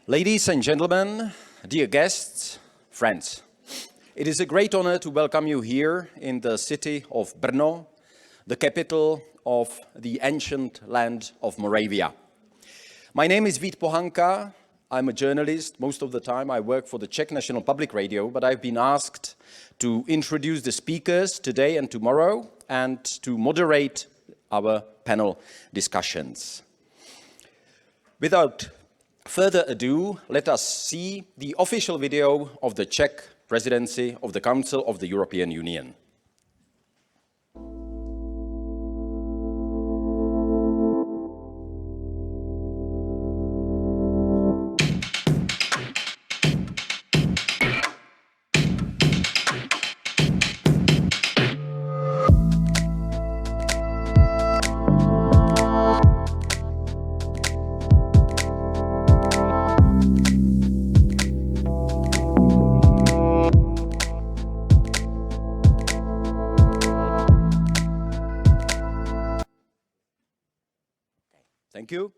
Ladies and gentlemen, dear guests, friends, it is a great honor to welcome you here in the city of Brno, the capital of the ancient land of Moravia. My name is Vít Pohanka. I'm a journalist. Most of the time I work for the Czech National Public Radio, but I've been asked to introduce the speakers today and tomorrow and to moderate our panel discussions. Without further ado, let us see the official video of the Czech presidency of the Council of the European Union. Thank you.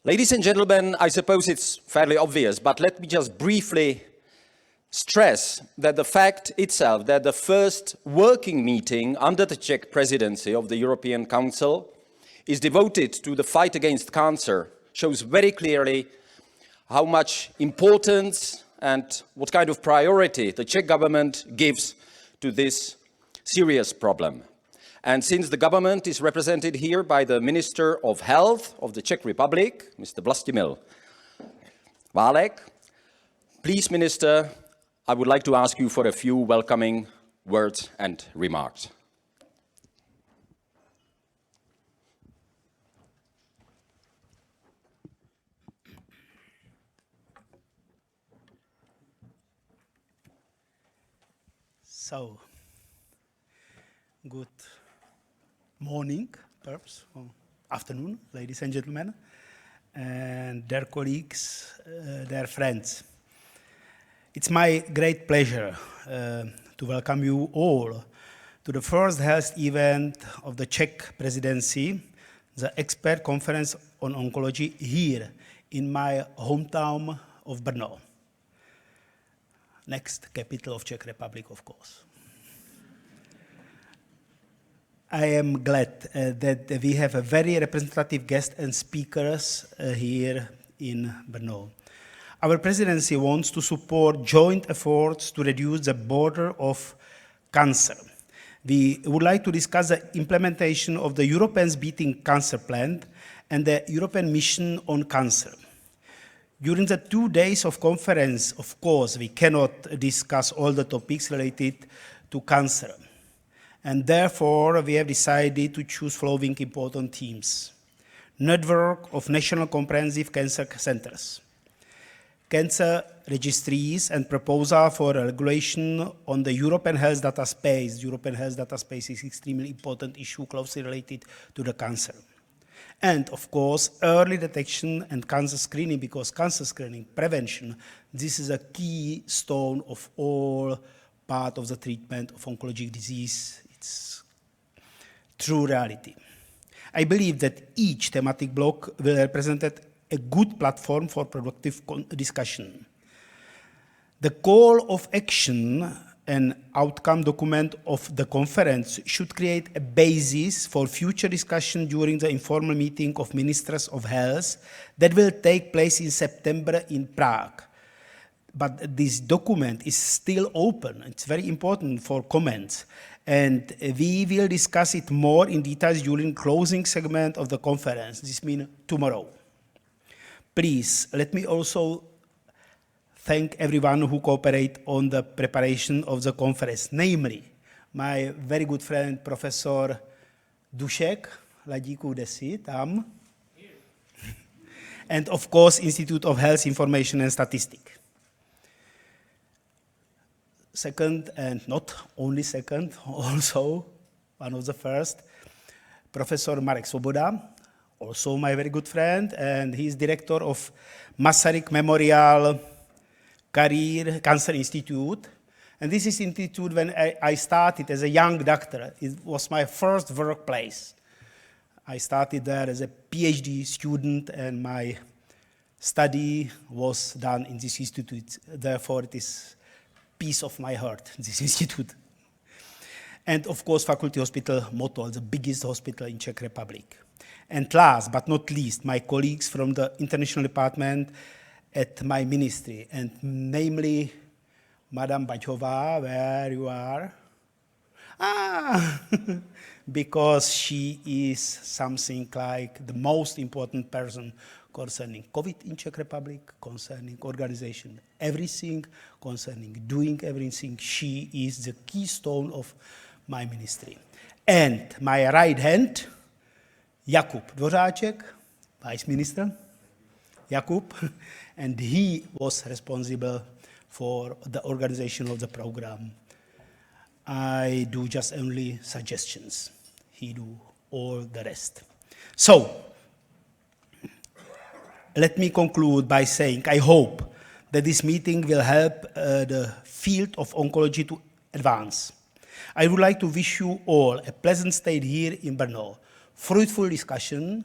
Ladies and gentlemen, I suppose it's fairly obvious, but let me just briefly stress that the fact itself that the first working meeting under the Czech presidency of the European Council is devoted to the fight against cancer shows very clearly how much importance and what kind of priority the Czech government gives to this serious problem. And since the government is represented here by the Minister of Health of the Czech Republic, Mr. Vlastimil Válek, please, Minister, I would like to ask you for a few welcoming words and remarks. So, good morning, perhaps, or afternoon, ladies and gentlemen, and dear colleagues, dear friends. It's my great pleasure to welcome you all to the first health event of the Czech presidency, the expert conference on oncology here in my hometown of Brno, next capital of Czech Republic, of course. I am glad that we have a very representative guest and speakers here in Brno. Our presidency wants to support joint efforts to reduce the border of cancer. We would like to discuss the implementation of the Europeans Beating Cancer Plan and the European Mission on Cancer. During the 2 days of conference, of course, we cannot discuss all the topics related to cancer. And therefore, we have decided to choose following important themes: network of national comprehensive cancer centers, cancer registries, and proposal for a regulation on the European health data space. European health data space is an extremely important issue closely related to the cancer. And of course, early detection and cancer screening, because cancer screening, prevention, this is a keystone of all part of the treatment of oncologic disease. It's true reality. I believe that each thematic block will represent a good platform for productive discussion. The call of action and outcome document of the conference should create a basis for future discussion during the informal meeting of Ministers of Health that will take place in September in Prague. But this document is still open. It's very important for comments. And we will discuss it more in details during closing segment of the conference. This means tomorrow. Please, let me also thank everyone who cooperate on the preparation of the conference, namely my very good friend, Professor Dušek, Ladíku Desi, tam. And of course, Institute of Health Information and Statistics. Second, and not only second, also one of the first, Professor Marek Svoboda, also my very good friend, and he is director of Masaryk Memorial Career Cancer Institute. And this is institute when I started as a young doctor. It was my first workplace. I started there as a PhD student, and my study was done in this institute. Therefore, it is piece of my heart, this institute. And of course, Faculty Hospital Motol, the biggest hospital in Czech Republic. And last but not least, my colleagues from the international department at my ministry, and namely, Madam Bajová, where you are? Because she is something like the most important person concerning COVID in Czech Republic, concerning organization, everything, concerning doing everything. She is the keystone of my ministry. And my right hand, Jakub Dvořáček, Vice Minister, Jakub, and he was responsible for the organization of the program. I do just only suggestions. He do all the rest. So, let me conclude by saying I hope that this meeting will help the field of oncology to advance. I would like to wish you all a pleasant stay here in Brno, fruitful discussion,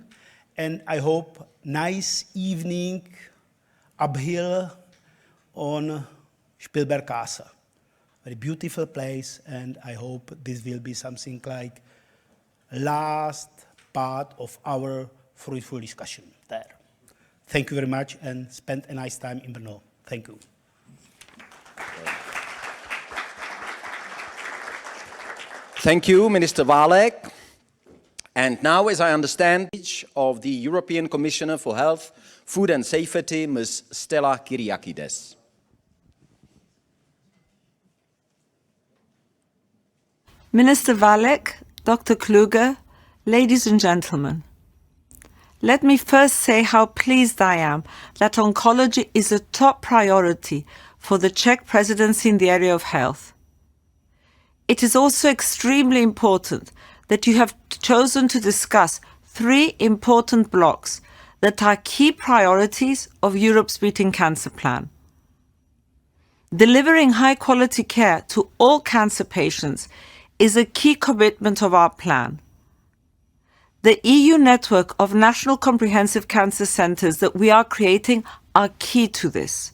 and I hope nice evening uphill on Spielberggasse. Very beautiful place, and I hope this will be something like last part of our fruitful discussion there. Thank you very much, and spend a nice time in Brno. Thank you. Thank you, Minister Válek. And now, as I understand, of the European Commissioner for Health, Food and Safety, Ms. Stella Kyriakides. Minister Válek, Dr. Kluge, ladies and gentlemen, let me first say how pleased I am that oncology is a top priority for the Czech presidency in the area of health. It is also extremely important that you have chosen to discuss 3 important blocks that are key priorities of Europe's Beating Cancer Plan. Delivering high-quality care to all cancer patients is a key commitment of our plan. The EU network of national comprehensive cancer centres that we are creating are key to this.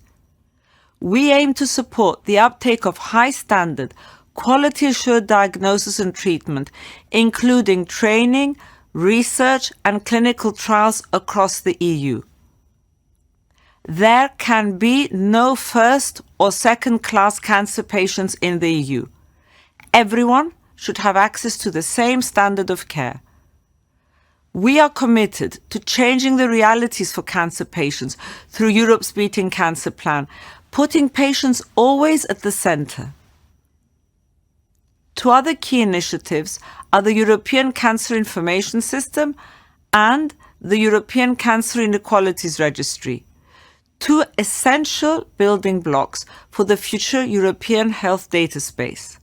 We aim to support the uptake of high-standard, quality-assured diagnosis and treatment, including training, research and clinical trials across the EU. There can be no first or second-class cancer patients in the EU. Everyone should have access to the same standard of care. We are committed to changing the realities for cancer patients through Europe's Beating Cancer Plan, putting patients always at the centre. 2 other key initiatives are the European Cancer Information System and the European Cancer Inequalities Registry, 2 essential building blocks for the future European health data space.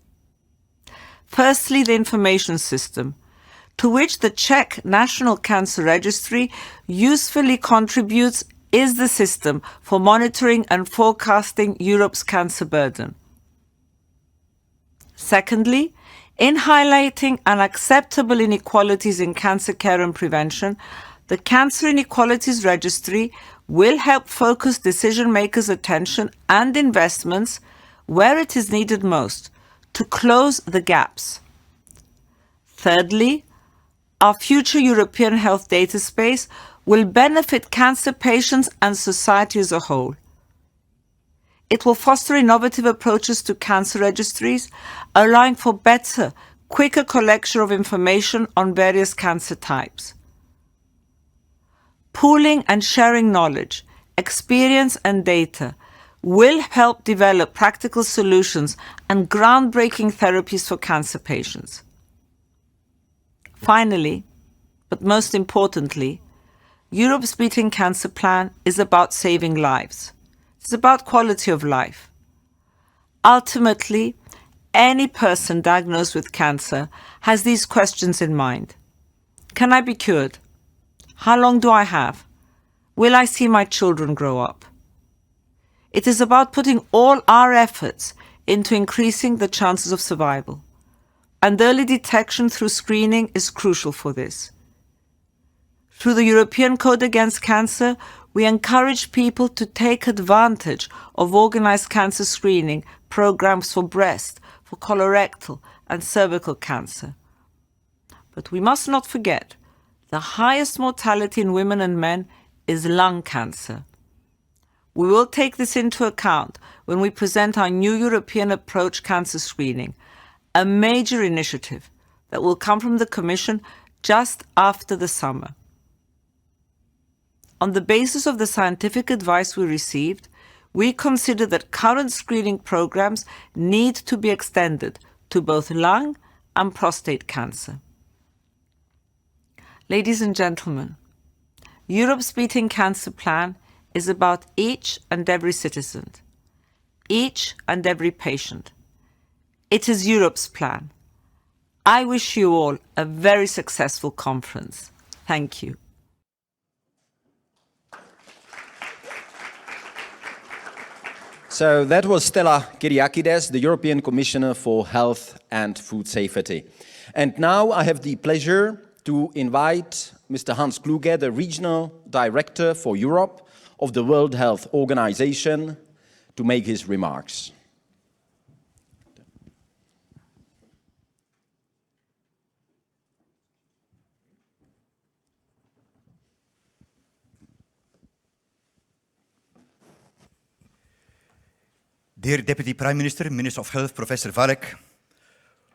Firstly, the information system, to which the Czech National Cancer Registry usefully contributes, is the system for monitoring and forecasting Europe's cancer burden. Secondly, in highlighting unacceptable inequalities in cancer care and prevention, the Cancer Inequalities Registry will help focus decision-makers' attention and investments where it is needed most to close the gaps. Thirdly, our future European health data space will benefit cancer patients and society as a whole. It will foster innovative approaches to cancer registries, allowing for better, quicker collection of information on various cancer types. Pooling and sharing knowledge, experience and data will help develop practical solutions and groundbreaking therapies for cancer patients. Finally, but most importantly, Europe's Beating Cancer Plan is about saving lives. It's about quality of life. Ultimately, any person diagnosed with cancer has these questions in mind. Can I be cured? How long do I have? Will I see my children grow up? It is about putting all our efforts into increasing the chances of survival. And early detection through screening is crucial for this. Through the European Code Against Cancer, we encourage people to take advantage of organized cancer screening programs for breast, for colorectal and cervical cancer. But we must not forget, the highest mortality in women and men is lung cancer. We will take this into account when we present our new European approach cancer screening, a major initiative that will come from the Commission just after the summer. On the basis of the scientific advice we received, we consider that current screening programs need to be extended to both lung and prostate cancer. Ladies and gentlemen, Europe's Beating Cancer Plan is about each and every citizen, each and every patient. It is Europe's plan. I wish you all a very successful conference. Thank you. So that was Stella Kyriakides, the European Commissioner for Health and Food Safety. And now I have the pleasure to invite Mr. Hans Kluge, the Regional Director for Europe of the World Health Organization, to make his remarks. Dear Deputy Prime Minister, Minister of Health, Professor Valek,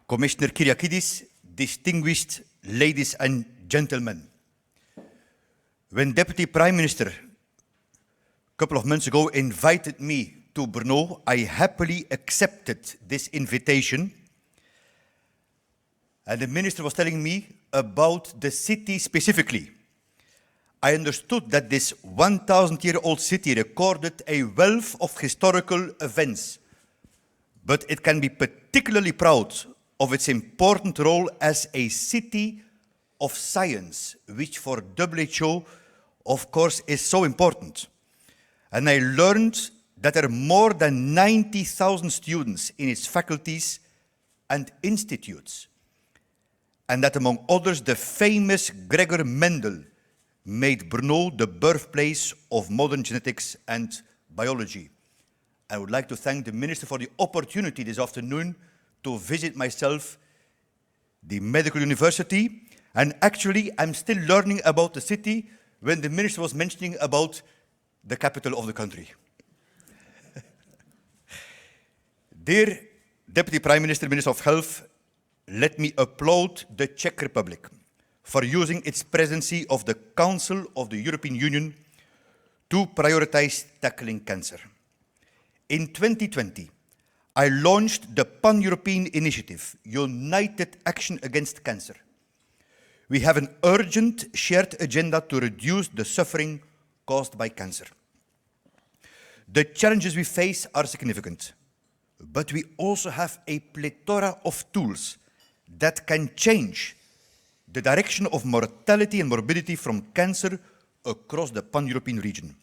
Commissioner Kyriakides, distinguished ladies and gentlemen. When Deputy Prime Minister a couple of months ago invited me to Brno, I happily accepted this invitation. And the Minister was telling me about the city specifically. I understood that this 1,000-year-old city recorded a wealth of historical events, but it can be particularly proud of its important role as a city of science, which for WHO, of course, is so important. And I learned that there are more than 90,000 students in its faculties and institutes, and that among others, the famous Gregor Mendel made Brno the birthplace of modern genetics and biology. I would like to thank the Minister for the opportunity this afternoon to visit myself the medical university. And actually, I'm still learning about the city when the Minister was mentioning about the capital of the country. Dear Deputy Prime Minister, Minister of Health, let me applaud the Czech Republic for using its presidency of the Council of the European Union to prioritize tackling cancer. In 2020, I launched the Pan-European Initiative, United Action Against Cancer. We have an urgent shared agenda to reduce the suffering caused by cancer. The challenges we face are significant, but we also have a plethora of tools that can change the direction of mortality and morbidity from cancer across the pan-European region.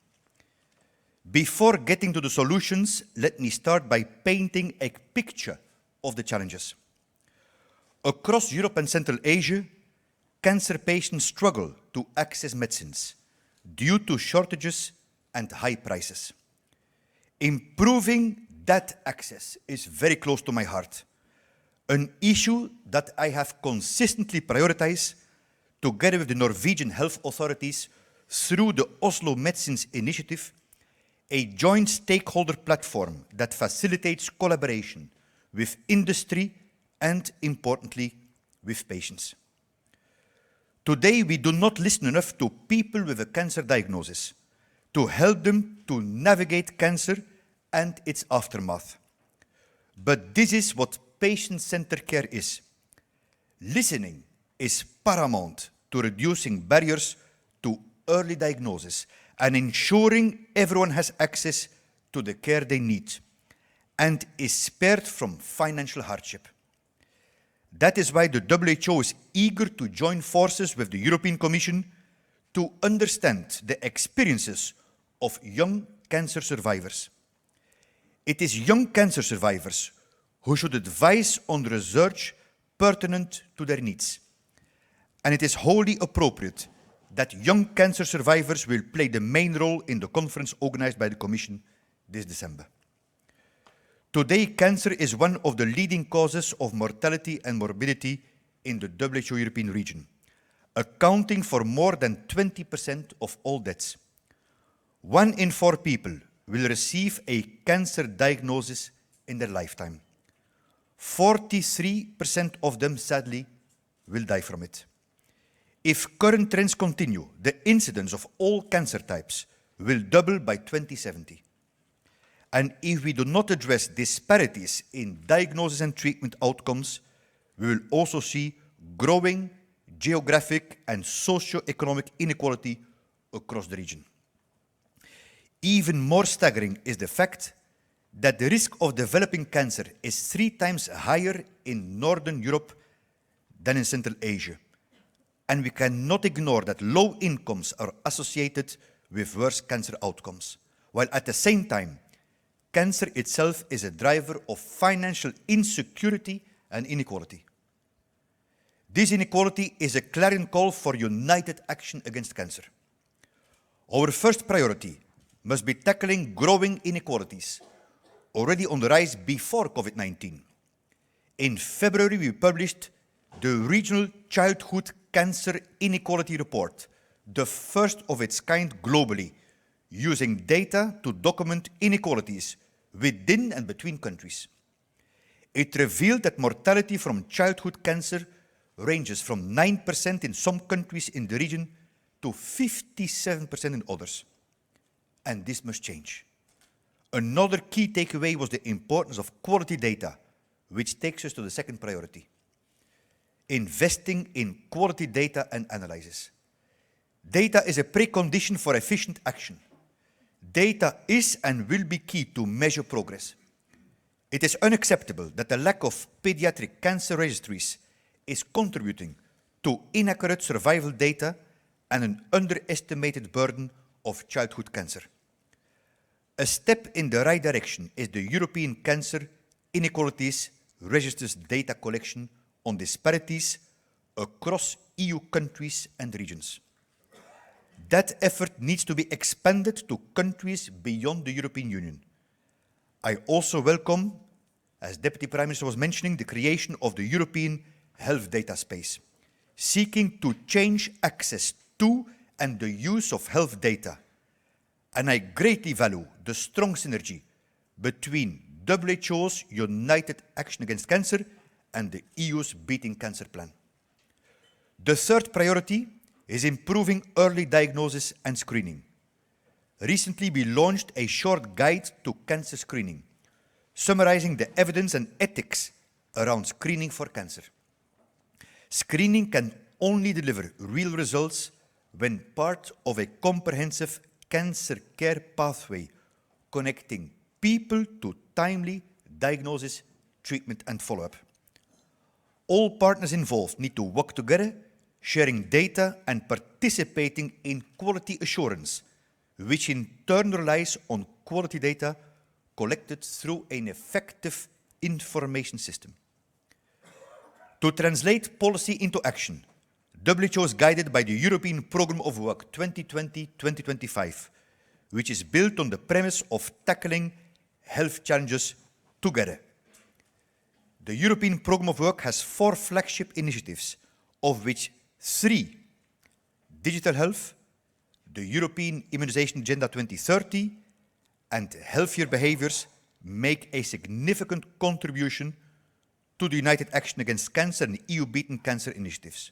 Before getting to the solutions, let me start by painting a picture of the challenges. Across Europe and Central Asia, cancer patients struggle to access medicines due to shortages and high prices. Improving that access is very close to my heart, an issue that I have consistently prioritized together with the Norwegian health authorities through the Oslo Medicines Initiative, a joint stakeholder platform that facilitates collaboration with industry and, importantly, with patients. Today, we do not listen enough to people with a cancer diagnosis to help them to navigate cancer and its aftermath. But this is what patient-centered care is. Listening is paramount to reducing barriers to early diagnosis and ensuring everyone has access to the care they need and is spared from financial hardship. That is why the WHO is eager to join forces with the European Commission to understand the experiences of young cancer survivors. It is young cancer survivors who should advise on research pertinent to their needs. And it is wholly appropriate that young cancer survivors will play the main role in the conference organized by the Commission this December. Today, cancer is one of the leading causes of mortality and morbidity in the WHO European region, accounting for more than 20% of all deaths. 1 in 4 people will receive a cancer diagnosis in their lifetime. 43% of them, sadly, will die from it. If current trends continue, the incidence of all cancer types will double by 2070. And if we do not address disparities in diagnosis and treatment outcomes, we will also see growing geographic and socio-economic inequality across the region. Even more staggering is the fact that the risk of developing cancer is 3 times higher in Northern Europe than in Central Asia. And we cannot ignore that low incomes are associated with worse cancer outcomes, while at the same time, cancer itself is a driver of financial insecurity and inequality. This inequality is a clarion call for united action against cancer. Our first priority must be tackling growing inequalities, already on the rise before COVID-19. In February, we published the Regional Childhood Cancer Inequality Report, the first of its kind globally, using data to document inequalities within and between countries. It revealed that mortality from childhood cancer ranges from 9% in some countries in the region to 57% in others. And this must change. Another key takeaway was the importance of quality data, which takes us to the second priority: investing in quality data and analysis. Data is a precondition for efficient action. Data is and will be key to measure progress. It is unacceptable that the lack of pediatric cancer registries is contributing to inaccurate survival data and an underestimated burden of childhood cancer. A step in the right direction is the European Cancer Inequalities Registers data collection on disparities across EU countries and regions. That effort needs to be expanded to countries beyond the European Union. I also welcome, as Deputy Prime Minister was mentioning, the creation of the European Health Data Space, seeking to change access to and the use of health data. And I greatly value the strong synergy between WHO's United Action Against Cancer and the EU's Beating Cancer Plan. The third priority is improving early diagnosis and screening. Recently, we launched a short guide to cancer screening, summarizing the evidence and ethics around screening for cancer. Screening can only deliver real results when part of a comprehensive cancer care pathway connecting people to timely diagnosis, treatment, and follow-up. All partners involved need to work together, sharing data and participating in quality assurance, which in turn relies on quality data collected through an effective information system. To translate policy into action, WHO is guided by the European Programme of Work 2020-2025, which is built on the premise of tackling health challenges together. The European Programme of Work has 4 flagship initiatives, of which 3, digital health, the European Immunization Agenda 2030, and healthier behaviors, make a significant contribution to the United Action Against Cancer and EU Beaten Cancer initiatives.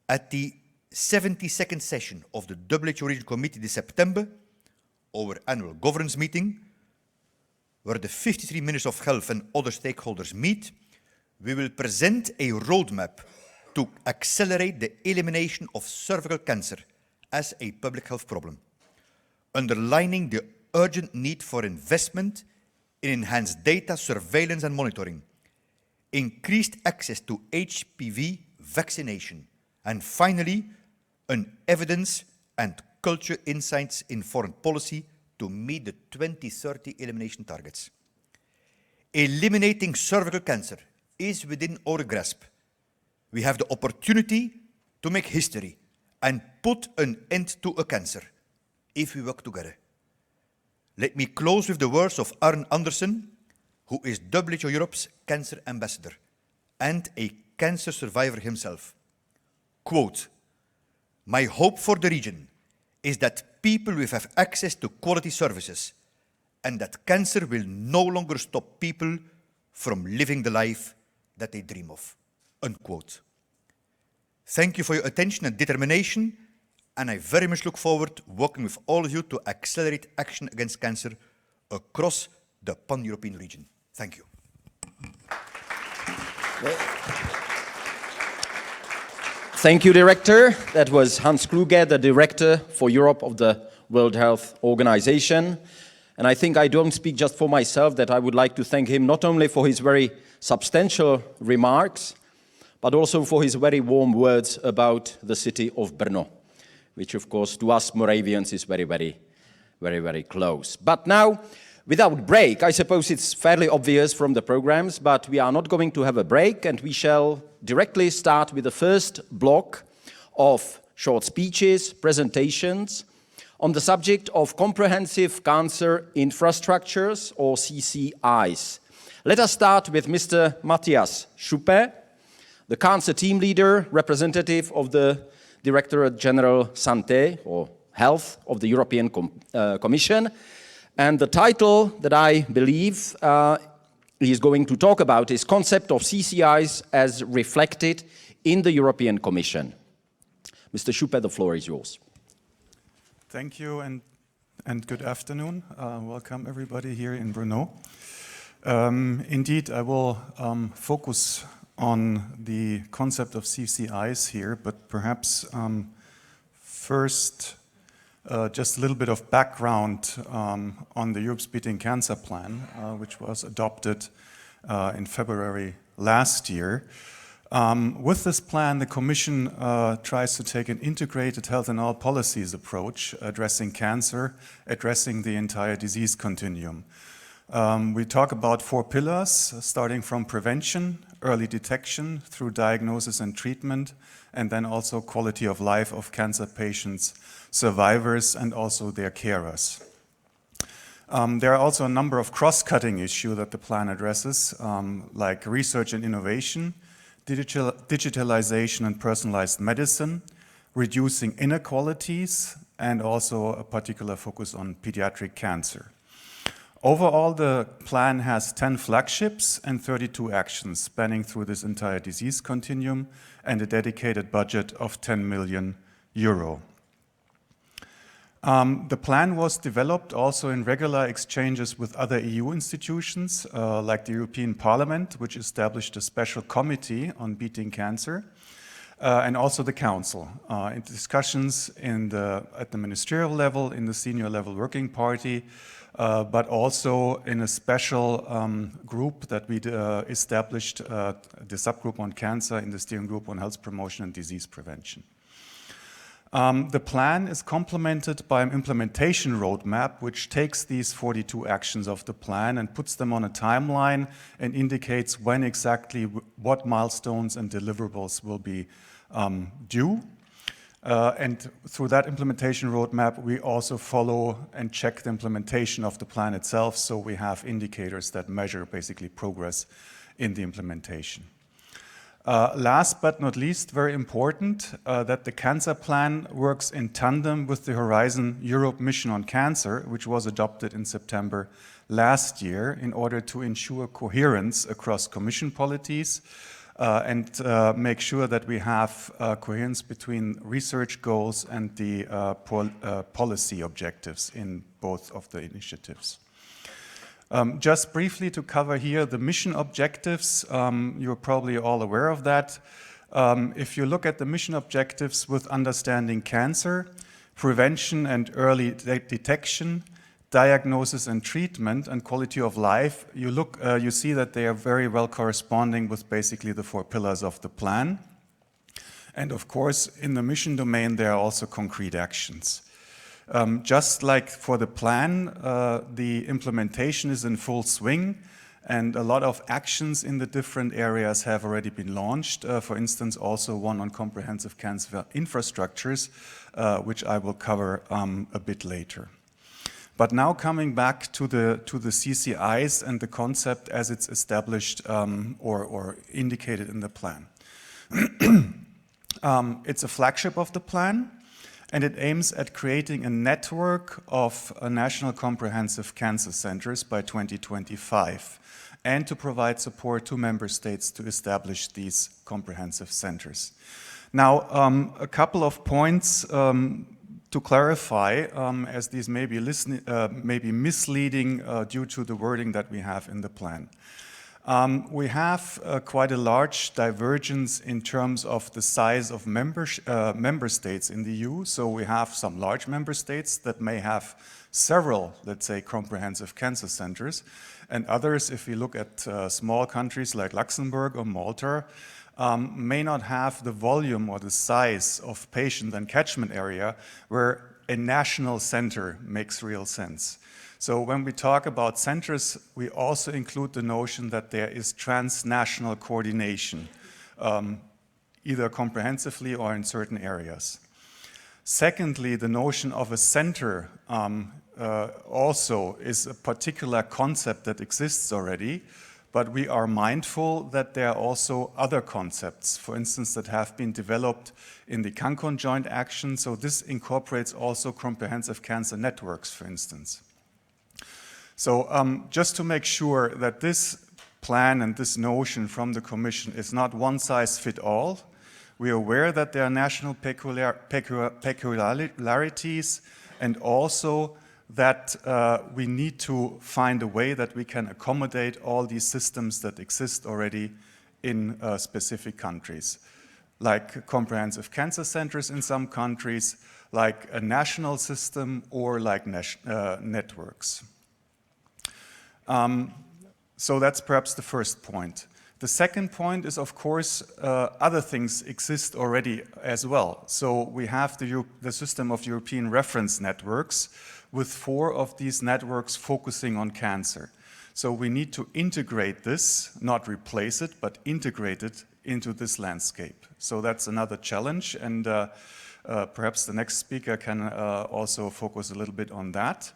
At the 72nd session of the WHO Regional Committee this September, our annual governance meeting, where the 53 Ministers of Health and other stakeholders meet, we will present a roadmap to accelerate the elimination of cervical cancer as a public health problem, underlining the urgent need for investment in enhanced data surveillance and monitoring, increased access to HPV vaccination, and finally, an evidence and culture insights in foreign policy to meet the 2030 elimination targets. Eliminating cervical cancer is within our grasp. We have the opportunity to make history and put an end to a cancer if we work together. Let me close with the words of Arne Andersen, who is WHO Europe's cancer ambassador and a cancer survivor himself. Quote, "My hope for the region is that people will have access to quality services and that cancer will no longer stop people from living the life that they dream of." Unquote. Thank you for your attention and determination, and I very much look forward to working with all of you to accelerate action against cancer across the pan-European region. Thank you. Thank you, Director. That was Hans Kluge, the Director for Europe of the World Health Organization. And I think I don't speak just for myself, that I would like to thank him not only for his very substantial remarks, but also for his very warm words about the city of Brno, which of course to us Moravians is very, very, very, very close. But now, without break, I suppose it's fairly obvious from the programs, but we are not going to have a break, and we shall directly start with the first block of short speeches, presentations, on the subject of comprehensive cancer infrastructures, or CCIs. Let us start with Mr. Matthias Schuppe, the cancer team leader, representative of the Directorate General Santé, or Health, of the European Commission. And the title that I believe he is going to talk about is Concept of CCIs as Reflected in the European Commission. Mr. Schuppe, the floor is yours. Thank you and good afternoon. Welcome everybody here in Brno. Indeed, I will focus on the concept of CCIs here, but perhaps first just a little bit of background on the Europe's Beating Cancer Plan, which was adopted in February last year. With this plan, the Commission tries to take an integrated health and all policies approach, addressing cancer, addressing the entire disease continuum. We talk about 4 pillars, starting from prevention, early detection, through diagnosis and treatment, and then also quality of life of cancer patients, survivors, and also their carers. There are also a number of cross-cutting issues that the plan addresses, like research and innovation, digitalization and personalized medicine, reducing inequalities, and also a particular focus on pediatric cancer. Overall, the plan has 10 flagships and 32 actions spanning through this entire disease continuum and a dedicated budget of 10 million euro. The plan was developed also in regular exchanges with other EU institutions, like the European Parliament, which established a special committee on beating cancer, and also the Council, in discussions at the ministerial level, in the senior level working party, but also in a special group that we established, the subgroup on cancer in the steering group on health promotion and disease prevention. The plan is complemented by an implementation roadmap which takes these 42 actions of the plan and puts them on a timeline and indicates when exactly what milestones and deliverables will be due. And through that implementation roadmap, we also follow and check the implementation of the plan itself, so we have indicators that measure basically progress in the implementation. Last but not least, very important, that the cancer plan works in tandem with the Horizon Europe mission on cancer, which was adopted in September last year in order to ensure coherence across Commission policies and make sure that we have coherence between research goals and the policy objectives in both of the initiatives. Just briefly to cover here the mission objectives, you're probably all aware of that. If you look at the mission objectives with understanding cancer, prevention and early detection, diagnosis and treatment, and quality of life, you see that they are very well corresponding with basically the 4 pillars of the plan. And of course, in the mission domain, there are also concrete actions. Just like for the plan, the implementation is in full swing, And a lot of actions in the different areas have already been launched. For instance, also one on comprehensive cancer infrastructures, which I will cover a bit later. But now coming back to the CCIs and the concept as it's established or indicated in the plan. It's a flagship of the plan, and it aims at creating a network of national comprehensive cancer centers by 2025, and to provide support to member states to establish these comprehensive centers. Now, a couple of points to clarify, as these may be misleading due to the wording that we have in the plan. We have quite a large divergence in terms of the size of member states in the EU. So we have some large member states that may have several, let's say, comprehensive cancer centers, and others, if we look at small countries like Luxembourg or Malta, may not have the volume or the size of patient and catchment area where a national center makes real sense. So when we talk about centers, we also include the notion that there is transnational coordination, either comprehensively or in certain areas. Secondly, the notion of a center also is a particular concept that exists already, but we are mindful that there are also other concepts, for instance, that have been developed in the CANCON joint action. So this incorporates also comprehensive cancer networks, for instance. So just to make sure that this plan and this notion from the Commission is not one size fits all, we are aware that there are national peculiarities, and also that we need to find a way that we can accommodate all these systems that exist already in specific countries, like comprehensive cancer centers in some countries, like a national system, or like networks. So that's perhaps the first point. The second point is, of course, other things exist already as well. So we have the system of European reference networks, with 4 of these networks focusing on cancer. So we need to integrate this, not replace it, but integrate it into this landscape. So that's another challenge, and perhaps the next speaker can also focus a little bit on that.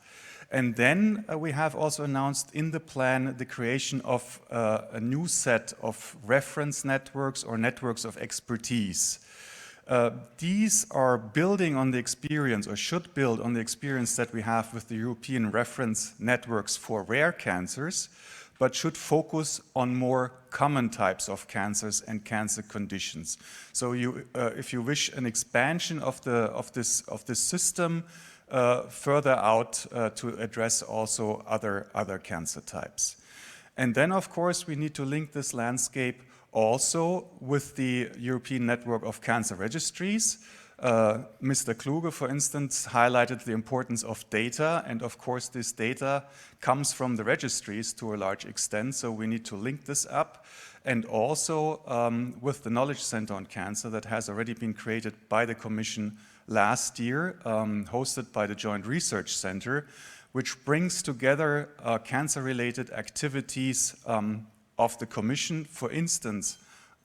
And then we have also announced in the plan the creation of a new set of reference networks or networks of expertise. These are building on the experience, or should build on the experience that we have with the European reference networks for rare cancers, but should focus on more common types of cancers and cancer conditions. So if you wish an expansion of this system further out to address also other cancer types. And then, of course, we need to link this landscape also with the European Network of Cancer Registries. Mr. Kluge, for instance, highlighted the importance of data, and of course this data comes from the registries to a large extent, so we need to link this up, and also with the Knowledge Center on Cancer that has already been created by the Commission last year, hosted by the Joint Research Center, which brings together cancer-related activities of the Commission, for instance,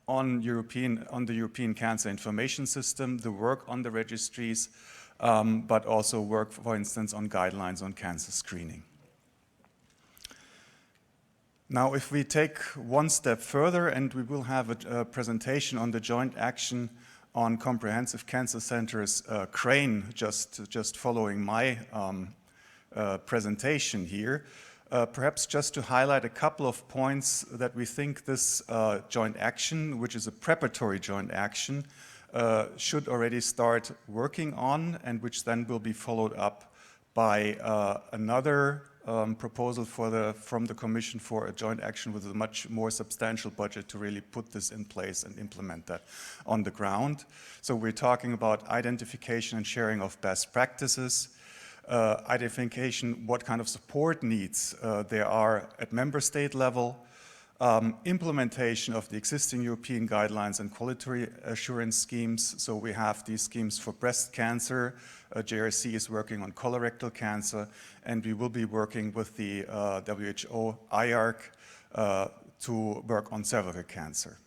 on the European Cancer Information System, the work on the registries, but also work, for instance, on guidelines on cancer screening. Now, if we take one step further, and we will have a presentation on the joint action on comprehensive cancer centers, CRANE, just following my presentation here. Perhaps just to highlight a couple of points that we think this joint action, which is a preparatory joint action, should already start working on, and which then will be followed up by another proposal from the Commission for a joint action with a much more substantial budget to really put this in place and implement that on the ground. So we're talking about identification and sharing of best practices, identification what kind of support needs there are at member state level, implementation of the existing European guidelines and quality assurance schemes. So we have these schemes for breast cancer, JRC is working on colorectal cancer, and we will be working with the WHO IARC to work on cervical cancer.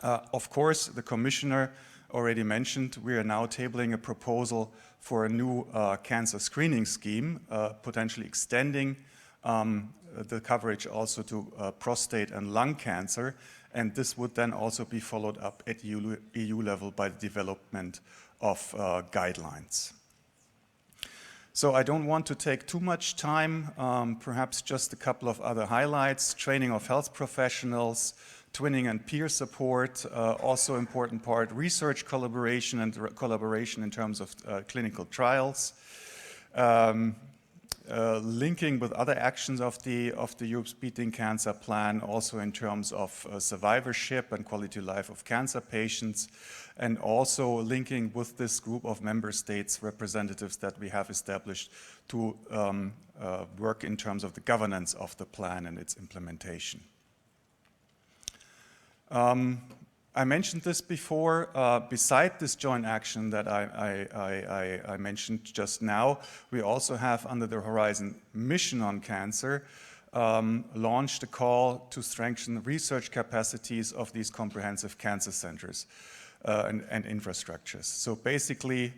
Of course, the Commissioner already mentioned we are now tabling a proposal for a new cancer screening scheme, potentially extending the coverage also to prostate and lung cancer, and this would then also be followed up at EU level by the development of guidelines. So I don't want to take too much time, perhaps just a couple of other highlights: training of health professionals, twinning and peer support, also important part, research collaboration and collaboration in terms of clinical trials, linking with other actions of the Europe's Beating Cancer Plan, also in terms of survivorship and quality of life of cancer patients, and also linking with this group of member states representatives that we have established to work in terms of the governance of the plan and its implementation. I mentioned this before. Beside this joint action that I mentioned just now, we also have, under the Horizon mission on cancer, launched a call to strengthen research capacities of these comprehensive cancer centers and infrastructures. So basically,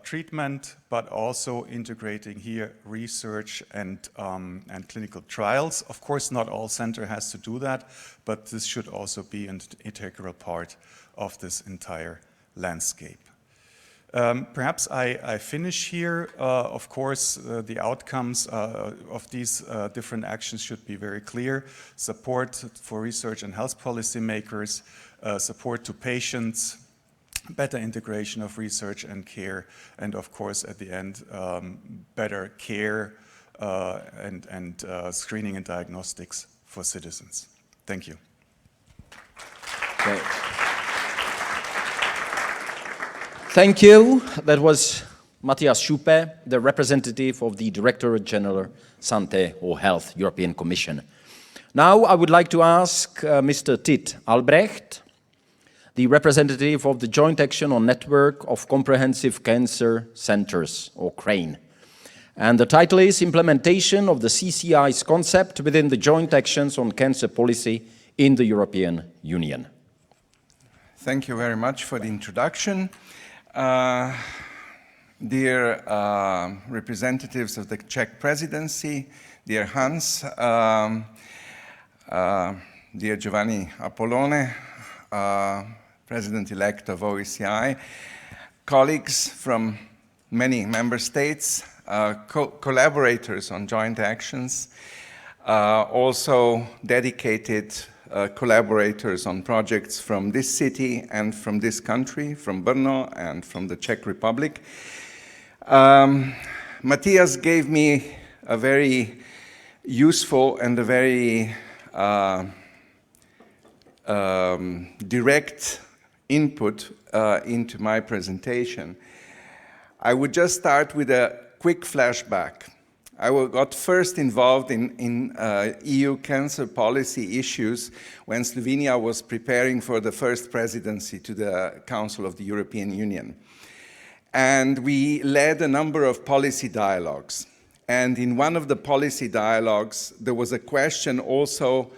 treatment, but also integrating here research and clinical trials. Of course, not all center has to do that, but this should also be an integral part of this entire landscape. Perhaps I finish here. Of course, the outcomes of these different actions should be very clear. Support for research and health policymakers, support to patients, better integration of research and care, and of course, at the end, better care and screening and diagnostics for citizens. Thank you. Okay. Thank you. That was Matthias Schuppe, the representative of the Directorate General Santé or Health, European Commission. Now I would like to ask Mr. Tit Albrecht, the representative of the Joint Action on Network of Comprehensive Cancer Centers, or CRANE. And the title is Implementation of the CCI's Concept within the Joint Actions on Cancer Policy in the European Union. Thank you very much for the introduction. Dear representatives of the Czech presidency, dear Hans, dear Giovanni Apollone, President-elect of OECI, colleagues from many member states, collaborators on joint actions, also dedicated collaborators on projects from this city and from this country, from Brno and from the Czech Republic. Matthias gave me a very useful and a very direct input into my presentation. I would just start with a quick flashback. I got first involved in EU cancer policy issues when Slovenia was preparing for the first presidency to the Council of the European Union. And we led a number of policy dialogues. And in one of the policy dialogues, there was a question also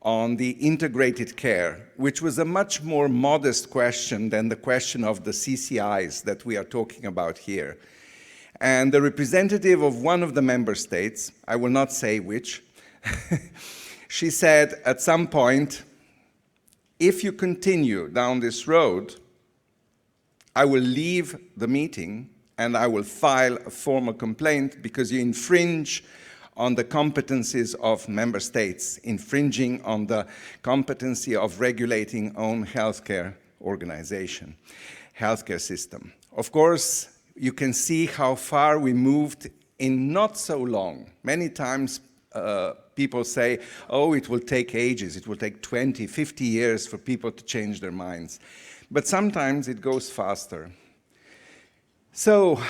on the integrated care, which was a much more modest question than the question of the CCIs that we are talking about here. And the representative of one of the member states, I will not say which, she said at some point, if you continue down this road, I will leave the meeting and I will file a formal complaint because you infringe on the competencies of member states, infringing on the competency of regulating own healthcare organization, healthcare system. Of course, you can see how far we moved in not so long. Many times people say, oh, it will take ages, it will take 20, 50 years for people to change their minds. But sometimes it goes faster. So,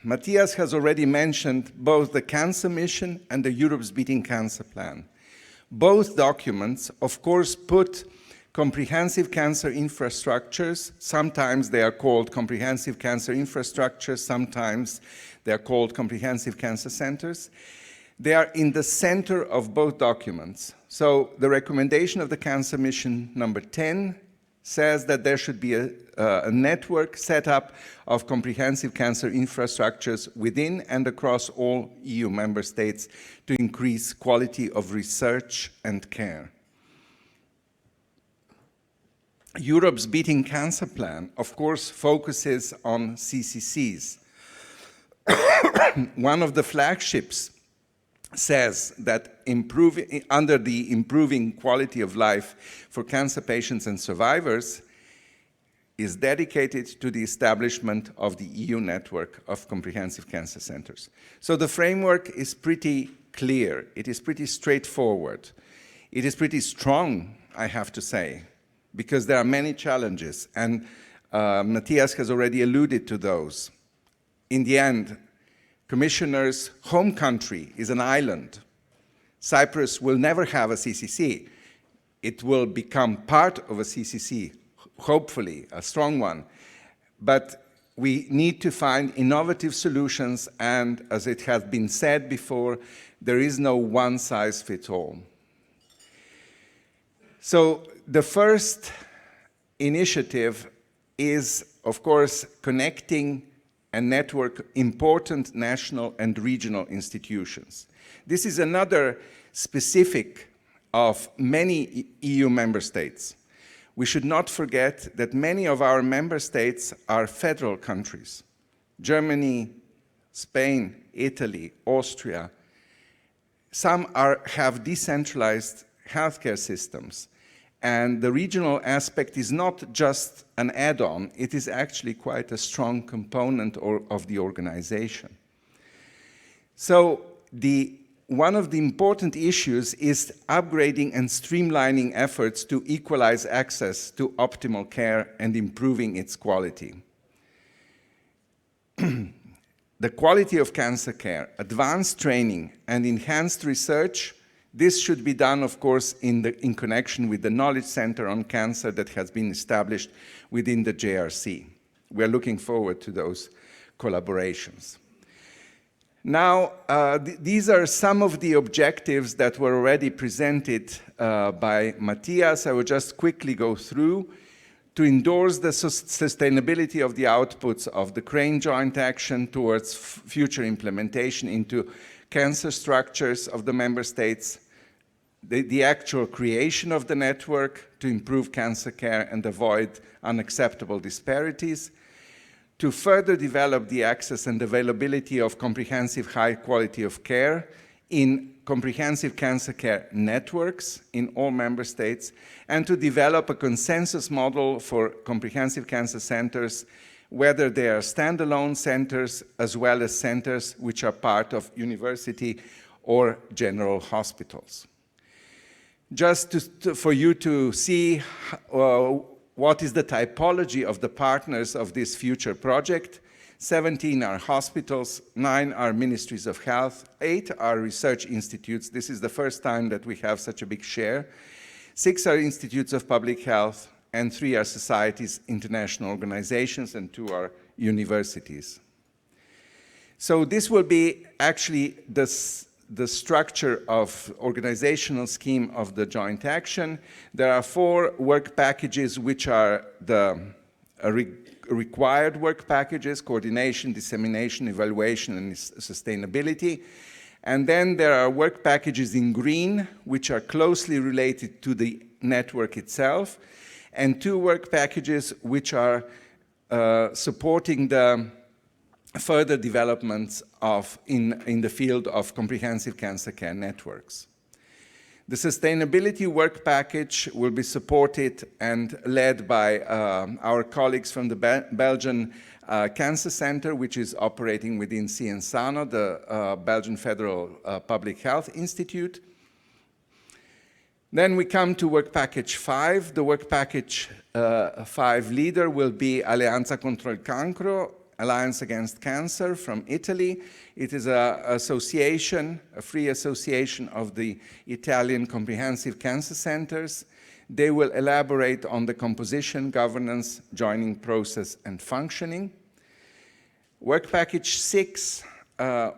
Matthias has already mentioned both the Cancer Mission and the Europe's Beating Cancer Plan. Both documents, of course, put comprehensive cancer infrastructures. Sometimes they are called comprehensive cancer infrastructures, sometimes they are called comprehensive cancer centers. They are in the center of both documents. So the recommendation of the Cancer Mission number 10 says that there should be a network set up of comprehensive cancer infrastructures within and across all EU member states to increase quality of research and care. Europe's Beating Cancer Plan, of course, focuses on CCCs. One of the flagships says that under the improving quality of life for cancer patients and survivors is dedicated to the establishment of the EU network of comprehensive cancer centers. So the framework is pretty clear. It is pretty straightforward. It is pretty strong, I have to say, because there are many challenges, and Matthias has already alluded to those. In the end, Commissioner's home country is an island. Cyprus will never have a CCC. It will become part of a CCC, hopefully, a strong one. But we need to find innovative solutions, and as it has been said before, there is no one-size-fits-all. So the first initiative is, of course, connecting and network important national and regional institutions. This is another specific of many EU member states. We should not forget that many of our member states are federal countries. Germany, Spain, Italy, Austria. Some have decentralized healthcare systems. And the regional aspect is not just an add-on, it is actually quite a strong component of the organization. So one of the important issues is upgrading and streamlining efforts to equalize access to optimal care and improving its quality. The quality of cancer care, advanced training, and enhanced research, this should be done, of course, in connection with the Knowledge Center on Cancer that has been established within the JRC. We are looking forward to those collaborations. Now, these are some of the objectives that were already presented by Matthias. I will just quickly go through. To endorse the sustainability of the outputs of the CRANE joint action towards future implementation into cancer structures of the member states, the actual creation of the network to improve cancer care and avoid unacceptable disparities, to further develop the access and availability of comprehensive high quality of care in comprehensive cancer care networks in all member states, and to develop a consensus model for comprehensive cancer centers, whether they are standalone centers as well as centers which are part of university or general hospitals. Just for you to see what is the typology of the partners of this future project, 17 are hospitals, 9 are ministries of health, 8 are research institutes. This is the first time that we have such a big share. 6 are institutes of public health, and 3 are societies, international organizations, and 2 are universities. So this will be actually the structure of organizational scheme of the joint action. There are 4 work packages which are the required work packages: coordination, dissemination, evaluation, and sustainability. And then there are work packages in green, which are closely related to the network itself, and 2 work packages which are supporting the further developments in the field of comprehensive cancer care networks. The sustainability work package will be supported and led by our colleagues from the Belgian Cancer Center, which is operating within CNSANO, the Belgian Federal Public Health Institute. Then we come to work package 5. The work package 5 leader will be Alleanza contro il Cancro, Alliance Against Cancer from Italy. It is an association, a free association of the Italian comprehensive cancer centers. They will elaborate on the composition, governance, joining process, and functioning. Work package 6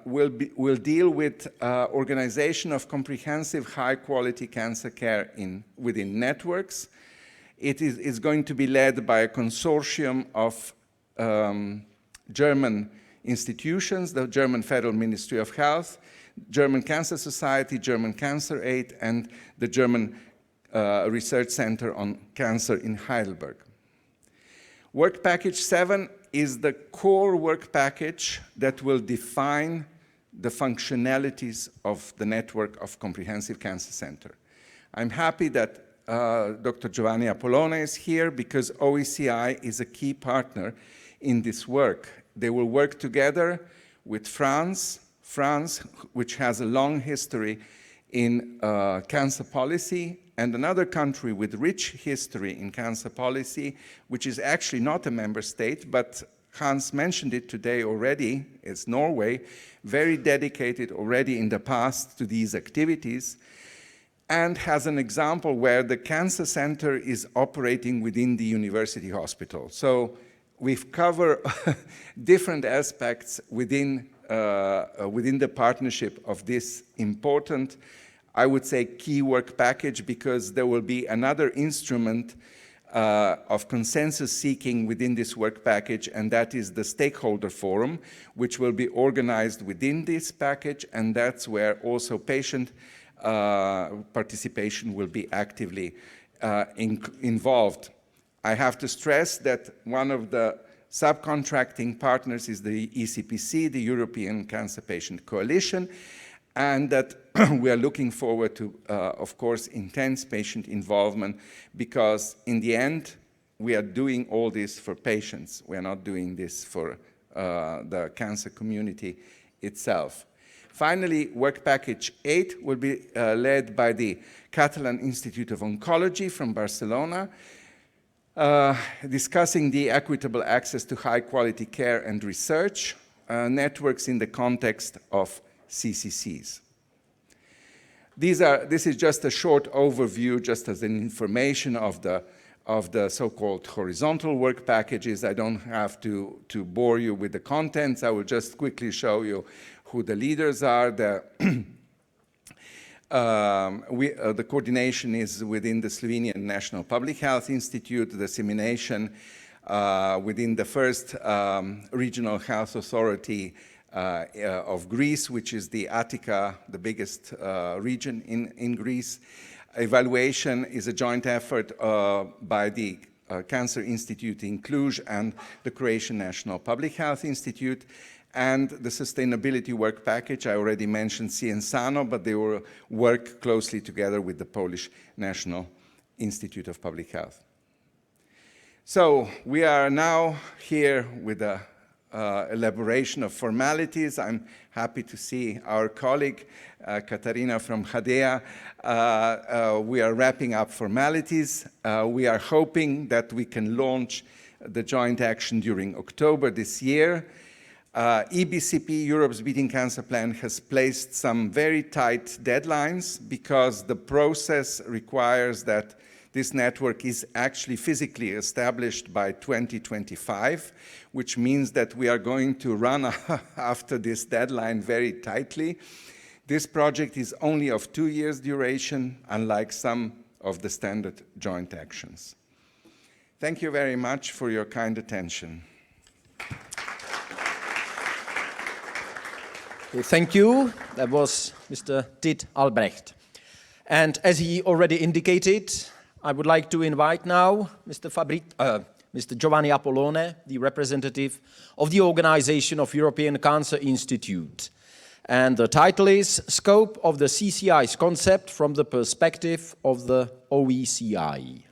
will deal with organization of comprehensive high-quality cancer care within networks. It is going to be led by a consortium of German institutions, the German Federal Ministry of Health, German Cancer Society, German Cancer Aid, and the German Research Center on Cancer in Heidelberg. Work Package 7 is the core work package that will define the functionalities of the network of Comprehensive Cancer Center. I'm happy that Dr. Giovanni Apollone is here because OECI is a key partner in this work. They will work together with France, which has a long history in cancer policy, and another country with rich history in cancer policy, which is actually not a member state, but Hans mentioned it today already, it's Norway, very dedicated already in the past to these activities, and has an example where the cancer center is operating within the university hospital. So we've covered different aspects within the partnership of this important, I would say, key work package, because there will be another instrument of consensus seeking within this work package, and that is the stakeholder forum, which will be organized within this package, and that's where also patient participation will be actively involved. I have to stress that one of the subcontracting partners is the ECPC, the European Cancer Patient Coalition, and that we are looking forward to, of course, intense patient involvement, because in the end, we are doing all this for patients. We are not doing this for the cancer community itself. Finally, Work Package 8 will be led by the Catalan Institute of Oncology from Barcelona, discussing the equitable access to high-quality care and research networks in the context of CCCs. This is just a short overview, just as an information of the so-called horizontal work packages. I don't have to bore you with the contents. I will just quickly show you who the leaders are. The coordination is within the Slovenian National Public Health Institute, the dissemination within the first regional health authority of Greece, which is the Attica, the biggest region in Greece. Evaluation is a joint effort by the Cancer Institute in Cluj and the Croatian National Public Health Institute. And the sustainability work package, I already mentioned Cienzano, but they will work closely together with the Polish National Institute of Public Health. So we are now here with the elaboration of formalities. I'm happy to see our colleague, Katarina from HADEA. We are wrapping up formalities. We are hoping that we can launch the joint action during October this year. EBCP, Europe's Beating Cancer Plan, has placed some very tight deadlines because the process requires that this network is actually physically established by 2025, which means that we are going to run after this deadline very tightly. This project is only of 2 years duration, unlike some of the standard joint actions. Thank you very much for your kind attention. Thank you. That was Mr. Dit Albrecht. And as he already indicated, I would like to invite now Mr. Giovanni Apollone, the representative of the Organization of European Cancer Institute. And the title is Scope of the CCI's Concept from the Perspective of the OECI.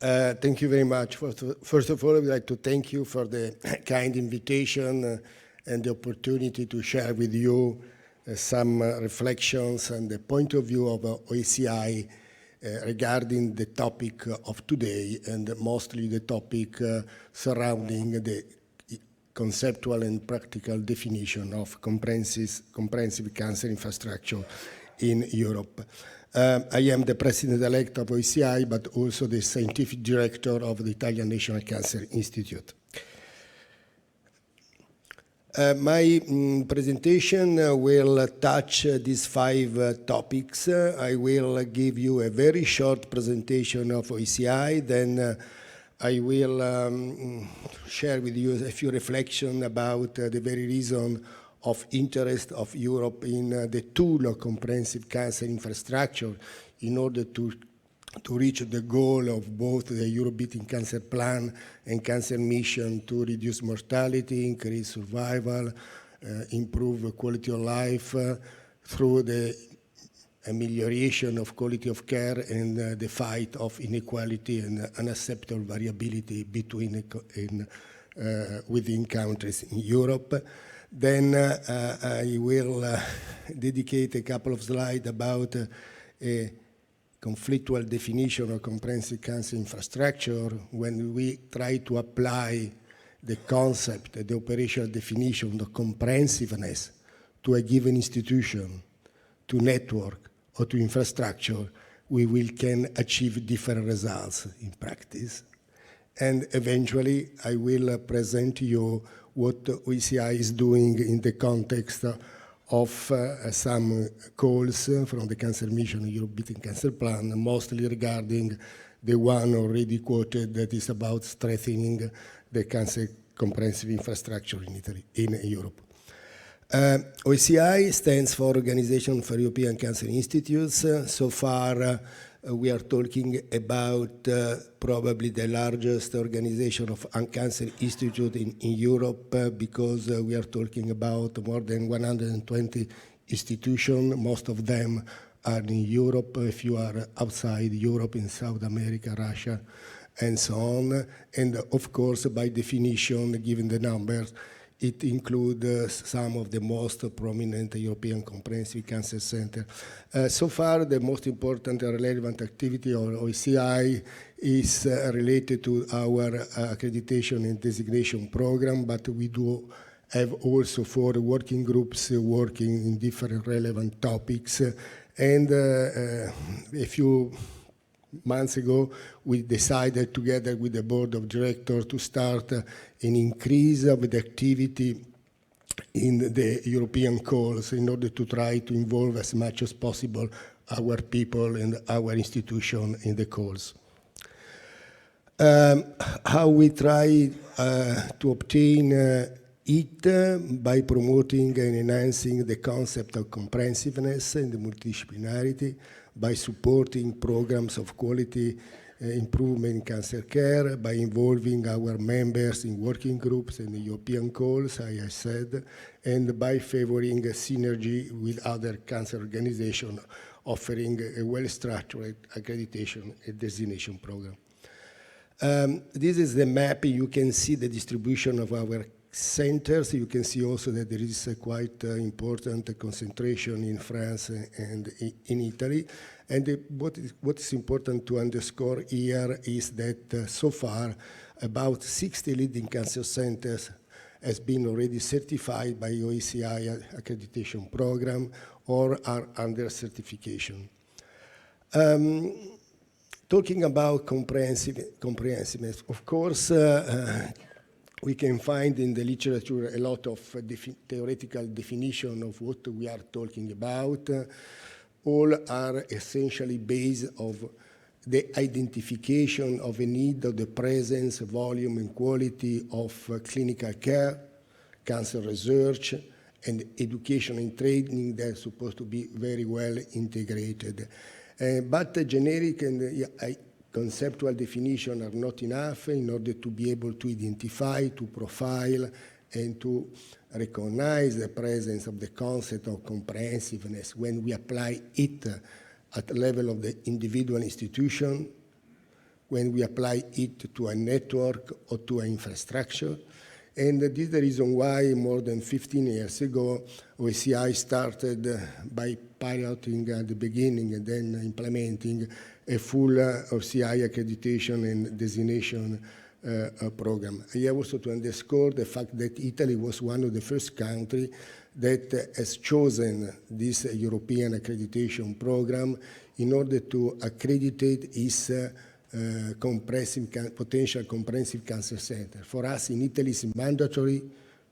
Thank you very much. First of all, I would like to thank you for the kind invitation and the opportunity to share with you some reflections and the point of view of OECI regarding the topic of today, and mostly the topic surrounding the conceptual and practical definition of comprehensive cancer infrastructure in Europe. I am the president-elect of OECI, but also the scientific director of the Italian National Cancer Institute. My presentation will touch these 5 topics. I will give you a very short presentation of OECI, then I will share with you a few reflections about the very reason of interest of Europe in the tool of comprehensive cancer infrastructure in order to reach the goal of both the Europe Beating Cancer Plan and Cancer Mission to reduce mortality, increase survival, improve quality of life through the amelioration of quality of care and the fight of inequality and unacceptable variability within countries in Europe. Then I will dedicate a couple of slides about a conflictual definition of comprehensive cancer infrastructure when we try to apply the concept, the operational definition of comprehensiveness to a given institution, to network, or to infrastructure, we can achieve different results in practice. And eventually, I will present to you what OECI is doing in the context of some calls from the Cancer Mission and Europe Beating Cancer Plan, mostly regarding the one already quoted that is about strengthening the cancer comprehensive infrastructure in Italy, in Europe. OECI stands for Organization for European Cancer Institutes. So far, we are talking about probably the largest organization of cancer institute in Europe because we are talking about more than 120 institutions. Most of them are in Europe. A few are outside Europe, in South America, Russia, and so on. And of course, by definition, given the numbers, it includes some of the most prominent European comprehensive cancer centers. So far, the most important and relevant activity of OECI is related to our accreditation and designation program, but we do have also 4 working groups working in different relevant topics. And a few months ago, we decided together with the board of directors to start an increase of the activity in the European calls in order to try to involve as much as possible our people and our institution in the calls. How we try to obtain it by promoting and enhancing the concept of comprehensiveness and the multidisciplinarity, by supporting programs of quality improvement in cancer care, by involving our members in working groups and European calls, as I said, and by favoring a synergy with other cancer organizations offering a well-structured accreditation and designation program. This is the map. You can see the distribution of our centers. You can see also that there is a quite important concentration in France and in Italy. And what is important to underscore here is that so far about 60 leading cancer centers has been already certified by OECI accreditation program or are under certification. Talking about comprehensiveness, of course, we can find in the literature a lot of theoretical definition of what we are talking about. All are essentially based on the identification of a need of the presence, volume, and quality of clinical care, cancer research, and education and training that are supposed to be very well integrated. But the generic and conceptual definition are not enough in order to be able to identify, to profile, and to recognize the presence of the concept of comprehensiveness when we apply it at the level of the individual institution, when we apply it to a network or to an infrastructure. And this is the reason why more than 15 years ago, OECI started by piloting at the beginning and then implementing a full OECI accreditation and designation program. I have also to underscore the fact that Italy was one of the first countries that has chosen this European accreditation program in order to accredit its potential comprehensive cancer center. For us in Italy, it's mandatory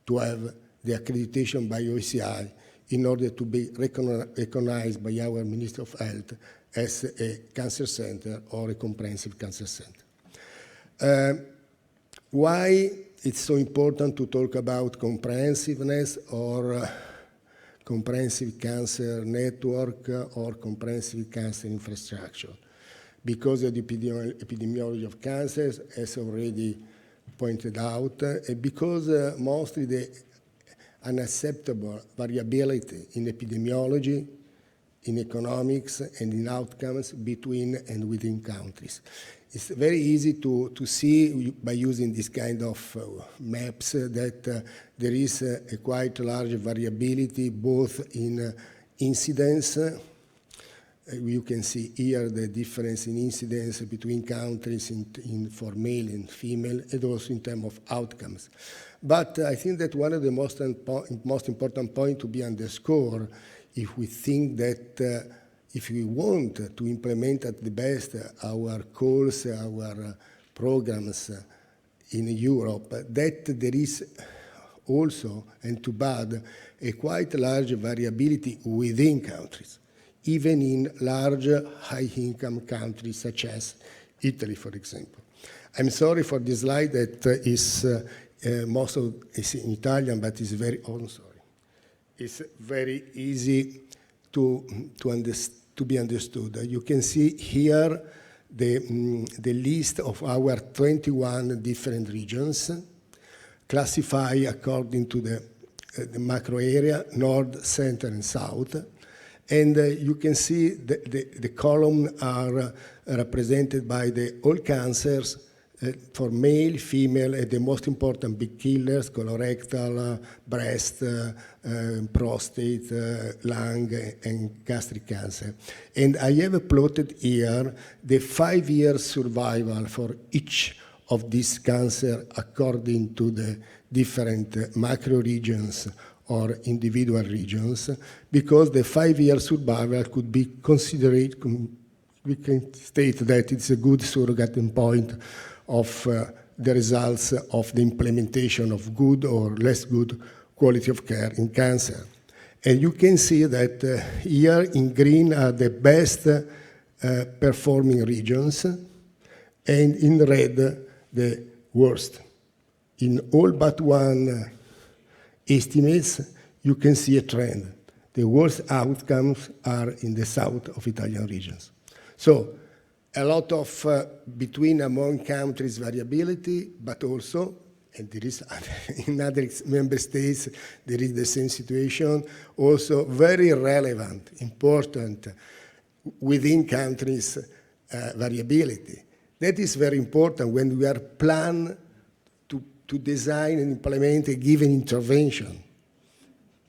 to have the accreditation by OCI in order to be recognized by our Minister of Health as a cancer center or a comprehensive cancer center. Why it's so important to talk about comprehensiveness or comprehensive cancer network or comprehensive cancer infrastructure? Because of the epidemiology of cancers, as already pointed out, because mostly the unacceptable variability in epidemiology, in economics, and in outcomes between and within countries. It's very easy to see by using this kind of maps that there is a quite large variability both in incidence. You can see here the difference in incidence between countries for male and female, and also in terms of outcomes. But I think that one of the most important points to be underscored, if we think that if we want to implement at the best our goals, our programs in Europe, that there is also, and too bad, a quite large variability within countries, even in large high-income countries such as Italy, for example. I'm sorry for this slide that is most of it's in Italian, but it's very, oh, sorry. It's very easy to be understood. You can see here the list of our 21 different regions, classified according to the macro area, north, center, and south. And you can see the columns are represented by all cancers for male, female, and the most important big killers, colorectal, breast, prostate, lung, and gastric cancer. And I have plotted here the 5-year survival for each of these cancers according to the different macro regions or individual regions, because the 5-year survival could be considered, we can state that it's a good surrogate endpoint of the results of the implementation of good or less good quality of care in cancer. And you can see that here in green are the best performing regions, and in red, the worst. In all but one estimates, you can see a trend. The worst outcomes are in the south of Italian regions. So a lot of between among countries variability, but also, and there is in other member states, there is the same situation, also very relevant, important within countries variability. That is very important when we are planning to design and implement a given intervention,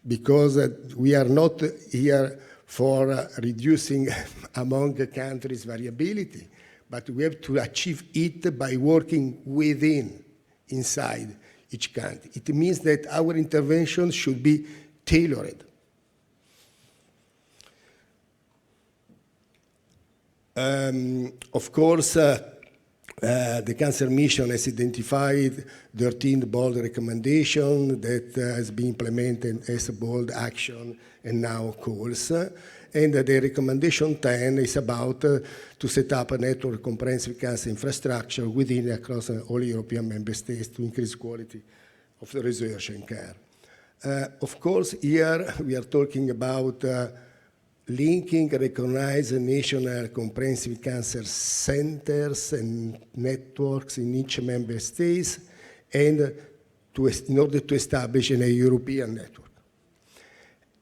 because we are not here for reducing among the countries' variability, but we have to achieve it by working inside each country. It means that our intervention should be tailored. Of course, the Cancer Mission has identified 13 bold recommendations that has been implemented as a bold action and now calls. And the recommendation 10 is about to set up a network of comprehensive cancer infrastructure within across all European member states to increase quality of the research and care. Of course, here we are talking about linking recognized national comprehensive cancer centers and networks in each member state, and in order to establish a European network.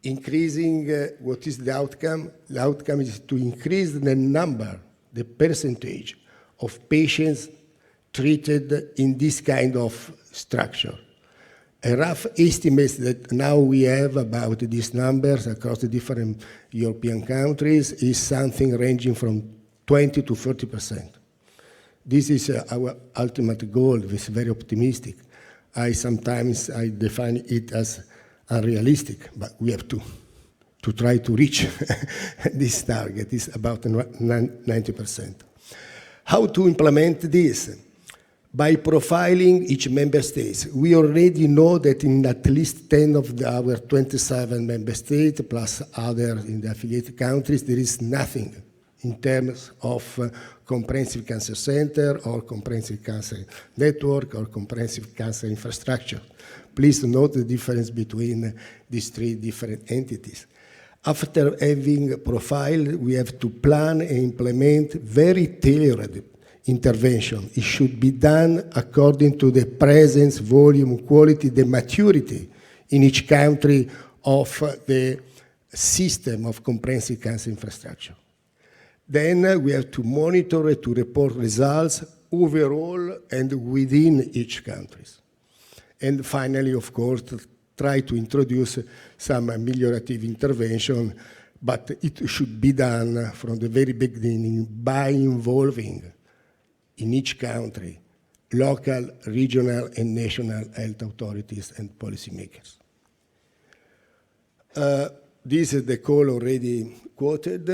Increasing what is the outcome? The outcome is to increase the number, the percentage of patients treated in this kind of structure. A rough estimate that now we have about these numbers across the different European countries is something ranging from 20 to 30%. This is our ultimate goal. It's very optimistic. Sometimes I define it as unrealistic, but we have to try to reach this target. It's about 90%. How to implement this? By profiling each member state, we already know that in at least 10 of our 27 member states, plus other in the affiliated countries, there is nothing in terms of comprehensive cancer center or comprehensive cancer network or comprehensive cancer infrastructure. Please note the difference between these three different entities. After having profiled, we have to plan and implement very tailored intervention. It should be done according to the presence, volume, quality, the maturity in each country of the system of comprehensive cancer infrastructure. Then we have to monitor to report results overall and within each country. And finally, of course, try to introduce some ameliorative intervention, but it should be done from the very beginning by involving in each country local, regional, and national health authorities and policymakers. This is the call already quoted.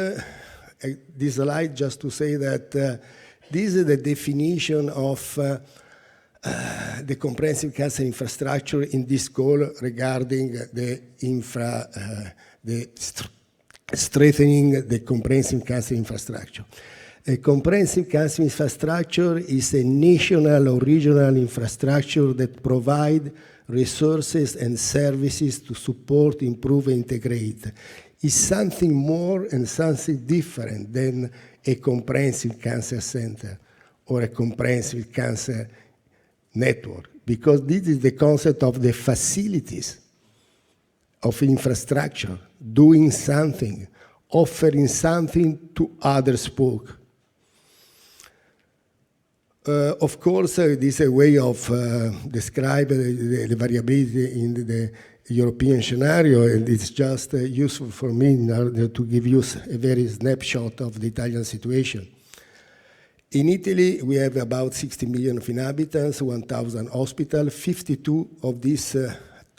This slide just to say that this is the definition of the comprehensive cancer infrastructure in this call regarding the strengthening the comprehensive cancer infrastructure. A comprehensive cancer infrastructure is a national or regional infrastructure that provide resources and services to support, improve, and integrate. It's something more and something different than a comprehensive cancer center or a comprehensive cancer network, because this is the concept of the facilities of infrastructure, doing something, offering something to other folk. Of course, this is a way of describing the variability in the European scenario, and it's just useful for me in order to give you a very snapshot of the Italian situation. In Italy, we have about 60 million of inhabitants, 1,000 hospitals. 52 of these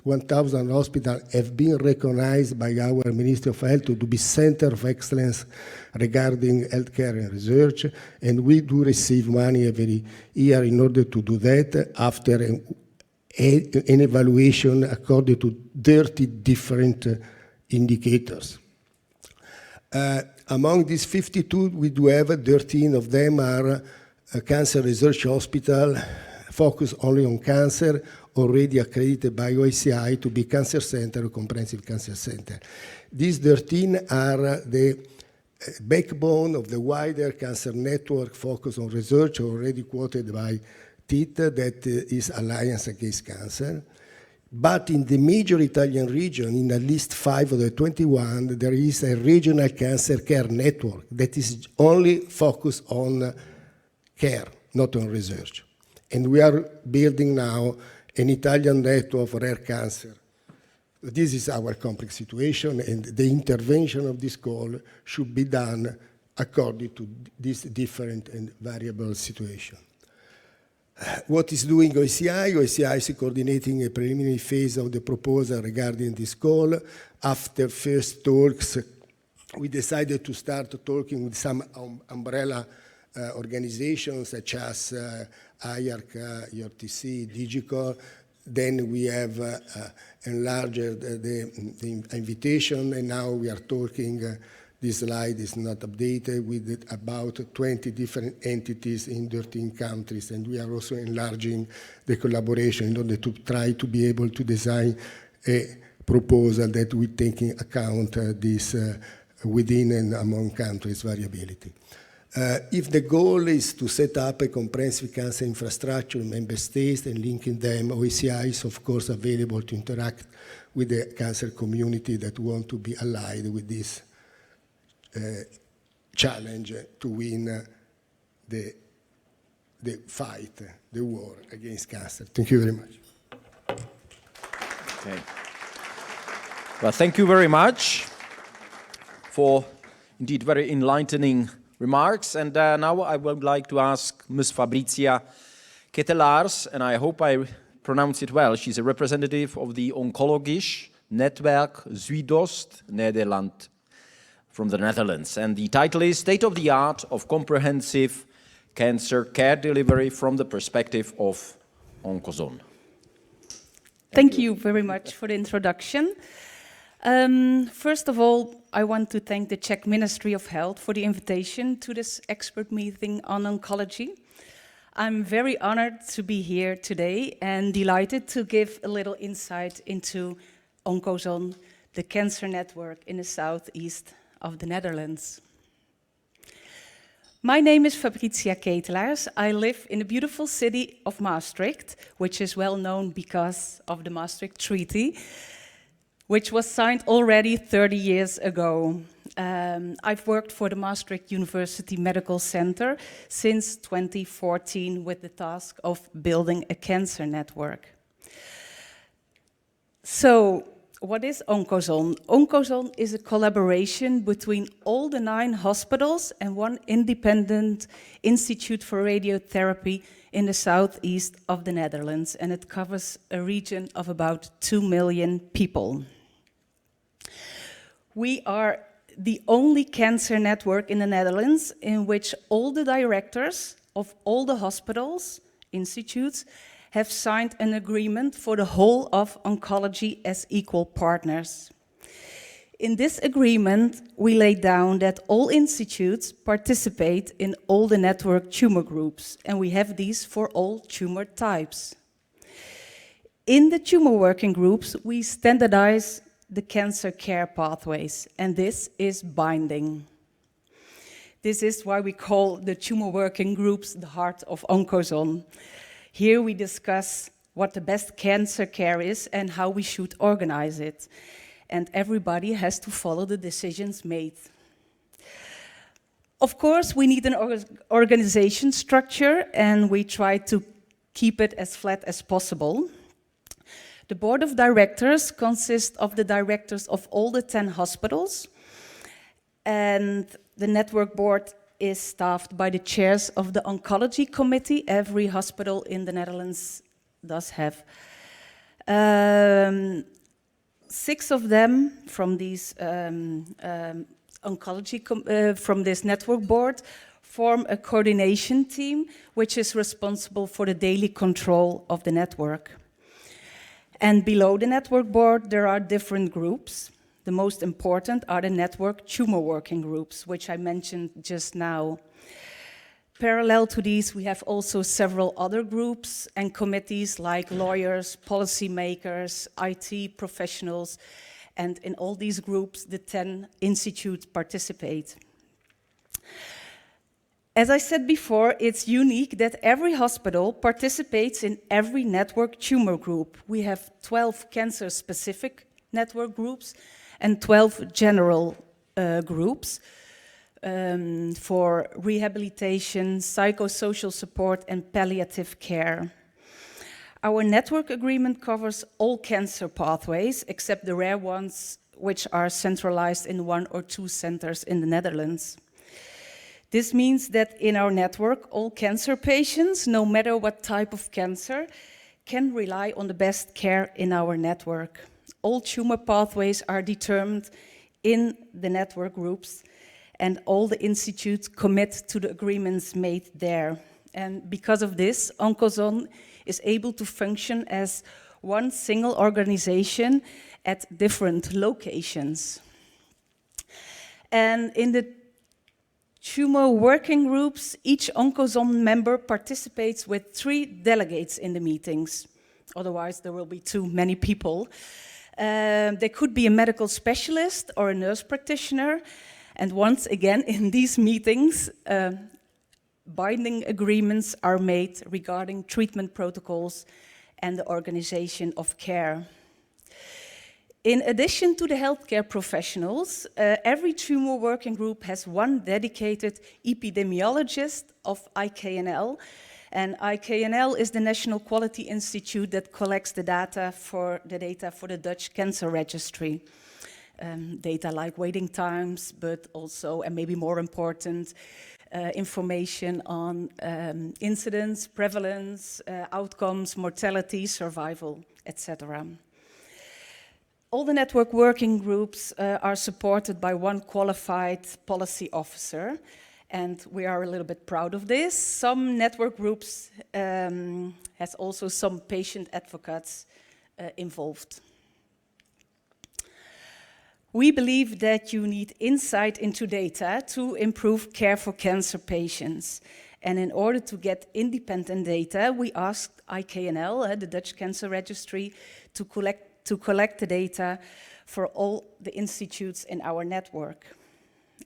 1,000 hospitals have been recognized by our Ministry of Health to be center of excellence regarding healthcare and research, and we do receive money every year in order to do that after an evaluation according to 30 different indicators. Among these 52, we do have 13 of them are cancer research hospital focused only on cancer, already accredited by OCI to be cancer center or comprehensive cancer center. These 13 are the backbone of the wider cancer network focused on research, already quoted by Tita, that is Alliance Against Cancer. But in the major Italian region, in at least 5 of the 21, there is a regional cancer care network that is only focused on care, not on research. And we are building now an Italian network for rare cancer. This is our complex situation, and the intervention of this call should be done according to this different and variable situation. What is doing OCI? OCI is coordinating a preliminary phase of the proposal regarding this call. After first talks, we decided to start talking with some umbrella organizations such as IARC, ERTC, Digicor. Then we have enlarged the invitation, and now we are talking. This slide is not updated with about 20 different entities in 13 countries, and we are also enlarging the collaboration in order to try to be able to design a proposal that will take into account this within and among countries variability. If the goal is to set up a comprehensive cancer infrastructure in member states and linking them, OCI is of course available to interact with the cancer community that want to be allied with this challenge to win the fight, the war against cancer. Thank you very much. Okay. Well, thank you very much for indeed very enlightening remarks. And now I would like to ask Ms. Fabrizia Ketelaars, and I hope I pronounce it well. She's a representative of the Oncology Netwerk Zuidoost Nederland from the Netherlands. And the title is State of the Art of Comprehensive cancer care delivery from the perspective of Oncozone. Thank you very much for the introduction. First of all, I want to thank the Czech Ministry of Health for the invitation to this expert meeting on oncology. I'm very honored to be here today and delighted to give a little insight into Oncozone, the cancer network in the southeast of the Netherlands. My name is Fabricia Ketelaars. I live in the beautiful city of Maastricht, which is well known because of the Maastricht Treaty, which was signed already 30 years ago. I've worked for the Maastricht University Medical Center since 2014 with the task of building a cancer network. So, what is Oncozone? Oncozone is a collaboration between all the 9 hospitals and 1 independent institute for radiotherapy in the southeast of the Netherlands, and it covers a region of about 2 million people. We are the only cancer network in the Netherlands in which all the directors of all the hospitals, institutes, have signed an agreement for the whole of oncology as equal partners. In this agreement, we laid down that all institutes participate in all the network tumor groups, and we have these for all tumor types. In the tumor working groups, we standardize the cancer care pathways, and this is binding. This is why we call the tumor working groups the heart of Oncozone. Here we discuss what the best cancer care is and how we should organize it. And everybody has to follow the decisions made. Of course, we need an organization structure, and we try to keep it as flat as possible. The board of directors consists of the directors of all the 10 hospitals, and the network board is staffed by the chairs of the oncology committee. Every hospital in the Netherlands does have. 6 of them from these from this network board form a coordination team, which is responsible for the daily control of the network. And below the network board, there are different groups. The most important are the network tumor working groups, which I mentioned just now. Parallel to these, we have also several other groups and committees like lawyers, policymakers, IT professionals, and in all these groups, the 10 institutes participate. As I said before, it's unique that every hospital participates in every network tumor group. We have 12 cancer-specific network groups and 12 general groups for rehabilitation, psychosocial support, and palliative care. Our network agreement covers all cancer pathways, except the rare ones, which are centralized in 1 or 2 centers in the Netherlands. This means that in our network, all cancer patients, no matter what type of cancer, can rely on the best care in our network. All tumor pathways are determined in the network groups, and all the institutes commit to the agreements made there. And because of this, Oncozone is able to function as one single organization at different locations. And in the tumor working groups, each Oncozone member participates with 3 delegates in the meetings. Otherwise, there will be too many people. There could be a medical specialist or a nurse practitioner. And once again, in these meetings, binding agreements are made regarding treatment protocols and the organization of care. In addition to the healthcare professionals, every tumor working group has 1 dedicated epidemiologist of IKNL. And IKNL is the National Quality Institute that collects the data for the Dutch cancer registry. Data like waiting times, but also, and maybe more important, information on incidence, prevalence, outcomes, mortality, survival, etc. All the network working groups are supported by 1 qualified policy officer, And we are a little bit proud of this. Some network groups has also some patient advocates involved. We believe that you need insight into data to improve care for cancer patients. And in order to get independent data, we asked IKNL, the Dutch Cancer Registry, to collect the data for all the institutes in our network.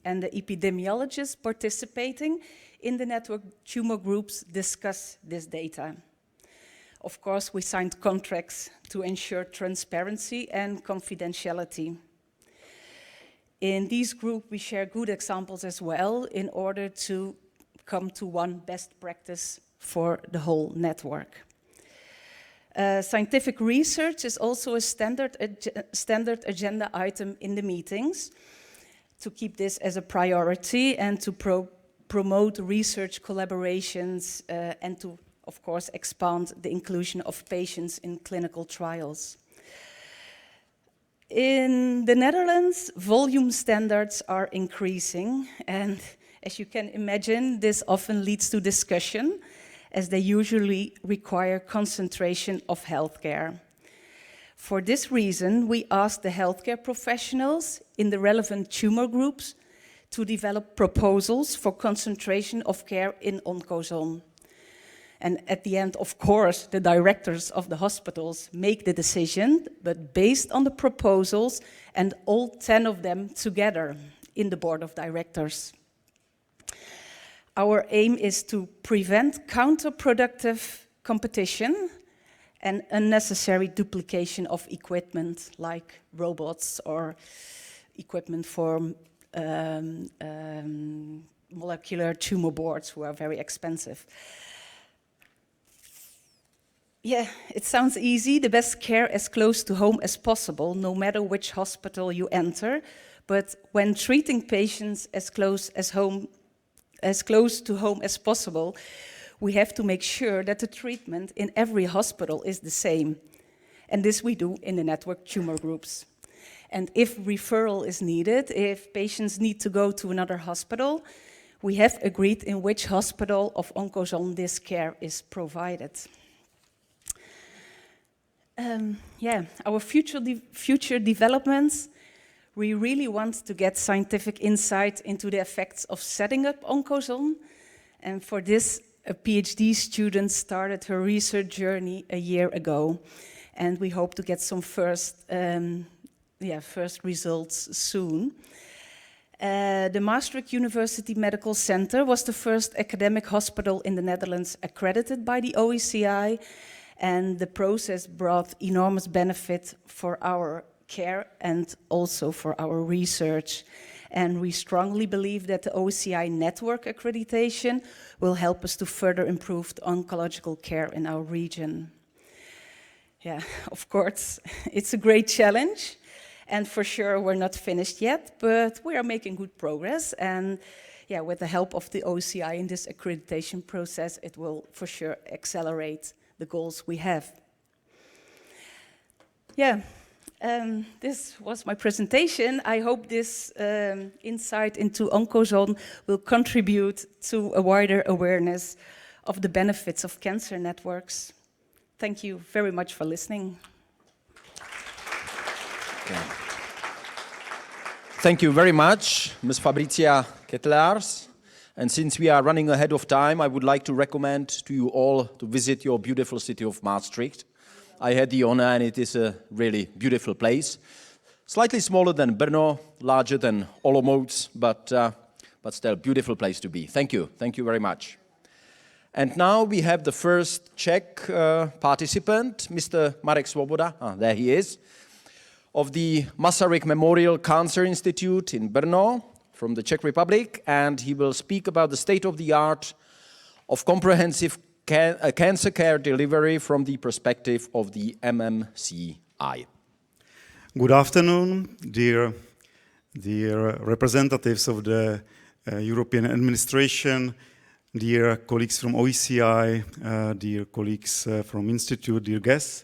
And the epidemiologists participating in the network tumor groups discuss this data. Of course, we signed contracts to ensure transparency and confidentiality. In these groups, we share good examples as well in order to come to one best practice for the whole network. Scientific research is also a standard agenda item in the meetings, to keep this as a priority and to promote research collaborations and to, of course, expand the inclusion of patients in clinical trials. In the Netherlands, volume standards are increasing, and as you can imagine, this often leads to discussion, as they usually require concentration of healthcare. For this reason, we asked the healthcare professionals in the relevant tumor groups to develop proposals for concentration of care in Oncozone. And at the end, of course, the directors of the hospitals make the decision, but based on the proposals and all 10 of them together in the board of directors. Our aim is to prevent counterproductive competition and unnecessary duplication of equipment like robots or equipment for molecular tumor boards, who are very expensive. Yeah, it sounds easy, the best care as close to home as possible, no matter which hospital you enter. But when treating patients as close to home as possible, we have to make sure that the treatment in every hospital is the same. And this we do in the network tumor groups. And if referral is needed, if patients need to go to another hospital, we have agreed in which hospital of Oncozone this care is provided. Our future developments, we really want to get scientific insight into the effects of setting up Oncozone. And for this, a PhD student started her research journey a year ago. And we hope to get some first results soon. The Maastricht University Medical Center was the first academic hospital in the Netherlands accredited by the OECI. And the process brought enormous benefit for our care and also for our research. And we strongly believe that the OECI network accreditation will help us to further improve the oncological care in our region. Yeah, of course, it's a great challenge. And for sure, we're not finished yet, but we are making good progress. And yeah, with the help of the OECI in this accreditation process, it will for sure accelerate the goals we have. Yeah, this was my presentation. I hope this insight into Oncozone will contribute to a wider awareness of the benefits of cancer networks. Thank you very much for listening. Yeah. Thank you very much, Ms. Fabrizia Ketelaars. And since we are running ahead of time, I would like to recommend to you all to visit your beautiful city of Maastricht. I had the honor, and it is a really beautiful place. Slightly smaller than Brno, larger than Olomouc, but still a beautiful place to be. Thank you very much. And now we have the first Czech participant, Mr. Marek Svoboda, there he is, of the Masaryk Memorial Cancer Institute in Brno, from the Czech Republic, and he will speak about the state-of-the-art of comprehensive cancer care delivery from the perspective of the MMCI. Good afternoon, dear representatives of the European administration, dear colleagues from OECI, dear colleagues from Institute, dear guests.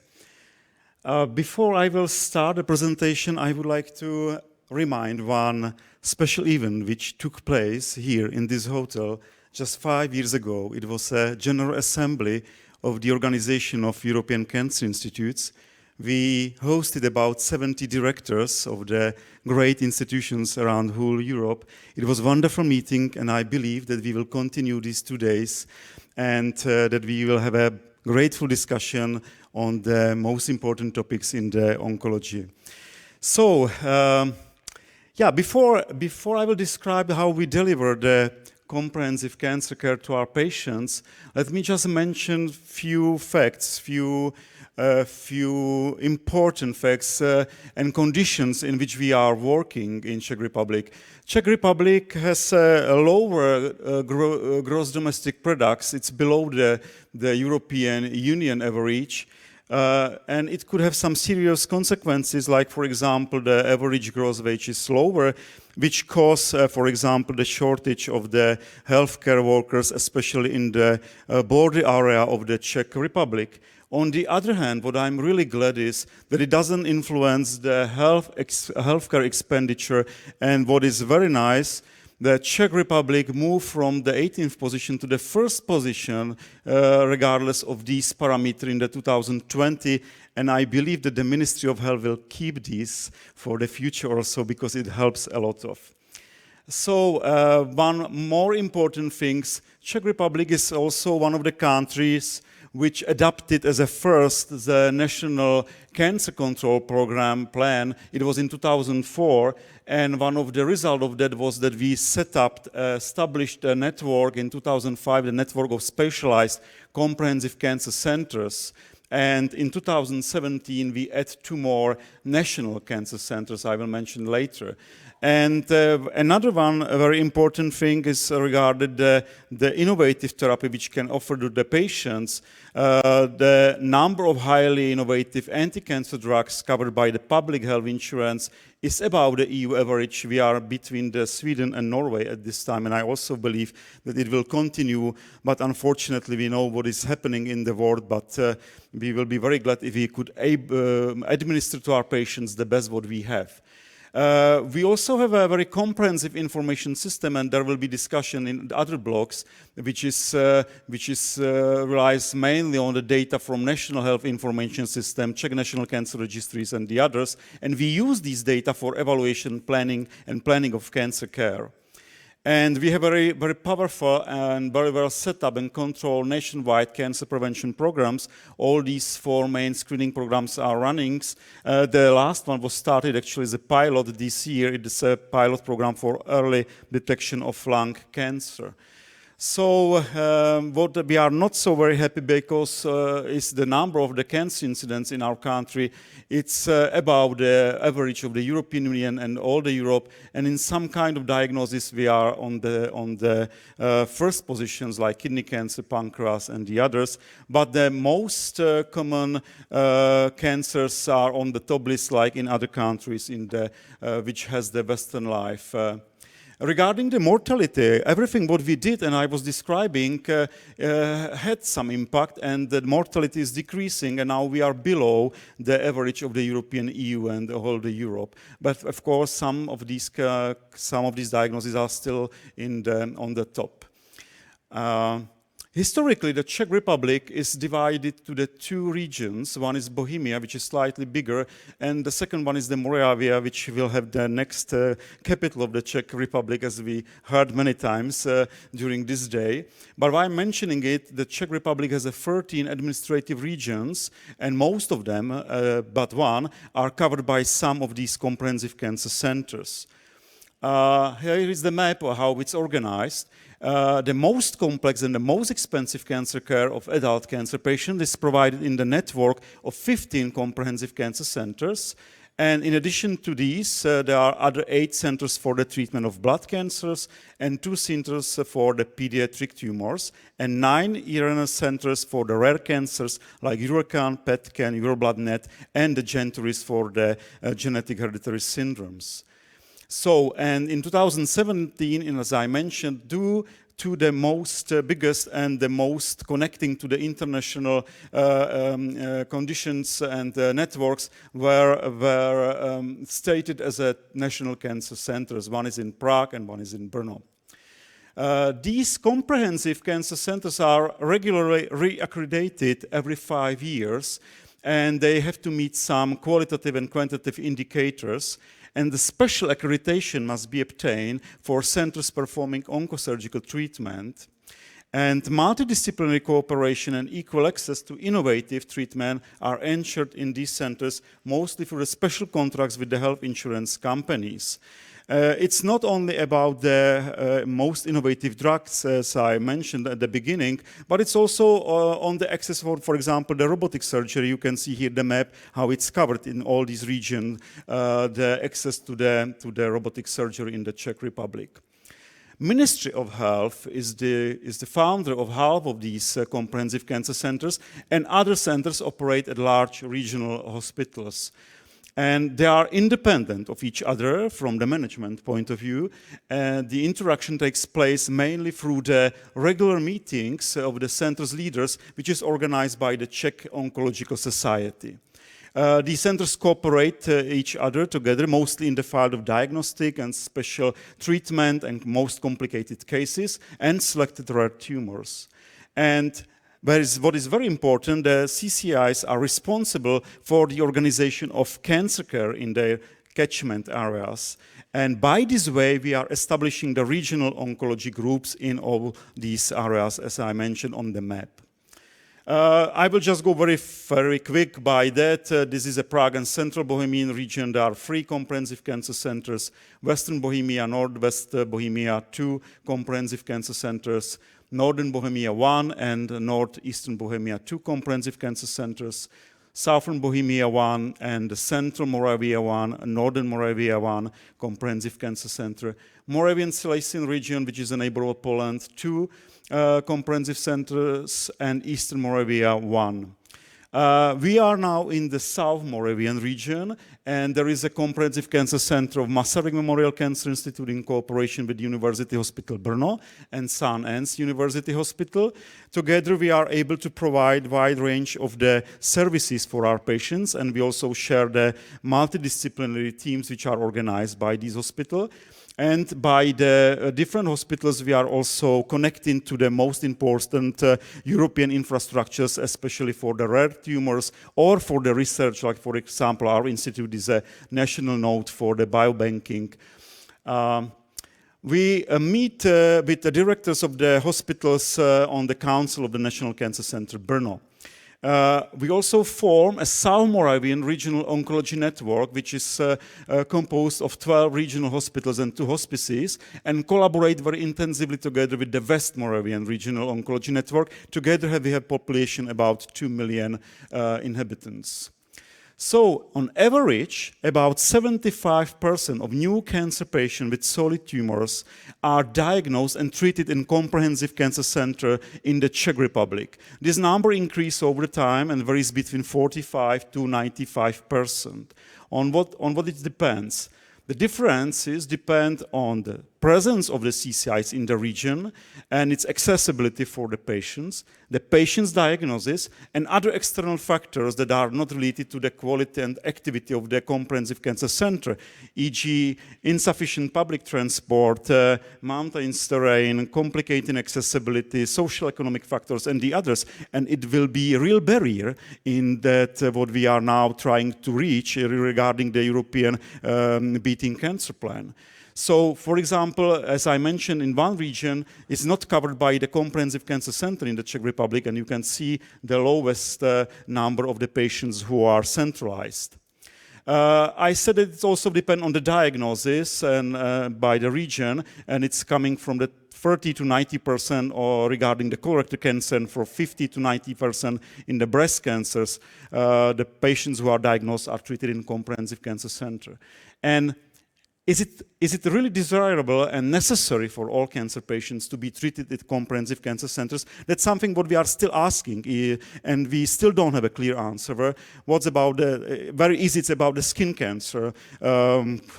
Before I will start the presentation, I would like to remind one special event which took place here in this hotel just 5 years ago. It was a General Assembly of the Organization of European Cancer Institutes. We hosted about 70 directors of the great institutions around whole Europe. It was a wonderful meeting, and I believe that we will continue these 2 days and that we will have a grateful discussion on the most important topics in the oncology. So, before I will describe how we deliver the comprehensive cancer care to our patients, let me just mention few facts, few important facts and conditions in which we are working in Czech Republic. Czech Republic has a lower gross domestic products. It's below the European Union average. And it could have some serious consequences, like, for example, the average gross wage is lower, which cause, for example, the shortage of the healthcare workers, especially in the border area of the Czech Republic. On the other hand, what I'm really glad is that it doesn't influence the healthcare expenditure. And what is very nice, the Czech Republic moved from the 18th position to the first position, regardless of these parameters in the 2020. And I believe that the Ministry of Health will keep these for the future also, because it helps a lot of. So one more important thing, Czech Republic is also one of the countries which adopted as a first the National Cancer Control Program plan. It was in 2004, and one of the results of that was that we established a network in 2005, the network of specialized comprehensive cancer centers. And in 2017, we add 2 more national cancer centers I will mention later. And another one, a very important thing, is regarding the innovative therapy which can offer to the patients. The number of highly innovative anti-cancer drugs covered by the public health insurance is above the EU average. We are between Sweden and Norway at this time, and I also believe that it will continue. But unfortunately, we know what is happening in the world, but we will be very glad if we could administer to our patients the best what we have. We also have a very comprehensive information system, and there will be discussion in the other blocks, which relies mainly on the data from National Health Information System, Czech National Cancer Registries, and the others. And we use these data for evaluation, planning of cancer care. And we have very, very powerful and very well set up and controlled nationwide cancer prevention programs. All these 4 main screening programs are running. The last one was started actually as a pilot this year. It is a pilot program for early detection of lung cancer. So what we are not so very happy because is the number of the cancer incidents in our country. It's above the average of the European Union and all the Europe. And in some kind of diagnosis, we are on the first positions, like kidney cancer, pancreas, and the others. But the most common cancers are on the top list, like in other countries which has the Western life. Regarding the mortality, everything what we did and I was describing had some impact, and the mortality is decreasing, and now we are below the average of the European EU and the whole of Europe. But of course, some of these diagnoses are still on the top. Historically, the Czech Republic is divided to the 2 regions. One is Bohemia, which is slightly bigger, and the second one is the Moravia, which will have the next capital of the Czech Republic, as we heard many times during this day. But while mentioning it, the Czech Republic has 13 administrative regions, and most of them, but one, are covered by some of these comprehensive cancer centers. Here is the map of how it's organized. The most complex and the most expensive cancer care of adult cancer patients is provided in the network of 15 comprehensive cancer centers. And in addition to these, there are other 8 centers for the treatment of blood cancers and 2 centers for the pediatric tumors, and 9 urinary centers for the rare cancers like Eurocan, PETCAN, Eurobloodnet, and the Genturis for the genetic hereditary syndromes. So, and in 2017, and as I mentioned, due to the most biggest and the most connecting to the international conditions and networks were stated as a national cancer centers. One is in Prague and one is in Brno. These comprehensive cancer centers are regularly reaccredited every 5 years, and they have to meet some qualitative and quantitative indicators, and the special accreditation must be obtained for centers performing oncosurgical treatment. And multidisciplinary cooperation and equal access to innovative treatment are ensured in these centers, mostly through special contracts with the health insurance companies. It's not only about the most innovative drugs, as I mentioned at the beginning, but it's also on the access for example, the robotic surgery. You can see here the map, how it's covered in all these regions, the access to the robotic surgery in the Czech Republic. Ministry of Health is the founder of half of these comprehensive cancer centers, and other centers operate at large regional hospitals. And they are independent of each other from the management point of view. The interaction takes place mainly through the regular meetings of the center's leaders, which is organized by the Czech Oncological Society. These centers cooperate each other together, mostly in the field of diagnostic and special treatment and most complicated cases and selected rare tumors. And what is very important, the CCIs are responsible for the organization of cancer care in their catchment areas. And by this way, we are establishing the regional oncology groups in all these areas, as I mentioned on the map. I will just go very quick by that. This is a Prague and Central Bohemian region. There are 3 comprehensive cancer centers, Western Bohemia, Northwest Bohemia, 2 comprehensive cancer centers, Northern Bohemia 1 and Northeastern Bohemia 2 comprehensive cancer centers, Southern Bohemia 1 and Central Moravia 1, Northern Moravia 1 comprehensive cancer center, Moravian Silesian region, which is a neighbor of Poland, 2 comprehensive centers, and Eastern Moravia 1. We are now in the South Moravian region, and there is a comprehensive cancer center of Masaryk Memorial Cancer Institute in cooperation with University Hospital Brno and St. Anne's University Hospital. Together we are able to provide a wide range of the services for our patients, and we also share the multidisciplinary teams which are organized by this hospital. And by the different hospitals, we are also connecting to the most important European infrastructures, especially for the rare tumors or for the research. Like, for example, our institute is a national node for the biobanking. We meet with the directors of the hospitals on the Council of the National Cancer Center, Brno. We also form a South Moravian Regional Oncology Network, which is composed of 12 regional hospitals and 2 hospices, and collaborate very intensively together with the West Moravian Regional Oncology Network. Together we have population about 2 million inhabitants. So, on average, about 75% of new cancer patients with solid tumors are diagnosed and treated in comprehensive cancer center in the Czech Republic. This number increases over time and varies between 45 to 95%. On what it depends? The differences depend on the presence of the CCIs in the region and its accessibility for the patient's diagnosis, and other external factors that are not related to the quality and activity of the comprehensive cancer center, e.g. insufficient public transport, mountains terrain, complicating accessibility, social economic factors, and the others. And it will be a real barrier in that what we are now trying to reach regarding the European Beating Cancer Plan. So, for example, as I mentioned, in one region, it's not covered by the comprehensive cancer center in the Czech Republic, and you can see the lowest number of the patients who are centralized. I said that it also depends on the diagnosis and by the region, and it's coming from the 30 to 90% or regarding the colorectal cancer, and for 50 to 90% in the breast cancers, the patients who are diagnosed are treated in comprehensive cancer center. And Is it really desirable and necessary for all cancer patients to be treated at comprehensive cancer centers? That's something what we are still asking, and we still don't have a clear answer. What's about very easy, it's about the skin cancer,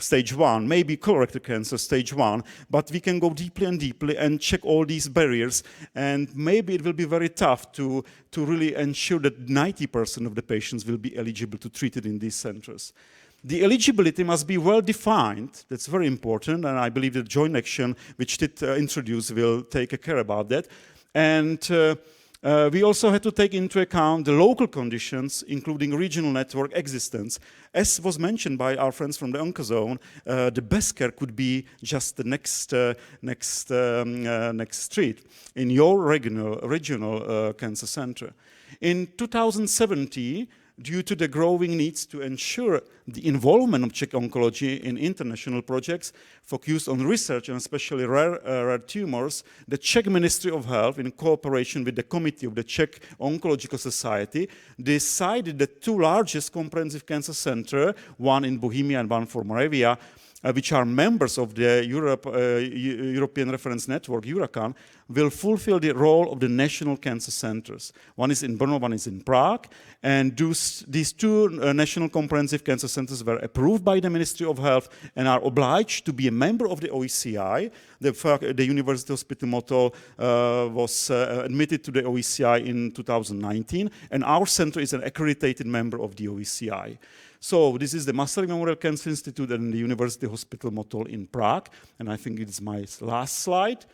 stage 1, maybe colorectal cancer, stage 1, but we can go deeply and deeply and check all these barriers, and maybe it will be very tough to really ensure that 90% of the patients will be eligible to treat it in these centers. The eligibility must be well defined. That's very important, and I believe the joint action which Tit introduced will take care about that. And we also had to take into account the local conditions, including regional network existence. As was mentioned by our friends from the Oncozone, the best care could be just the next street in your regional cancer center. In 2017, due to the growing needs to ensure the involvement of Czech oncology in international projects focused on research and especially rare tumors, the Czech Ministry of Health, in cooperation with the committee of the Czech Oncological Society, decided the two largest comprehensive cancer centers, one in Bohemia and one for Moravia, which are members of the European Reference Network, EURACAN, will fulfill the role of the national cancer centers. One is in Brno, one is in Prague, and these two national comprehensive cancer centers were approved by the Ministry of Health and are obliged to be a member of the OECI. The University Hospital Motol was admitted to the OECI in 2019, and our center is an accredited member of the OECI. So this is the Masaryk Memorial Cancer Institute and the University Hospital Motol in Prague, and I think it's my last slide.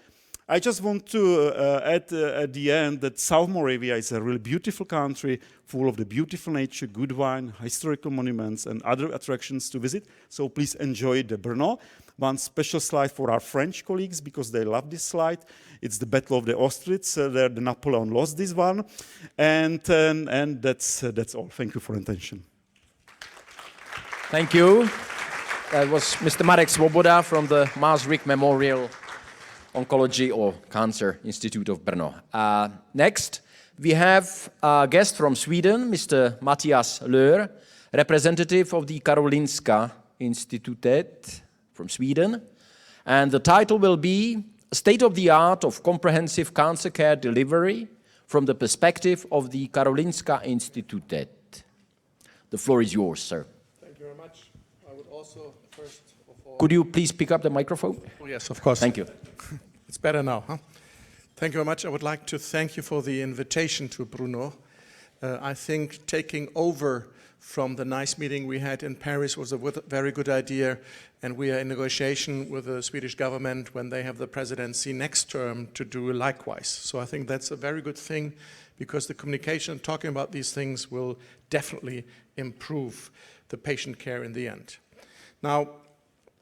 I just want to add at the end that South Moravia is a really beautiful country, full of the beautiful nature, good wine, historical monuments, and other attractions to visit. So please enjoy the Brno. One special slide for our French colleagues, because they love this slide. It's the Battle of the Austerlitz. There, the Napoleon lost this one, and that's all. Thank you for your attention. Thank you. That was Mr. Marek Svoboda from the Masaryk Memorial Oncology or Cancer Institute of Brno. Next, we have a guest from Sweden, Mr. Mattias Löhr, representative of the Karolinska Institutet from Sweden. And the title will be State of the Art of Comprehensive Cancer Care Delivery from the Perspective of the Karolinska Institutet. The floor is yours, sir. Thank you very much. I would also, first of all... Could you please pick up the microphone? Oh, yes, of course. Thank you. It's better now, huh? Thank you very much. I would like to thank you for the invitation to Brno. I think taking over from the nice meeting we had in Paris was a very good idea, and we are in negotiation with the Swedish government when they have the presidency next term to do likewise. So I think that's a very good thing, because the communication talking about these things will definitely improve the patient care in the end. Now,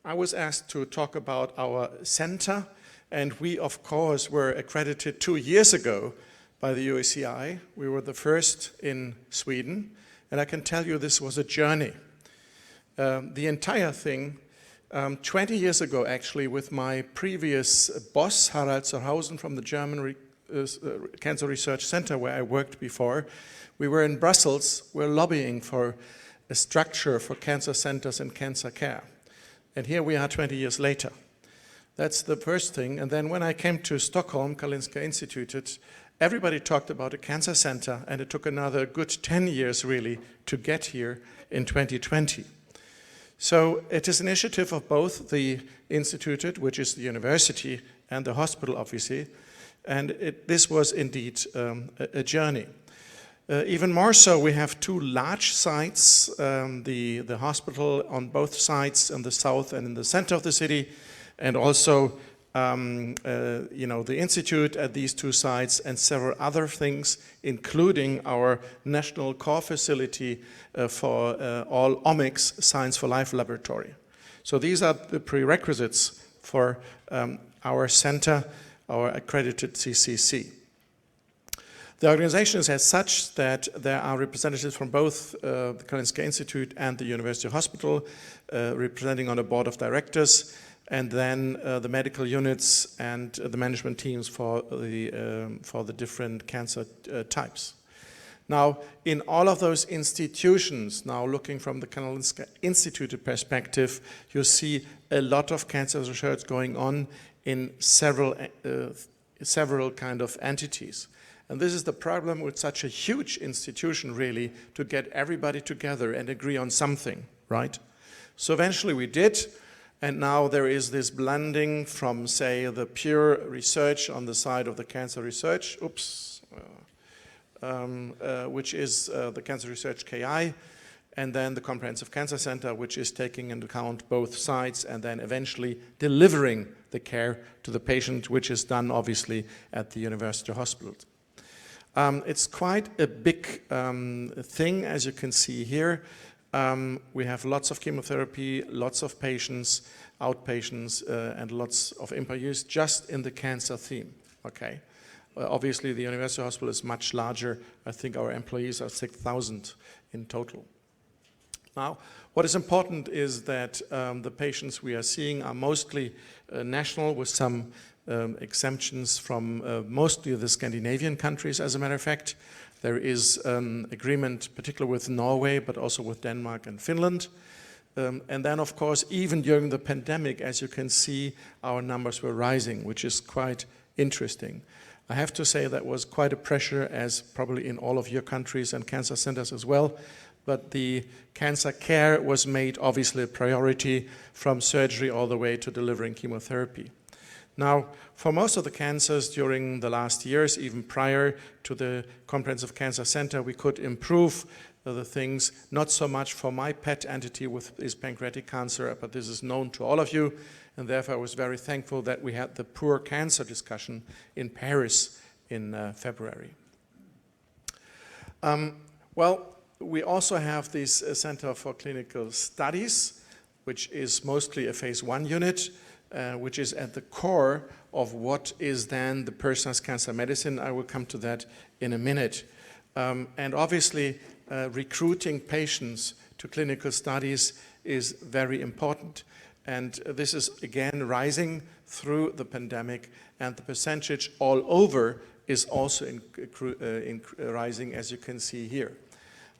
I was asked to talk about our center, and we, of course, were accredited 2 years ago by the OECI. We were the first in Sweden, and I can tell you this was a journey. The entire thing, 20 years ago, actually, with my previous boss, Harald Zerhausen, from the German Cancer Research Center, where I worked before, we were in Brussels, we're lobbying for a structure for cancer centers and cancer care. And here we are 20 years later. That's the first thing. And then when I came to Stockholm, Karolinska Institutet, everybody talked about a cancer center, and it took another good 10 years, really, to get here in 2020. So it is an initiative of both the Institutet, which is the university, and the hospital, obviously. And this was indeed a journey. Even more so, we have two large sites, the hospital on both sides, in the south and in the center of the city, and also the institute at these two sites, and several other things, including our national core facility for all omics Science for Life laboratory. So these are the prerequisites for our center, our accredited CCC. The organization is as such that there are representatives from both the Karolinska Institute and the University Hospital representing on the board of directors, and then the medical units and the management teams for the different cancer types. Now, in all of those institutions, now looking from the Karolinska Institute perspective, you see a lot of cancer research going on in several kind of entities. And this is the problem with such a huge institution, really, to get everybody together and agree on something, right? So eventually we did, and now there is this blending from, say, the pure research on the side of the cancer research, which is the Cancer Research KI, and then the Comprehensive Cancer Center, which is taking into account both sides and then eventually delivering the care to the patient, which is done obviously at the university hospitals. It's quite a big thing, as you can see here. We have lots of chemotherapy, lots of patients, outpatients, and lots of employees just in the cancer theme, okay? Obviously, the university hospital is much larger. I think our employees are 6,000 in total. Now, what is important is that the patients we are seeing are mostly national, with some exemptions from mostly the Scandinavian countries, as a matter of fact. There is agreement, particularly with Norway, but also with Denmark and Finland. And then, of course, even during the pandemic, as you can see, our numbers were rising, which is quite interesting. I have to say that was quite a pressure, as probably in all of your countries and cancer centers as well. But the cancer care was made obviously a priority, from surgery all the way to delivering chemotherapy. Now, for most of the cancers during the last years, even prior to the Comprehensive Cancer Center, we could improve the things, not so much for my pet entity with is pancreatic cancer, but this is known to all of you, and therefore I was very thankful that we had the poor cancer discussion in Paris in February. Well, we also have this Center for Clinical Studies, which is mostly a phase 1 unit, which is at the core of what is then the personalized cancer medicine. I will come to that in a minute. And obviously, recruiting patients to clinical studies is very important. And this is, again, rising through the pandemic, and the percentage all over is also rising, as you can see here.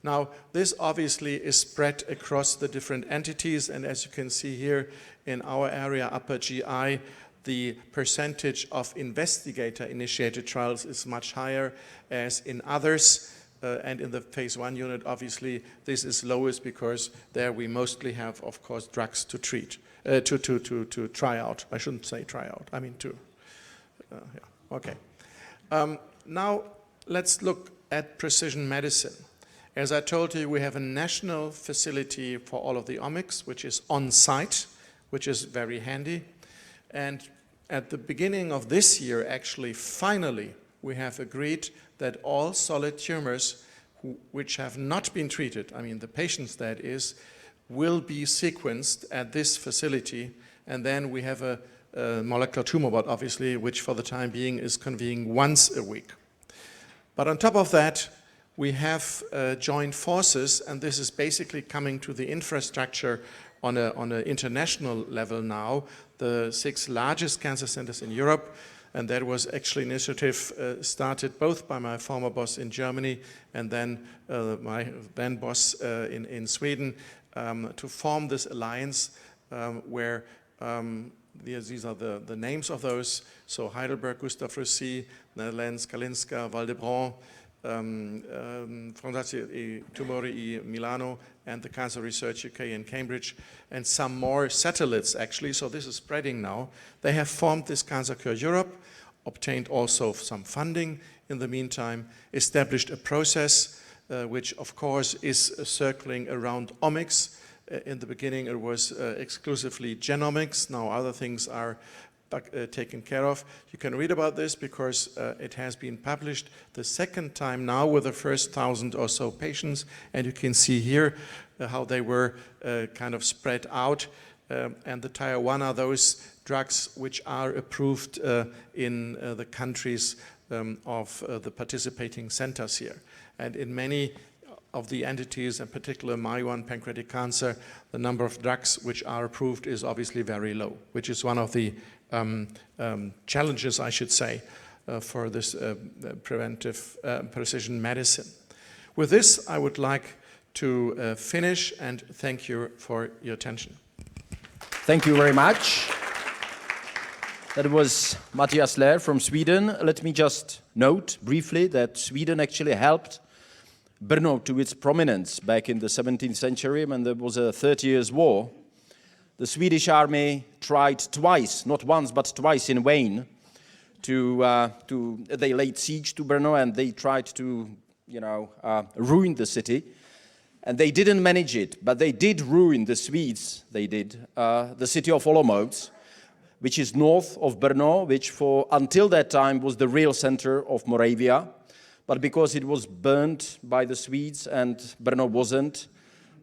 Now, this obviously is spread across the different entities, and as you can see here in our area, upper GI, the percentage of investigator-initiated trials is much higher as in others. And in the phase 1 unit, obviously, this is lowest because there we mostly have, of course, drugs to treat, to try out. I shouldn't say try out, I mean yeah, okay. Now, let's look at precision medicine. As I told you, we have a national facility for all of the omics, which is on site, which is very handy. And at the beginning of this year, actually, finally, we have agreed that all solid tumors which have not been treated, I mean the patients that is, will be sequenced at this facility. And then we have a molecular tumor board, obviously, which for the time being is convening once a week. But on top of that, we have joined forces, and this is basically coming to the infrastructure on an international level now, the 6 largest cancer centers in Europe. And that was actually an initiative started both by my former boss in Germany and then my then boss in Sweden to form this alliance where these are the names of those. So Heidelberg, Gustav Roussy, Netherlands, Kalinska, Val-d'Hebron, Fondazione Tumori Milano, and the Cancer Research UK in Cambridge, and some more satellites actually, so this is spreading now. They have formed this Cancer Cure Europe, obtained also some funding in the meantime, established a process which of course is circling around omics. In the beginning it was exclusively genomics, now other things are taken care of. You can read about this because it has been published the second time now with the first 1,000 or so patients, and you can see here how they were kind of spread out. And the tier 1 are those drugs which are approved in the countries of the participating centers here. And in many of the entities, in particular my one, pancreatic cancer, the number of drugs which are approved is obviously very low, which is one of the challenges, I should say, for this preventive precision medicine. With this, I would like to finish and thank you for your attention. Thank you very much. That was Matthias Lehr from Sweden. Let me just note briefly that Sweden actually helped Brno to its prominence back in the 17th century when there was a 30 Years' War. The Swedish army tried twice, not once, but twice in vain, they laid siege to Brno and they tried to, ruin the city. And they didn't manage it, but they did ruin, the Swedes, they did, the city of Olomouc, which is north of Brno, which until that time was the real center of Moravia. But because it was burned by the Swedes and Brno wasn't,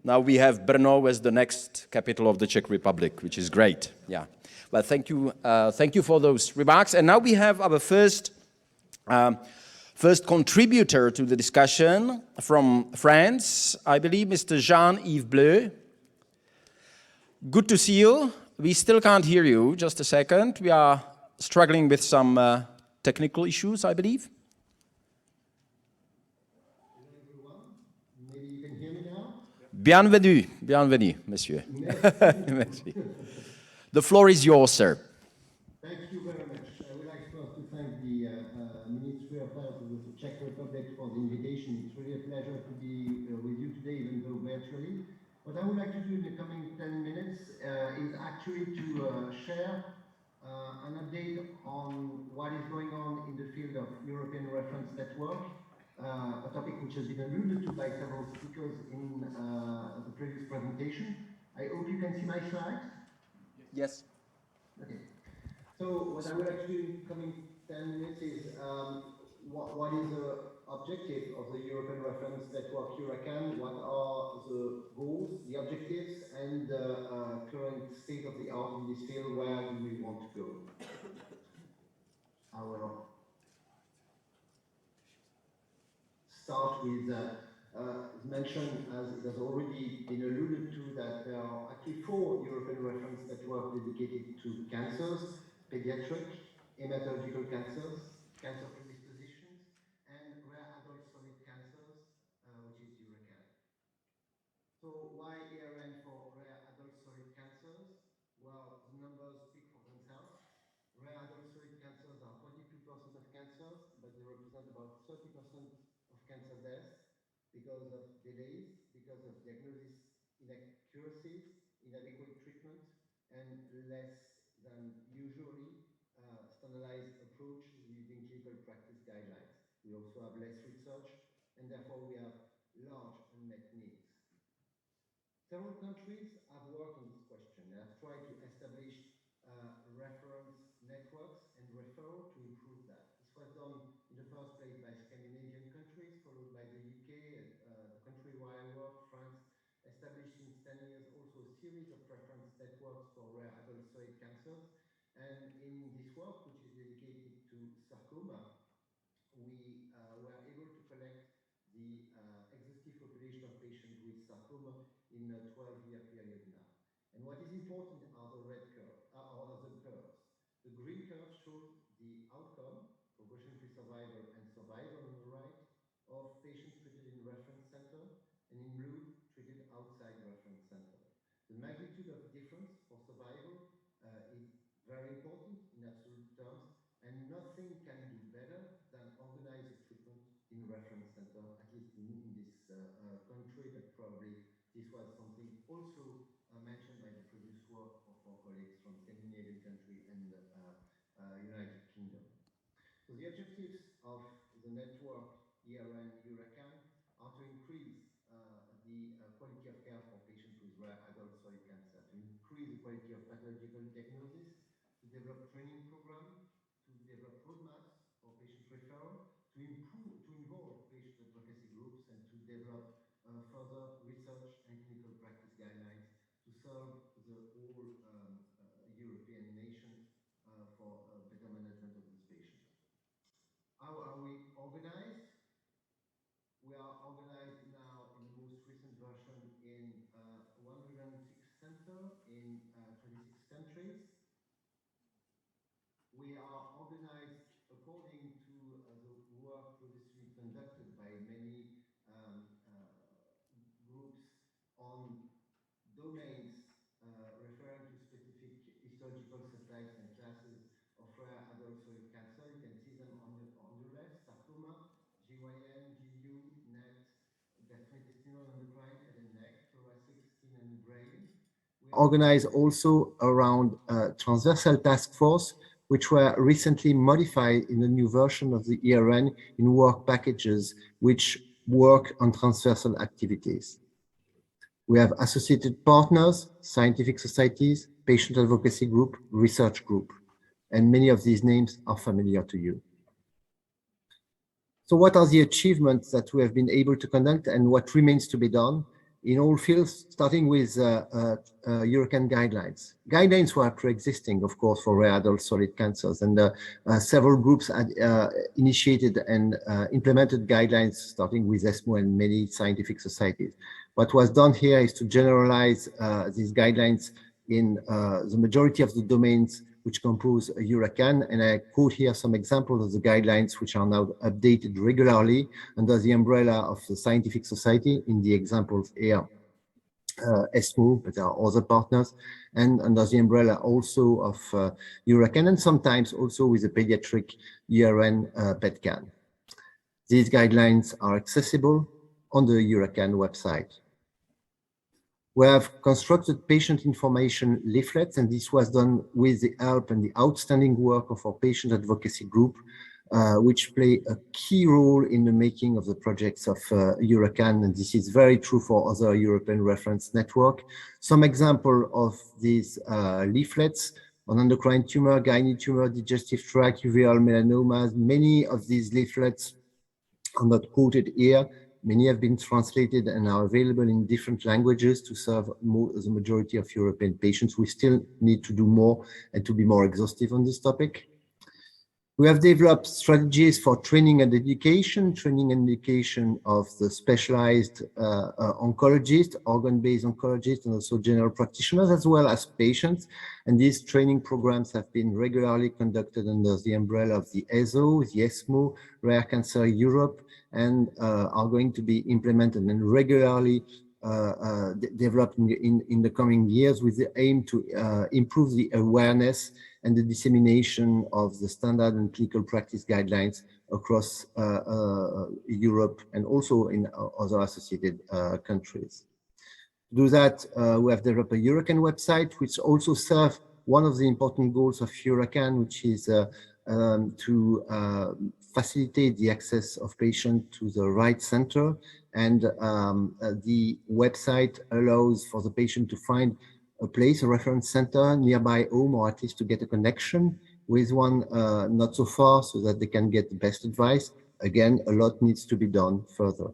now we have Brno as the next capital of the Czech Republic, which is great. Yeah. Well, thank you for those remarks. And now we have our first contributor to the discussion from France, I believe, Mr. Jean-Yves Bleu. Good to see you. We still can't hear you. Just a second. We are struggling with some technical issues, I believe. Hello, everyone. Maybe you can hear me now? Bienvenue, bienvenue, monsieur. Merci. The floor is yours, sir. Thank you very much. I would like first to thank the Ministry of Health of the Czech Republic for the invitation. It's really a pleasure to be with you today, even though virtually. What I would like to do in the coming 10 minutes is actually to share an update on what is going on in the field of European Reference Network, a topic which has been alluded to by several speakers in the previous presentation. I hope you can see my slides. Yes. Okay. So what I would like to do in the coming 10 minutes is what is the objective of the European Reference Network Eurocan? What are the goals, the objectives, and the current state of the art in this field? Where do we want to go? I will start with mention, as it has already been alluded to, that there are actually 4 European reference networks dedicated to cancers: pediatric, hematological cancers, cancer predispositions, and rare adult solid cancers, which is EURECAN. So why ERN for rare adult solid cancers? Well, the numbers speak for themselves. Rare adult solid cancers are 22% of cancers, but they represent about 30% of cancer deaths because of delays, because of diagnosis inaccuracies, inadequate treatment, and less than usually standardized approach using clinical practice guidelines. We also have less research, and therefore we have large unmet needs. Several countries have worked on this question and have tried to establish reference networks and referral to improve that. This was done in the first place by Scandinavian countries, followed by the UK, the country where I work, France, established since 10 years also a series of reference networks for rare adult solid cancers. And in this work, which is dedicated to sarcoma, we were able to collect the exhaustive population of patients with sarcoma in a 12-year period now. And what is important are the red curve, are the curves. The green curve shows the outcome, progression-free survival and survival on the right, of patients treated in reference center, and in blue, treated outside reference center. The magnitude of difference for survival is very important in absolute terms, and nothing can do better than organize a treatment in reference center, at least in this country, but probably this was something also mentioned by the previous work of our colleagues from Scandinavian country and United Kingdom. So the objectives of the network ERN Eurocan are to increase the quality of care for patients with rare adult solid cancer, to increase the quality of pathological diagnosis, to develop training programs, to develop roadmaps for patient referral, to involve patient advocacy groups, and to develop further research and clinical practice guidelines to serve the whole European nation for better management of these patients. How are we organized? We are organized now in the most recent version in 106 centers in 26 countries. We are organized according to the work previously conducted by many domains referring to specific histological subtypes and classes of rare adult solid cancer. You can see them on the left: sarcoma, GYN, GU, NET, gastrointestinal, endocrine, head and neck, thoracic, skin and brain. We organize also around transversal task force, which were recently modified in the new version of the ERN in work packages, which work on transversal activities. We have associated partners, scientific societies, patient advocacy group, research group, and many of these names are familiar to you. So what are the achievements that we have been able to conduct and what remains to be done in all fields, starting with European guidelines? Guidelines were pre-existing, of course, for rare adult solid cancers, and several groups had initiated and implemented guidelines, starting with ESMO and many scientific societies. What was done here is to generalize these guidelines in the majority of the domains which compose EURACAN, and I quote here some examples of the guidelines which are now updated regularly under the umbrella of the scientific society. In the examples here, ESMO, but there are other partners, and under the umbrella also of EURACAN, and sometimes also with the pediatric ERN PETCAN. These guidelines are accessible on the EURACAN website. We have constructed patient information leaflets, and this was done with the help and the outstanding work of our patient advocacy group, which play a key role in the making of the projects of EURACAN, and this is very true for other European reference network. Some example of these leaflets on endocrine tumor, gynae tumor, digestive tract, uveal melanomas. Many of these leaflets are not quoted here. Many have been translated and are available in different languages to serve the majority of European patients. We still need to do more and to be more exhaustive on this topic. We have developed strategies for training and education of the specialized oncologists, organ-based oncologists, and also general practitioners, as well as patients. And these training programs have been regularly conducted under the umbrella of the ESO, the ESMO, Rare Cancer Europe, and are going to be implemented and regularly developed in the coming years with the aim to improve the awareness and the dissemination of the standard and clinical practice guidelines across Europe and also in other associated countries. To do that, we have developed a EURACAN website, which also serves one of the important goals of EURACAN, which is to facilitate the access of patients to the right center. And the website allows for the patient to find a place, a reference center nearby home, or at least to get a connection with one not so far so that they can get the best advice. Again, a lot needs to be done further.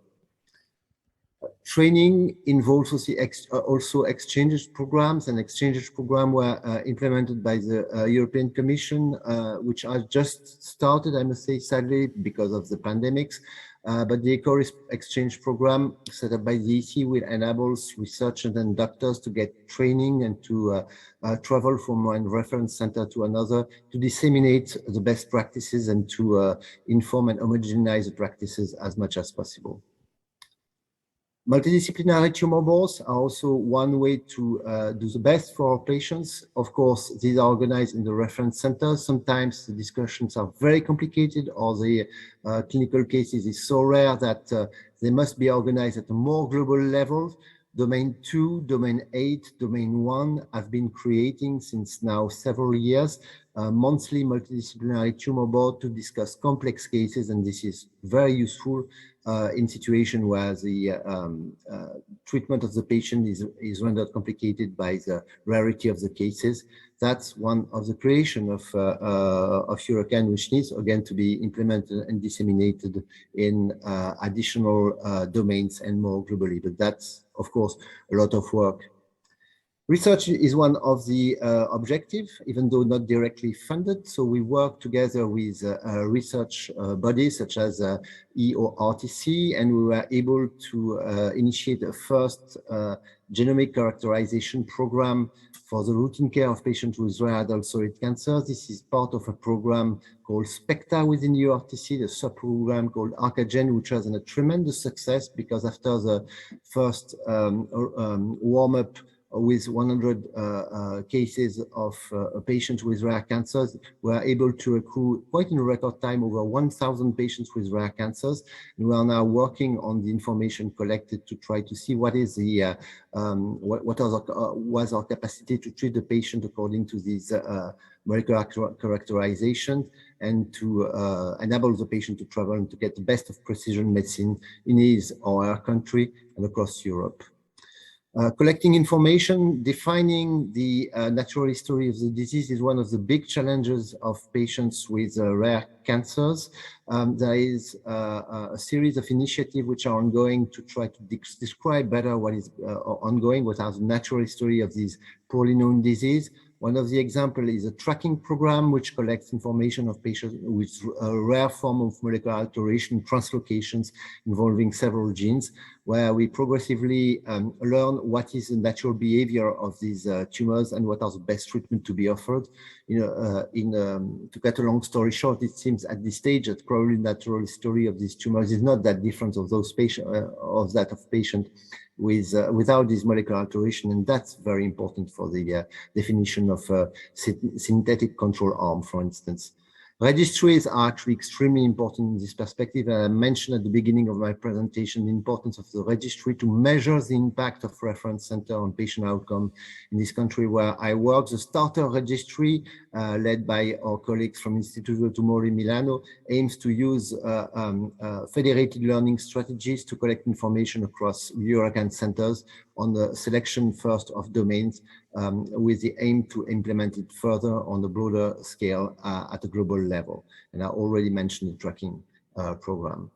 Training involves also exchanges programs, and exchanges programs were implemented by the European Commission, which are just started, I must say, sadly, because of the pandemics. But the ECORIS exchange program set up by the EC will enable researchers and doctors to get training and to travel from one reference center to another to disseminate the best practices and to inform and homogenize the practices as much as possible. Multidisciplinary tumor boards are also one way to do the best for our patients. Of course, these are organized in the reference centers. Sometimes the discussions are very complicated, or the clinical cases is so rare that they must be organized at a more global level. Domain 2, Domain 8, Domain 1 have been creating since now several years monthly multidisciplinary tumor board to discuss complex cases, and this is very useful in situation where the treatment of the patient is rendered complicated by the rarity of the cases. That's one of the creation of EURACAN, which needs again to be implemented and disseminated in additional domains and more globally. But that's, of course, a lot of work. Research is one of the objectives, even though not directly funded. So we work together with research bodies such as EORTC, and we were able to initiate a first genomic characterization program for the routine care of patients with rare adult solid cancer. This is part of a program called SPECTA within EORTC, the sub-program called ARCAGEN, which has a tremendous success because after the first warm-up with 100 cases of patients with rare cancers. We are able to accrue quite in a record time over 1,000 patients with rare cancers. And we are now working on the information collected to try to see what is the was our capacity to treat the patient according to these molecular characterization, and to enable the patient to travel and to get the best of precision medicine in his or her country and across Europe. Collecting information, defining the natural history of the disease is one of the big challenges of patients with rare cancers. There is a series of initiatives which are ongoing to try to describe better what is ongoing, what are the natural history of this poorly known disease. One of the examples is a tracking program which collects information of patients with a rare form of molecular alteration, translocations involving several genes, where we progressively learn what is the natural behavior of these tumors and what are the best treatment to be offered. To cut a long story short, it seems at this stage that probably the natural history of these tumors is not that different of those patients of that of patients with without this molecular alteration, and that's very important for the definition of synthetic control arm, for instance. Registries are actually extremely important in this perspective. I mentioned at the beginning of my presentation the importance of the registry to measure the impact of reference center on patient outcome in this country where I work. The starter registry, led by our colleagues from Istituto Tumori Milano, aims to use federated learning strategies to collect information across European centers on the selection first of domains, with the aim to implement it further on a broader scale at a global level. And I already mentioned the tracking program.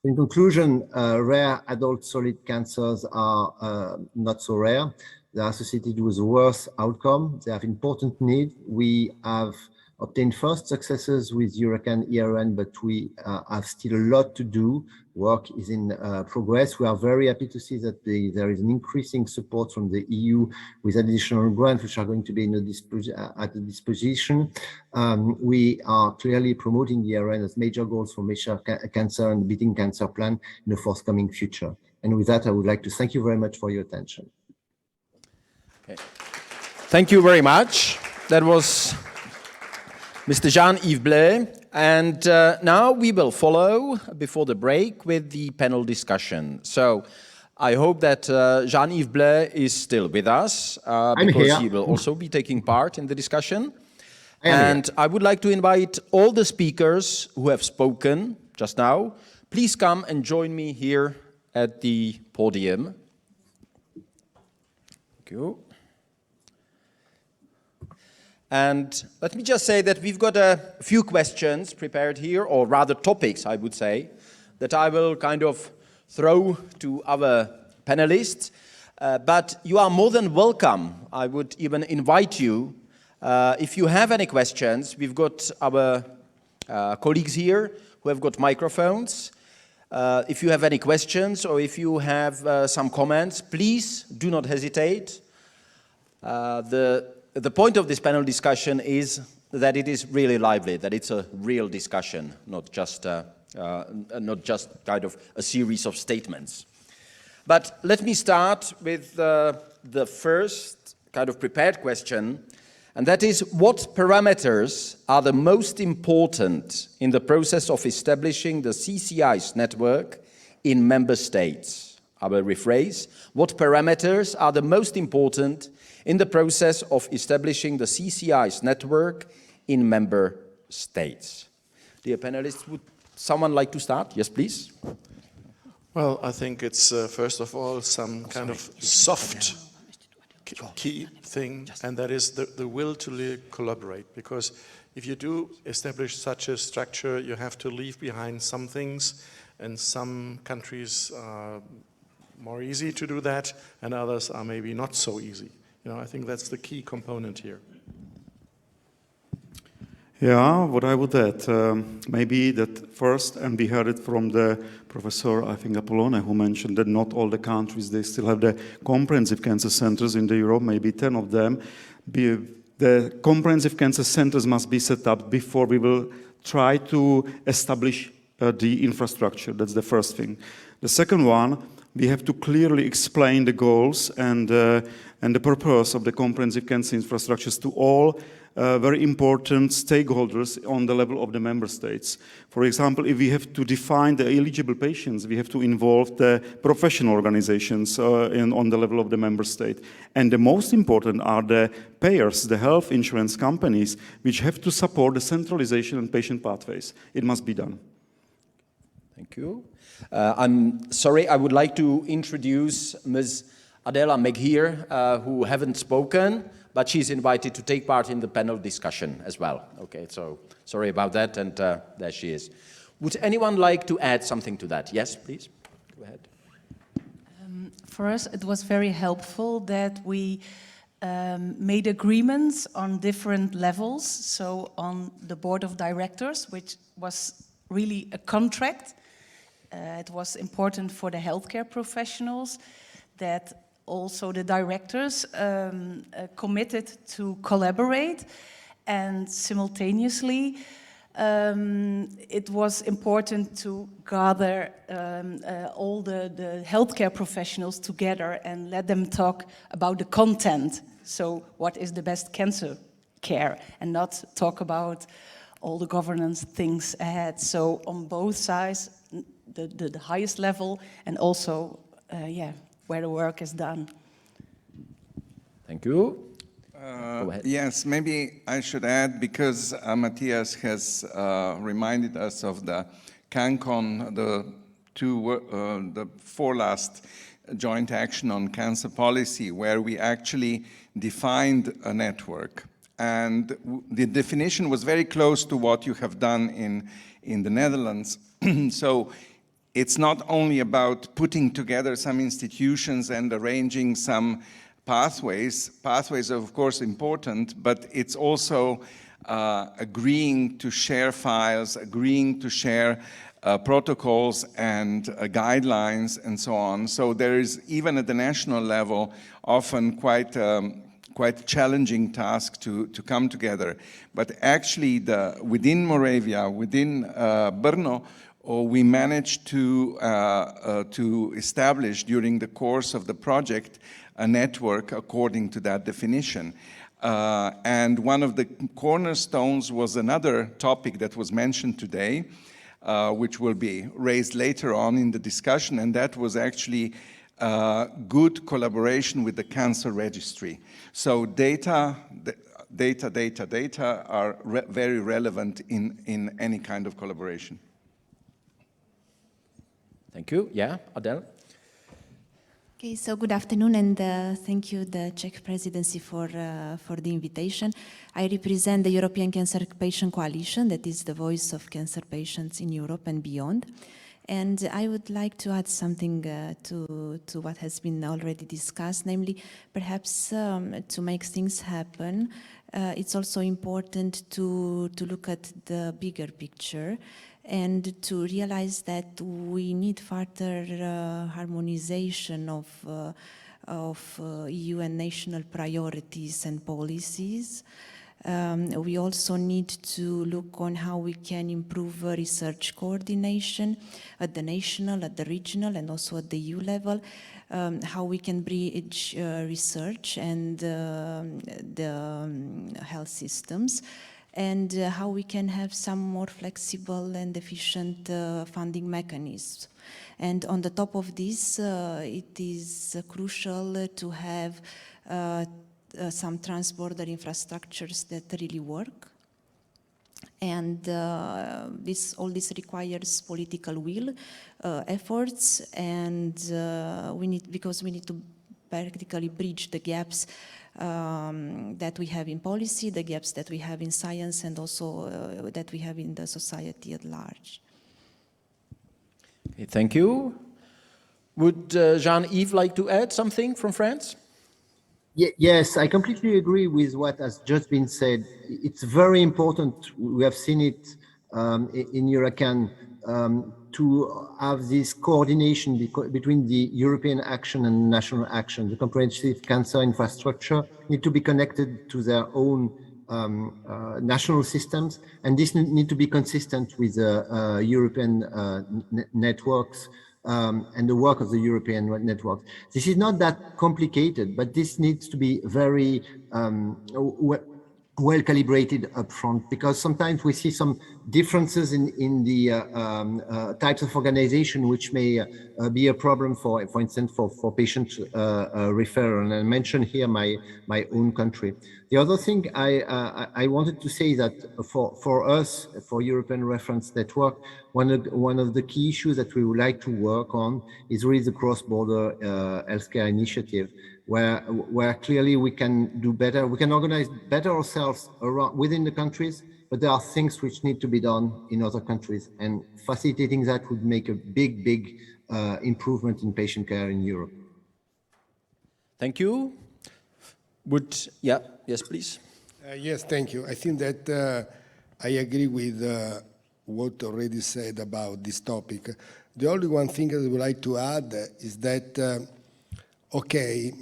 In conclusion, rare adult solid cancers are not so rare. They are associated with worse outcome. They have important need. We have obtained first successes with European ERN, but we have still a lot to do. Work is in progress. We are very happy to see that there is an increasing support from the EU with additional grants which are going to be at the disposition. We are clearly promoting the ERN as major goals for cancer and beating cancer plan in the forthcoming future. And with that, I would like to thank you very much for your attention. Okay. Thank you very much. That was Mr. Jean-Yves Blais, and now we will follow, before the break, with the panel discussion. So I hope that Jean-Yves Blais is still with us, because he will also be taking part in the discussion. And I would like to invite all the speakers who have spoken just now, please come and join me here at the podium. Thank you. And let me just say that we've got a few questions prepared here, or rather topics, I would say, that I will kind of throw to our panelists. But you are more than welcome. I would even invite you, if you have any questions, we've got our colleagues here who have got microphones. If you have any questions or if you have some comments, please do not hesitate. The point of this panel discussion is that it is really lively, that it's a real discussion, not just kind of a series of statements. But let me start with the first kind of prepared question, and that is, what parameters are the most important in the process of establishing the CCI's network in member states? I will rephrase. What parameters are the most important in the process of establishing the CCI's network in member states? Dear panelists, would someone like to start? Yes, please. Well, I think it's first of all some kind of soft key thing, and that is the will to collaborate. Because if you do establish such a structure, you have to leave behind some things, and some countries are more easy to do that, and others are maybe not so easy. I think that's the key component here. Yeah, what I would add, maybe that first, and we heard it from the professor, I think Apollone, who mentioned that not all the countries, they still have the comprehensive cancer centers in the Europe, maybe 10 of them. The comprehensive cancer centers must be set up before we will try to establish the infrastructure. That's the first thing. The second one, we have to clearly explain the goals and the purpose of the comprehensive cancer infrastructures to all very important stakeholders on the level of the member states. For example, if we have to define the eligible patients, we have to involve the professional organizations on the level of the member state. And the most important are the payers, the health insurance companies, which have to support the centralization and patient pathways. It must be done. Thank you. I'm sorry, I would like to introduce Ms. Adela Meghir, who haven't spoken, but she's invited to take part in the panel discussion as well. Okay, so sorry about that, and there she is. Would anyone like to add something to that? Yes, please, go ahead. For us, it was very helpful that we made agreements on different levels. So on the board of directors, which was really a contract. It was important for the healthcare professionals that also the directors committed to collaborate, and simultaneously it was important to gather all the healthcare professionals together and let them talk about the content. So what is the best cancer care, and not talk about all the governance things ahead. So on both sides, the highest level, and also where the work is done. Thank you. Go ahead. Yes, maybe I should add, because Matthias has reminded us of the CANCON, the 4 last joint action on cancer policy, where we actually defined a network. And the definition was very close to what you have done in the Netherlands. So it's not only about putting together some institutions and arranging some pathways. Pathways are, of course, important, but it's also agreeing to share files, agreeing to share protocols and guidelines and so on. So there is, even at the national level, often quite challenging task to come together. But actually, within Moravia, within Brno, we managed to establish during the course of the project a network according to that definition. And one of the cornerstones was another topic that was mentioned today, which will be raised later on in the discussion, and that was actually good collaboration with the cancer registry. So data are very relevant in any kind of collaboration. Thank you. Yeah, Adele? Okay, so good afternoon, and thank you, the Czech presidency, for the invitation. I represent the European Cancer Patient Coalition, that is the voice of cancer patients in Europe and beyond. And I would like to add something to what has been already discussed, namely, perhaps to make things happen, it's also important to look at the bigger picture and to realize that we need further harmonization of EU and national priorities and policies. We also need to look on how we can improve research coordination at the national, at the regional, and also at the EU level, how we can bridge research and the health systems, and how we can have some more flexible and efficient funding mechanisms. And on the top of this, it is crucial to have some transborder infrastructures that really work. And all this requires political will, efforts, and because we need to practically bridge the gaps that we have in policy, the gaps that we have in science, and also that we have in the society at large. Okay, thank you. Would Jean-Yves like to add something from France? Yes, I completely agree with what has just been said. It's very important, we have seen it in Eurocan, to have this coordination between the European action and national action. The comprehensive cancer infrastructure need to be connected to their own national systems, and this need to be consistent with European networks and the work of the European network. This is not that complicated, but this needs to be very well calibrated upfront, because sometimes we see some differences in the types of organization which may be a problem for instance, for patient referral. And I mentioned here my own country. The other thing I wanted to say that for us, for European Reference Network, one of the key issues that we would like to work on is really the cross-border healthcare initiative, where clearly we can do better. We can organize better ourselves around within the countries, but there are things which need to be done in other countries, and facilitating that would make a big improvement in patient care in Europe. Thank you. Yes, please. Yes, thank you. I think that I agree with what already said about this topic. The only one thing I would like to add is that, okay,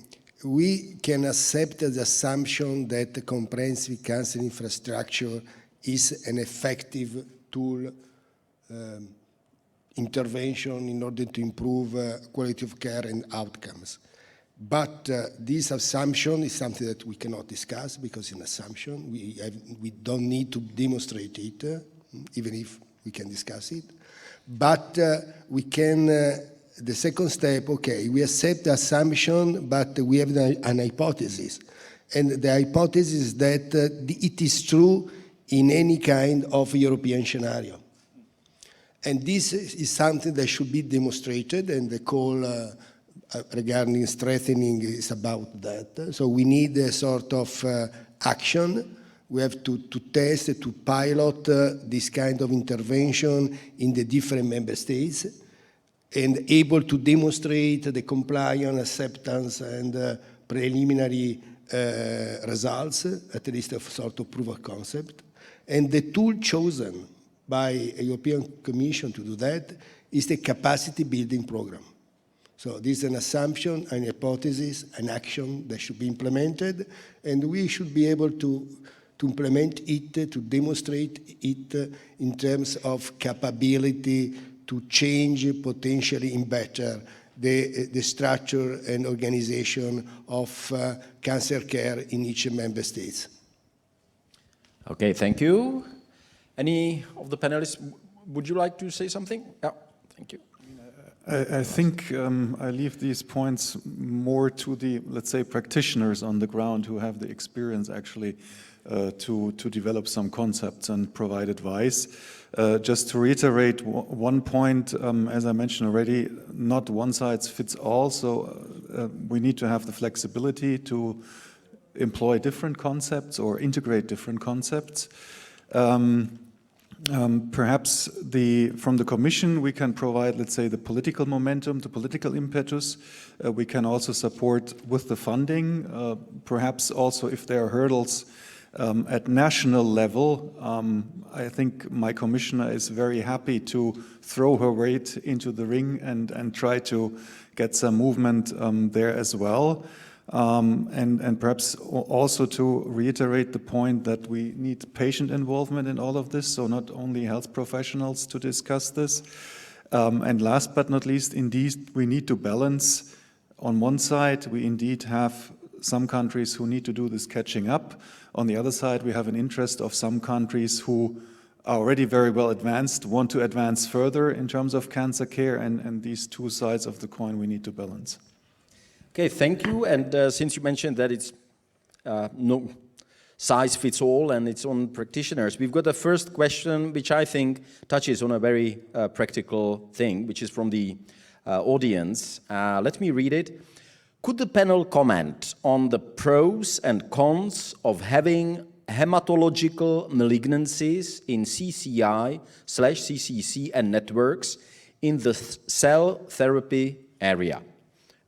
we can accept the assumption that the comprehensive cancer infrastructure is an effective tool, intervention in order to improve quality of care and outcomes. But this assumption is something that we cannot discuss because it's an assumption. We don't need to demonstrate it, even if we can discuss it. But we can, the second step, okay, we accept the assumption, but we have an hypothesis. And the hypothesis is that it is true in any kind of European scenario. And this is something that should be demonstrated, and the call regarding strengthening is about that. So we need a sort of action. We have to test, to pilot this kind of intervention in the different member states, and able to demonstrate the compliance, acceptance, and preliminary results, at least a sort of proof of concept. And the tool chosen by a European Commission to do that is the capacity building program. So this is an assumption, an hypothesis, an action that should be implemented, and we should be able to implement it, to demonstrate it in terms of capability to change potentially in better the structure and organization of cancer care in each member states. Okay, thank you. Any of the panelists, would you like to say something? Yeah, thank you. I think I leave these points more to the, let's say, practitioners on the ground who have the experience actually to develop some concepts and provide advice. Just to reiterate one point, as I mentioned already, not one size fits all, so we need to have the flexibility to employ different concepts or integrate different concepts. Perhaps from the Commission we can provide, let's say, the political momentum, the political impetus. We can also support with the funding, perhaps also if there are hurdles at national level. I think my Commissioner is very happy to throw her weight into the ring and try to get some movement there as well. And perhaps also to reiterate the point that we need patient involvement in all of this, so not only health professionals to discuss this. And last but not least, indeed, we need to balance. On one side, we indeed have some countries who need to do this catching up. On the other side, we have an interest of some countries who are already very well advanced, want to advance further in terms of cancer care, and these two sides of the coin we need to balance. Okay, thank you. And since you mentioned that it's no size fits all and it's on practitioners, we've got a first question which I think touches on a very practical thing, which is from the audience. Let me read it. Could the panel comment on the pros and cons of having hematological malignancies in CCI/CCC and networks in the cell therapy area?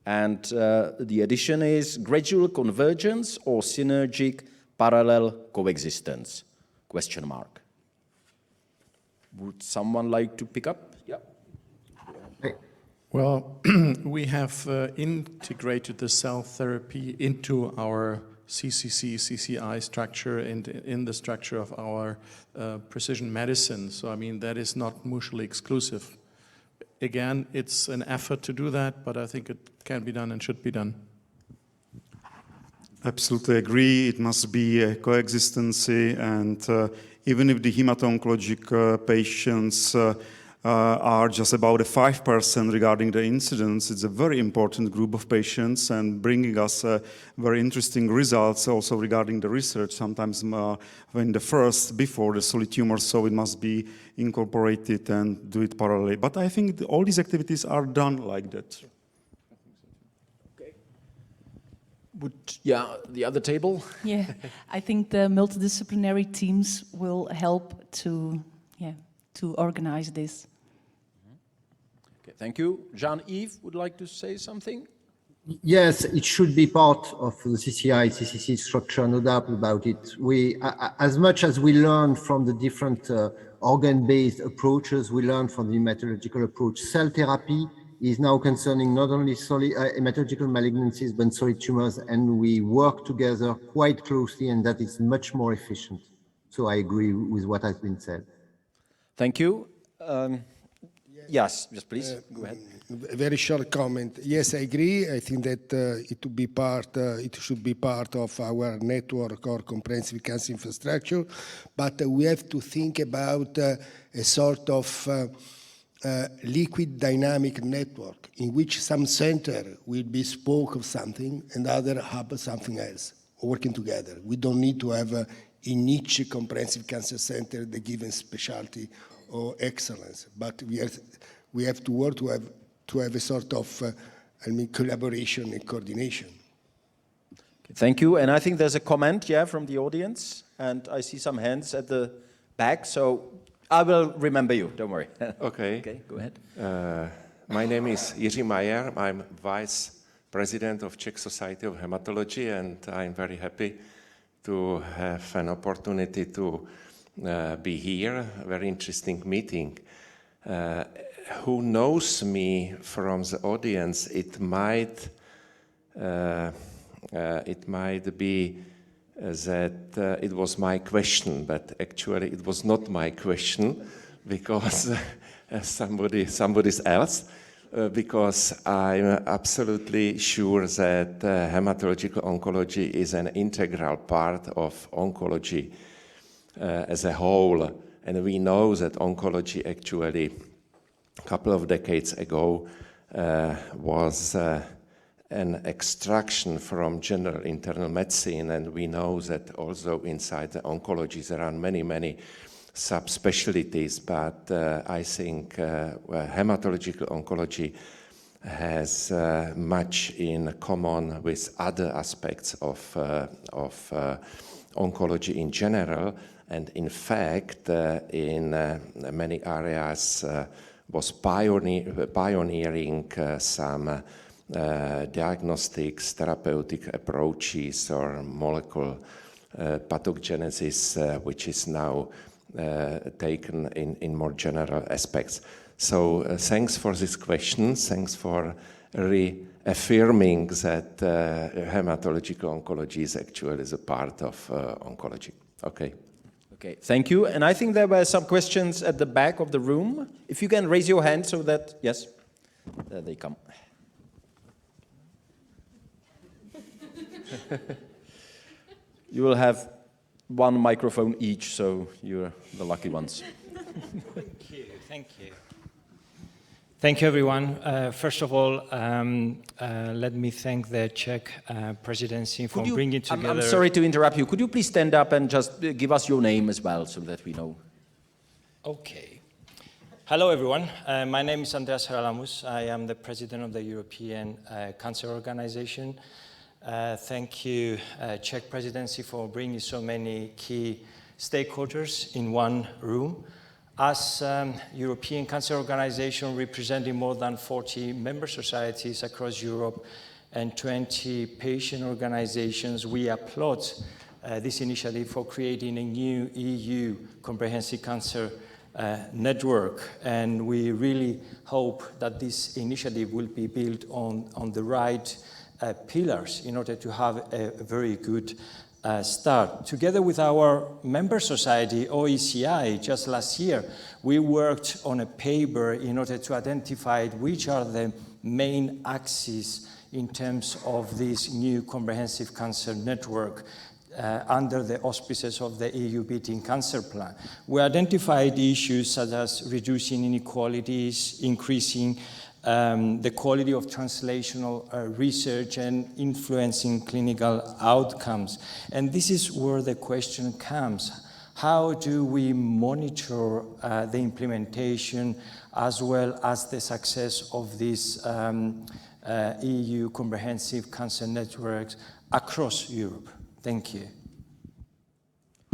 And the addition is gradual convergence or synergic parallel coexistence? Question mark. Would someone like to pick up? Yeah. Well, we have integrated the cell therapy into our CCC/CCI structure and in the structure of our precision medicine. So, I mean, that is not mutually exclusive. again, it's an effort to do that, but I think it can be done and should be done. Absolutely agree. It must be a coexistency, and even if the hemato-oncologic patients are just about 5% regarding the incidence, it's a very important group of patients and bringing us very interesting results also regarding the research, sometimes when before the solid tumor, so it must be incorporated and do it parallelly. But I think all these activities are done like that. The other table? Yeah, I think the multidisciplinary teams will help to organize this. Okay, thank you. Jean-Yves would like to say something? Yes, it should be part of the CCI, CCC structure, no doubt about it. We, as much as we learn from the different organ-based approaches, we learn from the hematological approach. Cell therapy is now concerning not only hematological malignancies, but solid tumors, and we work together quite closely, and that is much more efficient. So I agree with what has been said. Thank you. Yes, please, go ahead. A very short comment. Yes, I agree. I think that it should be part of our network or comprehensive cancer infrastructure, but we have to think about a sort of liquid dynamic network in which some center will be spoke of something and other hub something else, working together. We don't need to have in each comprehensive cancer center the given specialty or excellence, but we have to work to have a sort of collaboration and coordination. Thank you. And I think there's a comment, from the audience, and I see some hands at the back, so I will remember you, don't worry. Okay. Okay, go ahead. My name is Jiří Majer. I'm Vice President of Czech Society of Hematology, and I'm very happy to have an opportunity to be here. A very interesting meeting. Who knows me from the audience, it might be that it was my question, but actually it was not my question, because somebody else, because I'm absolutely sure that hematological oncology is an integral part of oncology as a whole, and we know that oncology actually a couple of decades ago was an extraction from general internal medicine, and we know that also inside the oncology there are many subspecialties, but I think hematological oncology has much in common with other aspects of oncology in general, and in fact in many areas was pioneering some diagnostics, therapeutic approaches, or molecular pathogenesis, which is now taken in more general aspects. So thanks for this question. Thanks for reaffirming that hematological oncology is actually a part of oncology. Okay. Okay, thank you. And I think there were some questions at the back of the room. If you can raise your hand so that, yes, there they come. You will have one microphone each, so you're the lucky ones. Thank you. Thank you, everyone. First of all, let me thank the Czech presidency for bringing together... I'm sorry to interrupt you. Could you please stand up and just give us your name as well, so that we know? Okay. Hello, everyone. My name is Andreas Haralamus. I am the president of the European Cancer Organization. Thank you, Czech presidency, for bringing so many key stakeholders in one room. As European Cancer Organization, representing more than 40 member societies across Europe and 20 patient organizations, we applaud this initiative for creating a new EU comprehensive cancer network, and we really hope that this initiative will be built on the right pillars in order to have a very good start. Together with our member society, OECI, just last year, we worked on a paper in order to identify which are the main axes in terms of this new comprehensive cancer network under the auspices of the EU Beating Cancer Plan. We identified issues such as reducing inequalities, increasing the quality of translational research and influencing clinical outcomes. And this is where the question comes. How do we monitor the implementation as well as the success of these EU comprehensive cancer networks across Europe? Thank you.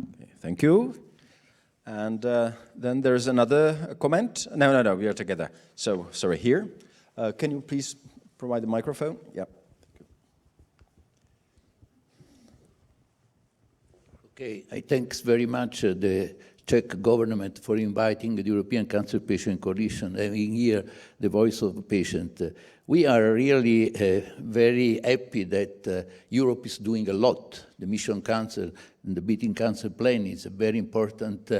Okay, thank you. And then there's another comment. No, we are together. So, sorry, here. Can you please provide the microphone? Yeah. Okay, I thanks very much the Czech government for inviting the European Cancer Patient Coalition, having here the voice of the patient. We are really very happy that Europe is doing a lot. The Mission Cancer and the Beating Cancer Plan is a very important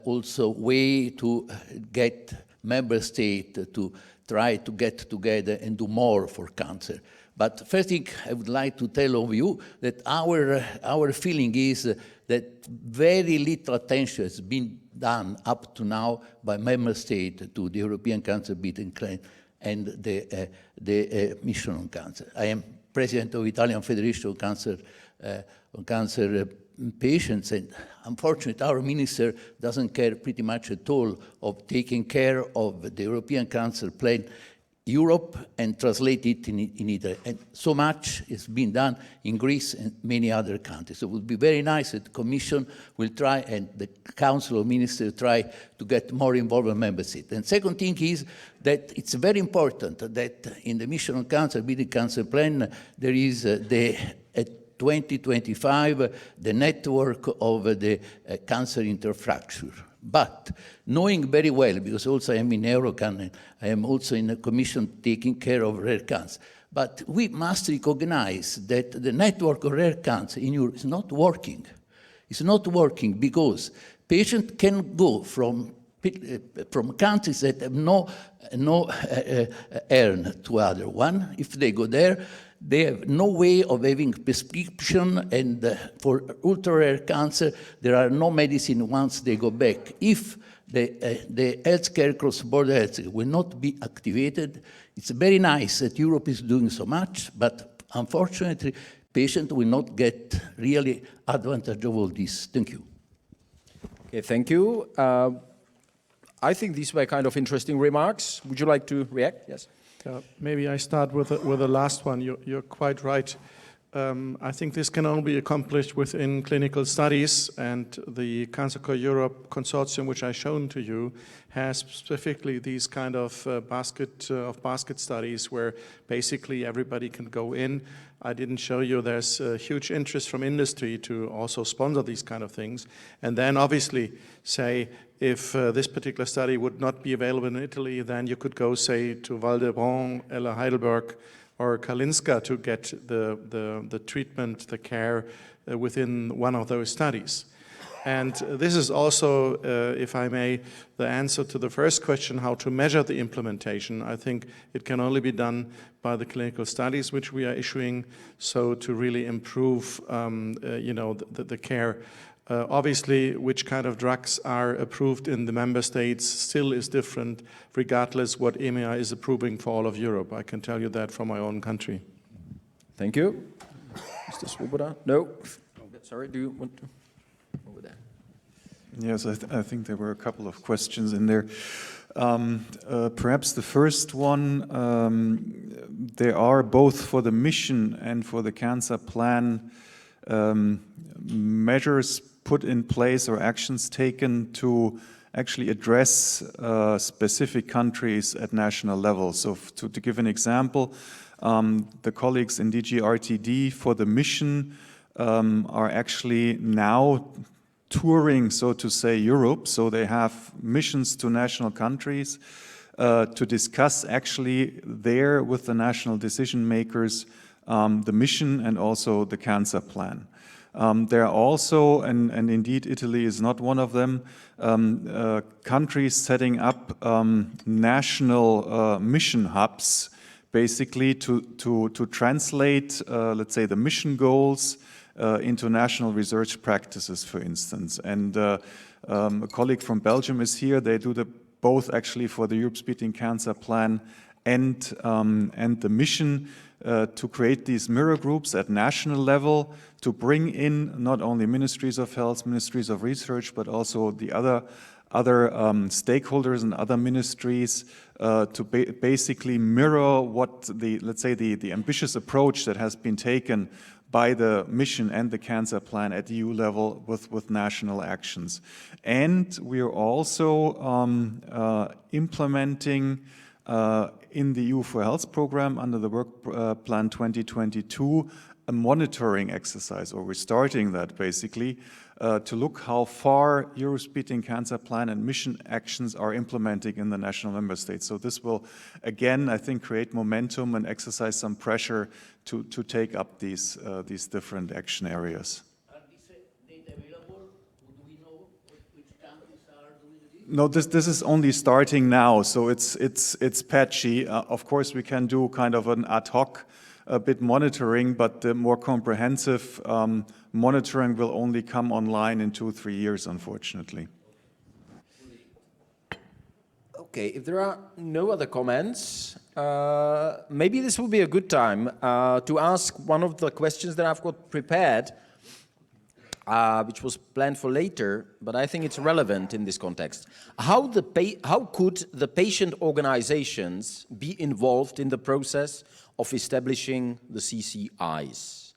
also way to get member states to try to get together and do more for cancer. But first thing I would like to tell all of you that our feeling is that very little attention has been done up to now by member states to the European Cancer Beating Plan and the Mission on Cancer. I am president of Italian Federation of Cancer Patients, and unfortunately our minister doesn't care pretty much at all of taking care of the European Cancer Plan Europe and translate it in Italy. And so much is being done in Greece and many other countries. So it would be very nice that the Commission will try and the Council of Ministers try to get more involved in member states. And second thing is that it's very important that in the Mission on Cancer, Beating Cancer Plan, there is the 2025, the network of the cancer infrastructure. But knowing very well, because also I am in Eurocan, and I am also in a commission taking care of rare cancer, but we must recognize that the network of rare cancer in Europe is not working. It's not working because patients can go from countries that have no earn to other one. If they go there, they have no way of having prescription, and for ultra-rare cancer, there are no medicine once they go back. If the healthcare cross-border health will not be activated, it's very nice that Europe is doing so much, but unfortunately, patients will not get really advantage of all this. Thank you. Okay, thank you. I think these were kind of interesting remarks. Would you like to react? Yes. Maybe I start with the last one. You're quite right. I think this can only be accomplished within clinical studies, and the Cancer Care Europe consortium, which I've shown to you, has specifically these kind of basket studies where basically everybody can go in. I didn't show you there's a huge interest from industry to also sponsor these kind of things. And then obviously say, if this particular study would not be available in Italy, then you could go, say, to Val d'Hebron, Ella Heidelberg, or Kalinska to get the treatment, the care within one of those studies. And this is also, if I may, the answer to the first question, how to measure the implementation. I think it can only be done by the clinical studies which we are issuing, so to really improve the care. Obviously, which kind of drugs are approved in the member states still is different, regardless what EMEA is approving for all of Europe. I can tell you that from my own country. Thank you. Mr. Swoboda? No? Sorry, do you want to? Over there. Yes, I think there were a couple of questions in there. Perhaps the first one, there are both for the mission and for the cancer plan measures put in place or actions taken to actually address specific countries at national level. So to give an example, the colleagues in DG RTD for the mission are actually now touring, so to say, Europe. So they have missions to national countries to discuss actually there with the national decision makers the mission and also the cancer plan. There are also, and indeed Italy is not one of them, countries setting up national mission hubs, basically to translate, let's say, the mission goals into national research practices, for instance. And a colleague from Belgium is here. They do both actually for the Europe's Beating Cancer Plan and the mission to create these mirror groups at national level to bring in not only ministries of health, ministries of research, but also the other stakeholders and other ministries to basically mirror what let's say the ambitious approach that has been taken by the mission and the cancer plan at EU level with national actions. And we are also implementing in the EU for Health program under the Work Plan 2022 a monitoring exercise, or we're starting that basically, to look how far Europe's Beating Cancer Plan and mission actions are implementing in the national member states. So this will, again, I think, create momentum and exercise some pressure to take up these different action areas. Are these data available? Do we know which countries are doing this? No, this is only starting now, so it's patchy. Of course, we can do kind of an ad hoc bit monitoring, but the more comprehensive monitoring will only come online in 2-3 years, unfortunately. Okay, if there are no other comments, maybe this will be a good time to ask one of the questions that I've got prepared, which was planned for later, but I think it's relevant in this context. How could the patient organizations be involved in the process of establishing the CCIs?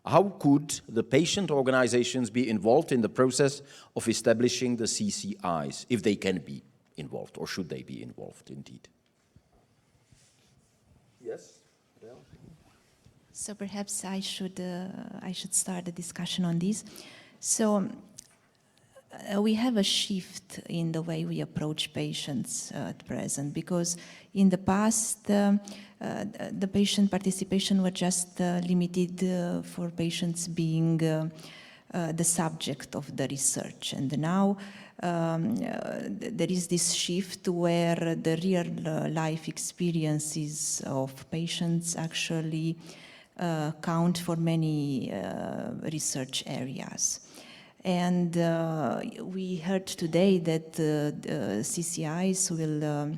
How could the patient organizations be involved in the process of establishing the CCIs, if they can be involved, or should they be involved indeed? Yes? So perhaps I should start the discussion on this. So we have a shift in the way we approach patients at present, because in the past the patient participation was just limited for patients being the subject of the research, and now there is this shift where the real life experiences of patients actually count for many research areas. And we heard today that CCIs will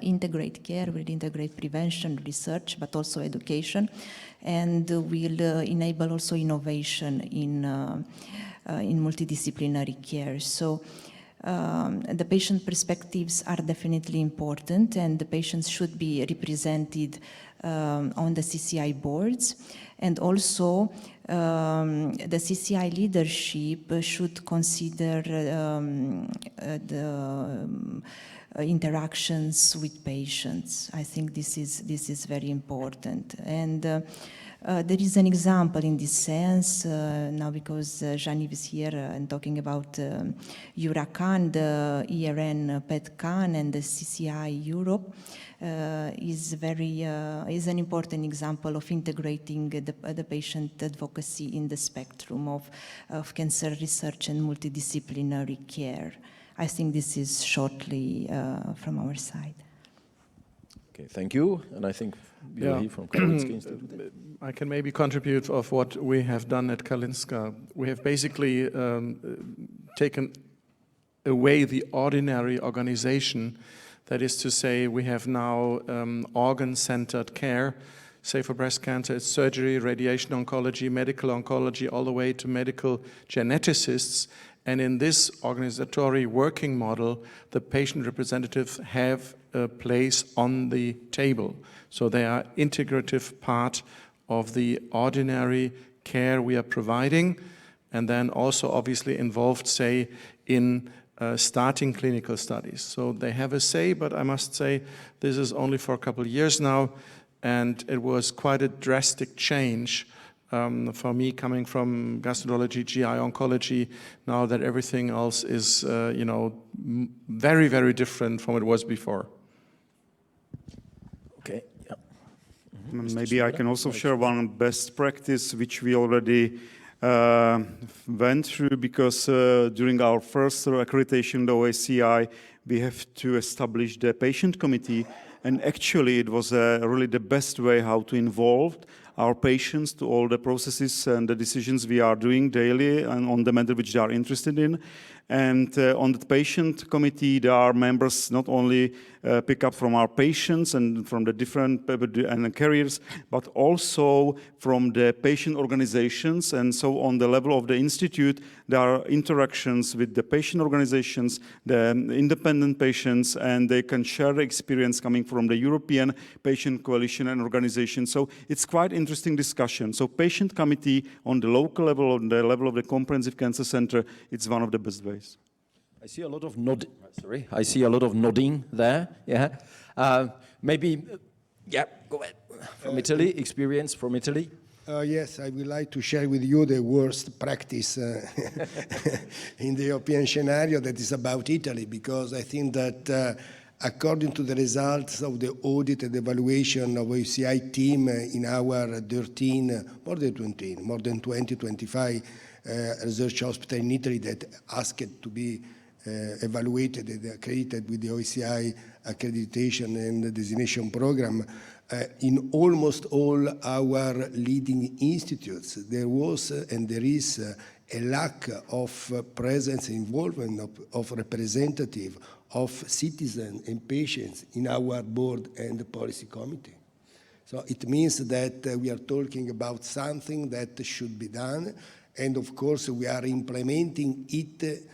integrate care, will integrate prevention, research, but also education, and will enable also innovation in multidisciplinary care. So the patient perspectives are definitely important, and the patients should be represented on the CCI boards. And also the CCI leadership should consider the interactions with patients. I think this is very important. And there is an example in this sense, now because Jean-Yves is here and talking about EURACAN, the ERN PET-CAN and the CCI Europe is an important example of integrating the patient advocacy in the spectrum of cancer research and multidisciplinary care. I think this is shortly from our side. Okay, thank you. And I think you'll hear from Karolinska Institute. I can maybe contribute of what we have done at Karolinska. We have basically taken away the ordinary organization. That is to say, we have now organ-centered care. Say for breast cancer, it's surgery, radiation oncology, medical oncology, all the way to medical geneticists. And in this organizatory working model, the patient representatives have a place on the table. So they are integrative part of the ordinary care we are providing, and then also obviously involved, say, in starting clinical studies. So they have a say, but I must say this is only for a couple of years now, and it was quite a drastic change for me coming from gastroenterology, GI oncology, now that everything else is, very, very different from what it was before. Okay, yeah. Maybe I can also share one best practice which we already went through, because during our first accreditation, the OACI, we have to establish the patient committee, and actually it was really the best way how to involve our patients to all the processes and the decisions we are doing daily and on the matter which they are interested in. And on the patient committee, there are members not only pick up from our patients and from the different and careers, but also from the patient organizations. And so on the level of the institute, there are interactions with the patient organizations, the independent patients, and they can share the experience coming from the European Patient Coalition and organization. So it's quite interesting discussion. So patient committee on the local level, on the level of the Comprehensive Cancer Center, it's one of the best ways. I see a lot of nodding. Sorry, I see a lot of nodding there. Yeah, maybe. Yeah, go ahead. From Italy, experience from Italy. Yes, I would like to share with you the worst practice in the European scenario that is about Italy, because I think that according to the results of the audit and evaluation of OCI team in our 13, more than 20, 25 research hospitals in Italy that asked to be evaluated and accredited with the OCI accreditation and designation program, in almost all our leading institutes, there was and there is a lack of presence and involvement of representative of citizens and patients in our board and policy committee. So it means that we are talking about something that should be done, and of course we are implementing it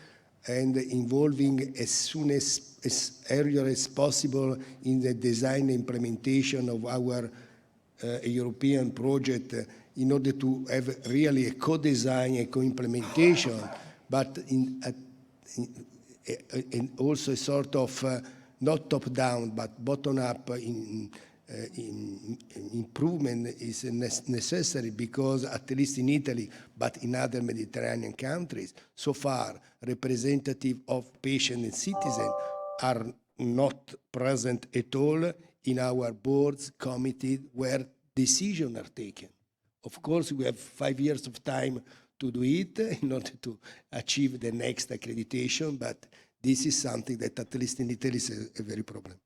and involving as earlier as possible in the design and implementation of our European project in order to have really a co-design and co-implementation, but and also a sort of not top-down but bottom-up improvement is necessary, because at least in Italy, but in other Mediterranean countries, so far representative of patients and citizens are not present at all in our boards, committees, where decisions are taken. Of course, we have 5 years of time to do it in order to achieve the next accreditation, but this is something that at least in Italy is a very problem.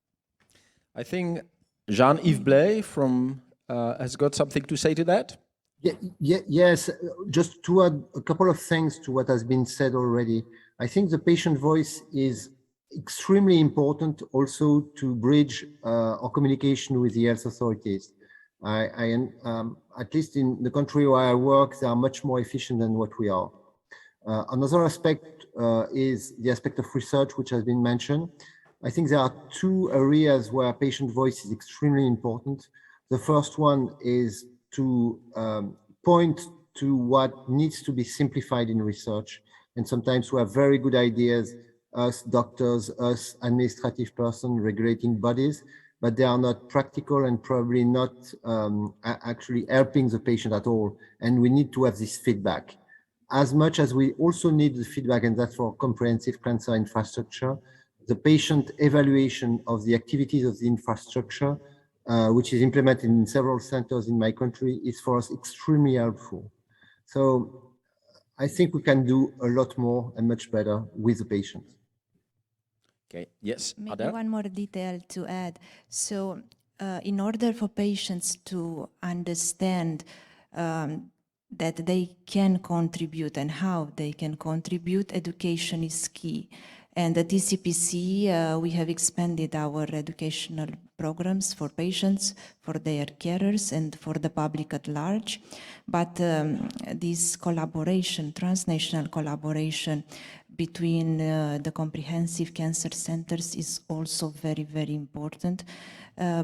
I think Jean-Yves Blay from has got something to say to that. Yes, just to add a couple of things to what has been said already. I think the patient voice is extremely important also to bridge our communication with the health authorities. At least in the country where I work, they are much more efficient than what we are. Another aspect is the aspect of research, which has been mentioned. I think there are two areas where patient voice is extremely important. The first one is to point to what needs to be simplified in research. And sometimes we have very good ideas, us doctors, us administrative person, regulating bodies, but they are not practical and probably not actually helping the patient at all. And we need to have this feedback. As much as we also need the feedback, and that's for comprehensive cancer infrastructure, the patient evaluation of the activities of the infrastructure, which is implemented in several centers in my country, is for us extremely helpful. So I think we can do a lot more and much better with the patients. Okay, yes, Maybe Adele? one more detail to add. So in order for patients to understand that they can contribute and how they can contribute, education is key. And at TCPC, we have expanded our educational programs for patients, for their carers, and for the public at large. But this collaboration, transnational collaboration between the comprehensive cancer centers is also very, very important,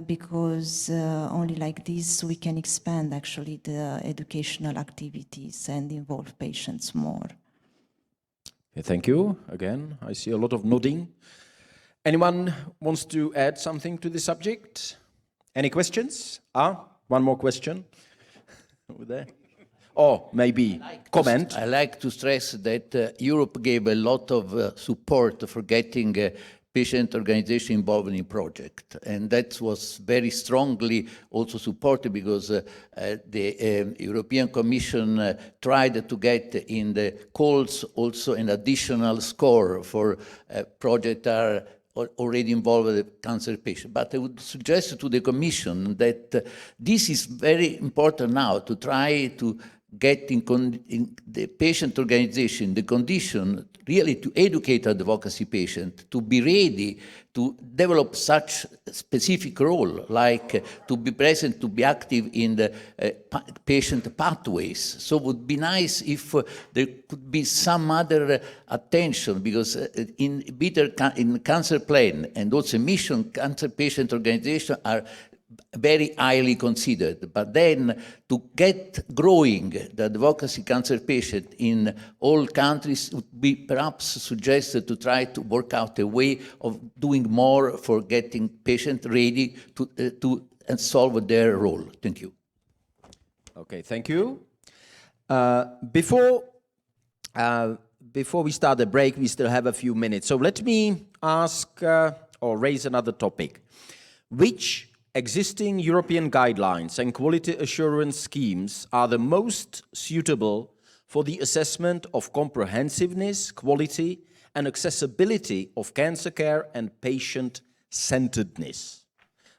because only like this we can expand actually the educational activities and involve patients more. Okay, thank you. Again, I see a lot of nodding. Anyone wants to add something to the subject? Any questions? One more question over there. Or maybe comment. I like to stress that Europe gave a lot of support for getting patient organization involved in the project. And that was very strongly also supported because the European Commission tried to get in the calls also an additional score for projects that are already involved with cancer patients. But I would suggest to the Commission that this is very important now to try to get in the patient organization the condition really to educate advocacy patient, to be ready to develop such specific role, like to be present, to be active in the patient pathways. So it would be nice if there could be some other attention, because in cancer plan and also mission, cancer patient organization are very highly considered. But then to get growing the advocacy cancer patient in all countries would be perhaps suggested to try to work out a way of doing more for getting patients ready to solve their role. Thank you. Okay, thank you. Before we start the break, we still have a few minutes. So let me ask or raise another topic. Which existing European guidelines and quality assurance schemes are the most suitable for the assessment of comprehensiveness, quality, and accessibility of cancer care and patient-centeredness?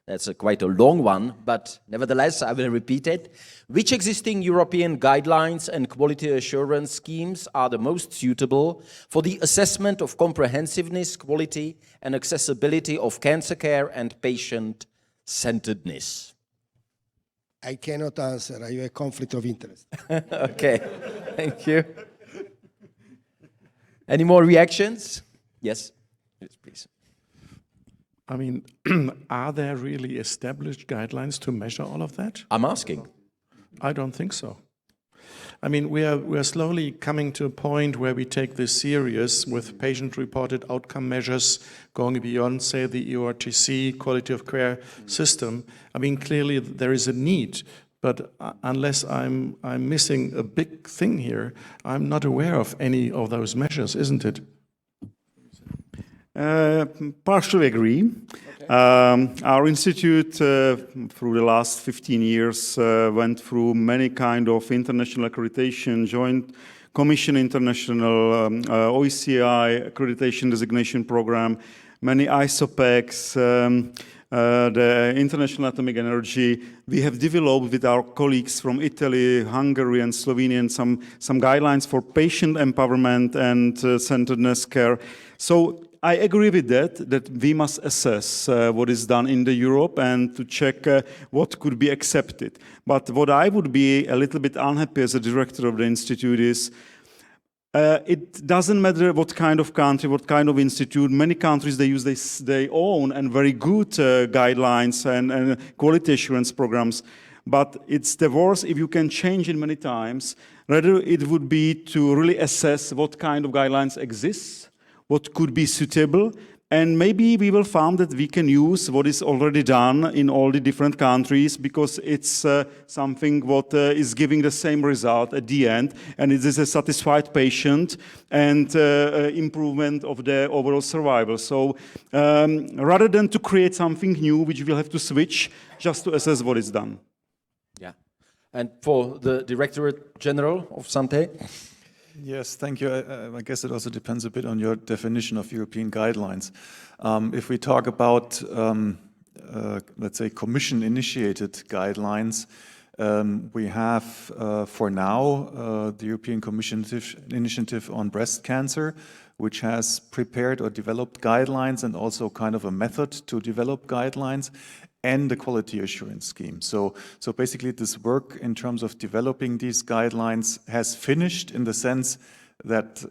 That's quite a long one, but nevertheless, I will repeat it. Which existing European guidelines and quality assurance schemes are the most suitable for the assessment of comprehensiveness, quality, and accessibility of cancer care and patient-centeredness? I cannot answer. I have a conflict of interest. Okay, thank you. Any more reactions? Yes, please. I mean, are there really established guidelines to measure all of that? I'm asking. I don't think so. I mean, we are slowly coming to a point where we take this serious with patient-reported outcome measures going beyond, say, the EORTC quality of care system. I mean, clearly there is a need, but unless I'm missing a big thing here, I'm not aware of any of those measures, isn't it? Partially agree. Okay. Our institute, through the last 15 years, went through many kind of international accreditation, Joint Commission International, OECI accreditation designation program, many ISOPECs, the International Atomic Energy. We have developed with our colleagues from Italy, Hungary, and Slovenia some guidelines for patient empowerment and centeredness care. So I agree with that we must assess what is done in the Europe and to check what could be accepted. But what I would be a little bit unhappy as a director of the institute is it doesn't matter what kind of country, what kind of institute. Many countries, they use their own and very good guidelines and quality assurance programs. But it's the worst if you can change it many times. Rather, it would be to really assess what kind of guidelines exist, what could be suitable, and maybe we will find that we can use what is already done in all the different countries, because it's something what is giving the same result at the end, and it is a satisfied patient and improvement of the overall survival. So rather than to create something new, which we'll have to switch, just to assess what is done. Yeah. And for the Directorate General of Santé? Yes, thank you. I guess it also depends a bit on your definition of European guidelines. If we talk about, let's say, Commission-initiated guidelines, we have, for now, the European Commission initiative on breast cancer, which has prepared or developed guidelines and also kind of a method to develop guidelines, and the quality assurance scheme. So basically this work in terms of developing these guidelines has finished, in the sense that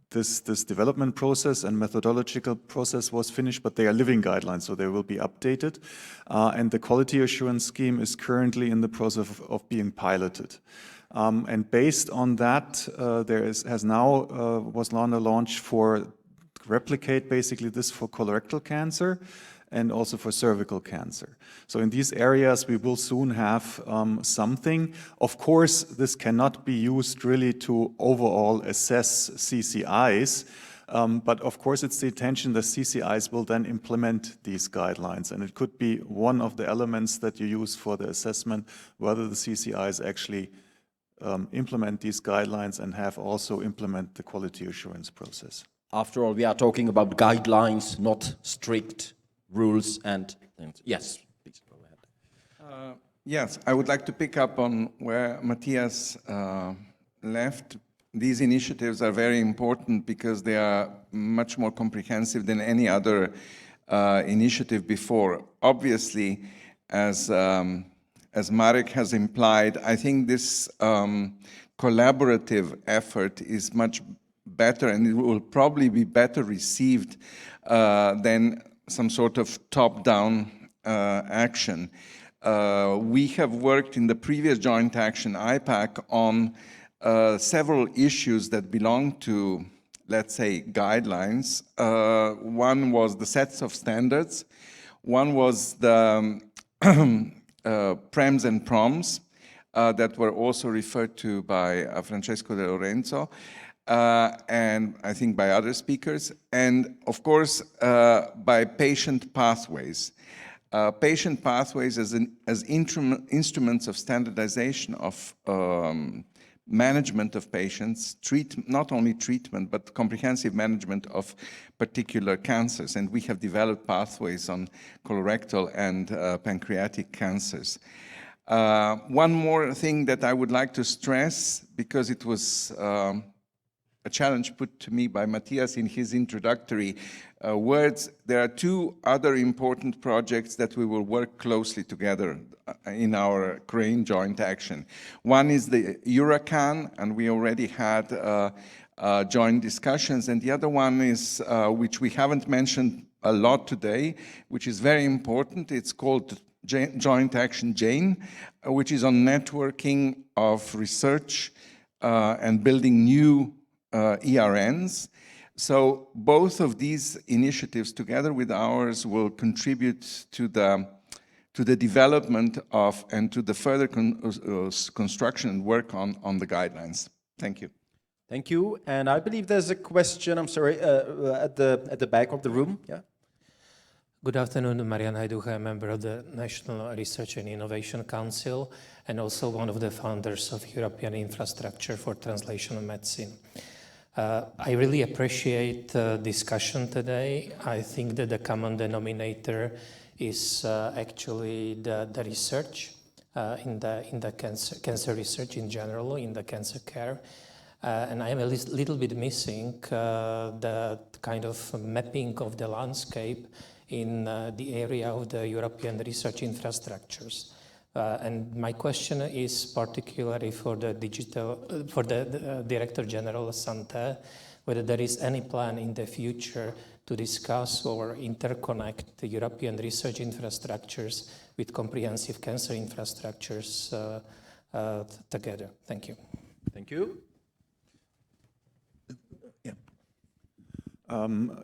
this development process and methodological process was finished, but they are living guidelines, so they will be updated. And the quality assurance scheme is currently in the process of being piloted. And based on that, was launched for replicate basically this for colorectal cancer and also for cervical cancer. So in these areas, we will soon have something. Of course, this cannot be used really to overall assess CCIs, But of course, it's the intention that CCIs will then implement these guidelines, and it could be one of the elements that you use for the assessment, whether the CCIs actually implement these guidelines and have also implement the quality assurance process. After all, we are talking about guidelines, not strict rules and things. Yes, please go ahead. Yes, I would like to pick up on where Matthias left. These initiatives are very important because they are much more comprehensive than any other initiative before. Obviously, as Marek has implied, I think this collaborative effort is much better, and it will probably be better received than some sort of top-down action. We have worked in the previous joint action, IPAC, on several issues that belong to, let's say, guidelines. One was the sets of standards. One was the PREMs and PROMs that were also referred to by Francesco De Lorenzo, and I think by other speakers, and of course by patient pathways. Patient pathways as instruments of standardization of management of patients, not only treatment, but comprehensive management of particular cancers. And we have developed pathways on colorectal and pancreatic cancers. One more thing that I would like to stress, because it was a challenge put to me by Matthias in his introductory words, there are two other important projects that we will work closely together in our CRANE joint action. One is the Huracan, and we already had joint discussions, and the other one is, which we haven't mentioned a lot today, which is very important. It's called Joint Action JANE, which is on networking of research and building new ERNs. So both of these initiatives together with ours will contribute to the development of and to the further construction and work on the guidelines. Thank you. Thank you. And I believe there's a question, I'm sorry, at the back of the room. Yeah. Good afternoon, Marian Hajducha, a member of the National Research and Innovation Council, and also one of the founders of European Infrastructure for Translational Medicine. I really appreciate the discussion today. I think that the common denominator is actually the research in the cancer research in general, in the cancer care. And I'm a little bit missing the kind of mapping of the landscape in the area of the European research infrastructures. And my question is particularly for the Director General Santé, whether there is any plan in the future to discuss or interconnect the European research infrastructures with comprehensive cancer infrastructures together. Thank you. Thank you.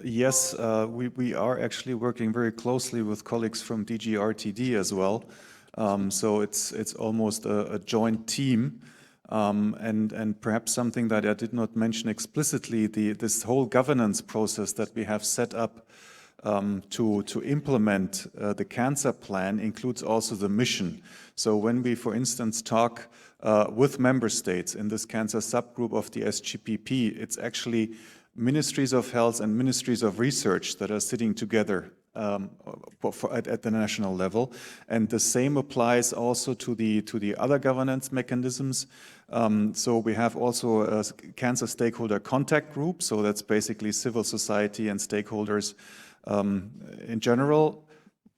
Yes, we are actually working very closely with colleagues from DG RTD as well. So it's almost a joint team. And perhaps something that I did not mention explicitly, this whole governance process that we have set up to implement the cancer plan includes also the mission. So when we, for instance, talk with member states in this cancer subgroup of the SGPP, it's actually ministries of health and ministries of research that are sitting together at the national level, and the same applies also to the other governance mechanisms. So we have also a cancer stakeholder contact group, so that's basically civil society and stakeholders in general.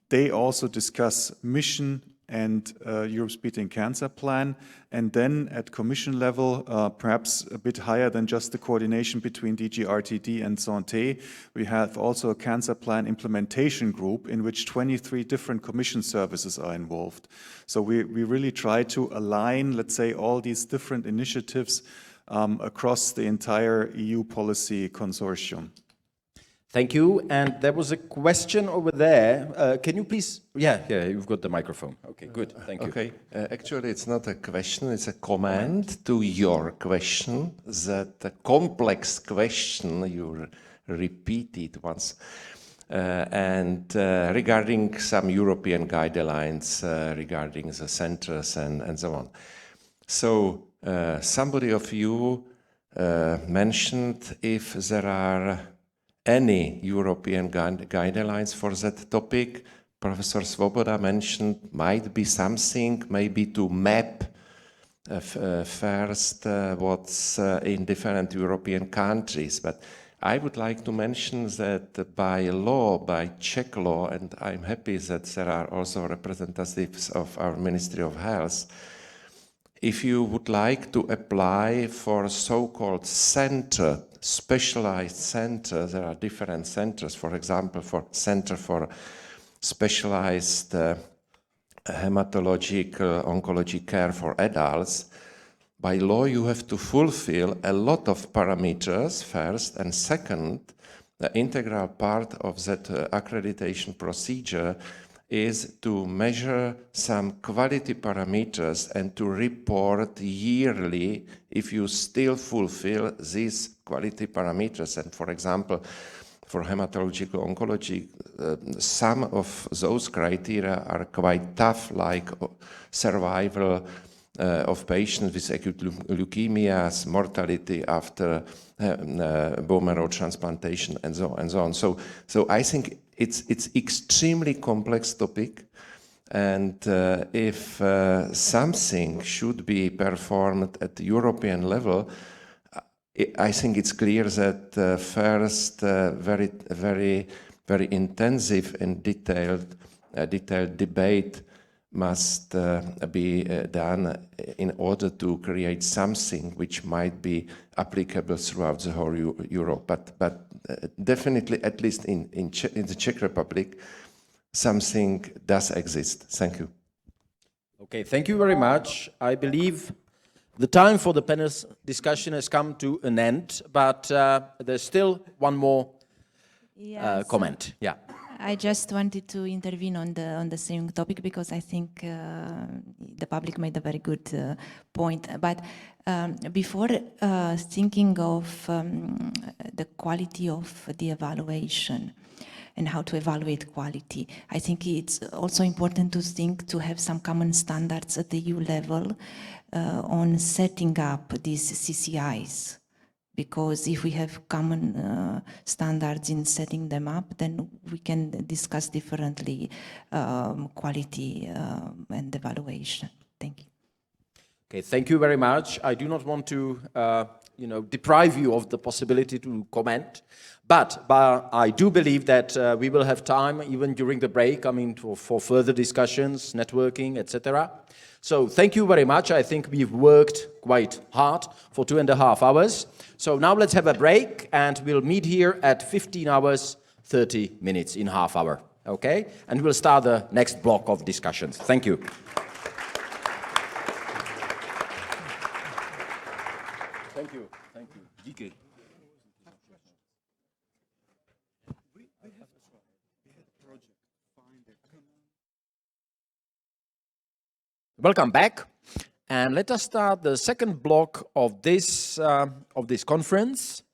They also discuss mission and Europe's Beating Cancer Plan, and then at Commission level, perhaps a bit higher than just the coordination between DG RTD and Santé, we have also a cancer plan implementation group in which 23 different Commission services are involved. So we really try to align, let's say, all these different initiatives across the entire EU policy consortium. Thank you. And there was a question over there. Can you please? Yeah, you've got the microphone. Okay, good. Thank you. Okay. Actually, it's not a question, it's a comment to your question, that the complex question you're repeated once. And regarding some European guidelines regarding the centers and so on. So somebody of you mentioned if there are any European guidelines for that topic. Professor Svoboda mentioned might be something maybe to map first what's in different European countries. But I would like to mention that by law, by Czech law, and I'm happy that there are also representatives of our Ministry of Health, if you would like to apply for so-called center, specialized center, there are different centers, for example, for Center for Specialized Hematological Oncology Care for Adults, by law you have to fulfill a lot of parameters first, and second, the integral part of that accreditation procedure is to measure some quality parameters and to report yearly if you still fulfill these quality parameters. And for example, for hematological oncology, some of those criteria are quite tough, like survival of patients with acute leukemias, mortality after bone marrow transplantation, and so on. So I think it's extremely complex topic, and if something should be performed at the European level, I think it's clear that first very intensive and detailed debate must be done in order to create something which might be applicable throughout the whole Europe. But definitely, at least in the Czech Republic, something does exist. Thank you. Okay, thank you very much. I believe the time for the panel discussion has come to an end, but there's still one more comment. Yeah. I just wanted to intervene on the same topic because I think the public made a very good point. But before thinking of the quality of the evaluation and how to evaluate quality, I think it's also important to think to have some common standards at the EU level on setting up these CCIs. Because if we have common standards in setting them up, then we can discuss differently quality and evaluation. Thank you. Okay, thank you very much. I do not want to, deprive you of the possibility to comment, but I do believe that we will have time, even during the break, for further discussions, networking, etc. So thank you very much. I think we've worked quite hard for 2.5 hours. So now let's have a break, and we'll meet here at 15 hours, 30 minutes in half hour, okay? And we'll start the next block of discussions. Thank you. Thank you. Thank you. DK. Welcome back, and let us start the second block of this conference,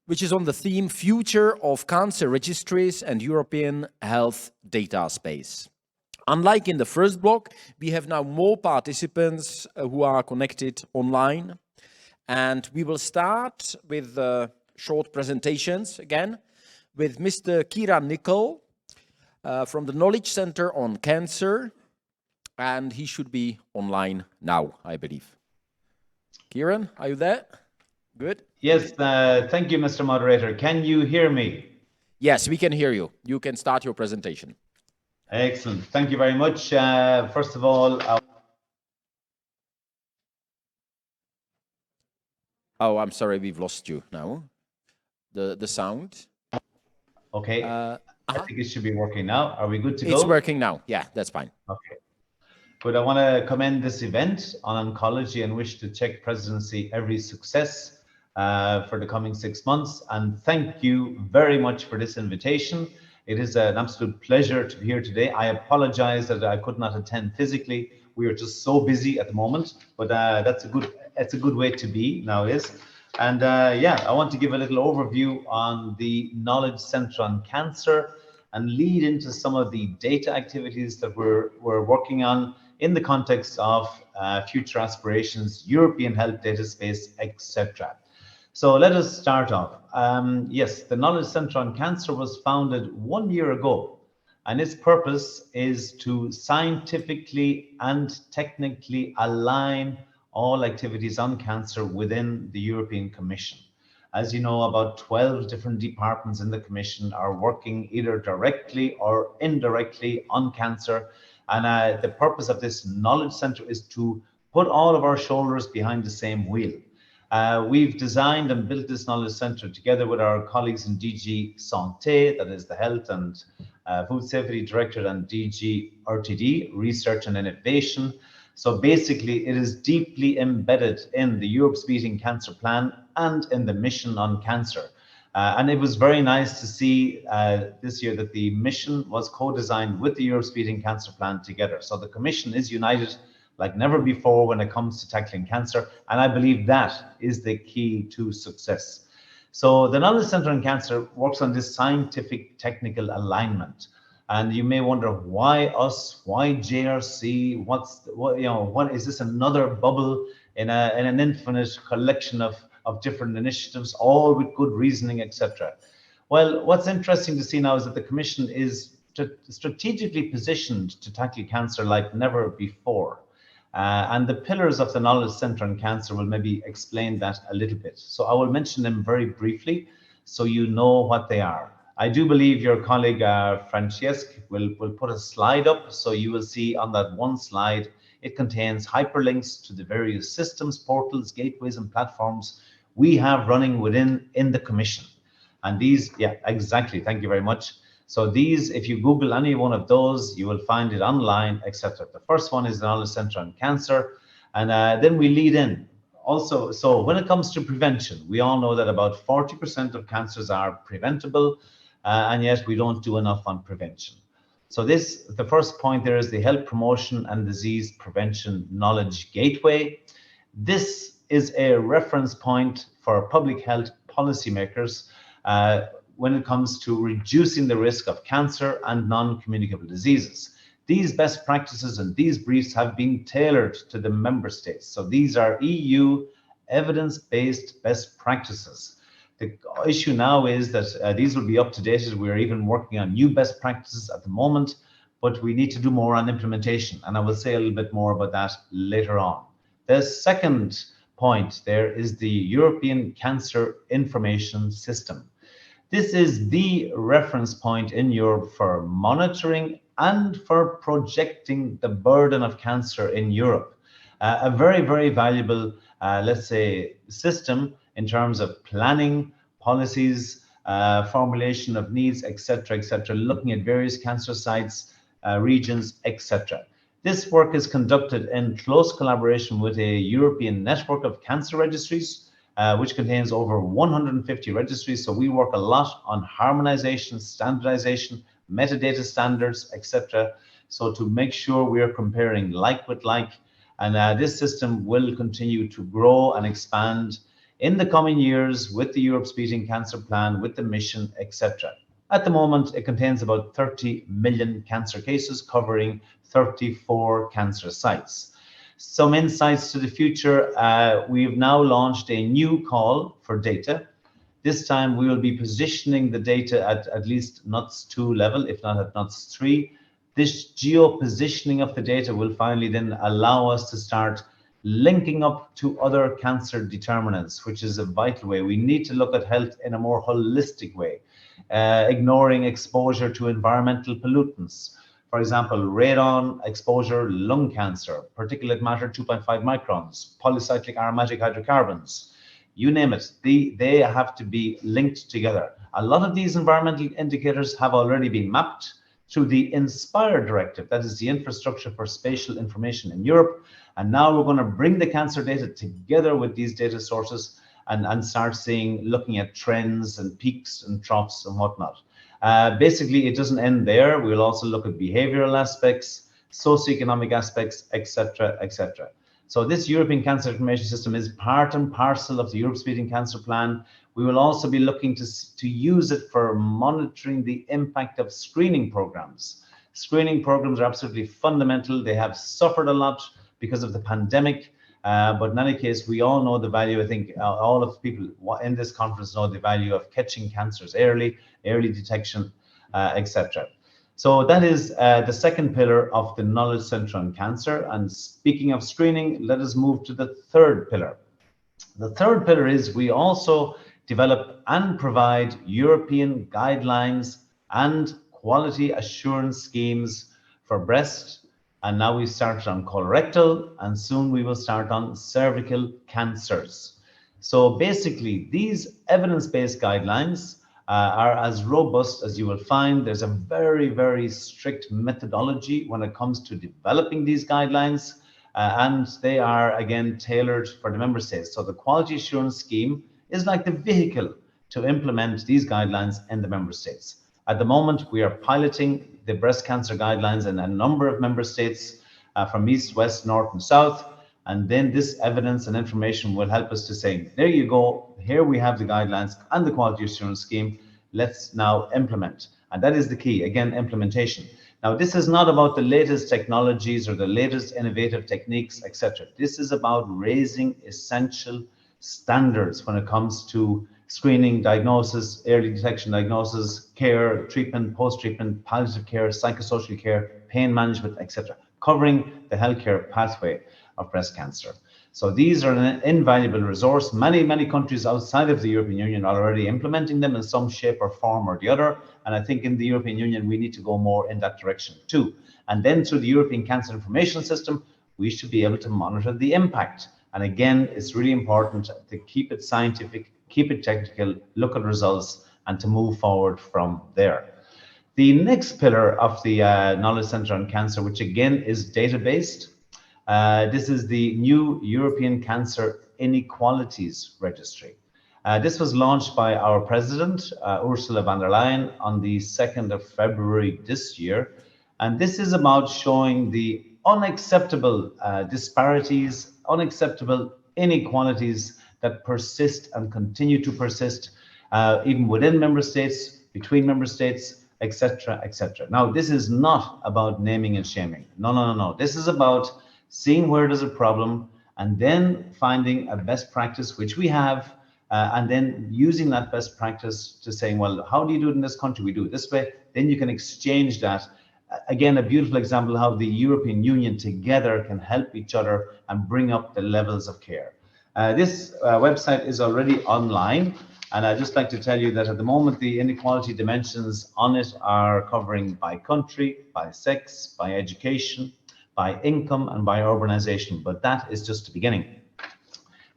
which is on the theme Future of Cancer Registries and European Health Data Space. Unlike in the first block, we have now more participants who are connected online, and we will start with short presentations again with Mr. Kieran Nicol from the Knowledge Center on Cancer. And he should be online now, I believe. Kieran, are you there? Good? Yes, thank you, Mr. Moderator. Can you hear me? Yes, we can hear you. You can start your presentation. Excellent. Thank you very much. First of all, oh, I'm sorry, we've lost you now. The sound. Okay. I think it should be working now. Are we good to go? It's working now. Yeah, that's fine. Okay. But I want to commend this event on oncology and wish the Czech presidency every success for the coming 6 months. And thank you very much for this invitation. It is an absolute pleasure to be here today. I apologize that I could not attend physically. We are just so busy at the moment, but that's a good way to be nowadays. And yeah, I want to give a little overview on the Knowledge Centre on Cancer and lead into some of the data activities that we're working on in the context of future aspirations, European health data space, etc. So let us start off. Yes, the Knowledge Centre on Cancer was founded 1 year ago, and its purpose is to scientifically and technically align all activities on cancer within the European Commission. As you know, about 12 different departments in the Commission are working either directly or indirectly on cancer. And the purpose of this Knowledge Centre is to put all of our shoulders behind the same wheel. We've designed and built this Knowledge Centre together with our colleagues in DG Santé, that is the Health and Food Safety Directorate, and DG RTD, Research and Innovation. So basically, it is deeply embedded in the Europe's Beating Cancer Plan and in the mission on cancer. And it was very nice to see this year that the mission was co-designed with the Europe's Beating Cancer Plan together. So the Commission is united like never before when it comes to tackling cancer. And I believe that is the key to success. So the Knowledge Centre on Cancer works on this scientific technical alignment. And you may wonder, why us? Why JRC? What is this, another bubble in an infinite collection of different initiatives, all with good reasoning, etc. Well, what's interesting to see now is that the Commission is strategically positioned to tackle cancer like never before. And the pillars of the Knowledge Centre on Cancer will maybe explain that a little bit. So I will mention them very briefly so you know what they are. I do believe your colleague Francesc will put a slide up, so you will see on that one slide, it contains hyperlinks to the various systems, portals, gateways and platforms we have running in the Commission. And these, yeah, exactly, thank you very much. So these, if you Google any one of those, you will find it online, etc. The first one is the Knowledge Centre on Cancer, and then we lead in. Also, so when it comes to prevention, we all know that about 40% of cancers are preventable, and yet we don't do enough on prevention. So the first point there is the Health Promotion and Disease Prevention Knowledge Gateway. This is a reference point for public health policymakers when it comes to reducing the risk of cancer and non-communicable diseases. These best practices and these briefs have been tailored to the member states. So these are EU evidence-based best practices. The issue now is that these will be up to date. We're even working on new best practices at the moment, but we need to do more on implementation. And I will say a little bit more about that later on. The second point there is the European Cancer Information System. This is the reference point in Europe for monitoring and for projecting the burden of cancer in Europe. A very, very valuable, let's say, system in terms of planning, policies, formulation of needs, etc., looking at various cancer sites, regions, etc. This work is conducted in close collaboration with a European network of cancer registries, which contains over 150 registries. So we work a lot on harmonization, standardization, metadata standards, etc. So to make sure we are comparing like with like, and this system will continue to grow and expand in the coming years with the Europe's Beating Cancer Plan, with the mission, etc. At the moment, it contains about 30 million cancer cases covering 34 cancer sites. Some insights to the future, we've now launched a new call for data. This time we will be positioning the data at least NUTS 2 level, if not at NUTS 3. This geo-positioning of the data will finally then allow us to start linking up to other cancer determinants, which is a vital way. We need to look at health in a more holistic way, ignoring exposure to environmental pollutants. For example, radon exposure, lung cancer, particulate matter 2.5 microns, polycyclic aromatic hydrocarbons, you name it, they have to be linked together. A lot of these environmental indicators have already been mapped through the INSPIRE directive, that is the Infrastructure for Spatial Information in Europe. And now we're going to bring the cancer data together with these data sources and start looking at trends and peaks and troughs and whatnot. Basically, it doesn't end there. We'll also look at behavioral aspects, socioeconomic aspects, etc., etc. So this European Cancer Information System is part and parcel of the Europe's Beating Cancer Plan. We will also be looking to use it for monitoring the impact of screening programs. Screening programs are absolutely fundamental. They have suffered a lot because of the pandemic, but in any case, we all know the value. I think all of the people in this conference know the value of catching cancers early detection, etc. So that is the second pillar of the Knowledge Centre on Cancer. And speaking of screening, let us move to the third pillar. The third pillar is we also develop and provide European guidelines and quality assurance schemes for breast. And now we've started on colorectal, and soon we will start on cervical cancers. So basically, these evidence-based guidelines are as robust as you will find. There's a very, very strict methodology when it comes to developing these guidelines, and they are, again, tailored for the member states. So the quality assurance scheme is like the vehicle to implement these guidelines in the member states. At the moment, we are piloting the breast cancer guidelines in a number of member states from east, west, north, and south. And then this evidence and information will help us to say, there you go, here we have the guidelines and the quality assurance scheme, let's now implement. And that is the key, again, implementation. Now, this is not about the latest technologies or the latest innovative techniques, etc. This is about raising essential standards when it comes to screening, diagnosis, early detection, diagnosis, care, treatment, post-treatment, palliative care, psychosocial care, pain management, etc., covering the healthcare pathway of breast cancer. So these are an invaluable resource. Many, many countries outside of the European Union are already implementing them in some shape or form or the other. And I think in the European Union, we need to go more in that direction too. And then through the European Cancer Information System, we should be able to monitor the impact. And again, it's really important to keep it scientific, keep it technical, look at results, and to move forward from there. The next pillar of the Knowledge Centre on Cancer, which again is data-based, this is the new European Cancer Inequalities Registry. This was launched by our president, Ursula von der Leyen, on the 2nd of February this year. And this is about showing the unacceptable disparities, unacceptable inequalities that persist and continue to persist, even within member states, between member states, etc., etc. Now, this is not about naming and shaming. No, no, no, no. This is about seeing where there's a problem and then finding a best practice, which we have, and then using that best practice to saying, well, how do you do it in this country? We do it this way. Then you can exchange that. Again, a beautiful example of how the European Union together can help each other and bring up the levels of care. This website is already online. And I'd just like to tell you that at the moment, the inequality dimensions on it are covering by country, by sex, by education, by income, and by urbanization. But that is just the beginning.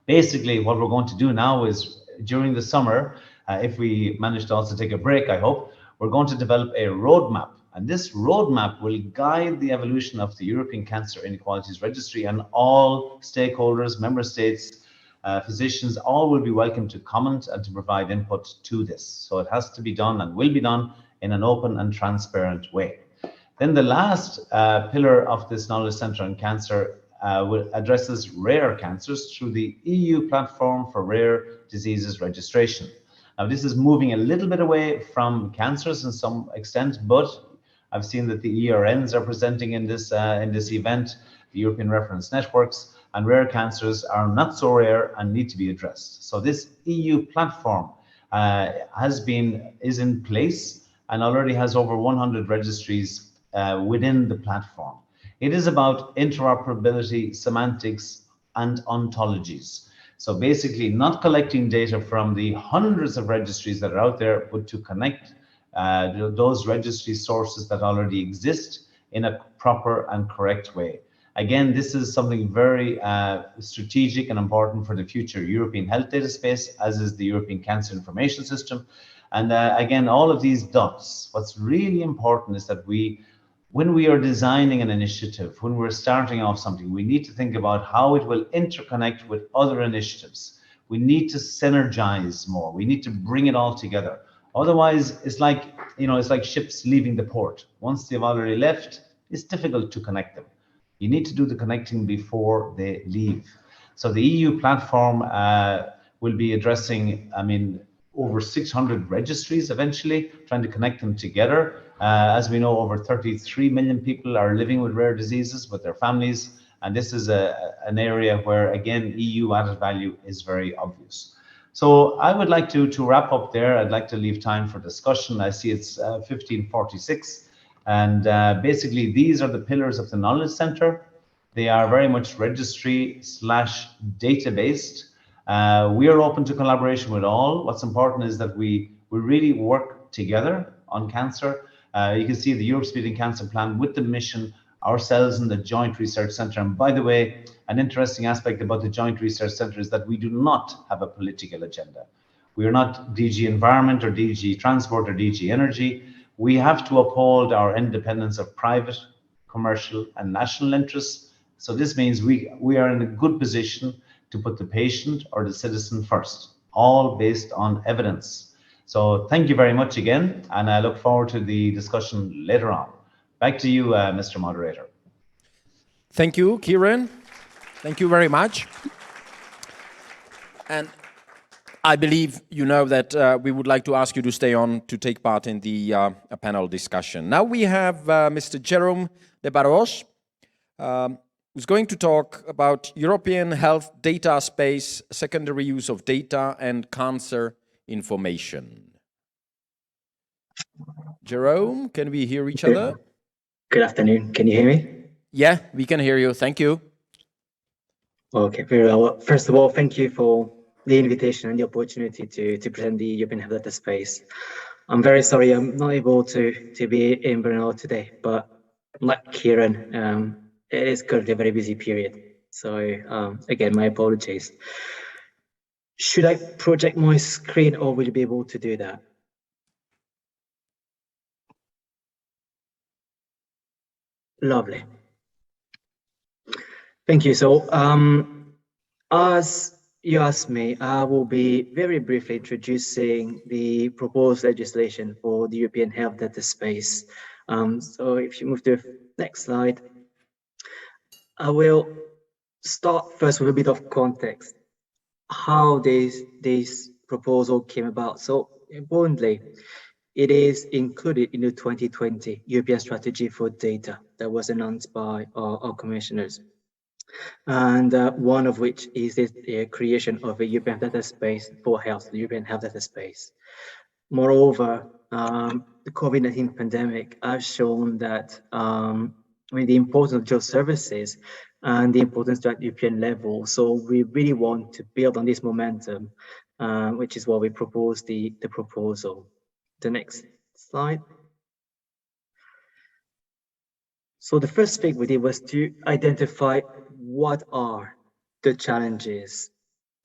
Basically, what we're going to do now is during the summer, if we manage to also take a break, I hope, we're going to develop a roadmap. And this roadmap will guide the evolution of the European Cancer Inequalities Registry, and all stakeholders, member states, physicians, all will be welcome to comment and to provide input to this. So it has to be done and will be done in an open and transparent way. Then the last pillar of this Knowledge Centre on Cancer addresses rare cancers through the EU platform for rare diseases registration. Now, this is moving a little bit away from cancers in some extent, but I've seen that the ERNs are presenting in this event, the European Reference Networks, and rare cancers are not so rare and need to be addressed. So this EU platform is in place and already has over 100 registries within the platform. It is about interoperability, semantics, and ontologies. So basically not collecting data from the hundreds of registries that are out there, but to connect those registry sources that already exist in a proper and correct way. Again, this is something very strategic and important for the future European health data space, as is the European Cancer Information System. And again, all of these dots, what's really important is that when we are designing an initiative, when we're starting off something, we need to think about how it will interconnect with other initiatives. We need to synergize more. We need to bring it all together. Otherwise, it's like, it's like ships leaving the port. Once they've already left, it's difficult to connect them. You need to do the connecting before they leave. So the EU platform will be addressing, over 600 registries eventually, trying to connect them together. As we know, over 33 million people are living with rare diseases with their families. And this is an area where, again, EU added value is very obvious. So I would like to wrap up there. I'd like to leave time for discussion. I see it's 15:46. And basically, these are the pillars of the Knowledge Center. They are very much registry/data-based. We are open to collaboration with all. What's important is that we really work together on cancer. You can see the Europe Speeding Cancer Plan with the mission, ourselves and the Joint Research Centre. And by the way, an interesting aspect about the Joint Research Centre is that we do not have a political agenda. We are not DG Environment or DG Transport or DG Energy. We have to uphold our independence of private, commercial and national interests. So this means we are in a good position to put the patient or the citizen first, all based on evidence. So thank you very much again, and I look forward to the discussion later on. Back to you, Mr. Moderator. Thank you, Kieran. Thank you very much. And I believe you know that we would like to ask you to stay on to take part in the panel discussion. Now we have Mr. Jérôme de Barros, who's going to talk about European health data space, secondary use of data and cancer information. Jérôme, can we hear each other? Good afternoon. Can you hear me? Yeah, we can hear you. Thank you. Okay, very well. First of all, thank you for the invitation and the opportunity to present the European Health Data Space. I'm very sorry I'm not able to be in Brno today, but like Kieran, it is currently a very busy period. So again, my apologies. Should I project my screen or will you be able to do that? Lovely. Thank you. So as you asked me, I will be very briefly introducing the proposed legislation for the European Health Data Space. So if you move to the next slide, I will start first with a bit of context, how this proposal came about. So importantly, it is included in the 2020 European Strategy for Data that was announced by our commissioners. And one of which is the creation of a European data space for health, the European Health Data Space. Moreover, the COVID-19 pandemic has shown that the importance of job services and the importance at European level. So we really want to build on this momentum, which is why we propose the proposal. The next slide. So the first thing we did was to identify what are the challenges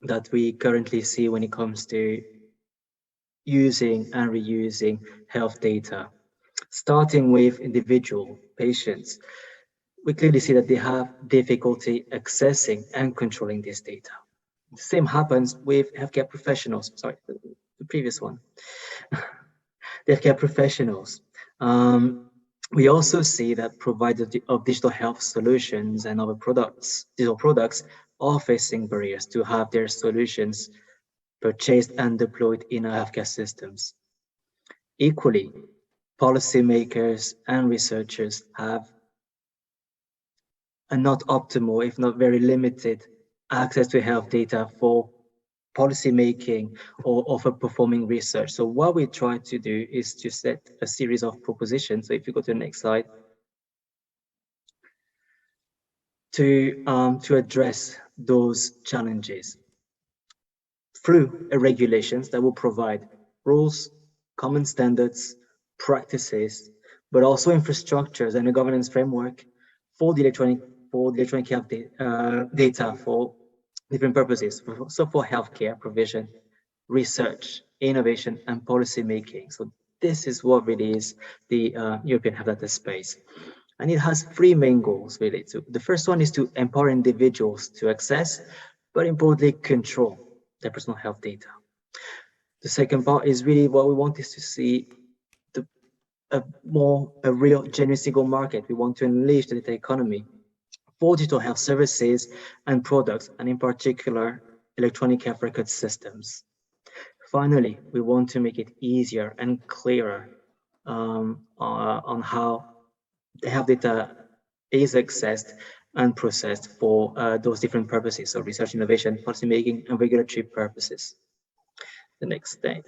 that we currently see when it comes to using and reusing health data. Starting with individual patients, we clearly see that they have difficulty accessing and controlling this data. The same happens with healthcare professionals. Sorry, the previous one. The healthcare professionals. We also see that providers of digital health solutions and other digital products are facing barriers to have their solutions purchased and deployed in our healthcare systems. Equally, policymakers and researchers have a not optimal, if not very limited, access to health data for policy making or for performing research. So what we try to do is to set a series of propositions. So if you go to the next slide, to address those challenges through regulations that will provide rules, common standards, practices, but also infrastructures and a governance framework for the electronic health data for different purposes. So for healthcare provision, research, innovation, and policy making. So this is what really is the European Health Data Space. And it has three main goals really. So the first one is to empower individuals to access, but importantly, control their personal health data. The second part is really what we want is to see a real genuine single market. We want to unleash the data economy for digital health services and products, and in particular, electronic health record systems. Finally, we want to make it easier and clearer on how the health data is accessed and processed for those different purposes, so research, innovation, policymaking, and regulatory purposes. The next thing.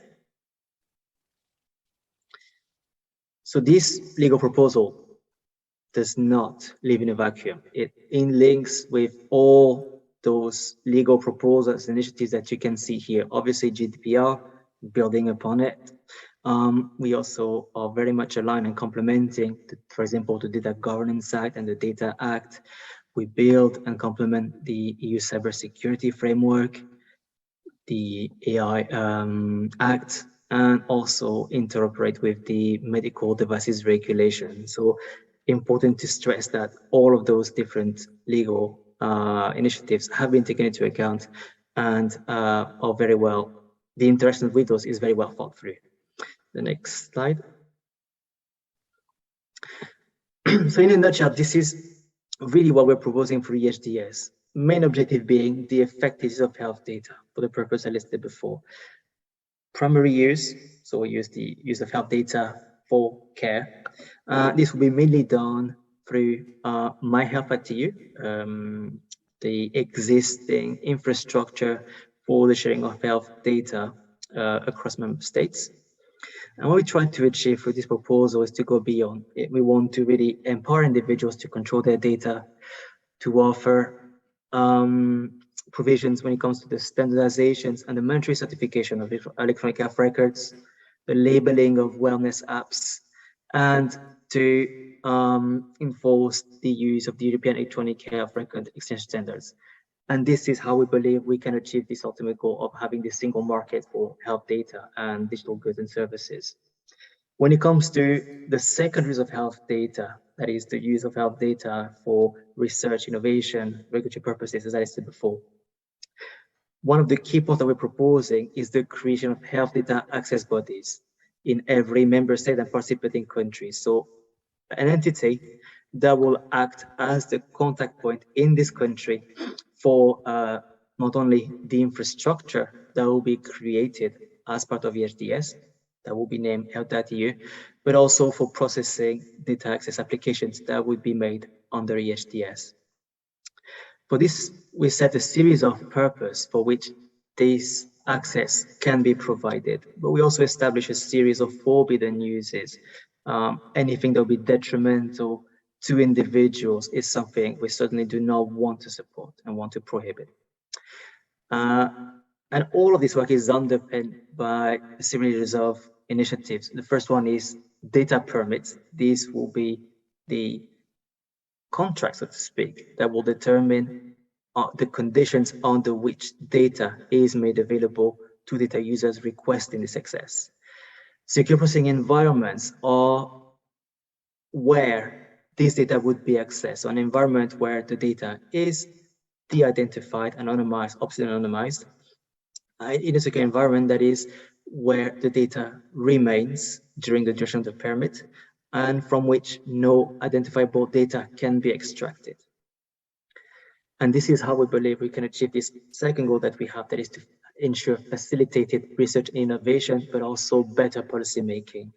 So this legal proposal does not live in a vacuum. It links with all those legal proposals, initiatives that you can see here. Obviously, GDPR, building upon it. We also are very much aligned and complementing, for example, the Data Governance Act and the Data Act. We build and complement the EU Cybersecurity Framework, the AI Act, and also interoperate with the Medical Devices Regulation. So important to stress that all of those different legal initiatives have been taken into account and are very well, the interaction with those is very well thought through. The next slide. So in a nutshell, this is really what we're proposing for EHDS. Main objective being the effectiveness of health data for the purpose I listed before. Primary use, so we use the use of health data for care. This will be mainly done through My Health at EU, the existing infrastructure for the sharing of health data across member states. And what we try to achieve through this proposal is to go beyond. We want to really empower individuals to control their data, to offer provisions when it comes to the standardizations and the mandatory certification of electronic health records, the labeling of wellness apps, and to enforce the use of the European electronic health record exchange standards. And this is how we believe we can achieve this ultimate goal of having the single market for health data and digital goods and services. When it comes to the second use of health data, that is the use of health data for research, innovation, regulatory purposes, as I said before, one of the key points that we're proposing is the creation of health data access bodies in every member state and participating countries. So an entity that will act as the contact point in this country for not only the infrastructure that will be created as part of EHDS, that will be named Health.EU, but also for processing data access applications that would be made under EHDS. For this, we set a series of purposes for which this access can be provided, but we also establish a series of forbidden uses. Anything that will be detrimental to individuals is something we certainly do not want to support and want to prohibit. And all of this work is underpinned by a series of initiatives. The first one is data permits. These will be the contract, so to speak, that will determine the conditions under which data is made available to data users requesting this access. Secure processing environments are where this data would be accessed, so an environment where the data is de-identified, anonymized, obviously anonymized, in a secure environment that is where the data remains during the duration of the permit and from which no identifiable data can be extracted. And this is how we believe we can achieve this second goal that we have, that is to ensure facilitated research and innovation, but also better policy making.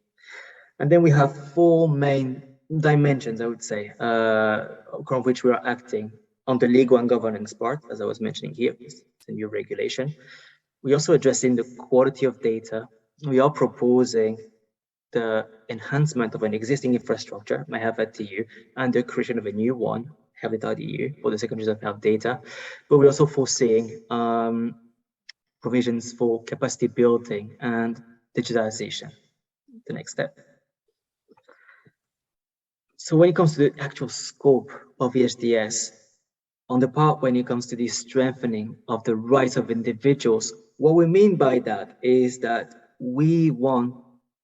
And then we have four main dimensions, I would say, on which we are acting on the legal and governance part, as I was mentioning here, it's a new regulation. We're also addressing the quality of data. We are proposing the enhancement of an existing infrastructure, My Health at EU, and the creation of a new one, Health.EU, for the second use of health data. But we're also foreseeing provisions for capacity building and digitalization, the next step. So when it comes to the actual scope of EHDS, on the part when it comes to the strengthening of the rights of individuals, what we mean by that is that we want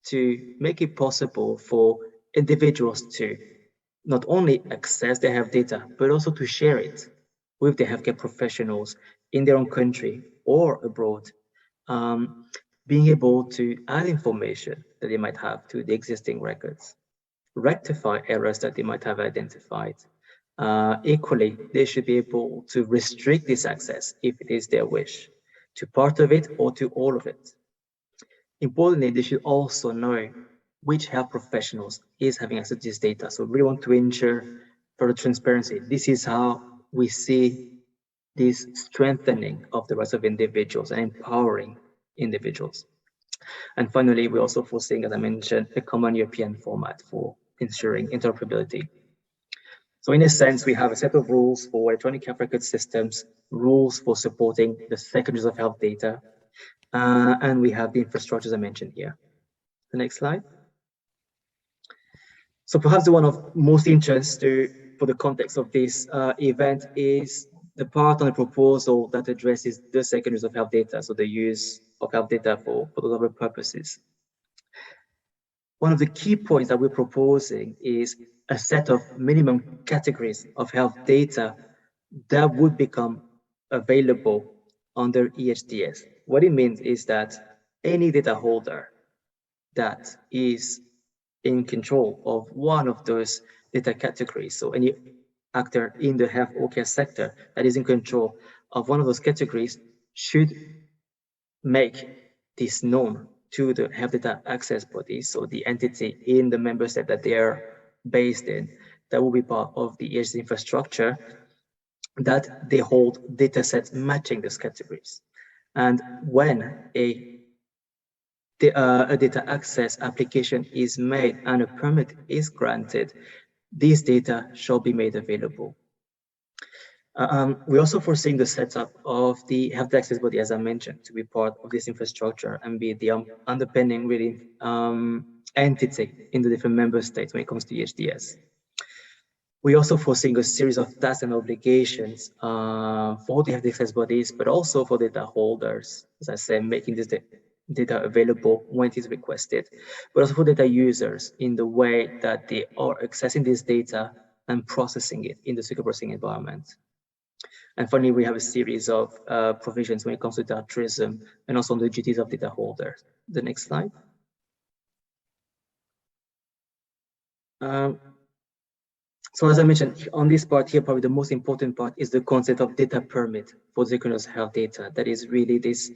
to make it possible for individuals to not only access their health data, but also to share it with the healthcare professionals in their own country or abroad, being able to add information that they might have to the existing records, rectify errors that they might have identified, Equally, they should be able to restrict this access if it is their wish, to part of it or to all of it. Importantly, they should also know which health professionals is having access to this data. So we want to ensure further transparency. This is how we see this strengthening of the rights of individuals and empowering individuals. And finally, we're also foreseeing, as I mentioned, a common European format for ensuring interoperability. So in a sense, we have a set of rules for electronic health record systems, rules for supporting the secondaries of health data, and we have the infrastructures I mentioned here. The next slide. So perhaps the one of most interest for the context of this event is the part on the proposal that addresses the secondaries of health data, so the use of health data for those other purposes. One of the key points that we're proposing is a set of minimum categories of health data that would become available under EHDS. What it means is that any data holder that is in control of one of those data categories, so any actor in the health or care sector that is in control of one of those categories should make this known to the health data access body, so the entity in the member state that they are based in, that will be part of the EHD infrastructure, that they hold data sets matching these categories. And when a data access application is made and a permit is granted, these data shall be made available. We're also foreseeing the setup of the health access body, as I mentioned, to be part of this infrastructure and be the underpinning really entity in the different member states when it comes to EHDS. We're also foreseeing a series of tasks and obligations for the health access bodies, but also for data holders, as I said, making this data available when it is requested, but also for data users in the way that they are accessing this data and processing it in the secure processing environment. And finally, we have a series of provisions when it comes to data tourism and also on the duties of data holders. The next slide. So as I mentioned, on this part here, probably the most important part is the concept of data permit for synchronous health data. That is really this,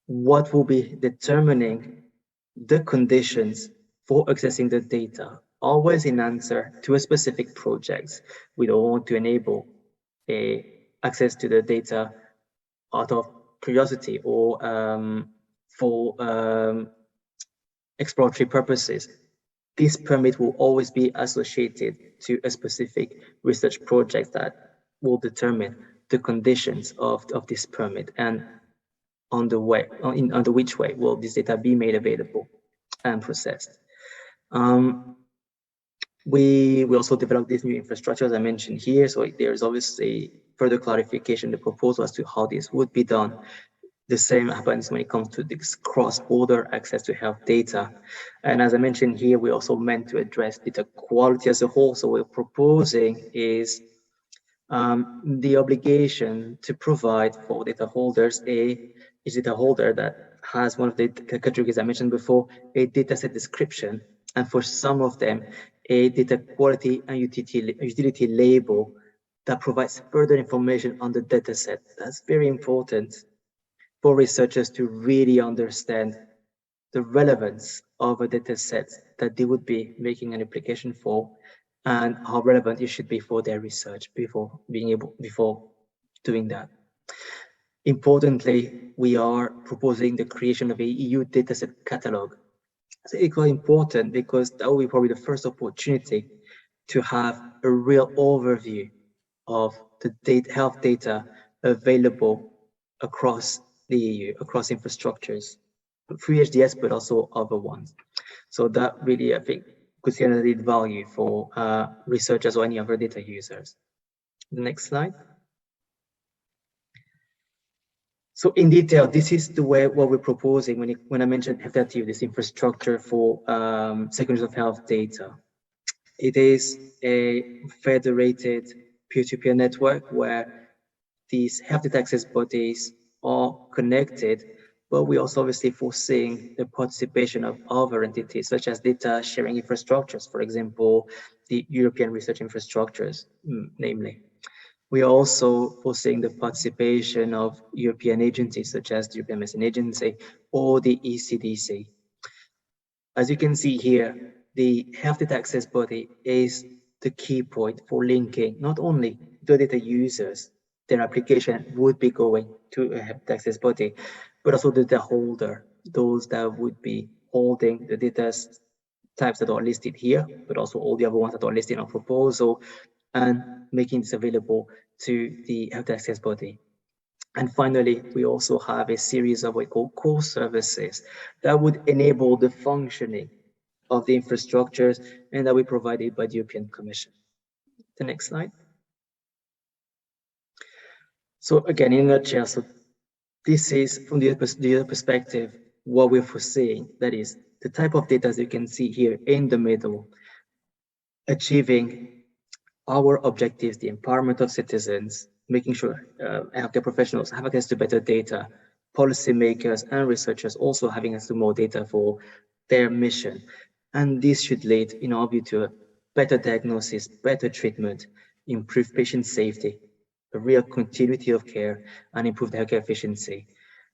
what will be determining the conditions for accessing the data, always in answer to a specific project. We don't want to enable access to the data out of curiosity or for exploratory purposes. This permit will always be associated to a specific research project that will determine the conditions of this permit and under which way will this data be made available and processed. We also developed this new infrastructure, as I mentioned here. So there's obviously further clarification in the proposal as to how this would be done. The same happens when it comes to this cross-border access to health data. And as I mentioned here, we also meant to address data quality as a whole. So what we're proposing is the obligation to provide for data holders a data holder that has one of the categories I mentioned before, a dataset description, and for some of them, a data quality and utility label that provides further information on the dataset. That's very important for researchers to really understand the relevance of a data set that they would be making an application for and how relevant it should be for their research before doing that. Importantly, we are proposing the creation of a EU dataset catalog. It's equally important because that will be probably the first opportunity to have a real overview of the health data available across the EU, across infrastructures, through HDS, but also other ones. So that really, I think, could see an added value for researchers or any other data users. The next slide. So in detail, this is the way what we're proposing when I mentioned FDATU, this infrastructure for secondaries of health data. It is a federated peer-to-peer network where these health data access bodies are connected but we also obviously foreseeing the participation of other entities, such as data sharing infrastructures, for example, the European research infrastructures, namely. We are also foreseeing the participation of European agencies, such as the European Medicine Agency or the ECDC. As you can see here, the Health Data Access Body is the key point for linking not only the data users, their application would be going to a Health Data Access Body, but also the data holder, those that would be holding the data types that are listed here, but also all the other ones that are listed in our proposal, and making this available to the Health Data Access Body. And finally, we also have a series of what we call core services that would enable the functioning of the infrastructures and that we provided by the European Commission. The next slide. So again, in a nutshell, so this is from the other perspective, what we're foreseeing, that is the type of data as you can see here in the middle, achieving our objectives, the empowerment of citizens, making sure healthcare professionals have access to better data, policymakers and researchers also having access to more data for their mission. And this should lead, in our view, to a better diagnosis, better treatment, improved patient safety, a real continuity of care, and improved healthcare efficiency.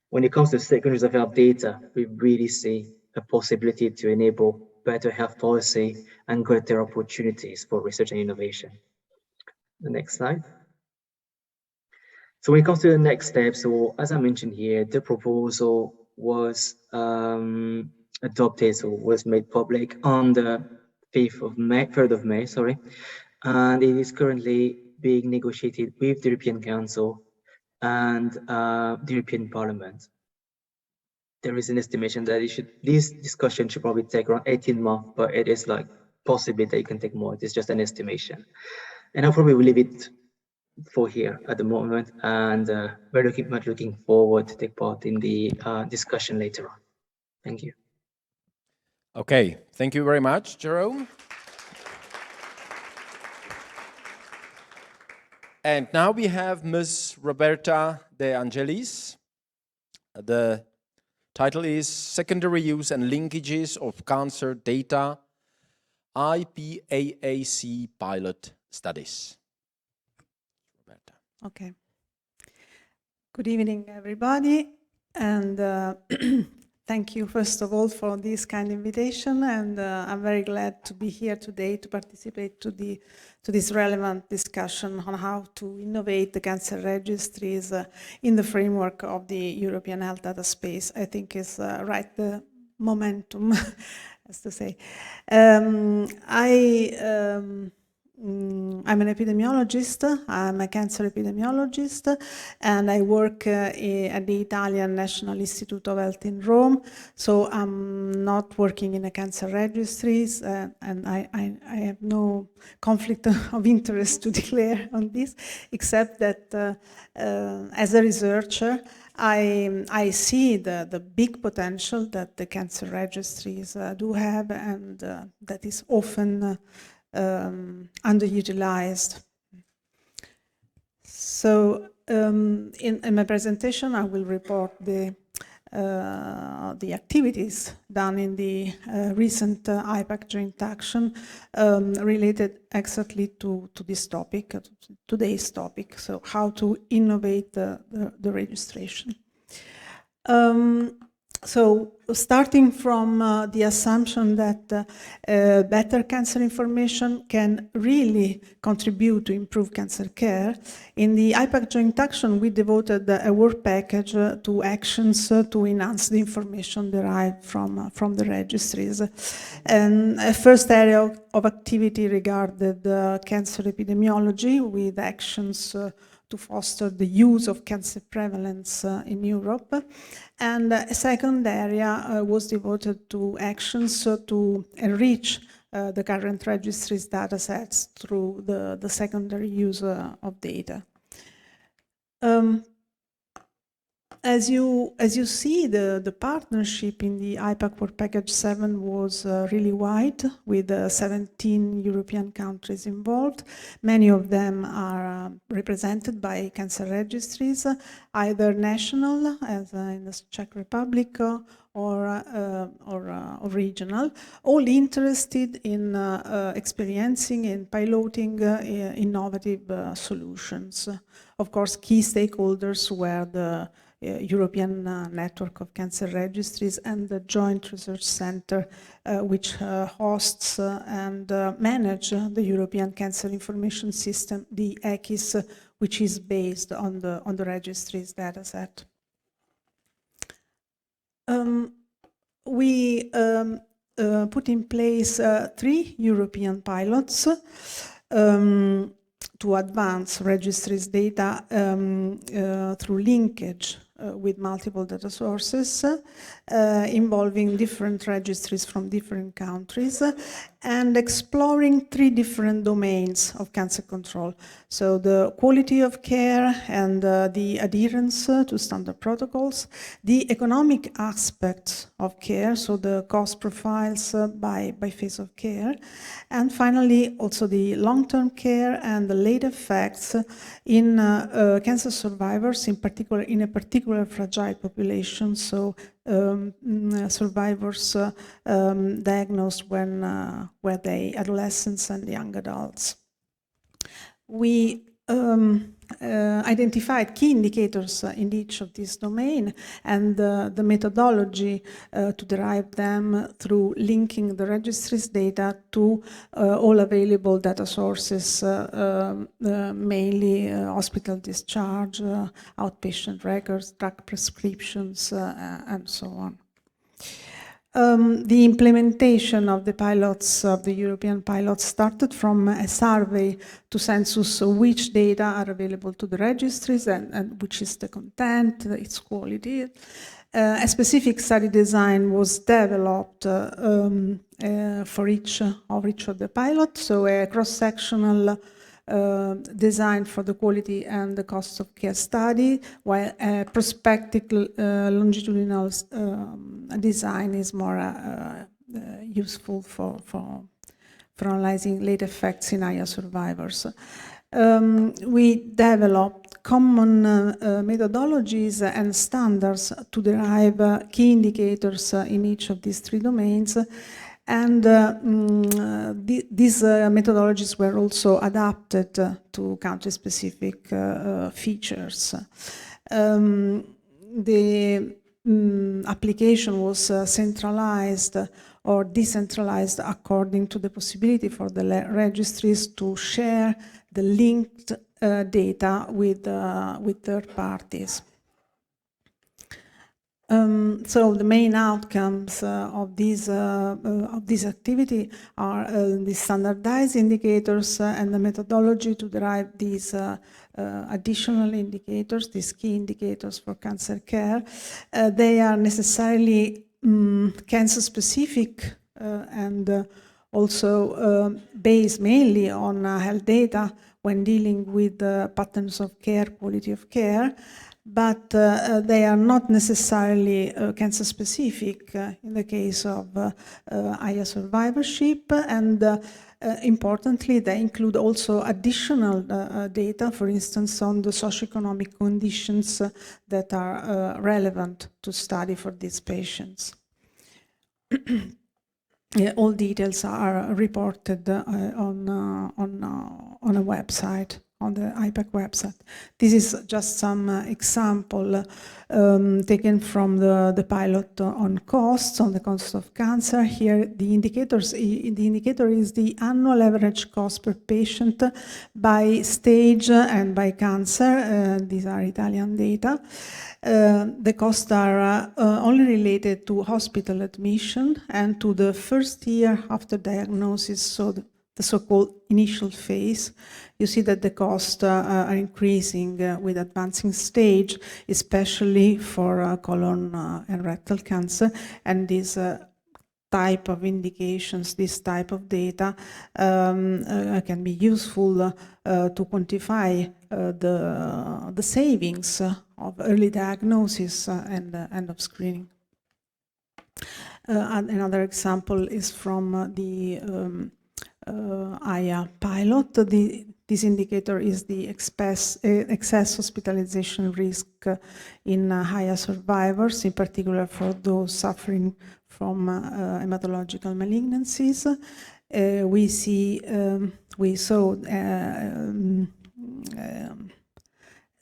When it comes to secondaries of health data, we really see a possibility to enable better health policy and greater opportunities for research and innovation. The next slide. So when it comes to the next step, so as I mentioned here, the proposal was adopted, so was made public on the 3rd of May, sorry, and it is currently being negotiated with the European Council and the European Parliament. There is an estimation that this discussion should probably take around 18 months, but it is like possibly that it can take more. It's just an estimation. And I'll probably leave it for here at the moment, and very much looking forward to take part in the discussion later on. Thank you. Okay, thank you very much, Jerome. And now we have Ms. Roberta De Angelis. The title is Secondary Use and Linkages of Cancer Data, IPAAC Pilot Studies. Roberta. Okay. Good evening, everybody. And thank you, first of all, for this kind invitation. And I'm very glad to be here today to participate to this relevant discussion on how to innovate the cancer registries in the framework of the European Health Data Space. I think is right the momentum, as to say. I'm an epidemiologist, I'm a cancer epidemiologist, and I work at the Italian National Institute of Health in Rome. So I'm not working in a cancer registries, and I have no conflict of interest to declare on this, except that as a researcher, I see the big potential that the cancer registries do have, and that is often underutilized. So in my presentation, I will report the activities done in the recent IPAC joint action related exactly to this topic, today's topic, so how to innovate the registration. So starting from the assumption that better cancer information can really contribute to improve cancer care, in the IPAC joint action we devoted a work package to actions to enhance the information derived from the registries. And a first area of activity regarded cancer epidemiology with actions to foster the use of cancer prevalence in Europe. And a second area was devoted to actions to enrich the current registries data sets through the secondary use of data. As you see, the partnership in the IPAC for Package 7 was really wide, with 17 European countries involved. Many of them are represented by cancer registries, either national, as in the Czech Republic, or regional, all interested in experiencing and piloting innovative solutions. Of course, key stakeholders were the European Network of Cancer Registries and the Joint Research Center, which hosts and manages the European Cancer Information System, the ECIS, which is based on the registries dataset. We put in place 3 European pilots to advance registries data through linkage with multiple data sources involving different registries from different countries, and exploring 3 different domains of cancer control. So the quality of care and the adherence to standard protocols, the economic aspects of care, so the cost profiles by phase of care, and finally also the long-term care and the late effects in cancer survivors, in a particular fragile population, so survivors diagnosed when were they adolescents and young adults. We identified key indicators in each of these domains, and the methodology to derive them through linking the registry's data to all available data sources, mainly hospital discharge, outpatient records, drug prescriptions, and so on. The implementation of the pilots, of the European pilots, started from a survey to census which data are available to the registries and which is the content, its quality. A specific study design was developed for each of the pilots, so a cross-sectional design for the quality and the cost of care study, while a prospective longitudinal design is more useful for analyzing late effects in higher survivors. We developed common methodologies and standards to derive key indicators in each of these 3 domains. And these methodologies were also adapted to country-specific features. The application was centralized or decentralized according to the possibility for the registries to share the linked data with third parties. So the main outcomes of this activity are the standardized indicators and the methodology to derive these additional indicators, these key indicators for cancer care. They are necessarily cancer-specific and also based mainly on health data when dealing with patterns of care, quality of care. But they are not necessarily cancer-specific in the case of higher survivorship, and importantly, they include also additional data, for instance, on the socioeconomic conditions that are relevant to study for these patients. All details are reported on a website, on the IPAC website. This is just some example taken from the pilot on costs, on the cost of cancer. Here, the indicator is the annual average cost per patient by stage and by cancer. These are Italian data. The costs are only related to hospital admission and to the first year after diagnosis, so the so-called initial phase. You see that the costs are increasing with advancing stage, especially for colon and rectal cancer, and this type of indications, this type of data can be useful to quantify the savings early diagnosis and of screening. And another example is from the AYA pilot. This indicator is the excess hospitalization risk in AYA survivors, in particular for those suffering from hematological malignancies. We saw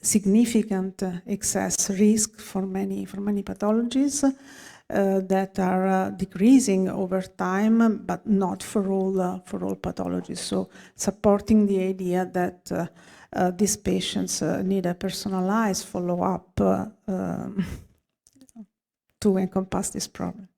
significant excess risk for many pathologies that are decreasing over time, but not for all pathologies. So supporting the idea that these patients need a personalized follow-up to encompass this problem.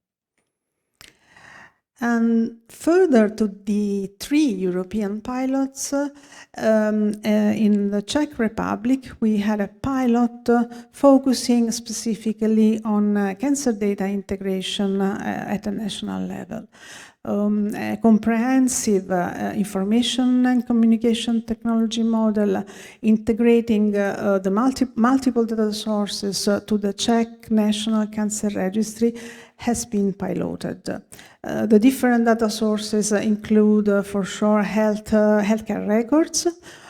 And further to the 3 European pilots, in the Czech Republic, we had a pilot focusing specifically on cancer data integration at a national level. A comprehensive information and communication technology model integrating the multiple data sources to the Czech National Cancer Registry has been piloted. The different data sources include, for sure, healthcare records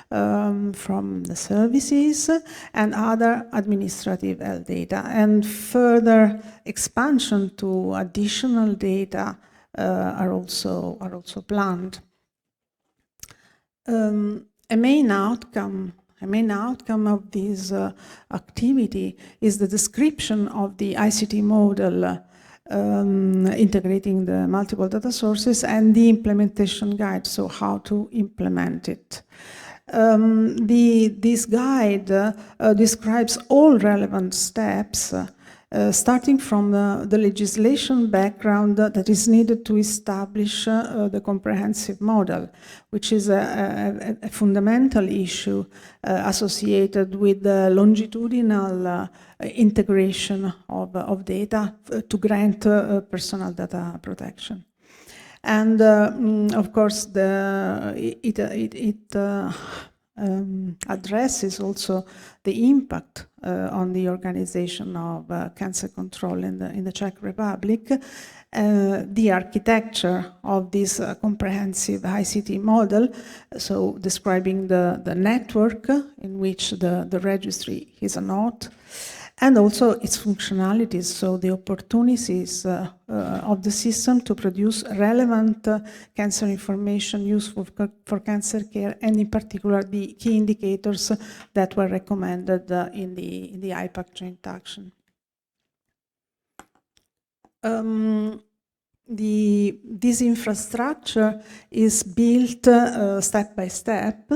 from the services and other administrative health data, and further expansion to additional data are also planned. A main outcome of this activity is the description of the ICT model integrating the multiple data sources and the implementation guide, so how to implement it. This guide describes all relevant steps starting from the legislation background that is needed to establish the comprehensive model, which is a fundamental issue associated with the longitudinal integration of data to grant personal data protection. And of course, it addresses also the impact on the organization of cancer control in the Czech Republic. The architecture of this comprehensive ICT model, so describing the network in which the registry is a node, and also its functionalities, so the opportunities of the system to produce relevant cancer information useful for cancer care, and in particular the key indicators that were recommended in the IPAC joint action. This infrastructure is built step by step,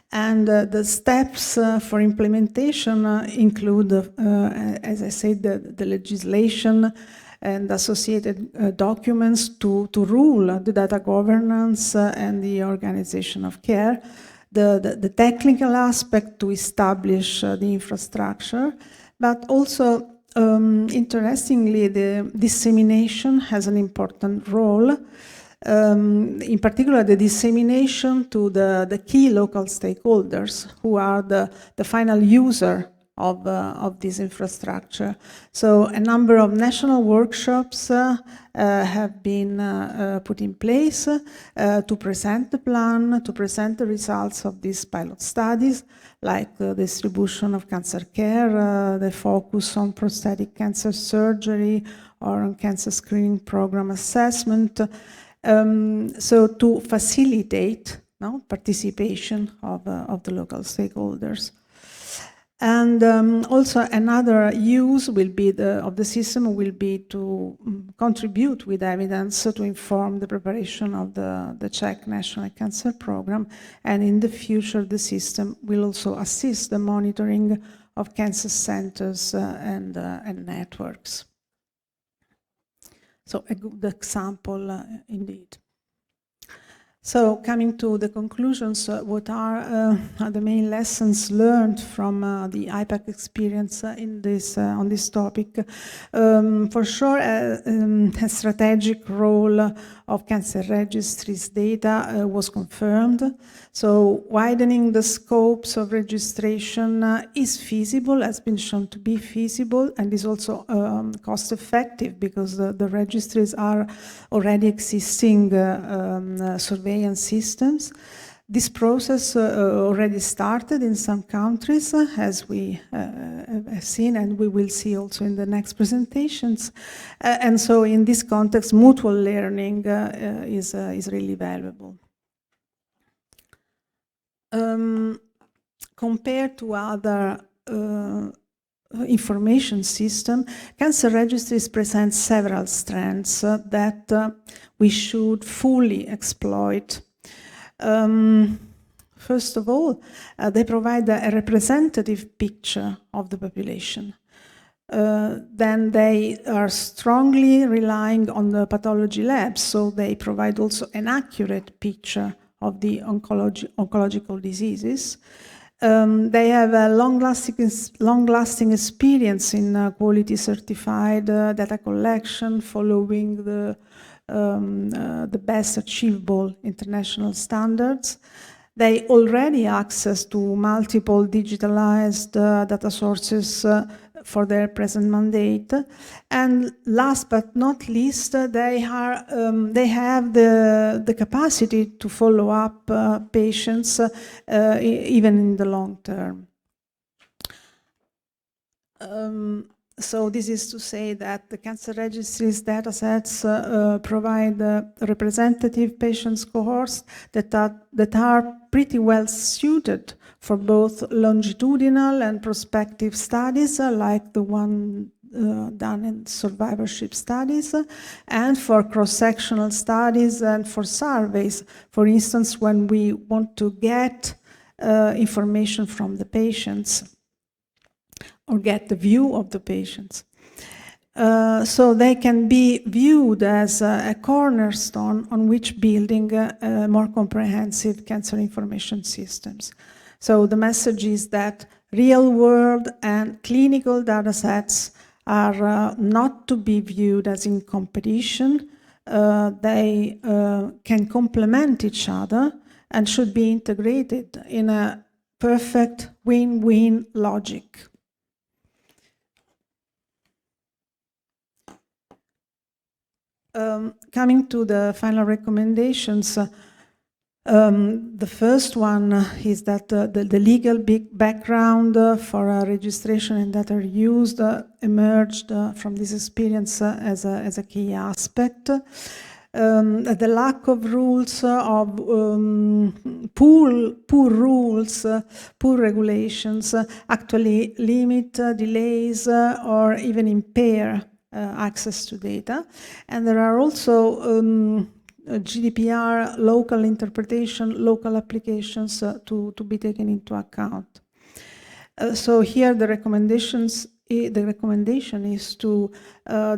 and the steps for implementation include, as I said, the legislation and associated documents to rule the data governance and the organization of care, the technical aspect to establish the infrastructure, but also, interestingly, the dissemination has an important role. In particular, the dissemination to the key local stakeholders who are the final user of this infrastructure. So a number of national workshops have been put in place to present the plan, to present the results of these pilot studies, like the distribution of cancer care, the focus on prostate cancer surgery, or on cancer screening program assessment. So to facilitate participation of the local stakeholders. And also another use will be of the system will be to contribute with evidence to inform the preparation of the Czech National Cancer Program, and in the future the system will also assist the monitoring of cancer centers and networks. So a good example indeed. So coming to the conclusions, what are the main lessons learned from the IPAC experience in this, on this topic? For sure, a strategic role of cancer registries data was confirmed. So widening the scopes of registration is feasible, has been shown to be feasible, and is also cost effective because the registries are already existing surveillance systems. This process already started in some countries, as we have seen, and we will see also in the next presentations. And so in this context, mutual learning is really valuable. Compared to other information system, cancer registries present several strengths that we should fully exploit. First of all, they provide a representative picture of the population. Then they are strongly relying on the pathology labs, so they provide also an accurate picture of the oncological diseases. They have a long-lasting experience in quality certified data collection, following the best achievable international standards. They already access to multiple digitalized data sources for their present mandate. And last but not least, they have the capacity to follow up patients even in the long term. So this is to say that the cancer registries datasets provide representative patients cohorts that are pretty well suited for both longitudinal and prospective studies, like the one done in survivorship studies, and for cross-sectional studies and for surveys. For instance, when we want to get information from the patients, or get the view of the patients. So they can be viewed as a cornerstone on which building more comprehensive cancer information systems. So the message is that real-world and clinical data sets are not to be viewed as in competition. They can complement each other and should be integrated in a perfect win-win logic. Coming to the final recommendations, the first one is that the legal background for registration and data reuse emerged from this experience as a key aspect. The lack of rules, poor rules, poor regulations actually limit, delays, or even impair access to data. And there are also GDPR local interpretation, local applications to be taken into account. So here the recommendation is to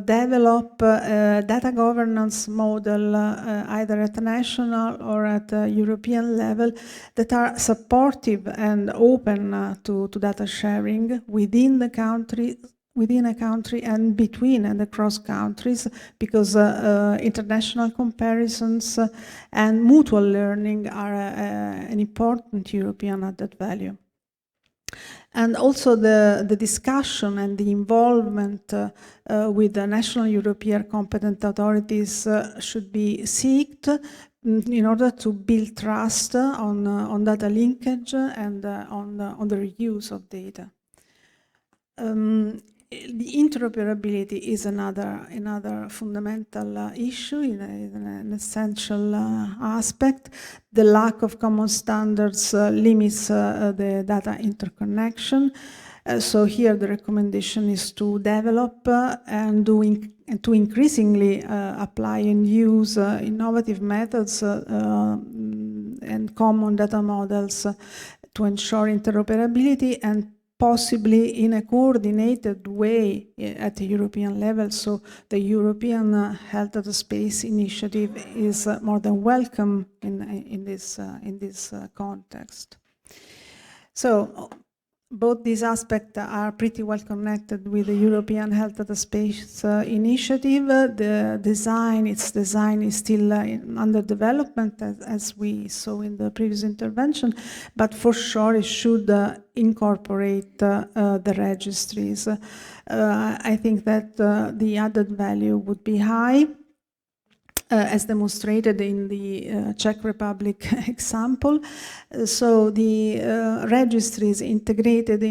develop a data governance model either at a national or at a European level that are supportive and open to data sharing within the country, within a country and between and across countries, because international comparisons and mutual learning are an important European added value. And also the discussion and the involvement with the national European competent authorities should be sought in order to build trust on data linkage and on the reuse of data. The interoperability is another fundamental issue, an essential aspect. The lack of common standards limits the data interconnection. So here the recommendation is to develop and to increasingly apply and use innovative methods and common data models to ensure interoperability and possibly in a coordinated way at the European level. So the European Health Data Space Initiative is more than welcome in this context. So both these aspects are pretty well connected with the European Health Data Space Initiative. The design, its design is still under development, as we saw in the previous intervention, but for sure it should incorporate the registries. I think that the added value would be high. As demonstrated in the Czech Republic example. So the registries integrated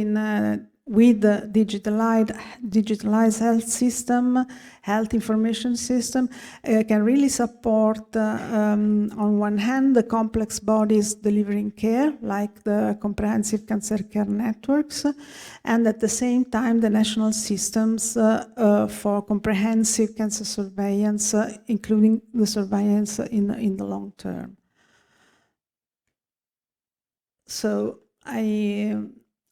with the digitalized health system, health information system, can really support, on one hand, the complex bodies delivering care, like the comprehensive cancer care networks, and at the same time, the national systems for comprehensive cancer surveillance, including the surveillance in the long term. So I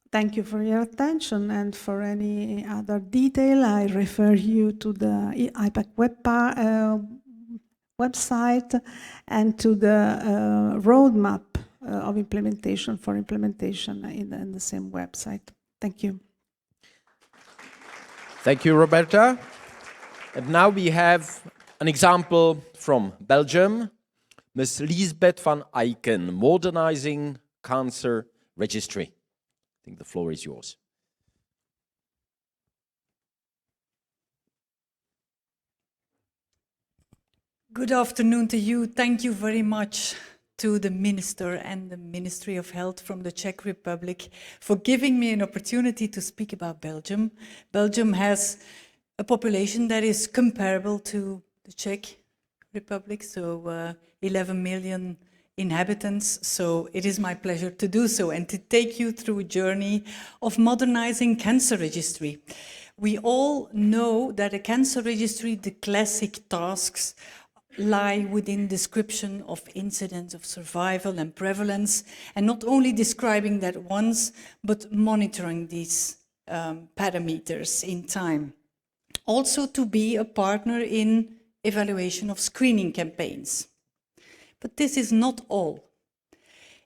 thank you for your attention, and for any other detail, I refer you to the IPAC website and to the roadmap of implementation in the same website. Thank you. Thank you, Roberta. And now we have an example from Belgium, Ms. Liesbeth van Eycken, Modernizing Cancer Registry. I think the floor is yours. Good afternoon to you. Thank you very much to the Minister and the Ministry of Health from the Czech Republic for giving me an opportunity to speak about Belgium. Belgium has a population that is comparable to the Czech Republic, so 11 million inhabitants, so it is my pleasure to do so and to take you through a journey of modernizing cancer registry. We all know that a cancer registry, the classic tasks lie within description of incidence of survival and prevalence, and not only describing that once, but monitoring these parameters in time. Also to be a partner in evaluation of screening campaigns. But this is not all.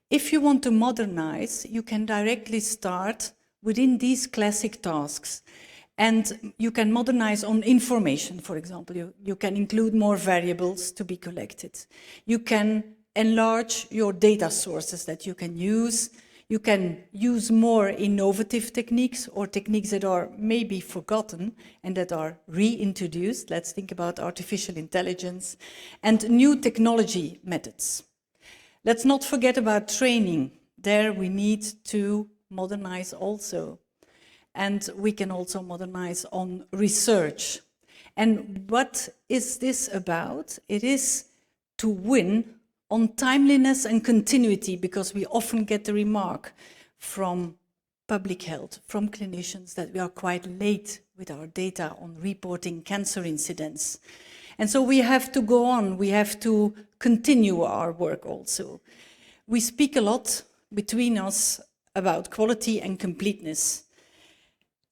If you want to modernize, you can directly start within these classic tasks. And you can modernize on information, for example. You can include more variables to be collected. You can enlarge your data sources that you can use. You can use more innovative techniques or techniques that are maybe forgotten and that are reintroduced. Let's think about artificial intelligence and new technology methods. Let's not forget about training. There we need to modernize also. And we can also modernize on research. And what is this about? It is to win on timeliness and continuity, because we often get the remark from public health, from clinicians, that we are quite late with our data on reporting cancer incidents. And so we have to go on, we have to continue our work also. We speak a lot between us about quality and completeness.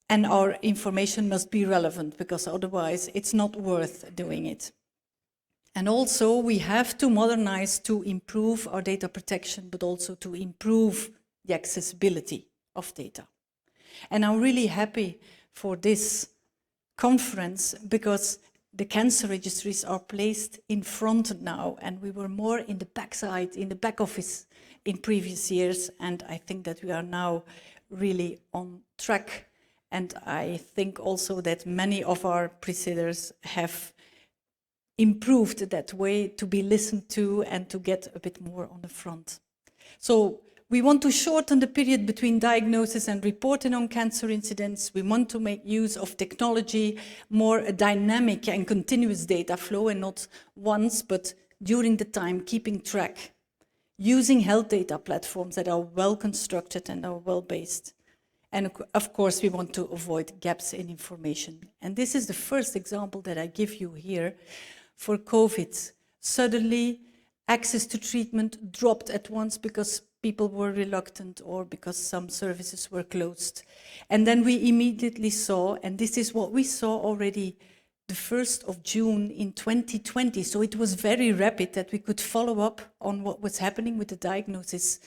And our information must be relevant, because otherwise it's not worth doing it. And also we have to modernize to improve our data protection, but also to improve the accessibility of data. And I'm really happy for this conference, because the cancer registries are placed in front now, and we were more in the backside, in the back office in previous years, and I think that we are now really on track. And I think also that many of our preceders have improved that way to be listened to and to get a bit more on the front. So we want to shorten the period between diagnosis and reporting on cancer incidents. We want to make use of technology, more a dynamic and continuous data flow, and not once, but during the time, keeping track, using health data platforms that are well constructed and are well based. And of course, we want to avoid gaps in information. And this is the first example that I give you here for COVID. Suddenly, Access to treatment dropped at once because people were reluctant or because some services were closed. And then we immediately saw, and this is what we saw already the 1st of June in 2020, so it was very rapid that we could follow up on what was happening with the diagnosis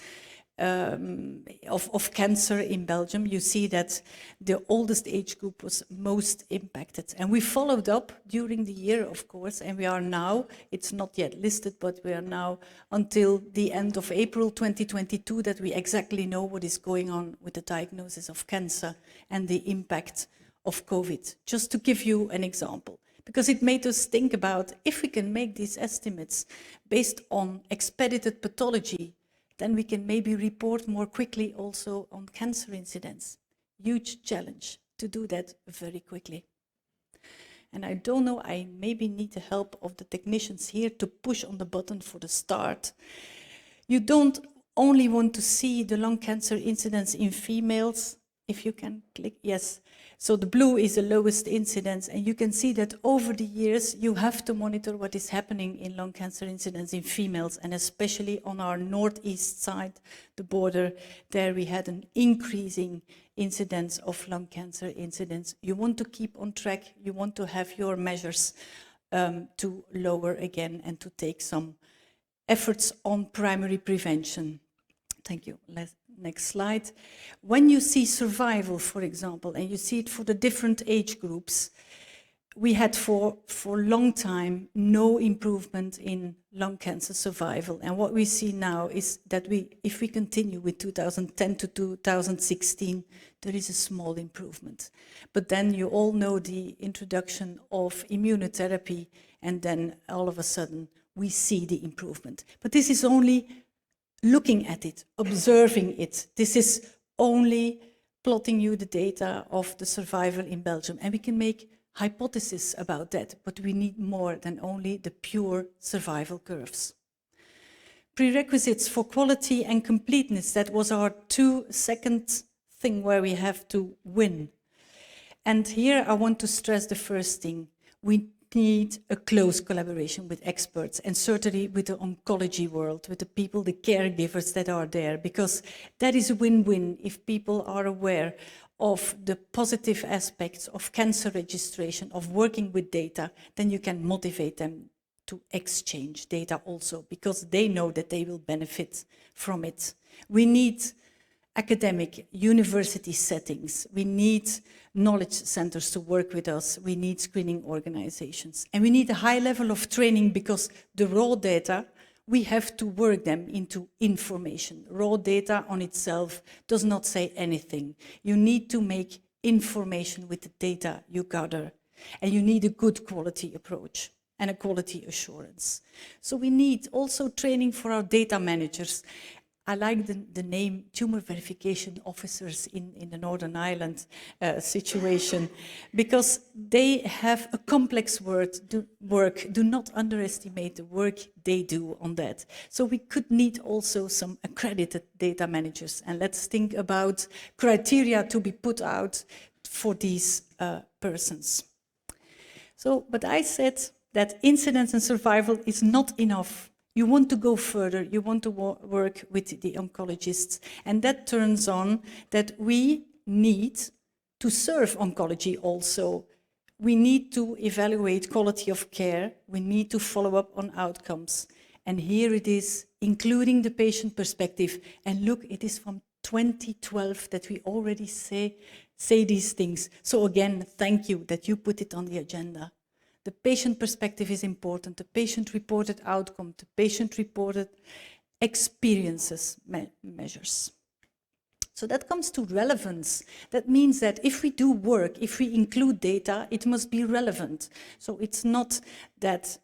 of cancer in Belgium. You see that the oldest age group was most impacted. And we followed up during the year, of course, and we are now, it's not yet listed, but we are now until the end of April 2022 that we exactly know what is going on with the diagnosis of cancer and the impact of COVID. Just to give you an example, because it made us think about if we can make these estimates based on expedited pathology, then we can maybe report more quickly also on cancer incidence. Huge challenge to do that very quickly. And I don't know, I maybe need the help of the technicians here to push on the button for the start. You don't only want to see the lung cancer incidence in females. If you can click, yes. So the blue is the lowest incidence, and you can see that over the years you have to monitor what is happening in lung cancer incidence in females, and especially on our northeast side, the border, there we had an increasing incidence of lung cancer incidence. You want to keep on track, you want to have your measures to lower again and to take some efforts on primary prevention. Thank you. Next slide. When you see survival, for example, and you see it for the different age groups, we had for a long time no improvement in lung cancer survival. And what we see now is that if we continue with 2010 to 2016, there is a small improvement. But then you all know the introduction of immunotherapy, and then all of a sudden we see the improvement. But this is only looking at it, observing it. This is only plotting you the data of the survival in Belgium. And we can make hypotheses about that, but we need more than only the pure survival curves. Prerequisites for quality and completeness, that was our second thing where we have to win. And here I want to stress the first thing. We need a close collaboration with experts, and certainly with the oncology world, with the people, the caregivers that are there, because that is a win-win. If people are aware of the positive aspects of cancer registration, of working with data, then you can motivate them to exchange data also, because they know that they will benefit from it. We need academic university settings. We need knowledge centers to work with us. We need screening organizations. And we need a high level of training, because the raw data, we have to work them into information. Raw data on itself does not say anything. You need to make information with the data you gather. And you need a good quality approach and a quality assurance. So we need also training for our data managers. I like the name tumor verification officers in the Northern Ireland situation, because they have a complex work. Do not underestimate the work they do on that. So we could need also some accredited data managers, and let's think about criteria to be put out for these persons. So, but I said that incidence and survival is not enough. You want to go further, you want to work with the oncologists, and that turns on that we need to serve oncology also. We need to evaluate quality of care, we need to follow up on outcomes. And here it is, including the patient perspective. And look, it is from 2012 that we already say these things. So again, thank you that you put it on the agenda. The patient perspective is important, the patient-reported outcome, the patient-reported experiences measures. So that comes to relevance. That means that if we do work, if we include data, it must be relevant. So it's not that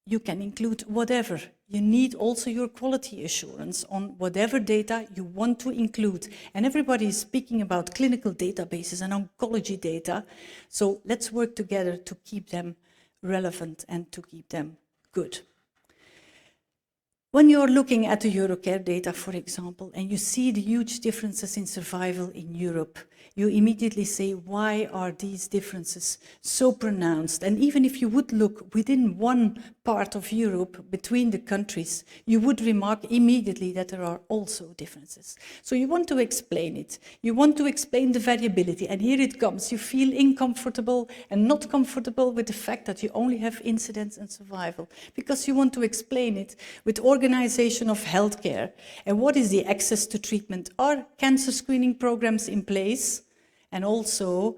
you can include whatever. You need also your quality assurance on whatever data you want to include. And everybody is speaking about clinical databases and oncology data. So let's work together to keep them relevant and to keep them good. When you're looking at the Eurocare data, for example, and you see the huge differences in survival in Europe, you immediately say, why are these differences so pronounced? And even if you would look within one part of Europe, between the countries, you would remark immediately that there are also differences. So you want to explain it. You want to explain the variability, and here it comes. You feel uncomfortable and not comfortable with the fact that you only have incidence and survival, because you want to explain it with organization of healthcare. And what is the access to treatment? Are cancer screening programs in place? And also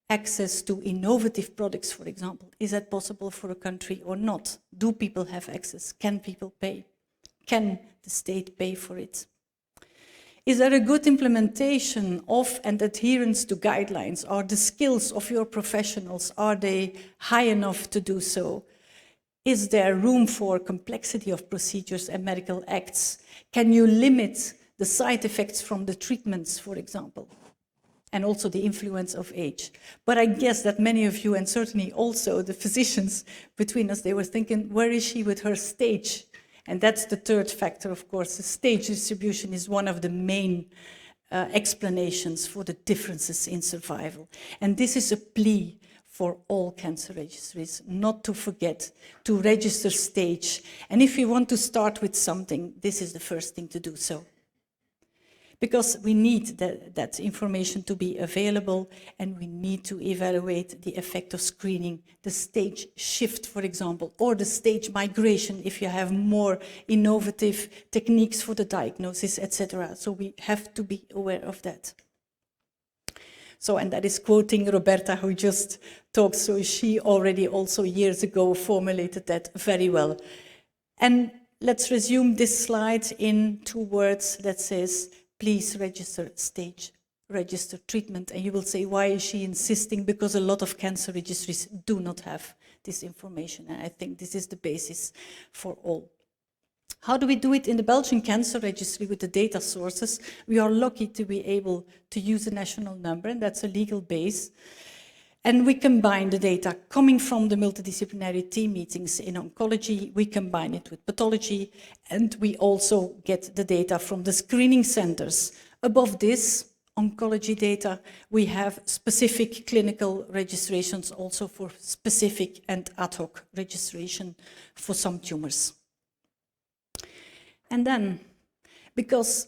access to innovative products, for example. Is that possible for a country or not? Do people have access? Can people pay? Can the state pay for it? Is there a good implementation of and adherence to guidelines? Are the skills of your professionals, are they high enough to do so? Is there room for complexity of procedures and medical acts? Can you limit the side effects from the treatments, for example? And also the influence of age. But I guess that many of you, and certainly also the physicians between us, they were thinking, where is she with her stage? And that's the third factor, of course. The stage distribution is one of the main explanations for the differences in survival. And this is a plea for all cancer registries, not to forget to register stage. And if you want to start with something, this is the first thing to do so. Because we need that information to be available, and we need to evaluate the effect of screening, the stage shift, for example, or the stage migration if you have more innovative techniques for the diagnosis, etc. So we have to be aware of that. So, and that is quoting Roberta, who just talked, so she already also years ago formulated that very well. And let's resume this slide in 2 words that says, please register stage, register treatment. And you will say, why is she insisting? Because a lot of cancer registries do not have this information. And I think this is the basis for all. How do we do it in the Belgian Cancer Registry with the data sources? We are lucky to be able to use a national number, and that's a legal base. And we combine the data coming from the multidisciplinary team meetings in oncology, we combine it with pathology, and we also get the data from the screening centers. Above this, oncology data, we have specific clinical registrations also for specific and ad hoc registration for some tumors. And then, because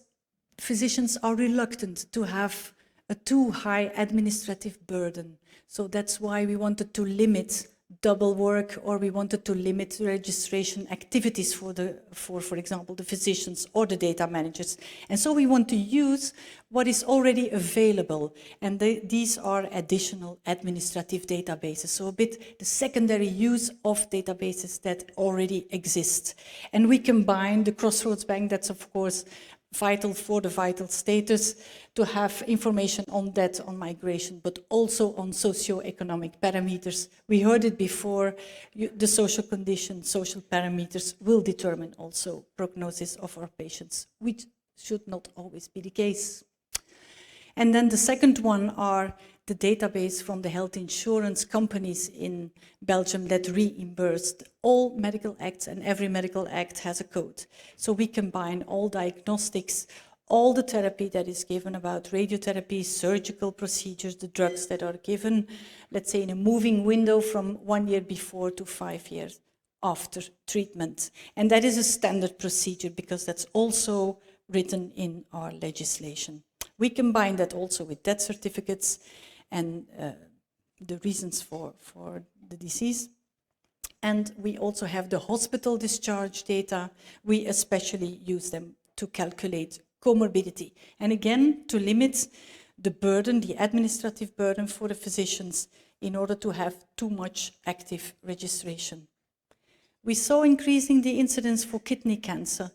physicians are reluctant to have a too high administrative burden, so that's why we wanted to limit double work, or we wanted to limit the registration activities for example, the physicians or the data managers. And so we want to use what is already available, and these are additional administrative databases, so a bit the secondary use of databases that already exist. And we combine the Crossroads Bank, that's of course vital for the vital status, to have information on that, on migration, but also on socio-economic parameters. We heard it before, the social condition, social parameters will determine also prognosis of our patients, which should not always be the case. And then the second one are the database from the health insurance companies in Belgium that reimbursed all medical acts, and every medical act has a code. So we combine all diagnostics, all the therapy that is given about radiotherapy, surgical procedures, the drugs that are given, let's say in a moving window from 1 year before to 5 years after treatment. And that is a standard procedure because that's also written in our legislation. We combine that also with death certificates and the reasons for the disease. And we also have the hospital discharge data. We especially use them to calculate comorbidity. And again, to limit the burden, the administrative burden for the physicians in order to have too much active registration. We saw increasing the incidence for kidney cancer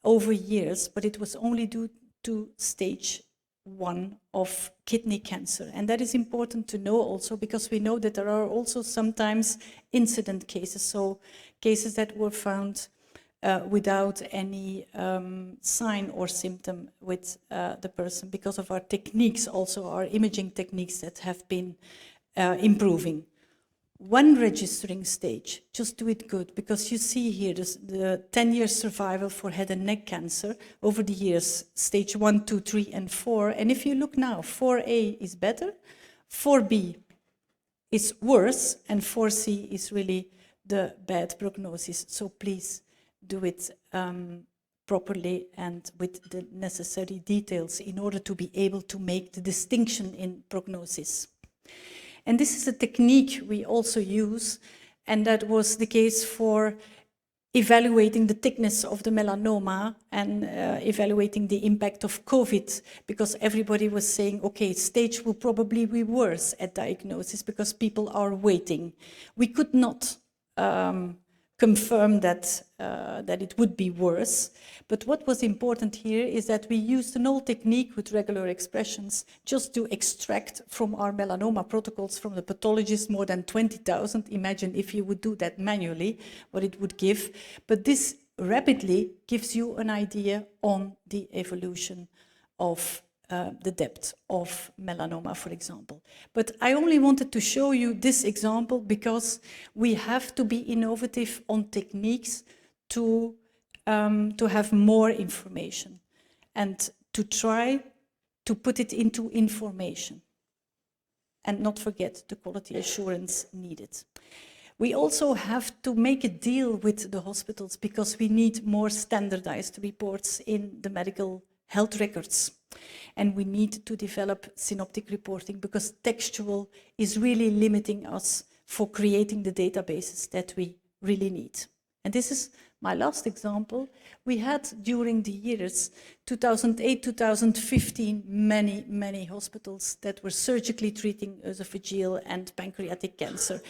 over years, but it was only due to stage 1 of kidney cancer. And that is important to know also, because we know that there are also sometimes incident cases, so cases that were found without any sign or symptom with the person, because of our techniques, also our imaging techniques that have been improving. one registering stage, just do it good, because you see here the 10-year survival for head and neck cancer over the years, stage 1, 2, 3, and 4. And if you look now, 4A is better, 4B is worse, and 4C is really the bad prognosis. So please do it properly and with the necessary details in order to be able to make the distinction in prognosis. And this is a technique we also use, and that was the case for evaluating the thickness of the melanoma and evaluating the impact of COVID, because everybody was saying, okay, stage will probably be worse at diagnosis because people are waiting. We could not confirm that, that it would be worse. But what was important here is that we used an old technique with regular expressions just to extract from our melanoma protocols from the pathologist more than 20,000. Imagine if you would do that manually, what it would give. But this rapidly gives you an idea on the evolution of the depth of melanoma, for example. But I only wanted to show you this example because we have to be innovative on techniques to have more information and to try to put it into information and not forget the quality assurance needed. We also have to make a deal with the hospitals because we need more standardized reports in the medical health records. And we need to develop synoptic reporting because textual is really limiting us for creating the databases that we really need. And this is my last example. We had during the years 2008, 2015, many hospitals that were surgically treating esophageal and pancreatic cancer.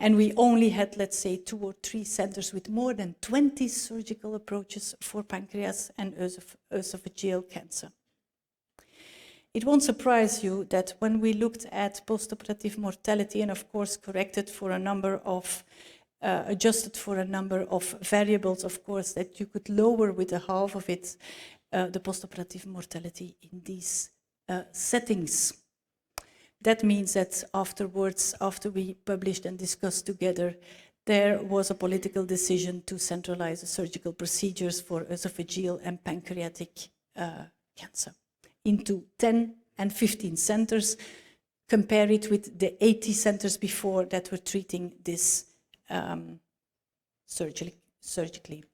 And we only had, let's say, 2 or 3 centers with more than 20 surgical approaches for pancreas and esophageal cancer. It won't surprise you that when we looked at postoperative mortality and of course corrected for a number of, adjusted for a number of variables, of course, that you could lower with a half of it, the postoperative mortality in these settings. That means that afterwards, after we published and discussed together, there was a political decision to centralize the surgical procedures for esophageal and pancreatic cancer into 10 and 15 centers, compare it with the 80 centers before that were treating this surgically.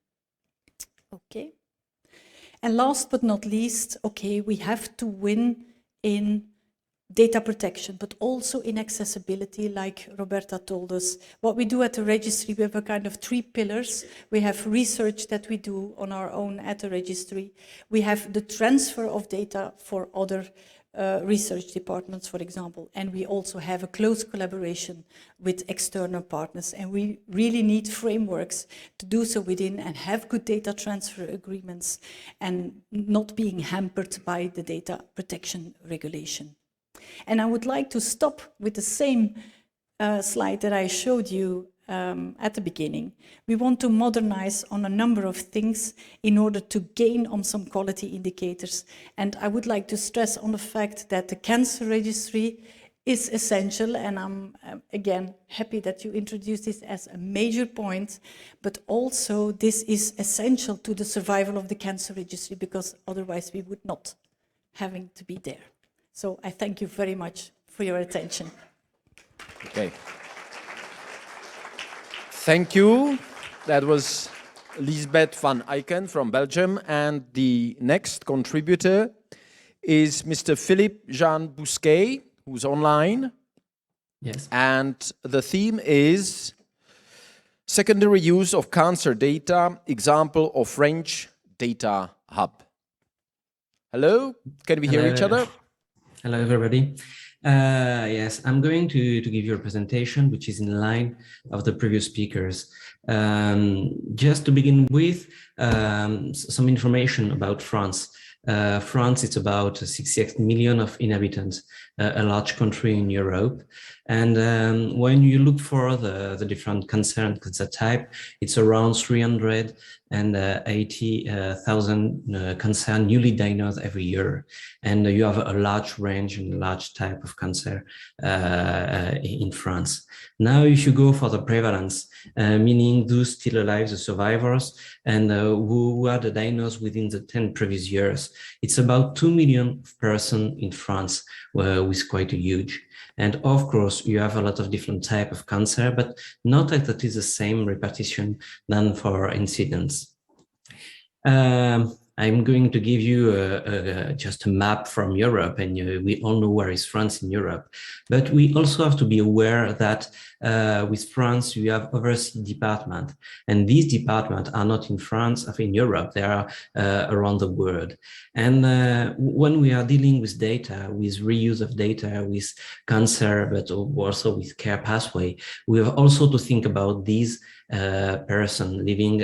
Okay. And last but not least, okay, we have to win in data protection, but also in accessibility, like Roberta told us. What we do at the registry, we have a kind of 3 pillars. We have research that we do on our own at the registry. We have the transfer of data for other research departments, for example, and we also have a close collaboration with external partners, and we really need frameworks to do so within and have good data transfer agreements and not being hampered by the data protection regulation. And I would like to stop with the same slide that I showed you at the beginning. We want to modernize on a number of things in order to gain on some quality indicators. And I would like to stress on the fact that the cancer registry is essential, and I'm again happy that you introduced this as a major point, but also this is essential to the survival of the cancer registry because otherwise we would not having to be there. So I thank you very much for your attention. Okay. Thank you. That was Lisbeth van Eycken from Belgium. And the next contributor is Mr. Philippe Jean Bousquet, who's online. Yes. And the theme is secondary use of cancer data, example of French data hub. Hello, can we hear each other? Hello, everybody. Yes, I'm going to give you a presentation which is in line of the previous speakers. Just to begin with, some information about France. France, it's about 68 million of inhabitants, a large country in Europe. And when you look for the different cancer and cancer type, it's around 380,000 cancer newly diagnosed every year. And you have a large range and a large type of cancer in France. Now, if you go for the prevalence, meaning those still alive, the survivors, and who are diagnosed within the 10 previous years, it's about 2 million persons in France, with quite a huge. And of course, you have a lot of different types of cancer, but not exactly the same repartition than for incidence. I'm going to give you just a map from Europe, and we all know where is France in Europe. But we also have to be aware that with France, you have overseas department, and these departments are not in France, in Europe, they are around the world. And when we are dealing with data, with reuse of data, with cancer, but also with care pathway, we have also to think about these person living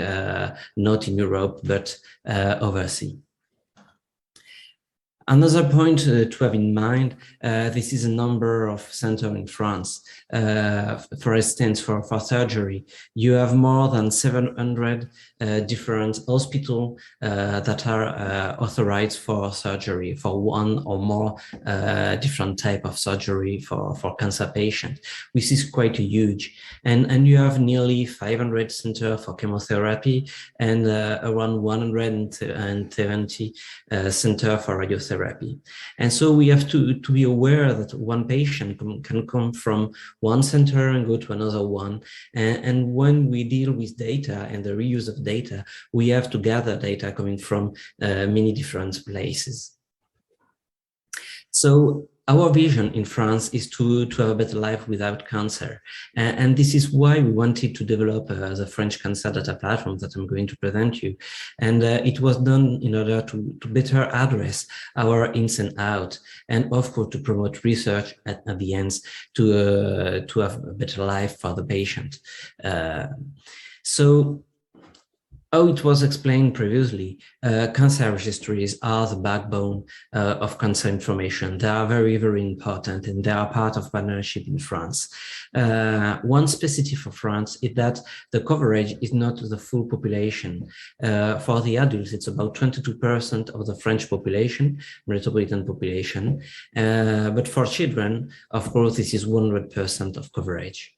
not in Europe, but overseas. Another point to have in mind, this is a number of centers in France. For instance, for surgery, you have more than 700 different hospitals that are authorized for surgery, for one or more different type of surgery for cancer patients, which is quite huge. And you have nearly 500 centers for chemotherapy and around 170 centers for radiotherapy. And so we have to be aware that one patient can come from one center and go to another one. And when we deal with data and the reuse of data, we have to gather data coming from many different places. So our vision in France is to have a better life without cancer. And this is why we wanted to develop the French Cancer Data Platform that I'm going to present you. And it was done in order to better address our ins and outs, and of course to promote research at the end to have a better life for the patient. So, how it was explained previously, cancer registries are the backbone of cancer information. They are very, very important, and they are part of partnership in France. One specificity for France is that the coverage is not the full population. For the adults, it's about 22% of the French population, metropolitan population. But for children, of course, this is 100% of coverage.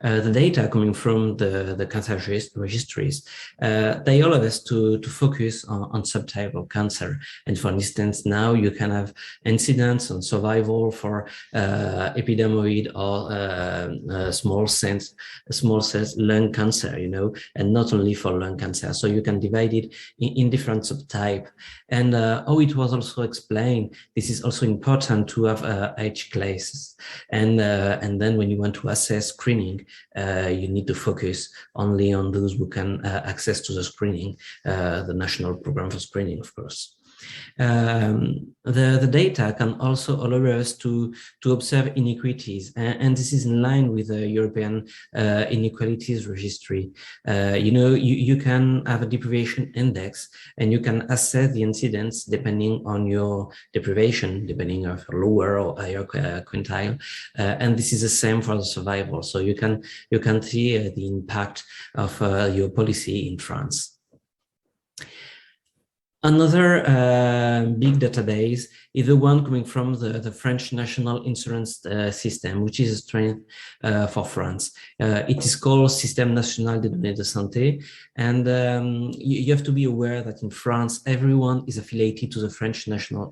The data coming from the cancer registries, they allow us to focus on subtype of cancer. And for instance, now you can have incidence on survival for epidermoid or small cells lung cancer, you know, and not only for lung cancer. So you can divide it in different subtype. And how it was also explained, this is also important to have age classes. And then when you want to assess screening, you need to focus only on those who can access to the screening, the national program for screening, of course. The data can also allow us to observe inequities, and this is in line with the European inequalities registry. You know, you can have a deprivation index, and you can assess the incidence depending on your deprivation, depending on lower or higher quintile, and this is the same for the survival. So you can see the impact of your policy in France. Another big database is the one coming from the French national insurance system, which is a strength for France. It is called Système National des Données de Santé. And you have to be aware that in France, everyone is affiliated to the French national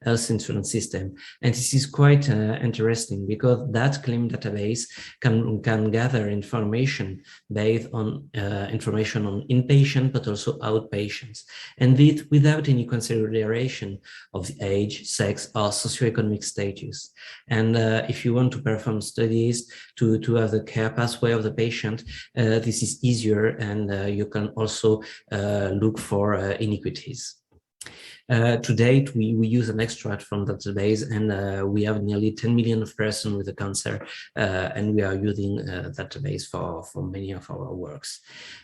health insurance system. And this is quite interesting because that claim database can gather information based on information on inpatient, but also outpatients. And this without any consideration of the age, sex, or socioeconomic status. And if you want to perform studies to have the care pathway of the patient, this is easier, and you can also look for inequities. To date, we use an extract from that database, and we have nearly 10 million of persons with the cancer, and we are using that database for many of our works.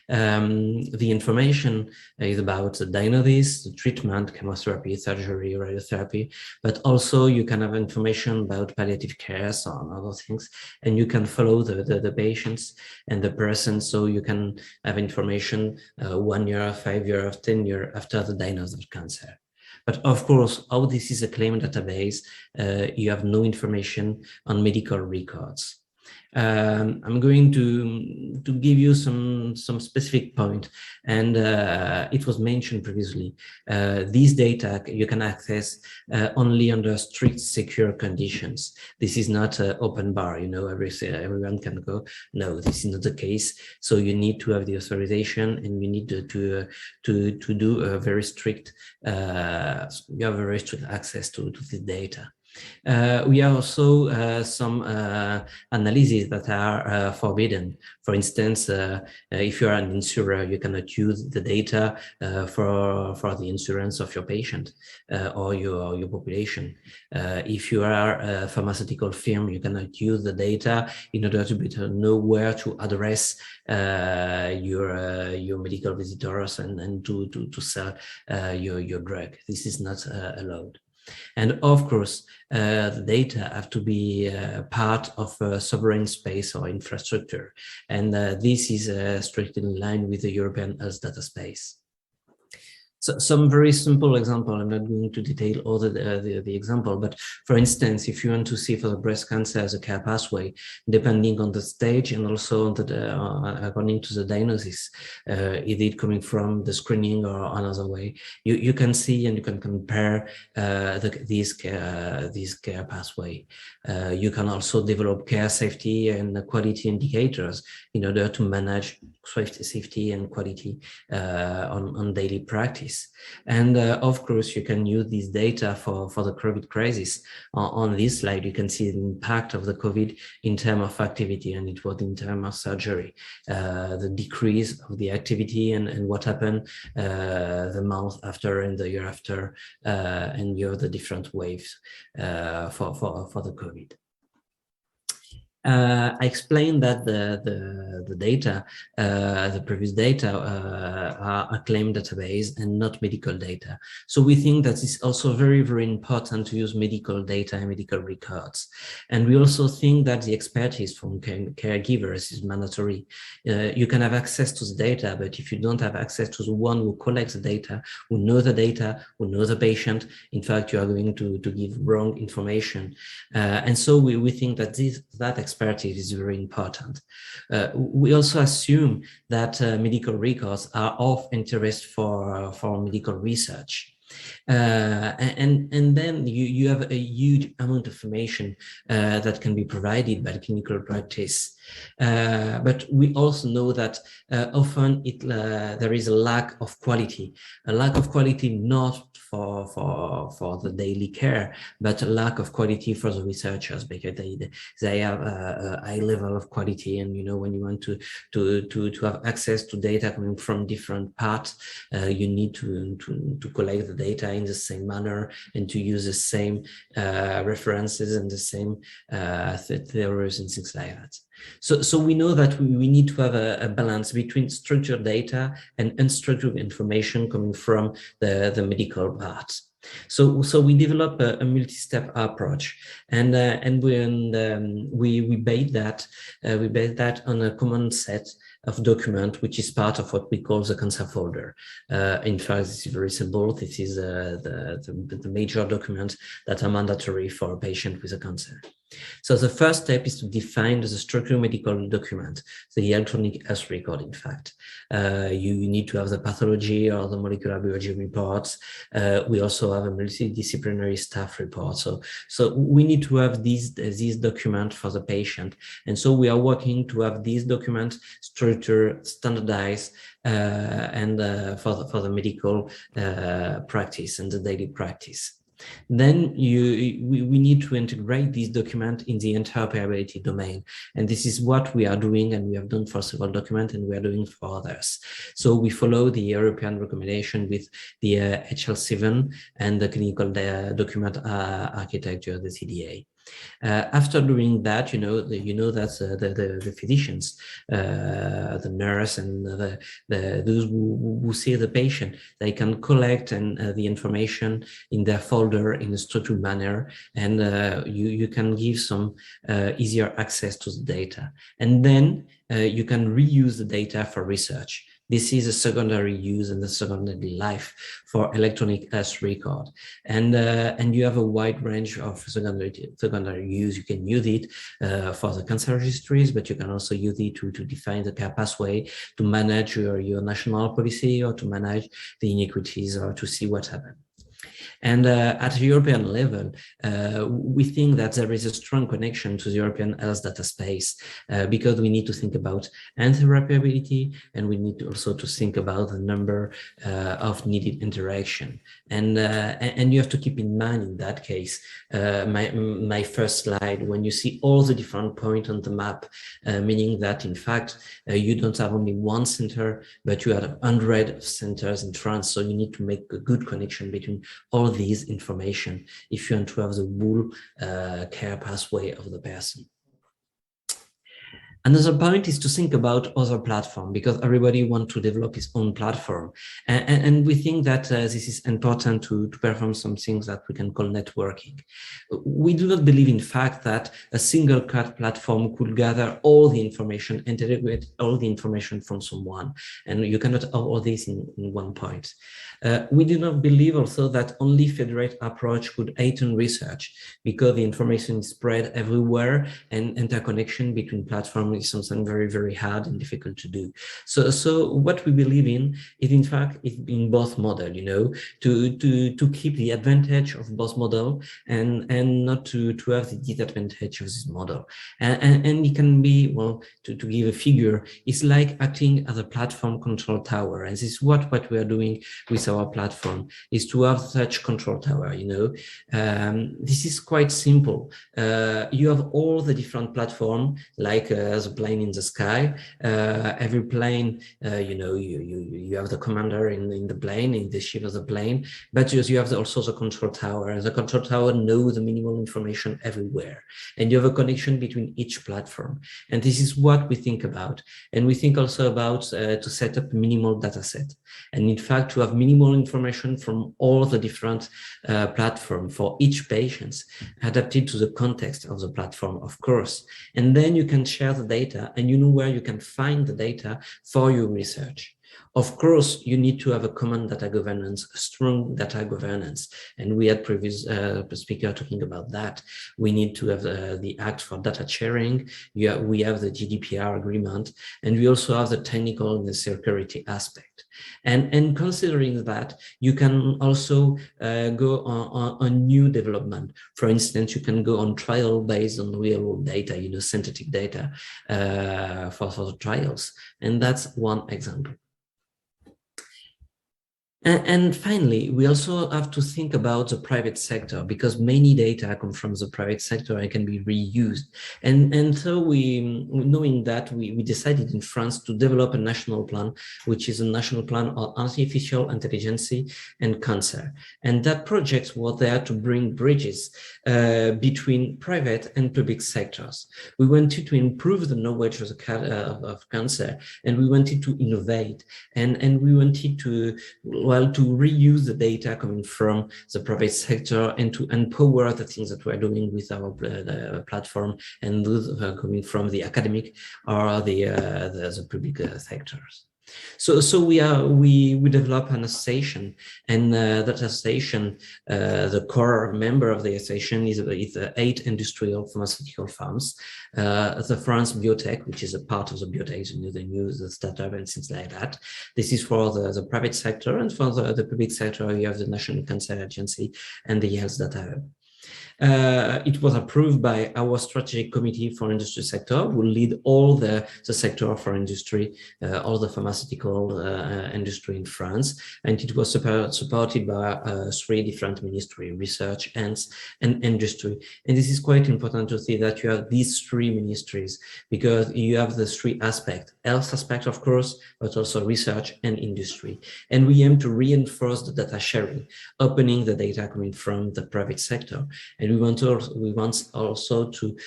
The information is about the diagnosis, the treatment, chemotherapy, surgery, radiotherapy, but also you can have information about palliative care, so on other things, and you can follow the patients and the person, so you can have information 1 year, 5 years, 10 years after the diagnosis of cancer. But of course, how this is a claim database, you have no information on medical records. I'm going to give you some specific point, and it was mentioned previously. These data you can access only under strict secure conditions. This is not open bar, you know, everyone can go. No, this is not the case. So you need to have the authorization, and you need to do a very strict. You have very strict access to the data. We have also some analyses that are forbidden. For instance, if you are an insurer, you cannot use the data for the insurance of your patient or your population. If you are a pharmaceutical firm, you cannot use the data in order to better know where to address your medical visitors and to sell your drug. This is not allowed. And of course, the data have to be part of a sovereign space or infrastructure. And this is strictly in line with the European Health Data Space. So some very simple example, I'm not going to detail all the example, but for instance, if you want to see for the breast cancer as a care pathway, depending on the stage and also on according to the diagnosis, is it coming from the screening or another way, you can see and you can compare these care pathway. You can also develop care safety and quality indicators in order to manage safety and quality on daily practice. And of course, you can use this data for the COVID crisis. On this slide, you can see the impact of the COVID in terms of activity, and it was in terms of surgery, the decrease of the activity and what happened the month after and the year after, and you have the different waves for the COVID. I explained that the data, the previous data are a claim database and not medical data. So we think that it's also very, very important to use medical data and medical records. And we also think that the expertise from caregivers is mandatory. You can have access to the data, but if you don't have access to the one who collects the data, who knows the data, who knows the patient, in fact, you are going to give wrong information. And so we think that that expertise is very important. We also assume that medical records are of interest for medical research. And then you have a huge amount of information that can be provided by the clinical practice. But we also know that often there is a lack of quality not for the daily care, but a lack of quality for the researchers, because they have a high level of quality. And you know, when you want to have access to data coming from different parts, you need to collect the data in the same manner and to use the same references and the same theories and things like that. So we know that we need to have a balance between structured data and unstructured information coming from the medical part. So we develop a multi-step approach, and we base that on a common set of document, which is part of what we call the cancer folder. In fact, this is very simple. This is the major documents that are mandatory for a patient with a cancer. So the first step is to define the structural medical document, the electronic health record, in fact. You need to have the pathology or the molecular biology reports. We also have a multidisciplinary staff report. So we need to have these documents for the patient. And so we are working to have these documents structured, standardized, and for the medical practice and the daily practice. Then we need to integrate this document in the interoperability domain. And this is what we are doing, and we have done for several documents, and we are doing for others. So we follow the European recommendation with the HL7 and the clinical document architecture, the CDA. After doing that, you know that the physicians, the nurse, and those who see the patient, they can collect the information in their folder in a structured manner, and you can give some easier access to the data. And then you can reuse the data for research. This is a secondary use and the secondary life for electronic health record. And you have a wide range of secondary use. You can use it for the cancer registries, but you can also use it to define the care pathway, to manage your national policy, or to manage the inequities, or to see what happened. And at the European level, we think that there is a strong connection to the European health data space because we need to think about interoperability, and we need also to think about the number of needed interaction. And you have to keep in mind in that case, my first slide, when you see all the different points on the map, meaning that in fact, you don't have only one center, but you have 100 centers in France. So you need to make a good connection between all these information if you want to have the whole care pathway of the person. Another point is to think about other platforms, because everybody wants to develop his own platform. And we think that this is important to perform some things that we can call networking. We do not believe, in fact, that a single CAD platform could gather all the information, integrate all the information from someone. And you cannot have all this in one point. We do not believe also that only federated approach could aid in research, because the information is spread everywhere, and interconnection between platforms is something very, very hard and difficult to do. So what we believe in is, in fact, in both model, you know, to keep the advantage of both model and not to have the disadvantage of this model. And it can be, well, to give a figure, it's like acting as a platform control tower. And this is what we are doing with our platform, is to have such control tower, you know. This is quite simple. You have all the different platforms, like the plane in the sky. Every plane, you know, you have the commander in the plane, in the ship of the plane, but you have also the control tower. And the control tower knows the minimal information everywhere. And you have a connection between each platform. And this is what we think about. And we think also about to set up a minimal data set. And in fact, to have minimal information from all the different platforms for each patient, adapted to the context of the platform, of course. And then you can share the data, and you know where you can find the data for your research. Of course, you need to have a common data governance, a strong data governance. And we had previous speaker talking about that. We need to have the Act for Data Sharing. We have the GDPR agreement, and we also have the technical and the security aspect. And considering that, you can also go on new development. For instance, you can go on trial based on real world data, you know, synthetic data for the trials. And that's one example. And finally, we also have to think about the private sector, because many data come from the private sector and can be reused. And so knowing that, we decided in France to develop a national plan, which is a national plan on artificial intelligence and cancer. And that project was there to bring bridges between private and public sectors. We wanted to improve the knowledge of cancer, and we wanted to innovate, and we wanted to reuse the data coming from the private sector, and to empower the things that we're doing with our platform, and those coming from the academic or the public sectors. So we develop an association, and that association, the core member of the association is 8 industrial pharmaceutical firms. The France Biotech, which is a part of the biotech, you know, the news, the startup, and things like that. This is for the private sector, and for the public sector, you have the National Cancer Agency and the Health Data Hub. It was approved by our strategic committee for industry sector, who lead all the sector for industry, all the pharmaceutical industry in France, and it was supported by 3 different ministries: research, and industry. And this is quite important to see that you have these 3 ministries, because you have the 3 aspects: health aspect, of course, but also research and industry. And we aim to reinforce the data sharing, opening the data coming from the private sector. And we want also to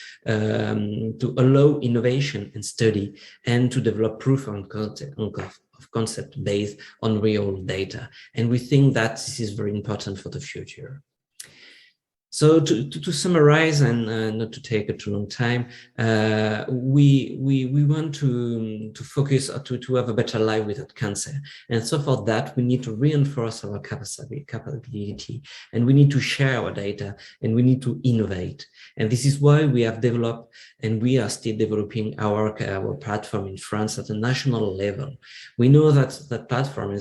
allow innovation and study, and to develop proof of concept based on real data. And we think that this is very important for the future. So to summarize, and not to take a too long time, we want to focus to have a better life without cancer. And so for that, we need to reinforce our capability, and we need to share our data, and we need to innovate. And this is why we have developed, and we are still developing our platform in France at a national level. We know that that platform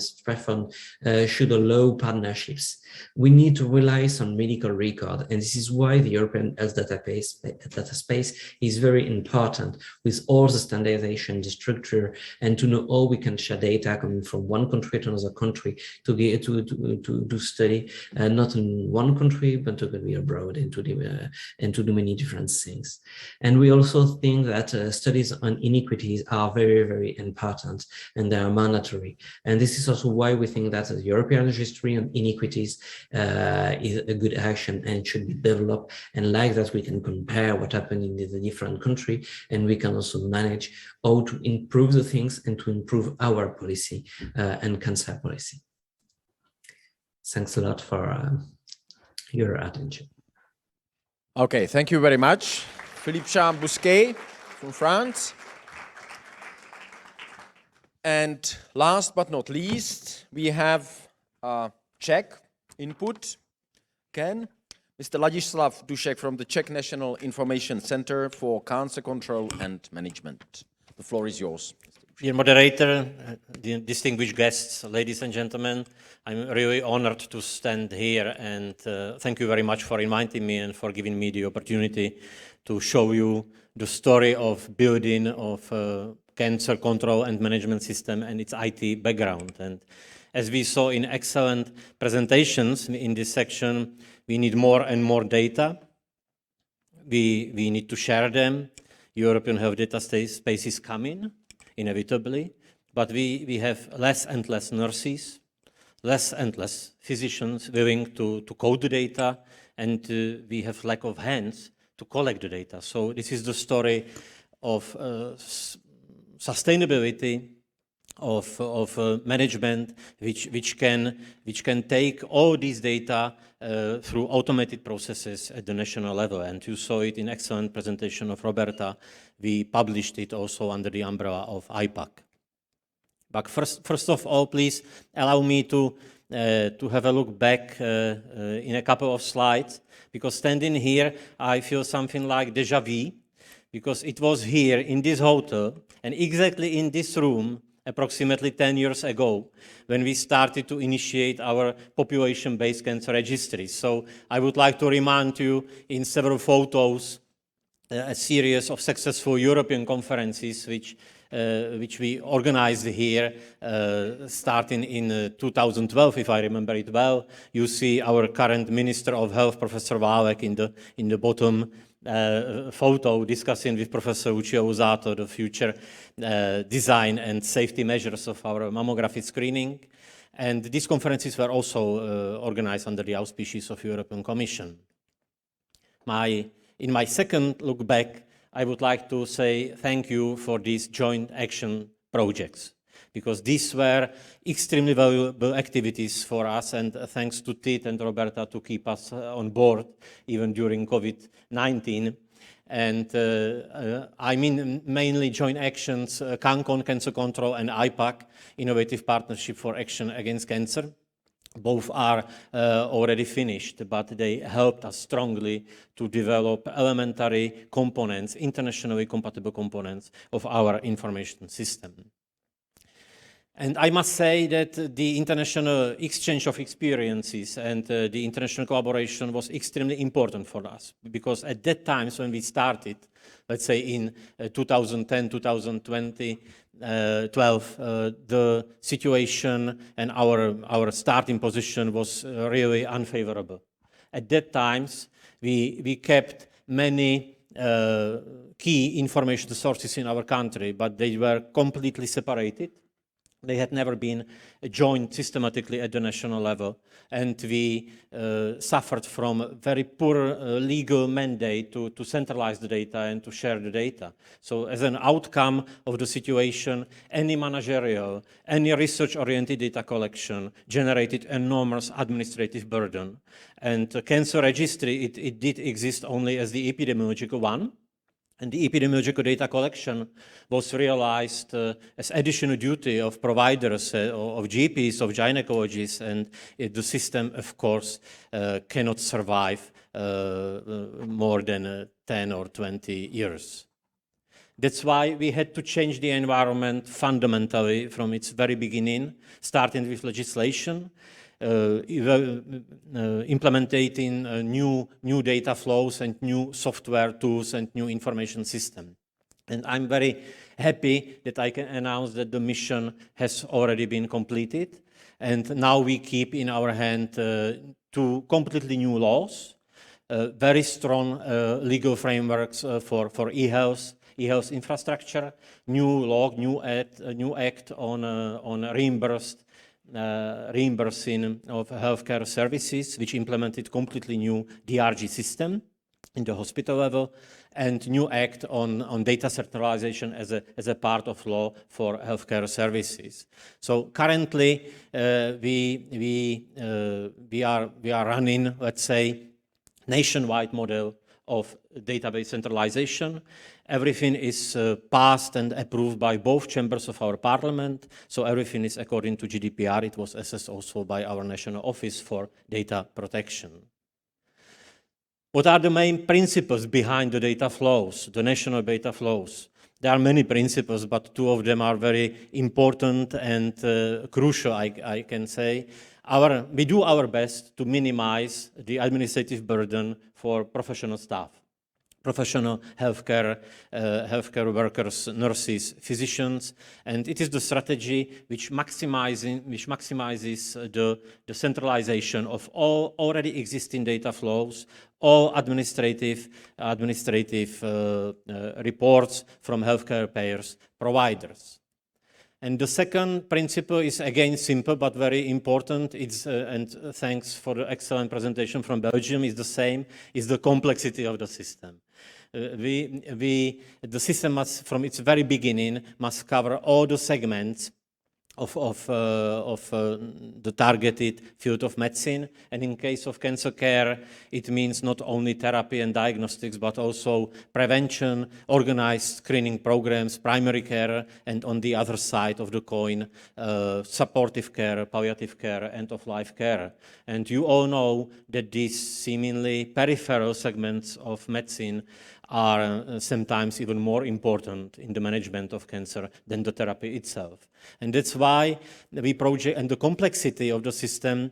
should allow partnerships. We need to rely on medical record, and this is why the European Health data space is very important, with all the standardization, the structure, and to know how we can share data coming from one country to another country to get to study not in one country, but to be abroad, and to do many different things. And we also think that studies on inequities are very, very important, and they are mandatory. And this is also why we think that the European registry on inequities is a good action, and should be developed. And like that, we can compare what happened in the different country, and we can also manage how to improve the things and to improve our policy and cancer policy. Thanks a lot for your attention. Okay, thank you very much. Philippe Bousquet from France. And last but not least, we have Czech input. Ken, Mr. Ladislav Dušek from the Czech National Information Center for Cancer Control and Management. The floor is yours. Dear moderator, distinguished guests, ladies and gentlemen, I'm really honored to stand here, and thank you very much for inviting me and for giving me the opportunity to show you the story of building of cancer control and management system and its IT background. And as we saw in excellent presentations in this section, we need more and more data. We need to share them. European health data space is coming, inevitably, but we have less and less nurses, less and less physicians willing to code the data, and we have lack of hands to collect the data. So this is the story of sustainability, of management, which can take all these data through automated processes at the national level. And you saw it in excellent presentation of Roberta. We published it also under the umbrella of IPAC. But first of all, please allow me to have a look back in a couple of slides, because standing here, I feel something like déjà vu, because it was here in this hotel and exactly in this room approximately 10 years ago when we started to initiate our population-based cancer registries. So I would like to remind you in several photos a series of successful European conferences which we organized here starting in 2012, if I remember it well. You see our current Minister of Health, Professor Válek, in the bottom photo, discussing with Professor Lucio Usato the future design and safety measures of our mammography screening. And these conferences were also organized under the auspices of European Commission. In my second look back, I would like to say thank you for these joint action projects, because these were extremely valuable activities for us, and thanks to Tit and Roberta to keep us on board even during COVID-19. And I mean mainly joint actions, CANCON, Cancer Control, and IPAC, Innovative Partnership for Action Against Cancer. Both are already finished, but they helped us strongly to develop elementary components, internationally compatible components of our information system. And I must say that the international exchange of experiences and the international collaboration was extremely important for us, because at that time when we started, let's say in 2010, 2020, 12, the situation and our starting position was really unfavorable. At that times, we kept many key information sources in our country, but they were completely separated. They had never been joined systematically at the national level, and we suffered from a very poor legal mandate to centralize the data and to share the data. So as an outcome of the situation, any managerial, any research-oriented data collection generated enormous administrative burden. And the cancer registry, it did exist only as the epidemiological one. And the epidemiological data collection was realized as additional duty of providers, of GPs, of gynecologists, and the system, of course, cannot survive more than 10 or 20 years. That's why we had to change the environment fundamentally from its very beginning, starting with legislation, implementing new data flows and new software tools and new information system. And I'm very happy that I can announce that the mission has already been completed. And now we keep in our hand two completely new laws, very strong legal frameworks for e-health infrastructure, new law, new act on reimbursing of healthcare services, which implemented completely new DRG system in the hospital level, and new act on data centralization as a part of law for healthcare services. So currently, we are running, let's say, nationwide model of database centralization. Everything is passed and approved by both chambers of our parliament, so everything is according to GDPR. It was assessed also by our National Office for Data Protection. What are the main principles behind the data flows, the national data flows? There are many principles, but two of them are very important and crucial, I can say. We do our best to minimize the administrative burden for professional staff, professional healthcare workers, nurses, physicians, and it is the strategy which maximizes the centralization of all already existing data flows, all administrative reports from healthcare payers, providers. And the second principle is again simple but very important. It's and thanks for the excellent presentation from Belgium. Is the same. Is the complexity of the system. The system must, from its very beginning, must cover all the segments of the targeted field of medicine. And in case of cancer care, it means not only therapy and diagnostics, but also prevention, organized screening programs, primary care, and on the other side of the coin, supportive care, palliative care, end-of-life care. And you all know that these seemingly peripheral segments of medicine are sometimes even more important in the management of cancer than the therapy itself. And that's why we project, and the complexity of the system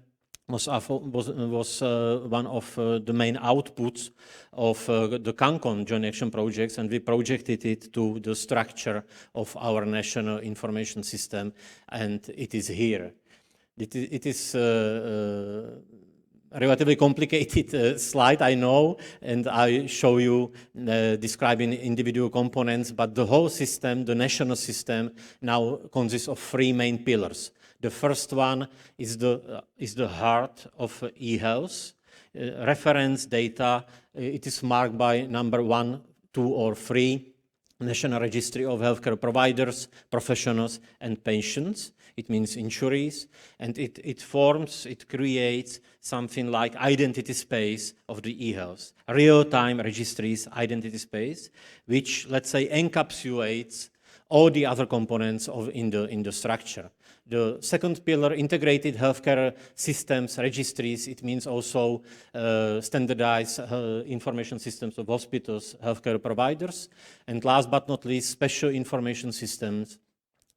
was one of the main outputs of the CANCON joint action projects, and we projected it to the structure of our national information system, and it is here. It is relatively complicated slide, I know, and I show you describing individual components, but the whole system, the national system, now consists of three main pillars. The first one is the heart of e-health. Reference data, it is marked by number 1, 2, or 3, National Registry of Healthcare Providers, Professionals, and Patients. It means injuries, and it creates something like identity space of the e-health, real-time registries identity space, which, let's say, encapsulates all the other components in the structure. The second pillar, integrated healthcare systems, registries, it means also standardized information systems of hospitals, healthcare providers, and last but not least, special information systems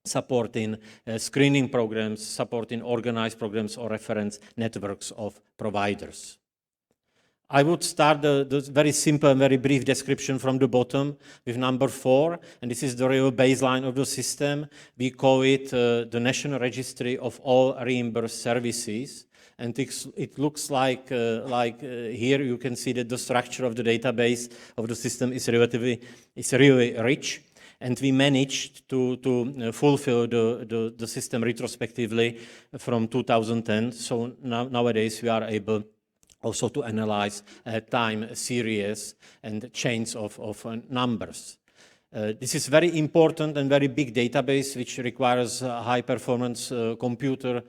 supporting screening programs, supporting organized programs or reference networks of providers. I would start the very simple and very brief description from the bottom with number 4, and this is the real baseline of the system. We call it the National Registry of All Reimbursed Services, and it looks like here you can see that the structure of the database of the system is really rich, and we managed to fulfill the system retrospectively from 2010. So nowadays we are able also to analyze time series and chains of numbers. This is very important and very big database which requires high performance computer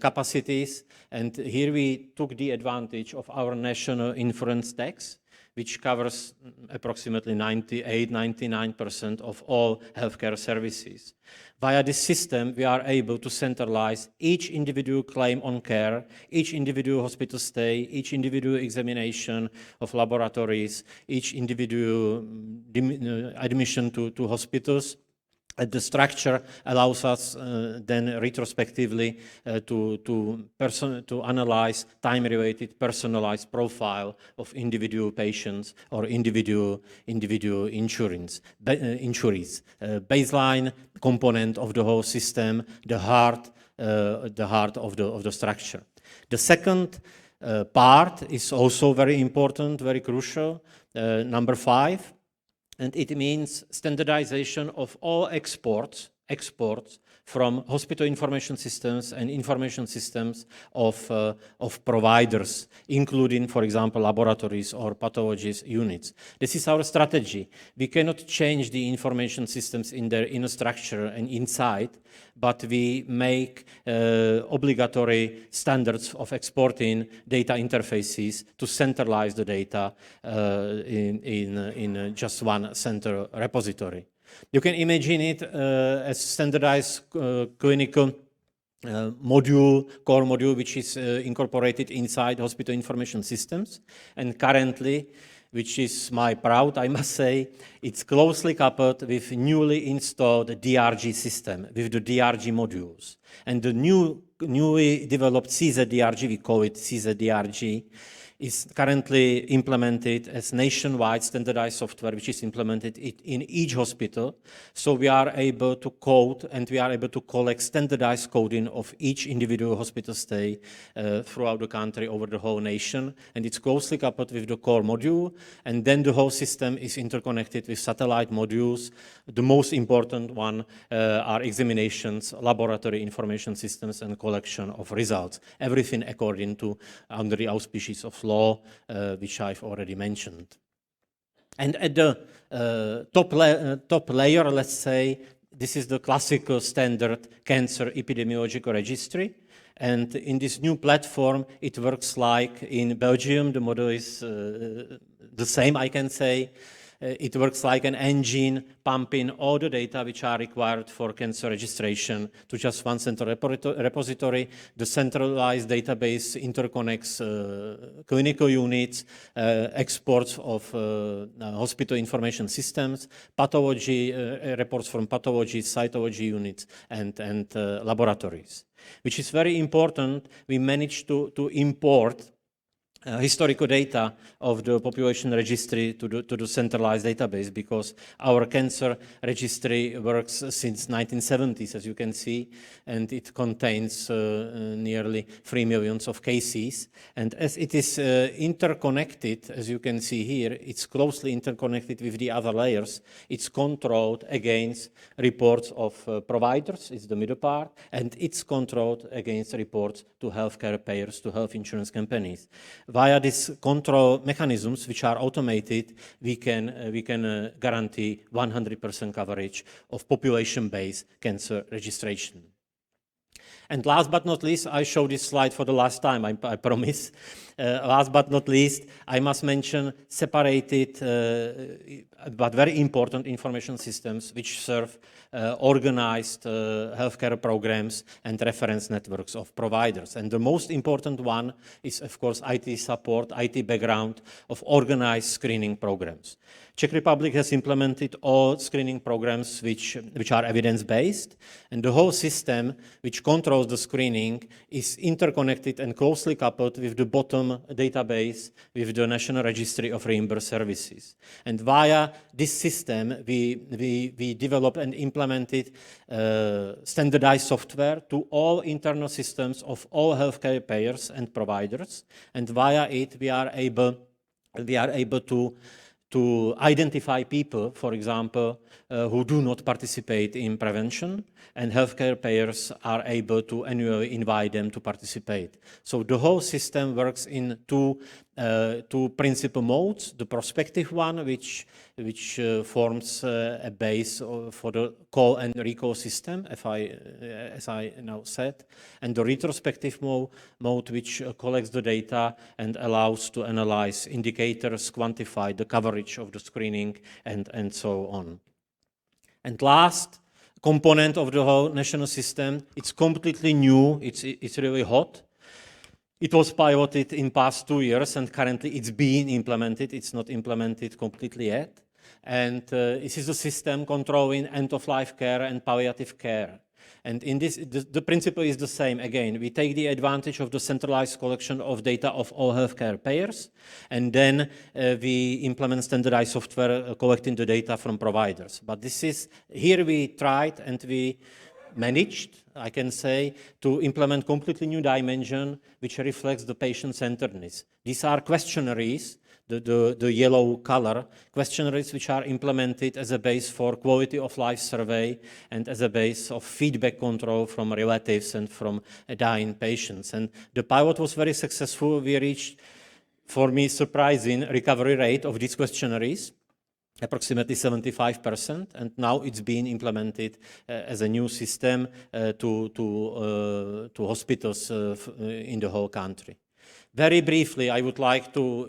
capacities, and here we took the advantage of our national inference tax, which covers approximately 98–99% of all healthcare services. Via this system, we are able to centralize each individual claim on care, each individual hospital stay, each individual examination of laboratories, each individual admission to hospitals. The structure allows us then retrospectively to analyze time-related personalized profile of individual patients or individual injuries. Baseline component of the whole system, the heart of the structure. The second part is also very important, very crucial, number 5. And it means standardization of all exports from hospital information systems and information systems of providers, including, for example, laboratories or pathologist units. This is our strategy. We cannot change the information systems in their inner structure and inside, but we make obligatory standards of exporting data interfaces to centralize the data in just one central repository. You can imagine it as standardized clinical core module, which is incorporated inside hospital information systems. And currently, which is my proud, I must say, it's closely coupled with newly installed DRG system, with the DRG modules. And the newly developed CZDRG, we call it CZDRG, is currently implemented as nationwide standardized software, which is implemented in each hospital. So we are able to code and we are able to collect standardized coding of each individual hospital stay throughout the country, over the whole nation. And it's closely coupled with the core module. And then the whole system is interconnected with satellite modules. The most important one are examinations, laboratory information systems, and collection of results. Everything according to under the auspices of law, which I've already mentioned. And at the top layer, let's say, this is the classical standard cancer epidemiological registry. And in this new platform, it works like in Belgium. The model is the same, I can say. It works like an engine pumping all the data which are required for cancer registration to just one central repository. The centralized database interconnects clinical units, exports of hospital information systems, pathology reports from pathology, cytology units, and laboratories. Which is very important. We managed to import historical data of the population registry to the centralized database, because our cancer registry works since 1970s, as you can see, and it contains nearly 3 million of cases. And as it is interconnected, as you can see here, it's closely interconnected with the other layers. It's controlled against reports of providers, it's the middle part, and it's controlled against reports to healthcare payers, to health insurance companies. Via these control mechanisms, which are automated, we can guarantee 100% coverage of population-based cancer registration. And last but not least, I show this slide for the last time, I promise. last but not least, I must mention separated but very important information systems which serve organized healthcare programs and reference networks of providers. And the most important one is, of course, IT support, IT background of organized screening programs. Czech Republic has implemented all screening programs which are evidence-based, and the whole system which controls the screening is interconnected and closely coupled with the bottom database with the National Registry of Reimbursed Services. And via this system, we developed and implemented standardized software to all internal systems of all healthcare payers and providers, and via it we are able to identify people, for example, who do not participate in prevention, and healthcare payers are able to annually invite them to participate. So the whole system works in two principal modes. The prospective one, which forms a base for the call and recall system, as I now said, and the retrospective mode, which collects the data and allows to analyze indicators, quantify the coverage of the screening, and so on. And last component of the whole national system, it's completely new, it's really hot. It was piloted in past 2 years, and currently it's being implemented. It's not implemented completely yet. And this is a system controlling end-of-life care and palliative care. And in this, the principle is the same. Again, we take the advantage of the centralized collection of data of all healthcare payers, and then we implement standardized software collecting the data from providers. But here we tried and we managed, I can say, to implement completely new dimension which reflects the patient-centeredness. These are questionnaires, the yellow color, questionnaires which are implemented as a base for quality of life survey and as a base of feedback control from relatives and from dying patients. And the pilot was very successful. We reached, for me, surprising recovery rate of these questionnaires, approximately 75%, and now it's being implemented as a new system to hospitals in the whole country. Very briefly, I would like to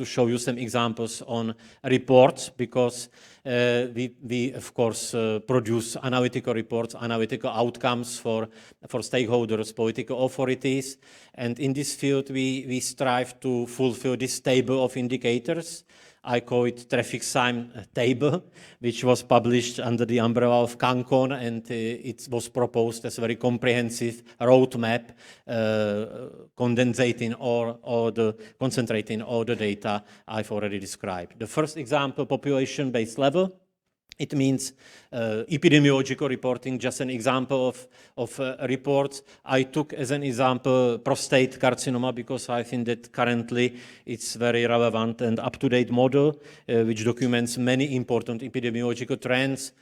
show you some examples on reports, because we of course produce analytical reports, analytical outcomes for stakeholders, political authorities, and in this field we strive to fulfill this table of indicators. I call it traffic sign table, which was published under the umbrella of CANCON, and it was proposed as a very comprehensive roadmap, concentrating all the data I've already described. The first example, population-based level. It means epidemiological reporting, just an example of reports. I took as an example prostate carcinoma because I think that currently it's very relevant and up-to-date model which documents many important epidemiological trends.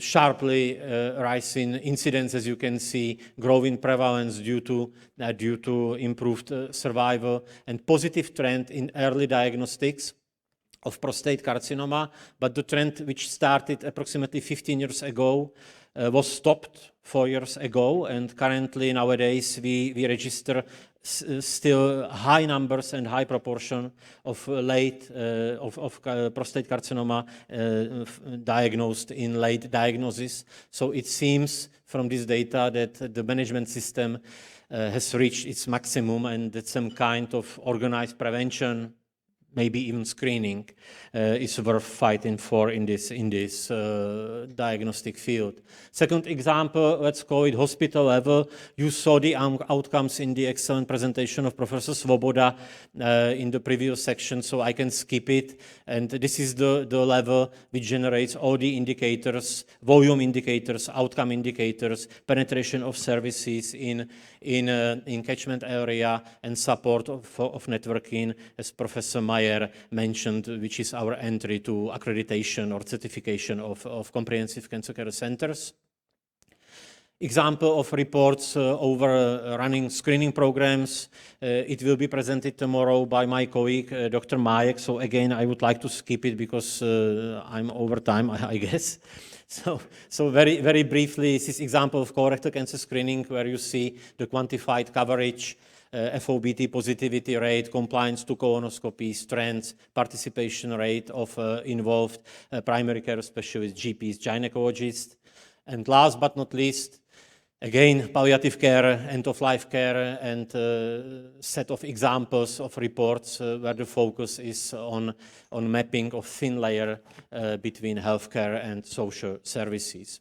Sharply rising incidence, as you can see, growing prevalence due to improved survival, and positive trend in early diagnostics of prostate carcinoma, but the trend which started approximately 15 years ago was stopped 4 years ago, and currently nowadays we register still high numbers and high proportion of prostate carcinoma diagnosed in late diagnosis. So it seems from this data that the management system has reached its maximum, and that some kind of organized prevention, maybe even screening, is worth fighting for in this diagnostic field. Second example, let's call it hospital level. You saw the outcomes in the excellent presentation of Professor Svoboda in the previous section, so I can skip it. And this is the level which generates all the indicators, volume indicators, outcome indicators, penetration of services in catchment area, and support of networking, as Professor Meyer mentioned, which is our entry to accreditation or certification of comprehensive cancer care centers. Example of reports over running screening programs. It will be presented tomorrow by my colleague, Dr. Majek. So again, I would like to skip it because I'm over time, I guess. So very, very briefly, this is example of colorectal cancer screening, where you see the quantified coverage FOBT positivity rate, compliance to colonoscopy, trends, participation rate of involved primary care specialists, GPs, gynecologists. And last but not least, again, palliative care, end-of-life care, and set of examples of reports where the focus is on mapping of thin layer between healthcare and social services.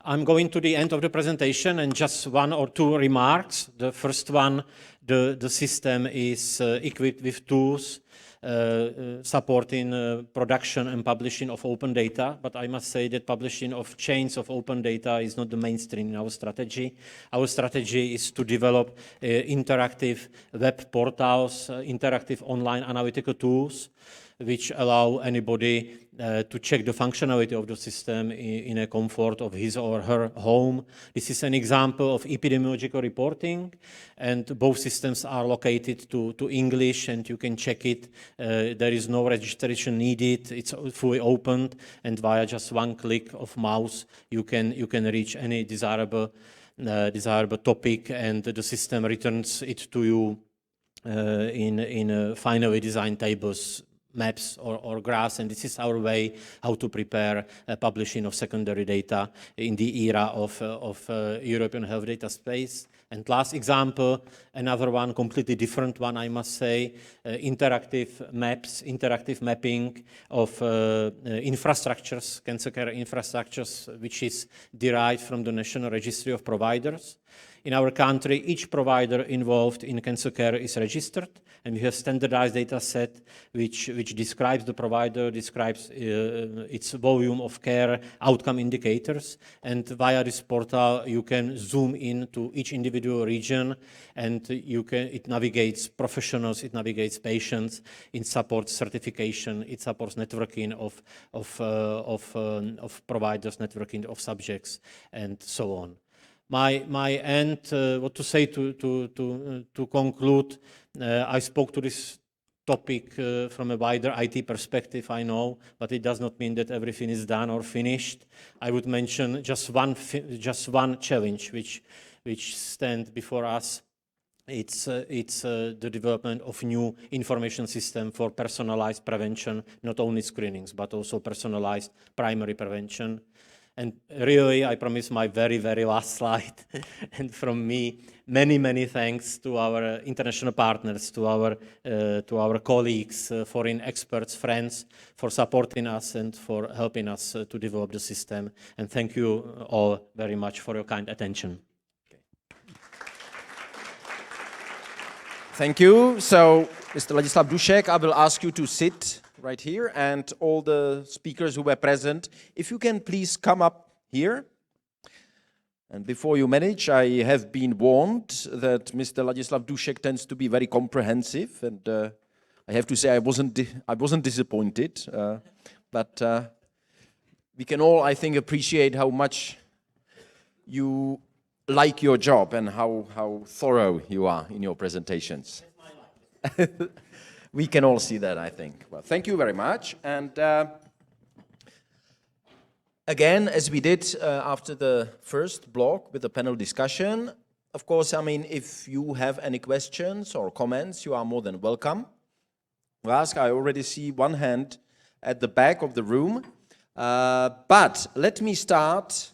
I'm going to the end of the presentation and just one or two remarks. The first one, the system is equipped with tools supporting production and publishing of open data, but I must say that publishing of chains of open data is not the mainstream in our strategy. Our strategy is to develop interactive web portals, interactive online analytical tools, which allow anybody to check the functionality of the system in a comfort of his or her home. This is an example of epidemiological reporting, and both systems are located to English, and you can check it. There is no registration needed. It's fully opened, and via just one click of mouse, you can reach any desirable topic, and the system returns it to you in finally designed tables, maps or graphs, and this is our way how to prepare publishing of secondary data in the era of European health data space. And last example, another one, completely different one, I must say, interactive maps, interactive mapping of infrastructures, cancer care infrastructures, which is derived from the National Registry of Providers. In our country, each provider involved in cancer care is registered, and we have standardized data set which describes the provider, describes its volume of care, outcome indicators, and via this portal you can zoom in to each individual region, and it navigates professionals, it navigates patients, it supports certification, it supports networking of providers, networking of subjects, and so on. My end, what to say to conclude, I spoke to this topic from a wider IT perspective, I know, but it does not mean that everything is done or finished. I would mention just one challenge which stands before us. It's the development of new information system for personalized prevention, not only screenings, but also personalized primary prevention. And really, I promise my very, very last slide. And from me, many, many thanks to our international partners, to our colleagues, foreign experts, friends, for supporting us and for helping us to develop the system. And thank you all very much for your kind attention. Thank you. So, Mr. Ladislav Dušek, I will ask you to sit right here, and all the speakers who were present, if you can please come up here. And before you manage, I have been warned that Mr. Ladislav Dušek tends to be very comprehensive, and I have to say I wasn't disappointed, but we can all, I think, appreciate how much you like your job and how thorough you are in your presentations. We can all see that, I think. Well, thank you very much. And again, as we did after the first block with the panel discussion, of course, I mean, if you have any questions or comments, you are more than welcome to ask. I already see one hand at the back of the room. But let me start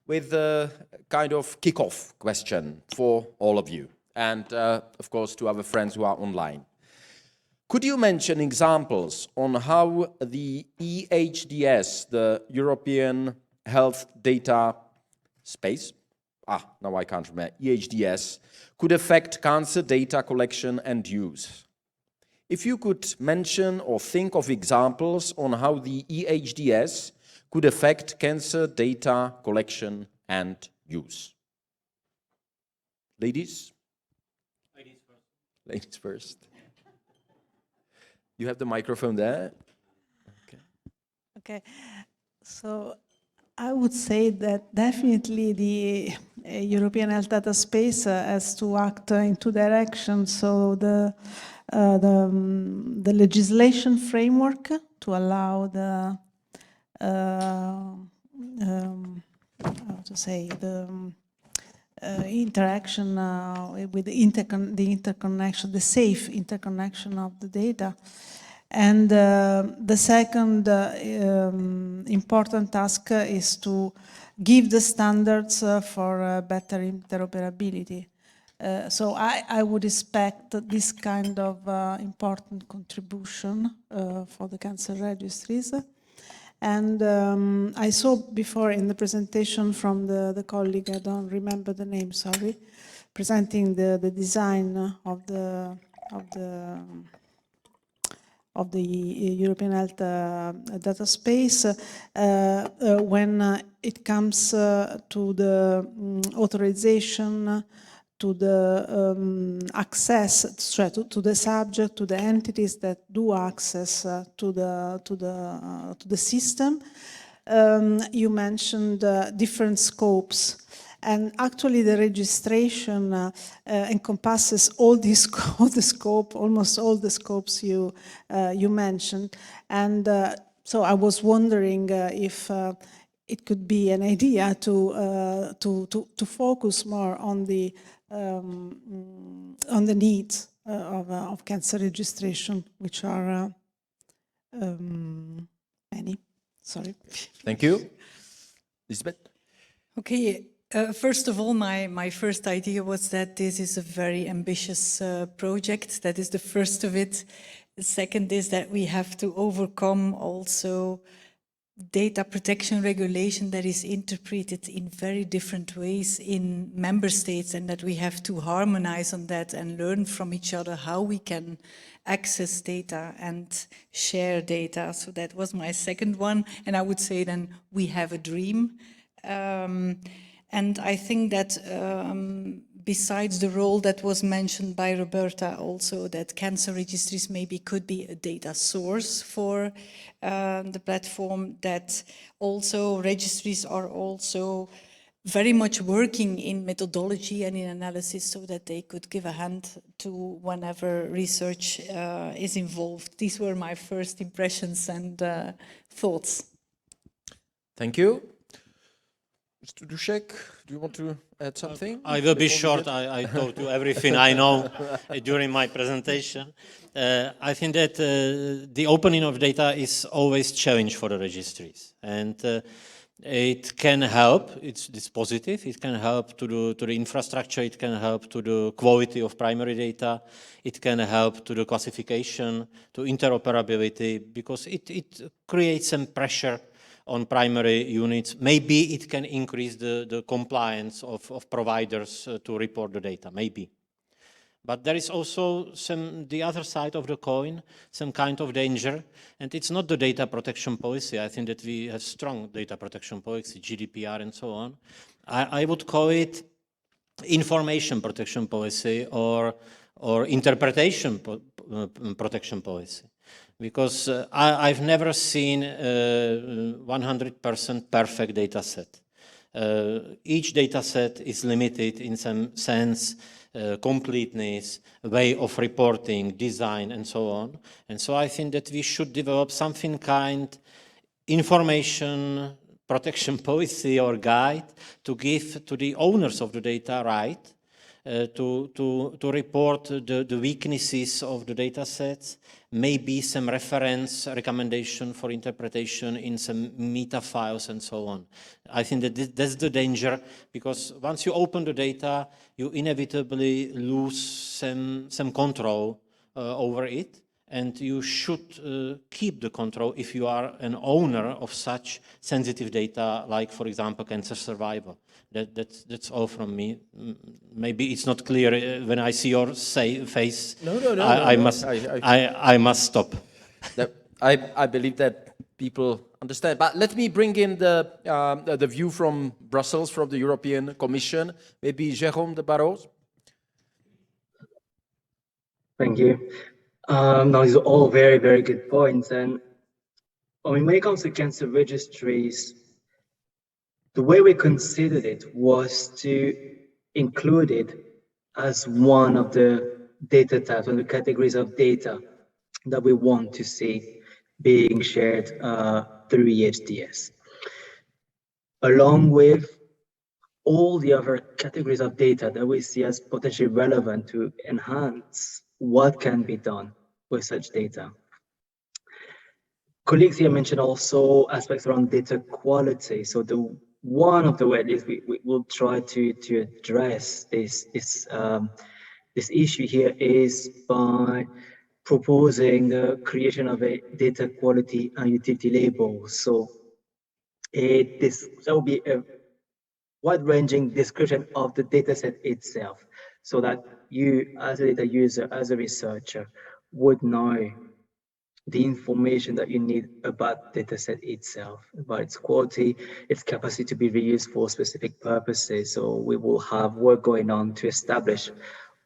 with a kind of kickoff question for all of you, and of course to our friends who are online. Could you mention examples on how the EHDS, the European Health Data Space, now I can't remember, EHDS, could affect cancer data collection and use? If you could mention or think of examples on how the EHDS could affect cancer data collection and use. Ladies? Ladies first. Ladies first. You have the microphone there. Okay. So I would say that definitely the European Health Data Space has to act in two directions. So the legislation framework to allow the how to say, interaction with the interconnection, the safe interconnection of the data. And the second important task is to give the standards for better interoperability. So I would expect this kind of important contribution for the cancer registries. And I saw before in the presentation from the colleague, I don't remember the name, sorry, presenting the design of the European Health Data Space. When it comes to the authorization, to the access, to the subject, to the entities that do access to the system. You mentioned different scopes, and actually the registration encompasses all the scope, almost all the scopes you mentioned, and so I was wondering if it could be an idea to focus more on the needs of cancer registration, which are many. Sorry. Thank you. Lisbeth? Okay, first of all, my first idea was that this is a very ambitious project. That is the first of it. The second is that we have to overcome also data protection regulation that is interpreted in very different ways in member states, and that we have to harmonize on that and learn from each other how we can access data and share data. So that was my second one. And I would say then we have a dream. And I think that besides the role that was mentioned by Roberta also, that cancer registries maybe could be a data source for the platform, that also registries are also very much working in methodology and in analysis so that they could give a hand to whenever research is involved. These were my first impressions and thoughts. Thank you. Mr. Dušek, do you want to add something? I will be short. I told you everything I know during my presentation. I think that the opening of data is always a challenge for the registries. And it can help, it's positive, it can help to the infrastructure, it can help to the quality of primary data, it can help to the classification, to interoperability, because it creates some pressure on primary units. Maybe it can increase the compliance of providers to report the data, maybe. But there is also the other side of the coin, some kind of danger, and it's not the data protection policy. I think that we have strong data protection policy, GDPR and so on. I would call it information protection policy or interpretation protection policy. Because I've never seen 100% perfect data set. Each data set is limited in some sense, completeness, way of reporting, design, and so on. And so I think that we should develop something kind information protection policy or guide to give to the owners of the data right to report the weaknesses of the data sets, maybe some reference recommendation for interpretation in some meta files and so on. I think that that's the danger, because once you open the data, you inevitably lose some control over it, and you should keep the control if you are an owner of such sensitive data, like, for example, cancer survival. That's all from me. Maybe it's not clear when I see your face. No. I must stop. I believe that people understand. But let me bring in the view from Brussels, from the European Commission. Maybe Jérôme de Barros. Thank you. Now, these are all very, very good points. And I mean, when it comes to cancer registries, the way we considered it was to include it as one of the data types and the categories of data that we want to see being shared through EHDS. Along with all the other categories of data that we see as potentially relevant to enhance what can be done with such data. Colleagues here mentioned also aspects around data quality. So one of the ways we will try to address this issue here is by proposing the creation of a data quality and utility label. So there will be a wide-ranging description of the dataset itself, so that you, as a data user, as a researcher, would know the information that you need about the dataset itself, about its quality, its capacity to be reused for specific purposes. So we will have work going on to establish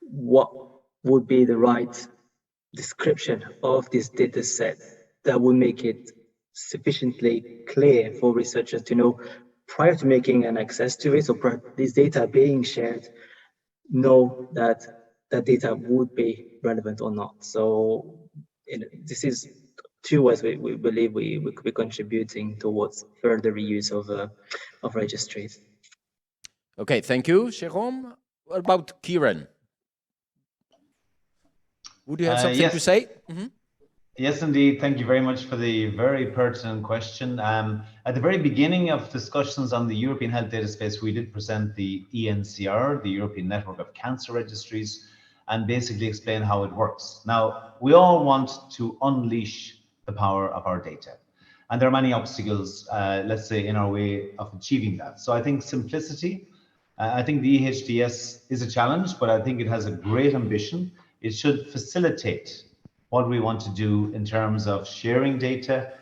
what would be the right description of this dataset that would make it sufficiently clear for researchers to know prior to making an access to it, so this data being shared, know that that data would be relevant or not. So this is two ways we believe we could be contributing towards further reuse of registries. Okay, thank you, Jérôme. What about Kieran? Would you have something to say? Mm-hmm. Yes, indeed. Thank you very much for the very pertinent question. At the very beginning of discussions on the European Health Data Space, we did present the ENCR, the European Network of Cancer Registries, and basically explain how it works. Now, we all want to unleash the power of our data. And there are many obstacles, let's say, in our way of achieving that. So I think simplicity, I think the EHDS is a challenge, but I think it has a great ambition. It should facilitate what we want to do in terms of sharing data.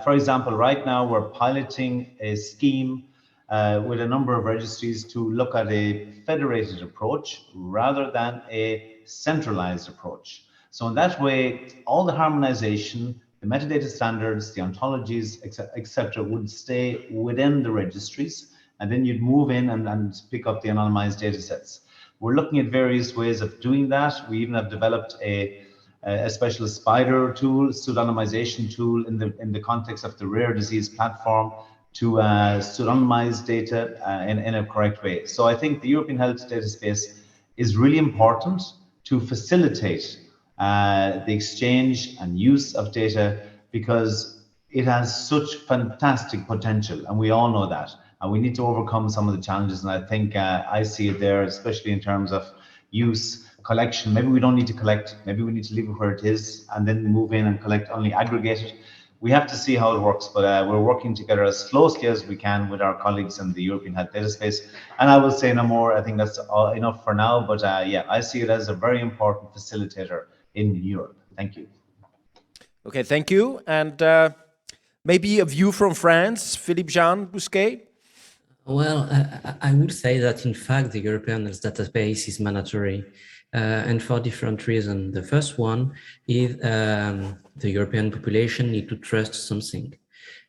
For example, right now we're piloting a scheme with a number of registries to look at a federated approach rather than a centralized approach. So in that way, all the harmonization, the metadata standards, the ontologies, etc., would stay within the registries, and then you'd move in and pick up the anonymized data sets. We're looking at various ways of doing that. We even have developed a special spider tool, pseudonymization tool in the context of the rare disease platform to pseudonymize data in a correct way. So I think the European Health Data Space is really important to facilitate the exchange and use of data, because it has such fantastic potential, and we all know that. And we need to overcome some of the challenges, and I think I see it there, especially in terms of use, collection. Maybe we don't need to collect, maybe we need to leave it where it is and then move in and collect only aggregated. We have to see how it works, but we're working together as closely as we can with our colleagues in the European Health Data Space. And I will say no more. I think that's all enough for now, but yeah, I see it as a very important facilitator in Europe. Thank you. Okay, thank you. And maybe a view from France, Philippe-Jean Bousquet? Well, I would say that in fact the European Health Database is mandatory, and for different reasons. The first one is the European population need to trust something,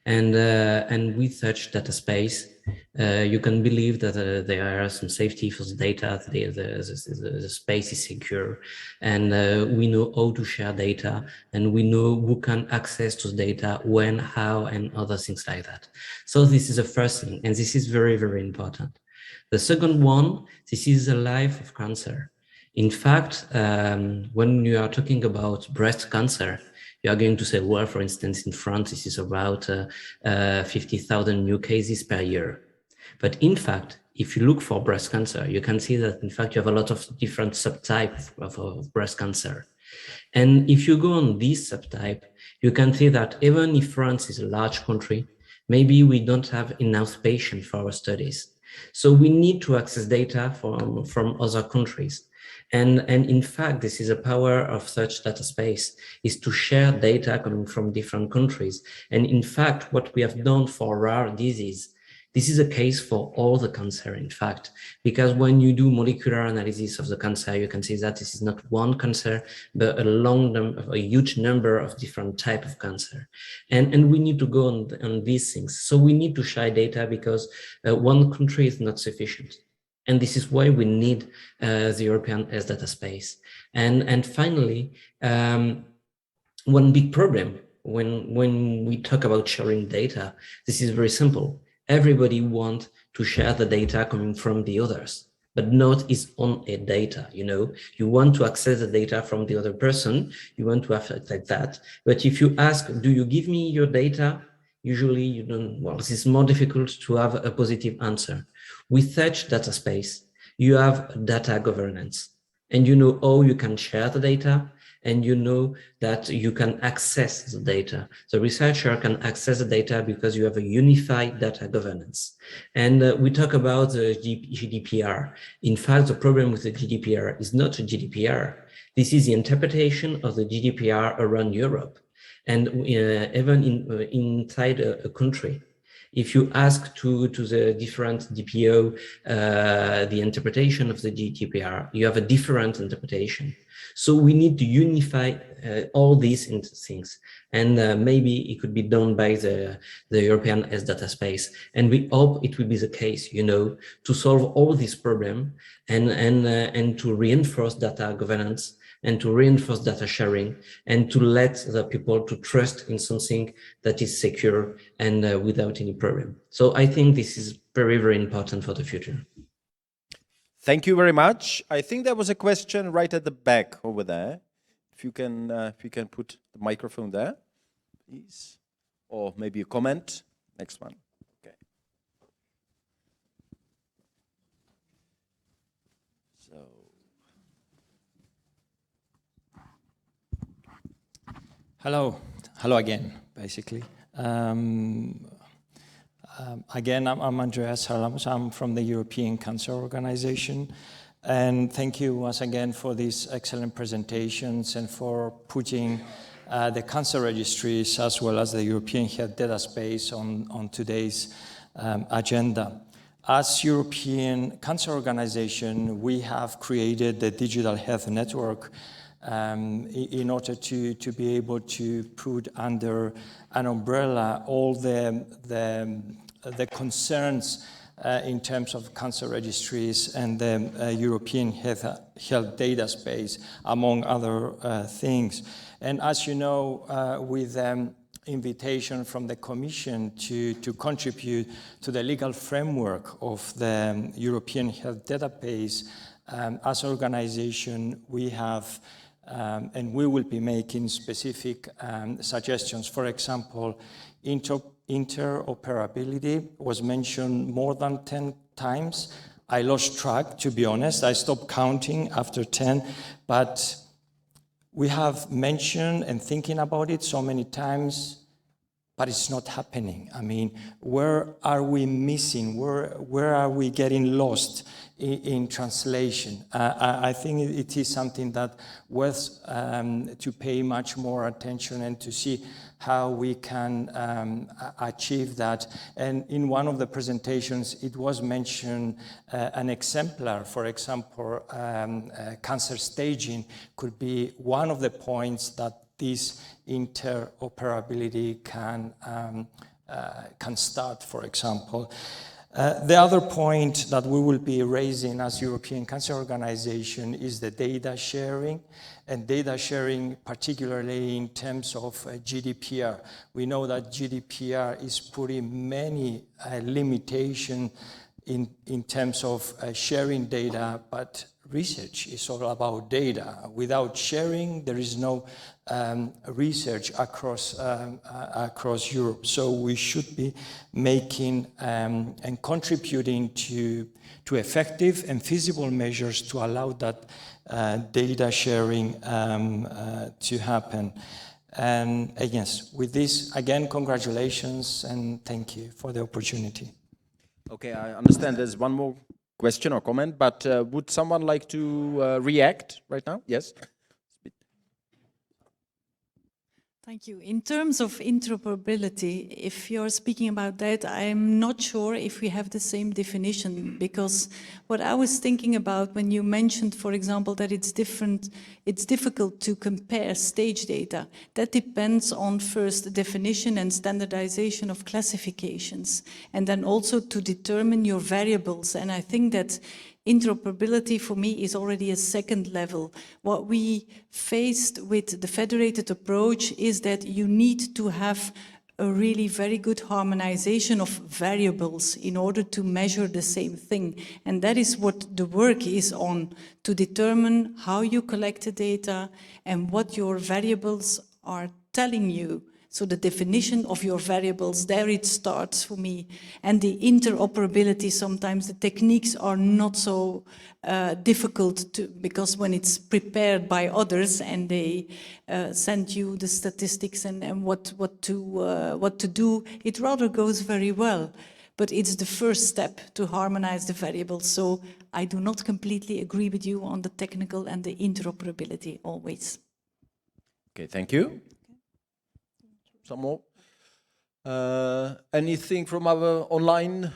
and with such data space, you can believe that there are some safety for the data, the space is secure, and we know how to share data, and we know who can access to the data, when, how, and other things like that. So this is the first thing, and this is very, very important. The second one, this is the life of cancer. In fact, when you are talking about breast cancer, you are going to say, well, for instance, in France, this is about 50,000 new cases per year. But in fact, if you look for breast cancer, you can see that, in fact, you have a lot of different subtypes of breast cancer. And if you go on this subtype, you can see that even if France is a large country, maybe we don't have enough patients for our studies. So we need to access data from other countries. And in fact, this is a power of such data space, is to share data coming from different countries. And in fact, what we have done for rare disease, this is a case for all the cancer, in fact, because when you do molecular analysis of the cancer, you can see that this is not one cancer, but a huge number of different types of cancer. And we need to go on these things. So we need to share data, because one country is not sufficient. And this is why we need the European Health Data Space. And finally, one big problem when we talk about sharing data, this is very simple. Everybody wants to share the data coming from the others, but not its own data, you know. You want to access the data from the other person, you want to have it like that. But if you ask, do you give me your data? Usually you don't, well, it's more difficult to have a positive answer. With such data space, you have data governance, and you know how you can share the data, and you know that you can access the data. The researcher can access the data because you have a unified data governance. And we talk about the GDPR. In fact, the problem with the GDPR is not the GDPR. This is the interpretation of the GDPR around Europe, and even inside a country. If you ask to the different DPO the interpretation of the GDPR, you have a different interpretation. So we need to unify all these things, and maybe it could be done by the European data space. And we hope it will be the case, you know, to solve all these problems and to reinforce data governance and to reinforce data sharing and to let the people to trust in something that is secure and without any problem. So I think this is very, very important for the future. Thank you very much. I think there was a question right at the back over there. If you can put the microphone there, please. Or maybe a comment. Next one. Okay. So. Hello again, basically. Again, I'm Andreas Harlamus. I'm from the European Cancer Organization. And thank you once again for these excellent presentations and for putting the cancer registries as well as the European Health Data Space on today's agenda. As European Cancer Organization, we have created the Digital Health Network in order to be able to put under an umbrella all the concerns in terms of cancer registries and the European health data space, among other things. And as you know, with invitation from the Commission to contribute to the legal framework of the European Health Database, as an organization, we have and we will be making specific suggestions. For example, interoperability was mentioned more than 10 times. I lost track, to be honest. I stopped counting after 10, but we have mentioned and thinking about it so many times, but it's not happening. I mean, where are we missing? Where are we getting lost in translation? I think it is something that worth to pay much more attention and to see how we can achieve that. And in one of the presentations, it was mentioned an exemplar, for example, cancer staging could be one of the points that this interoperability can start, for example. The other point that we will be raising as European Cancer Organization is the data sharing, and data sharing particularly in terms of GDPR. We know that GDPR is putting many limitations in terms of sharing data, but research is all about data. Without sharing, there is no research across Europe. So we should be making and contributing to effective and feasible measures to allow that data sharing to happen. And yes, with this, again, congratulations and thank you for the opportunity. Okay, I understand there's one more question or comment, but would someone like to react right now? Yes. Thank you. In terms of interoperability, if you're speaking about that, I'm not sure if we have the same definition, because what I was thinking about when you mentioned, for example, that it's difficult to compare stage data, that depends on first definition and standardization of classifications, and then also to determine your variables. And I think that interoperability for me is already a second level. What we faced with the federated approach is that you need to have a really very good harmonization of variables in order to measure the same thing. And that is what the work is on, to determine how you collect the data and what your variables are telling you. So the definition of your variables, there it starts for me. And the interoperability, sometimes the techniques are not so difficult to, because when it's prepared by others and they send you the statistics and what to do, it rather goes very well. But it's the first step to harmonize the variables. So I do not completely agree with you on the technical and the interoperability always. Okay, thank you. Some more? Anything from our online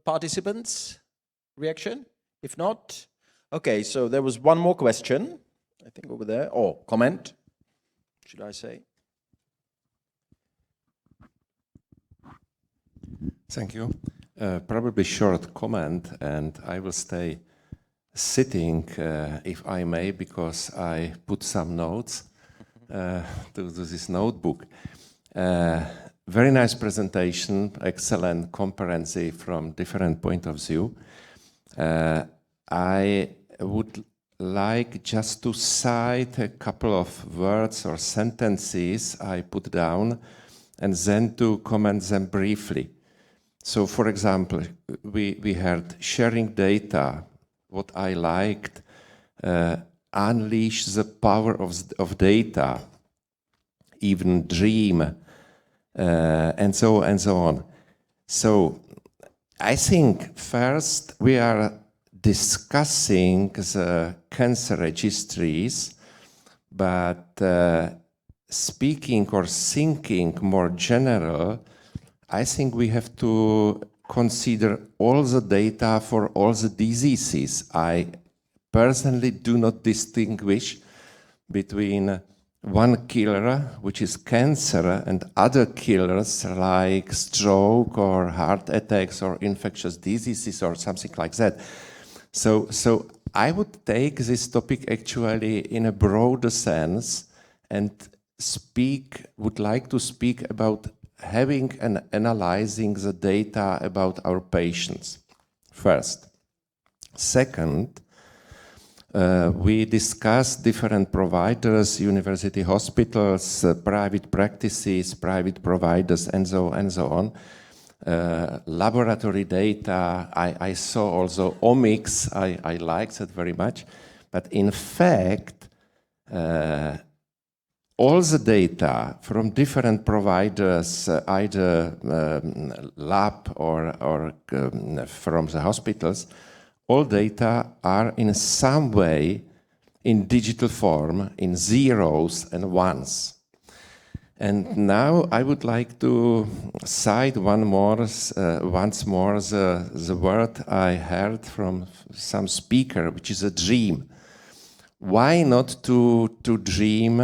participants? Reaction? If not, okay, so there was one more question, I think over there, or comment, should I say? Thank you. Probably short comment, and I will stay sitting, if I may, because I put some notes to this notebook. Very nice presentation, excellent, comprehensive from different point of view. I would like just to cite a couple of words or sentences I put down and then to comment them briefly. So, for example, we heard sharing data, what I liked, unleash the power of data, even dream, and so on. So I think first we are discussing the cancer registries, but speaking or thinking more general, I think we have to consider all the data for all the diseases. I personally do not distinguish between one killer, which is cancer, and other killers like stroke or heart attacks or infectious diseases or something like that. So I would take this topic actually in a broader sense and would like to speak about having and analyzing the data about our patients, first. Second, we discussed different providers, university hospitals, private practices, private providers, and so on. Laboratory data, I saw also omics, I liked it very much. But in fact, all the data from different providers, either lab or from the hospitals, all data are in some way in digital form, in zeros and ones. And now I would like to cite once more the word I heard from some speaker, which is a dream. Why not to dream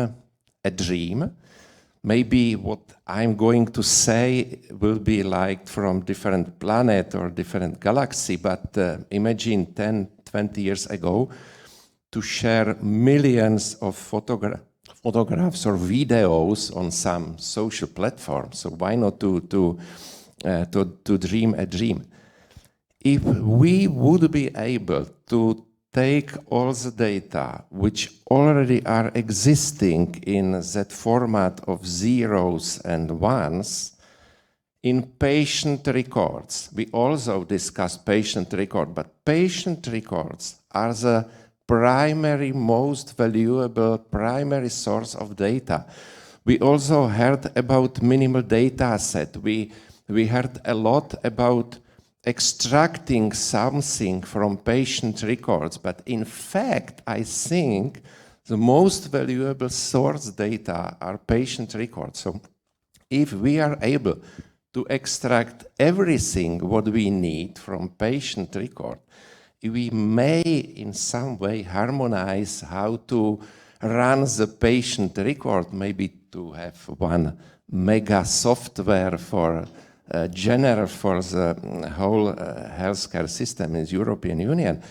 a dream? Maybe what I'm going to say will be like from different planet or different galaxy, but imagine 10, 20 years ago to share millions of photographs or videos on some social platform. So why not to dream a dream? If we would be able to take all the data which already are existing in that format of zeros and ones in patient records. We also discussed patient record, but patient records are the primary, most valuable primary source of data. We also heard about minimal data set. We heard a lot about extracting something from patient records, but in fact, I think the most valuable source data are patient records. So if we are able to extract everything what we need from patient record, we may in some way harmonize how to run the patient record, maybe to have one mega software for general for the whole healthcare system in the European Union.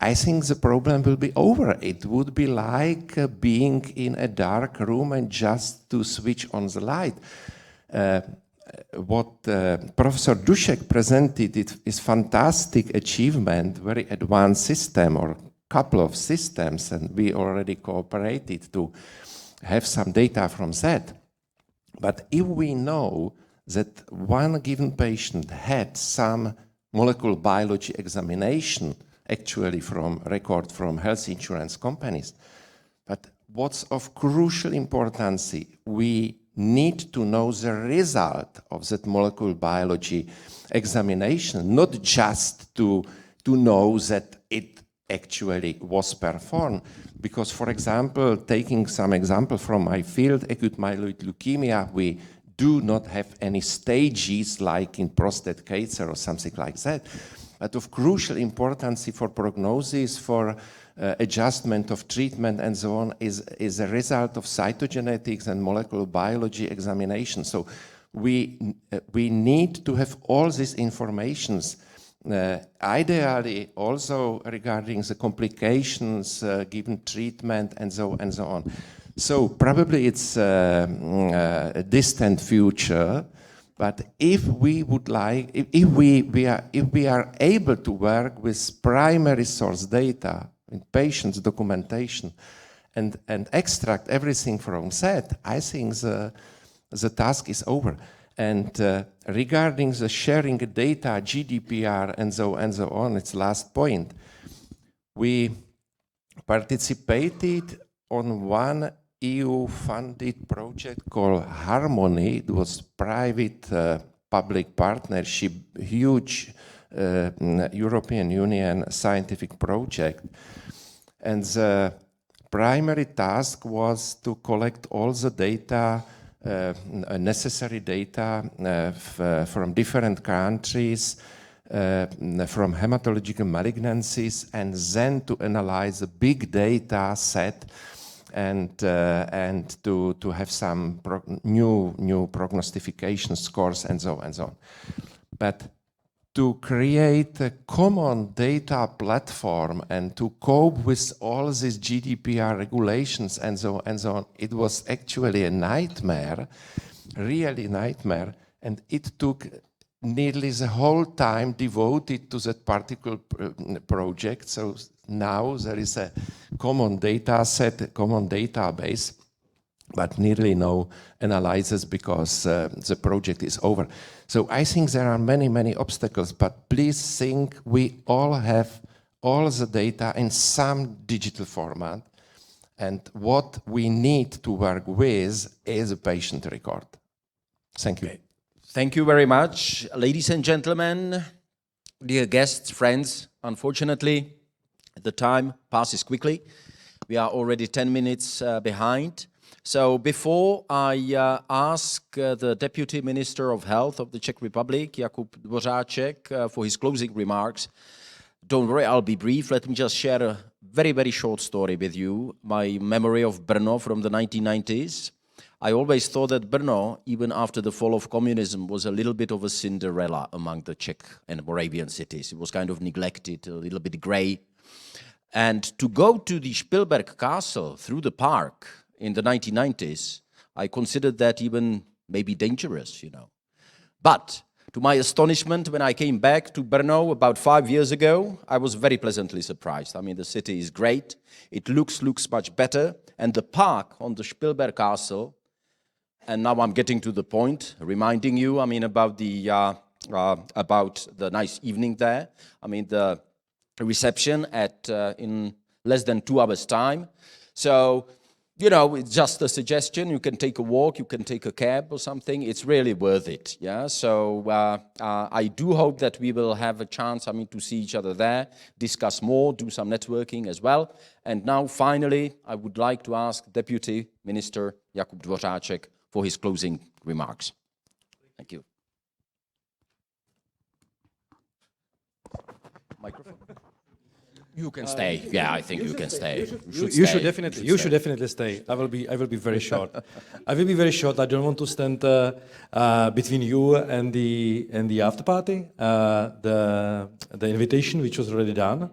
I think the problem will be over. It would be like being in a dark room and just to switch on the light. what Professor Dušek presented is fantastic achievement, very advanced system or couple of systems, and we already cooperated to have some data from that. But if we know that one given patient had some molecular biology examination, actually from record from health insurance companies, but what's of crucial importance, we need to know the result of that molecular biology examination, not just to know that it actually was performed. Because, for example, taking some example from my field, acute myeloid leukemia, we do not have any stages like in prostate cancer or something like that. But of crucial importance for prognosis, for adjustment of treatment and so on is a result of cytogenetics and molecular biology examination. So we need to have all these informations, ideally also regarding the complications given treatment and so on. So probably it's a distant future, but if we would like, if we are able to work with primary source data in patients' documentation and extract everything from that, I think the task is over. And regarding the sharing data, GDPR, and so on, its last point, we participated on one EU-funded project called Harmony. It was private-public partnership, huge European Union scientific project. And the primary task was to collect all the data, necessary data from different countries, from hematological malignancies, and then to analyze a big data set and to have some new prognostication scores and so on. But to create a common data platform and to cope with all these GDPR regulations and so on, it was actually a nightmare, really nightmare, and it took nearly the whole time devoted to that particular project. So now there is a common data set, a common database, but nearly no analysis because the project is over. So I think there are many obstacles, but please think we all have all the data in some digital format, and what we need to work with is a patient record. Thank you. Okay. Thank you very much. Ladies and gentlemen, dear guests, friends, unfortunately, the time passes quickly. We are already 10 minutes behind. So before I ask the Deputy Minister of Health of the Czech Republic, Jakub Dvořáček, for his closing remarks, don't worry, I'll be brief. Let me just share a very short story with you. My memory of Brno from the 1990s. I always thought that Brno, even after the fall of communism, was a little bit of a Cinderella among the Czech and Moravian cities. It was kind of neglected, a little bit grey. And to go to the Spielberg Castle through the park in the 1990s, I considered that even maybe dangerous, you know. But to my astonishment, when I came back to Brno about 5 years ago, I was very pleasantly surprised. I mean, the city is great. It looks much better. And the park on the Spielberg Castle, and now I'm getting to the point, reminding you, I mean, about the nice evening there. I mean, the reception at in less than 2 hours' time. So, you know, it's just a suggestion. You can take a walk, you can take a cab or something. It's really worth it, yeah? So I do hope that we will have a chance, I mean, to see each other there, discuss more, do some networking as well. And now, finally, I would like to ask Deputy Minister Jakub Dvořáček for his closing remarks. Thank you. Microphone. You can stay. Yeah, I think you can stay. You should definitely stay. I will be very short. I will be very short. I don't want to stand between you and the after party, the invitation which was already done.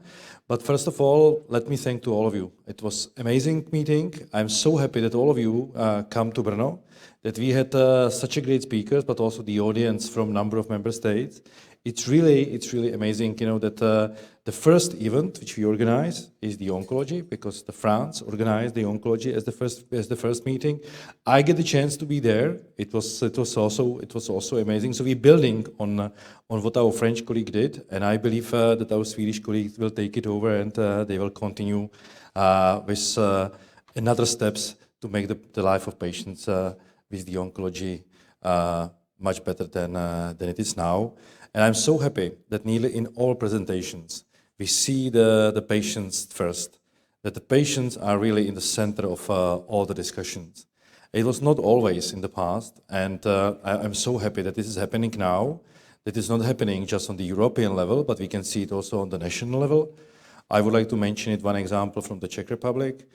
But first of all, let me thank to all of you. It was amazing meeting. I'm so happy that all of you come to Brno. that we had such a great speakers, but also the audience from a number of member states. It's really amazing, you know, that the first event which we organize is the Oncology, because the France organized the Oncology as the first meeting. I get the chance to be there. It was also amazing. So we're building on what our French colleague did, and I believe that our Swedish colleagues will take it over and they will continue with another steps to make the life of patients with the Oncology much better than it is now. And I'm so happy that nearly in all presentations, we see the patients first, that the patients are really in the center of all the discussions. It was not always in the past, and I'm so happy that this is happening now, that it's not happening just on the European level, but we can see it also on the national level. I would like to mention one example from the Czech Republic.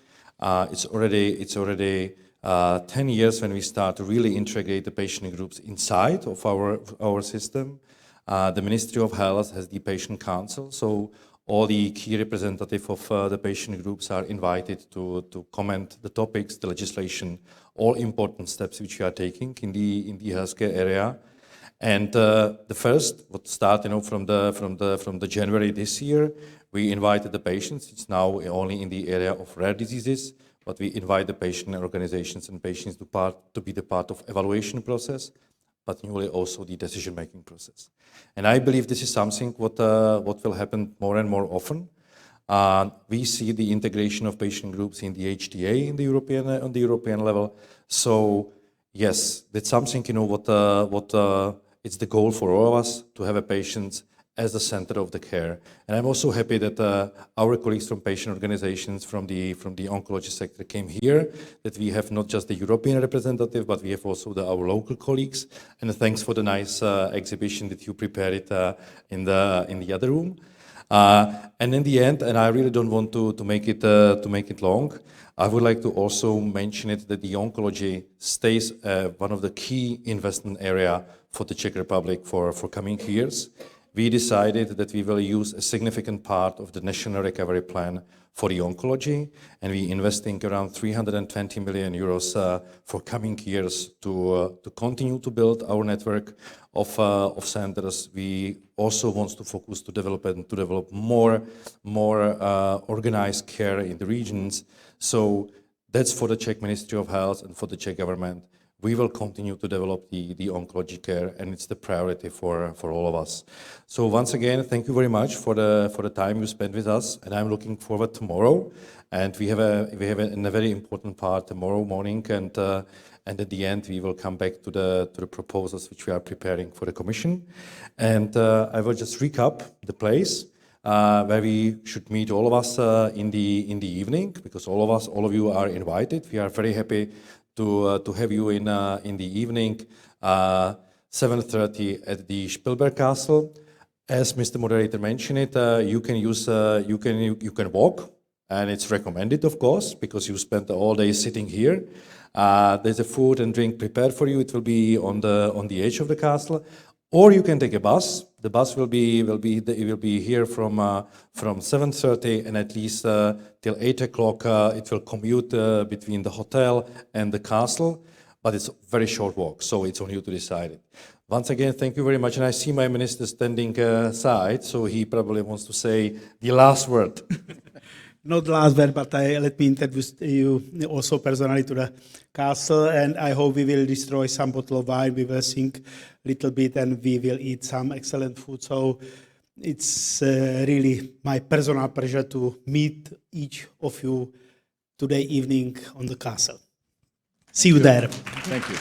It's already 10 years when we start to really integrate the patient groups inside of our system. The Ministry of Health has the patient council, so all the key representatives of the patient groups are invited to comment the topics, the legislation, all important steps which we are taking in the healthcare area. And the first would start, you know, from the January this year. We invited the patients. It's now only in the area of rare diseases, but we invite the patient organizations and patients to be the part of evaluation process, but newly also the decision-making process. And I believe this is something what will happen more and more often. We see the integration of patient groups in the HTA on the European level. So yes, that's something, you know, what it's the goal for all of us to have a patient as the center of the care. And I'm also happy that our colleagues from patient organizations from the oncology sector came here, that we have not just the European representative, but we have also our local colleagues. And thanks for the nice exhibition that you prepared it in the other room. And in the end, and I really don't want to make it long, I would like to also mention it that the oncology stays one of the key investment area for the Czech Republic for coming years. We decided that we will use a significant part of the National Recovery Plan for the oncology, and we're investing around 320 million euros for coming years to continue to build our network of centers. We also want to focus to develop more organized care in the regions. So that's for the Czech Ministry of Health and for the Czech government. We will continue to develop the oncology care, and it's the priority for all of us. So once again, thank you very much for the time you spent with us, and I'm looking forward tomorrow. And we have a very important part tomorrow morning, and at the end we will come back to the proposals which we are preparing for the Commission. And I will just recap the place where we should meet all of us in the evening, because all of you are invited. We are very happy to have you in the evening, 7:30 at the Spielberg Castle. As Mr. Moderator mentioned it, you can walk, and it's recommended, of course, because you spent all day sitting here. There's a food and drink prepared for you. It will be on the edge of the castle, or you can take a bus. The bus will be here from 7:30 and at least till 8 o'clock. It will commute between the hotel and the castle, but it's a very short walk, so it's on you to decide it. Once again, thank you very much. And I see my minister standing aside, so he probably wants to say the last word. Not the last word, but let me introduce you also personally to the castle, and I hope we will destroy some bottle of wine, we will sing a little bit, and we will eat some excellent food. So it's really my personal pleasure to meet each of you today evening on the castle. See you there. Thank you.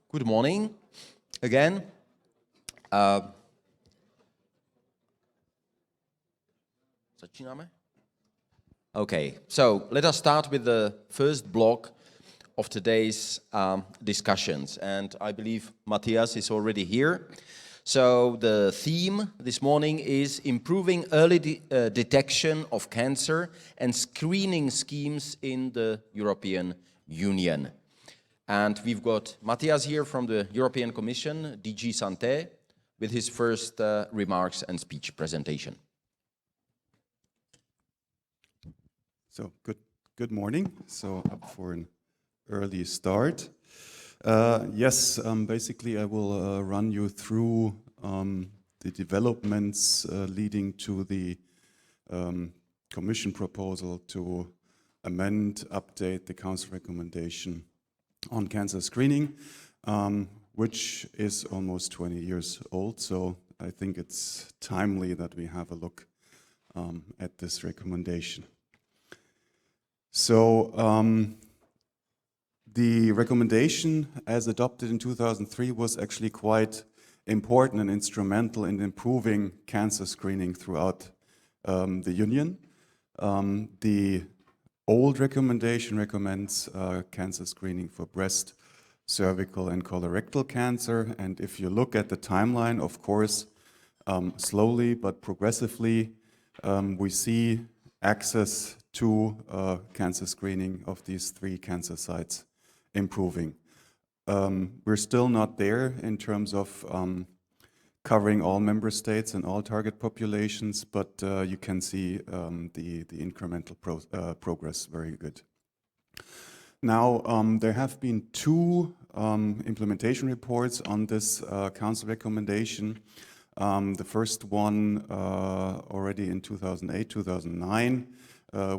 Good morning again. Začínáme? Okay, so let us start with the first block of today's discussions. And I believe Matthias is already here. So the theme this morning is improving early detection of cancer and screening schemes in the European Union. And we've got Matthias here from the European Commission, DG Santé, with his first remarks and speech presentation. So good morning. So up for an early start. Yes, basically I will run you through the developments leading to the Commission proposal to amend, update the Council recommendation on cancer screening, which is almost 20 years old. So I think it's timely that we have a look at this recommendation. So the recommendation as adopted in 2003 was actually quite important and instrumental in improving cancer screening throughout the Union. The old recommendation recommends cancer screening for breast, cervical and colorectal cancer. And if you look at the timeline, of course, slowly but progressively, we see access to cancer screening of these 3 cancer sites improving. We're still not there in terms of covering all member states and all target populations, but you can see the incremental progress very good. Now, there have been 2 implementation reports on this Council recommendation. The first one already in 2008, 2009,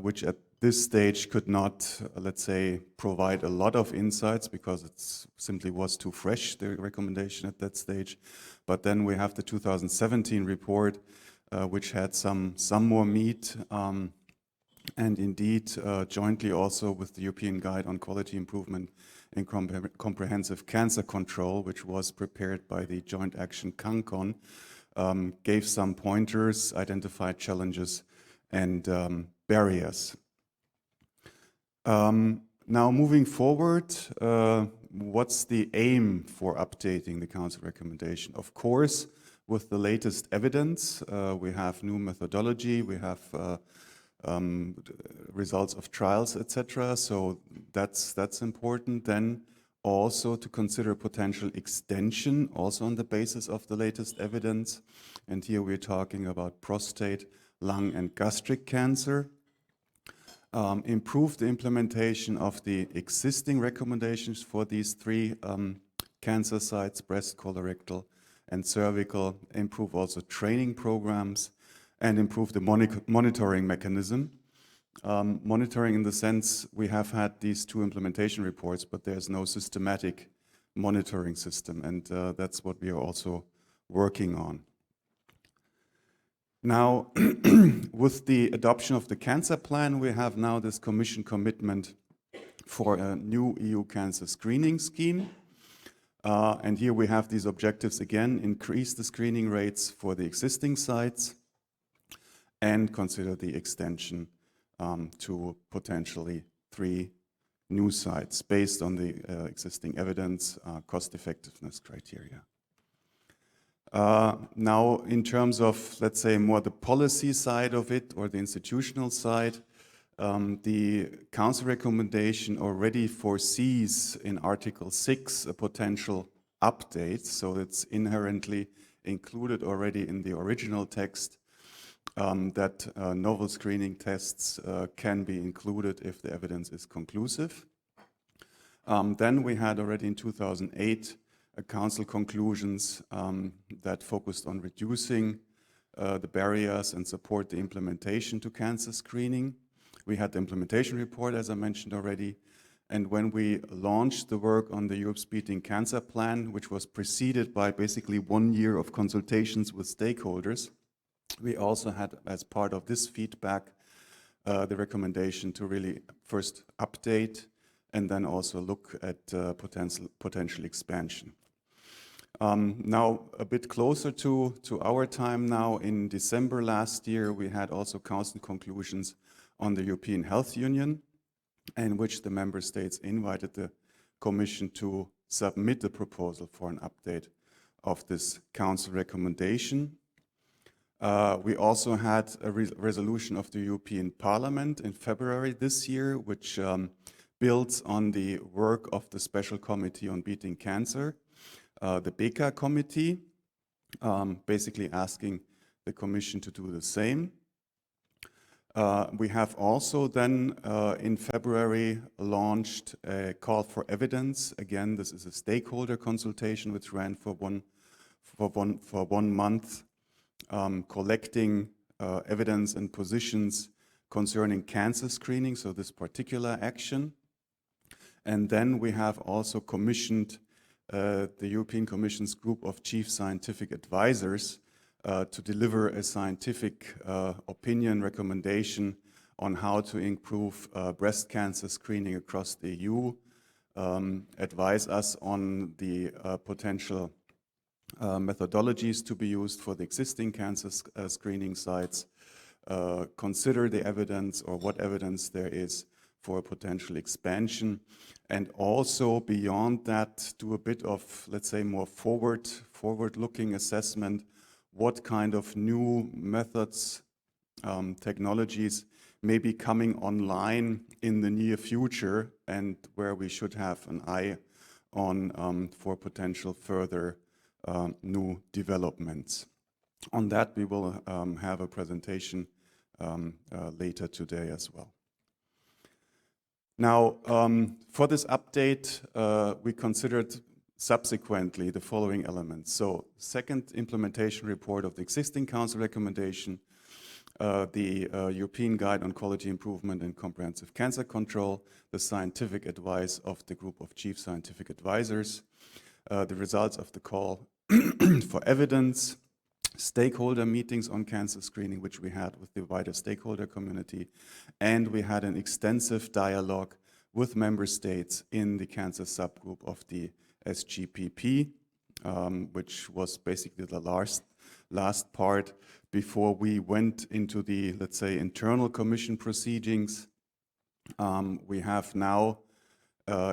which at this stage could not, let's say, provide a lot of insights because it simply was too fresh, the recommendation at that stage. But then we have the 2017 report, which had some more meat, and indeed jointly also with the European Guide on Quality Improvement in Comprehensive Cancer Control, which was prepared by the Joint Action CANCON, gave some pointers, identified challenges and barriers. Now moving forward, what's the aim for updating the Council recommendation? Of course, with the latest evidence, we have new methodology, we have results of trials, etc. So that's important. Then also to consider potential extension, also on the basis of the latest evidence. And here we're talking about prostate, lung and gastric cancer. Improve the implementation of the existing recommendations for these 3 cancer sites, breast, colorectal and cervical. Improve also training programs and improve the monitoring mechanism. Monitoring in the sense we have had these 2 implementation reports, but there's no systematic monitoring system, and that's what we are also working on. Now, with the adoption of the cancer plan, we have now this Commission commitment for a new EU cancer screening scheme. And here we have these objectives again: increase the screening rates for the existing sites and consider the extension to potentially 3 new sites based on the existing evidence, cost effectiveness criteria. Now, in terms of, let's say, more the policy side of it or the institutional side, the Council recommendation already foresees in Article 6 a potential update, so it's inherently included already in the original text that novel screening tests can be included if the evidence is conclusive. Then we had already in 2008 Council conclusions that focused on reducing the barriers and support the implementation to cancer screening. We had the implementation report, as I mentioned already, and when we launched the work on the Europe's Beating Cancer Plan, which was preceded by basically 1 year of consultations with stakeholders, we also had, as part of this feedback, the recommendation to really first update and then also look at potential expansion. Now, a bit closer to our time now, in December last year, we had also Council conclusions on the European Health Union, in which the member states invited the Commission to submit a proposal for an update of this Council recommendation. We also had a resolution of the European Parliament in February this year, which builds on the work of the Special Committee on Beating Cancer, the BECA committee, basically asking the Commission to do the same. We have also then in February launched a call for evidence. Again, this is a stakeholder consultation which ran for one month, collecting evidence and positions concerning cancer screening, so this particular action. And then we have also commissioned the European Commission's group of chief scientific advisors to deliver a scientific opinion recommendation on how to improve breast cancer screening across the EU, advise us on the potential methodologies to be used for the existing cancer screening sites, consider the evidence or what evidence there is for a potential expansion, and also beyond that do a bit of, let's say, more forward-looking assessment, what kind of new methods, technologies may be coming online in the near future and where we should have an eye on for potential further new developments. On that, we will have a presentation later today as well. Now, for this update, we considered subsequently the following elements. So, second implementation report of the existing Council recommendation, the European Guide on Quality Improvement and Comprehensive Cancer Control, the scientific advice of the group of chief scientific advisors, the results of the call for evidence, stakeholder meetings on cancer screening, which we had with the wider stakeholder community, and we had an extensive dialogue with member states in the cancer subgroup of the SGPP, which was basically the last part before we went into the, let's say, internal Commission proceedings. We have now,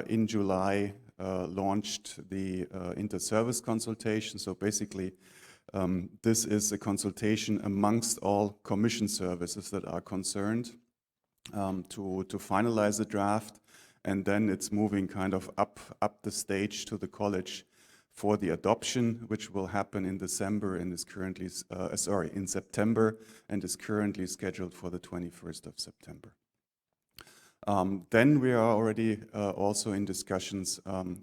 in July, launched the inter-service consultation. So basically, this is a consultation amongst all Commission services that are concerned to finalize the draft, and then it's moving kind of up the stage to the college for the adoption, which will happen in December and is currently, in September, and is currently scheduled for the 21st of September. Then we are already also in discussions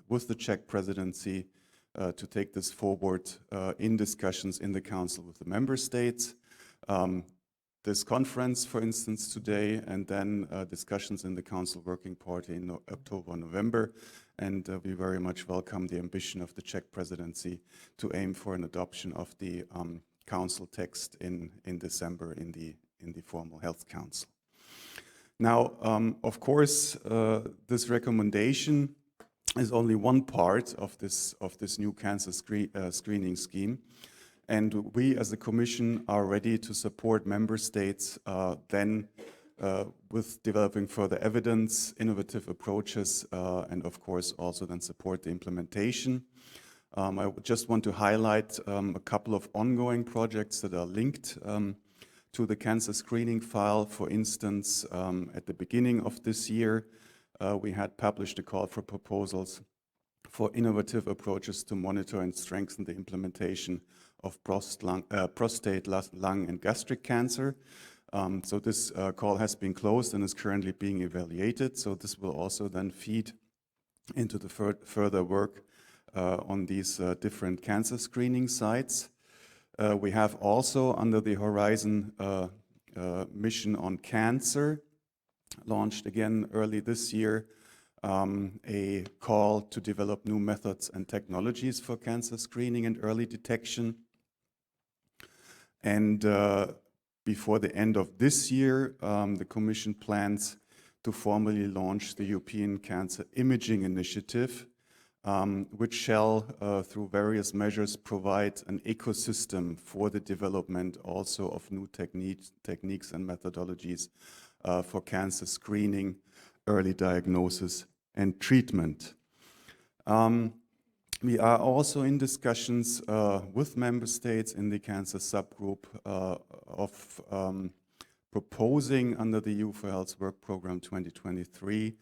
with the Czech presidency to take this forward in discussions in the Council with the member states. This conference, for instance, today, and then discussions in the Council Working Party in October, November, and we very much welcome the ambition of the Czech presidency to aim for an adoption of the Council text in December in the formal Health Council. Now, of course, this recommendation is only one part of this new cancer screening scheme. And we as the Commission are ready to support member states then with developing further evidence, innovative approaches, and of course also then support the implementation. I just want to highlight a couple of ongoing projects that are linked to the cancer screening file. For instance, at the beginning of this year, we had published a call for proposals for innovative approaches to monitor and strengthen the implementation of prostate, lung, and gastric cancer. So this call has been closed and is currently being evaluated. So this will also then feed into the further work on these different cancer screening sites. We have also, under the Horizon mission on cancer, launched again early this year, a call to develop new methods and technologies for cancer screening and early detection. And before the end of this year, the Commission plans to formally launch the European Cancer Imaging Initiative, which shall, through various measures, provide an ecosystem for the development also of new techniques and methodologies for cancer screening, early diagnosis, and treatment. We are also in discussions with member states in the cancer subgroup of proposing under the EU for Health Work Programme 2023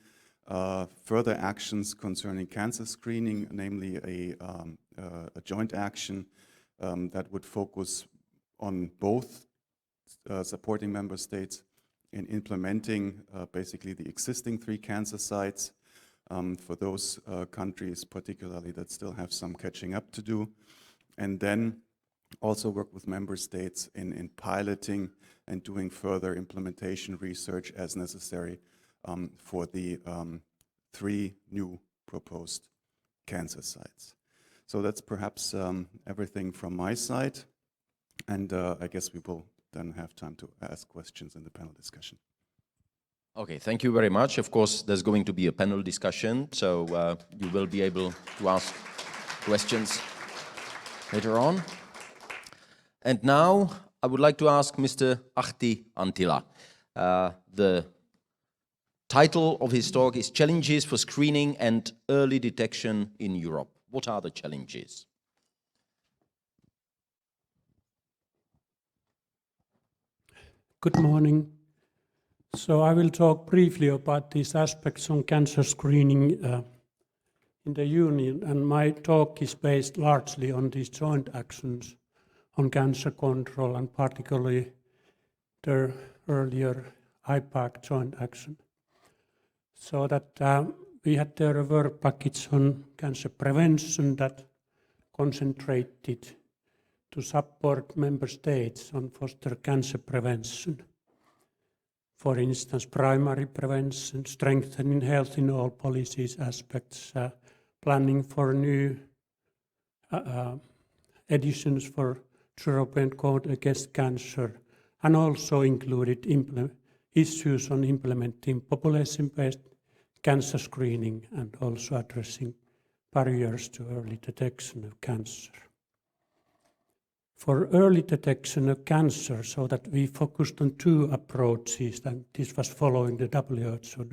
further actions concerning cancer screening, namely a joint action that would focus on both supporting member states in implementing basically the existing 3 cancer sites for those countries particularly that still have some catching up to do, and then also work with member states in piloting and doing further implementation research as necessary for the 3 new proposed cancer sites. So that's perhaps everything from my side, and I guess we will then have time to ask questions in the panel discussion. Okay, thank you very much. Of course, there's going to be a panel discussion, so you will be able to ask questions later on. And now I would like to ask Mr. Ahti Antila. The title of his talk is Challenges for Screening and Early Detection in Europe. What are the challenges? Good morning. So I will talk briefly about these aspects on cancer screening in the Union, and my talk is based largely on these joint actions on cancer control, and particularly the earlier IPAC joint action. So that we had there a work package on cancer prevention that concentrated to support member states on foster cancer prevention. For instance, primary prevention, strengthening health in all policies aspects, planning for new editions for European Code Against Cancer, and also included issues on implementing population-based cancer screening and also addressing barriers to early detection of cancer. For early detection of cancer, so that we focused on 2 approaches, and this was following the WHO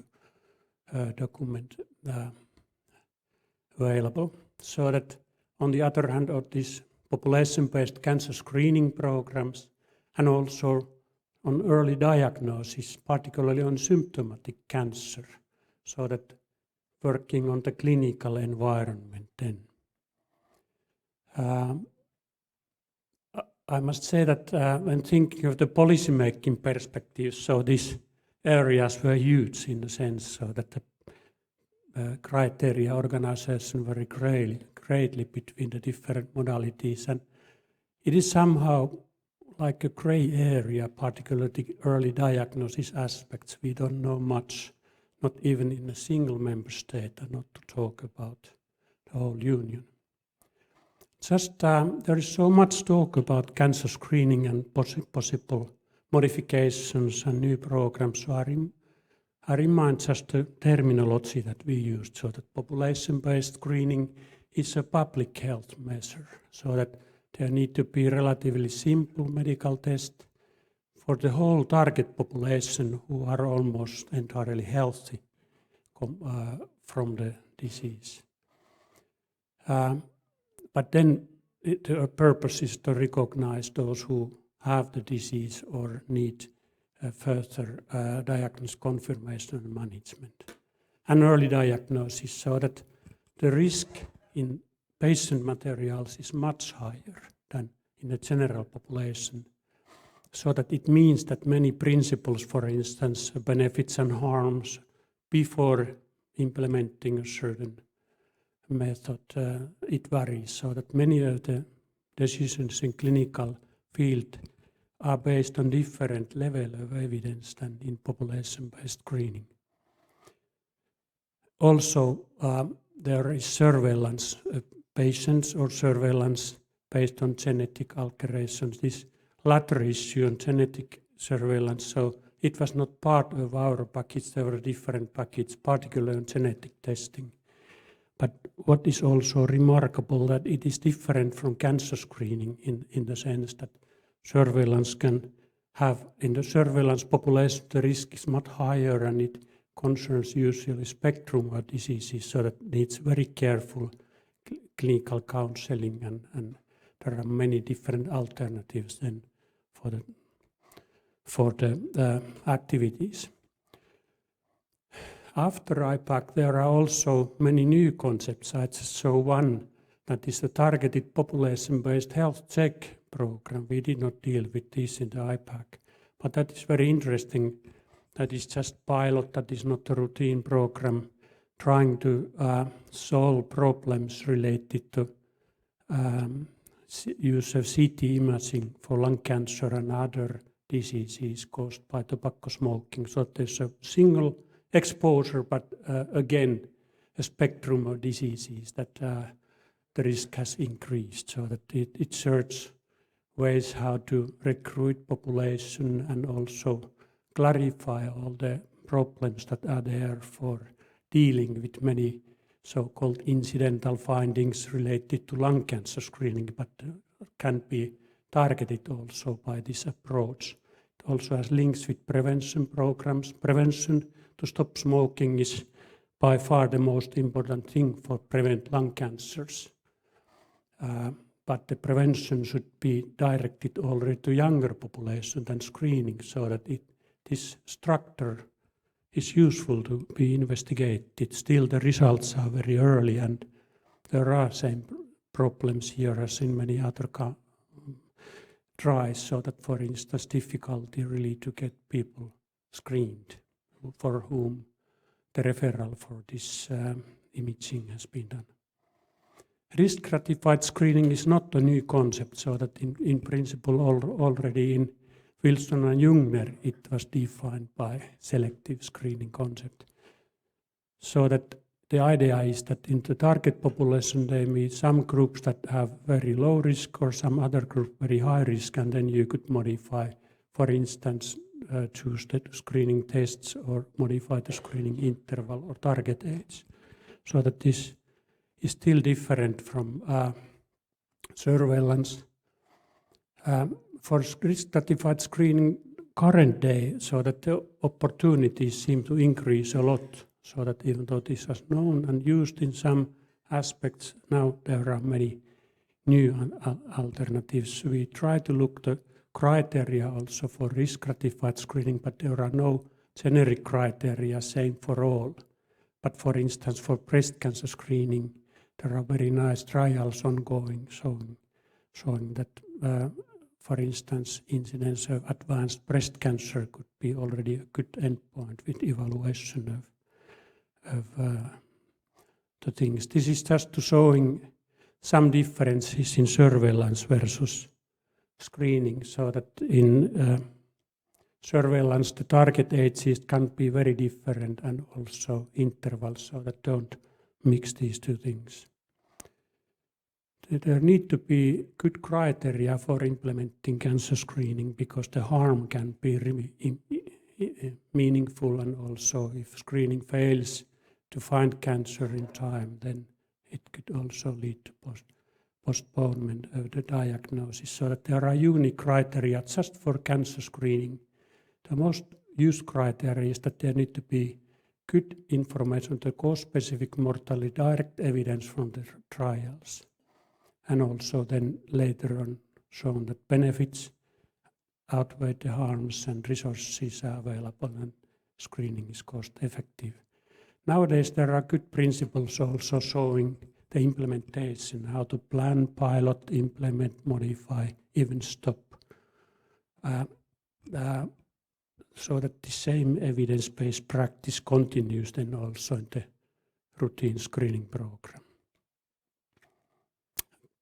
document available. So that on the other hand of these population-based cancer screening programs, and also on early diagnosis, particularly on symptomatic cancer, so that working on the clinical environment then. I must say that when thinking of the policy-making perspective, so these areas were huge in a sense, so that the criteria organization very greatly between the different modalities, and it is somehow like a gray area, particularly early diagnosis aspects. We don't know much, not even in a single member state, and not to talk about the whole union. Just there is so much talk about cancer screening and possible modifications and new programs. So I remind just the terminology that we used, so that population-based screening is a public health measure, so that there need to be relatively simple medical tests for the whole target population who are almost entirely healthy from the disease. But then the purpose is to recognize those who have the disease or need further diagnosis, confirmation, and management. And early diagnosis, so that the risk in patient materials is much higher than in the general population. So that it means that many principles, for instance, benefits and harms, before implementing a certain method, it varies, so that many of the decisions in clinical field are based on different level of evidence than in population-based screening. Also, there is surveillance of patients or surveillance based on genetic alterations. This latter issue on genetic surveillance, so it was not part of our package. There were different packages, particularly on genetic testing. But what is also remarkable that it is different from cancer screening in the sense that surveillance can have, in the surveillance population, the risk is much higher and it concerns usually spectrum of diseases, so that needs very careful clinical counseling, and there are many different alternatives then for the activities. After IPAC, there are also many new concepts. I just show one, that is the targeted population-based health check program. We did not deal with this in the IPAC, but that is very interesting. That is just pilot, that is not a routine program, trying to solve problems related to use of CT imaging for lung cancer and other diseases caused by tobacco smoking. So there's a single exposure, but again, a spectrum of diseases that the risk has increased, so that it searches ways how to recruit population and also clarify all the problems that are there for dealing with many so-called incidental findings related to lung cancer screening, but can be targeted also by this approach. It also has links with prevention programs. Prevention to stop smoking is by far the most important thing for prevent lung cancers. But the prevention should be directed already to younger population than screening, so that this structure is useful to be investigated. Still, the results are very early, and there are same problems here as in many other trials, so that, for instance, difficulty really to get people screened for whom the referral for this imaging has been done. Risk-stratified screening is not a new concept, so that in principle already in Wilson and Jungner it was defined by selective screening concept. So that the idea is that in the target population there may be some groups that have very low risk or some other group very high risk, and then you could modify, for instance, choose the screening tests or modify the screening interval or target age. So that this is still different from surveillance. For risk-stratified screening current day, so that the opportunities seem to increase a lot, so that even though this is known and used in some aspects, now there are many new alternatives. We try to look the criteria also for risk-stratified screening, but there are no generic criteria same for all. But for instance, for breast cancer screening, there are very nice trials ongoing showing that, for instance, incidence of advanced breast cancer could be already a good endpoint with evaluation of the things. This is just to showing some differences in surveillance versus screening, so that in surveillance the target ages can be very different, and also intervals, so that don't mix these two things. There need to be good criteria for implementing cancer screening, because the harm can be really meaningful, and also if screening fails to find cancer in time, then it could also lead to postponement of the diagnosis, so that there are unique criteria just for cancer screening. The most used criteria is that there need to be good information on the cause-specific mortality, direct evidence from the trials, and also then later on shown that benefits outweigh the harms and resources are available and screening is cost-effective. Nowadays there are good principles also showing the implementation, how to plan, pilot, implement, modify, even stop, so that the same evidence-based practice continues then also in the routine screening program.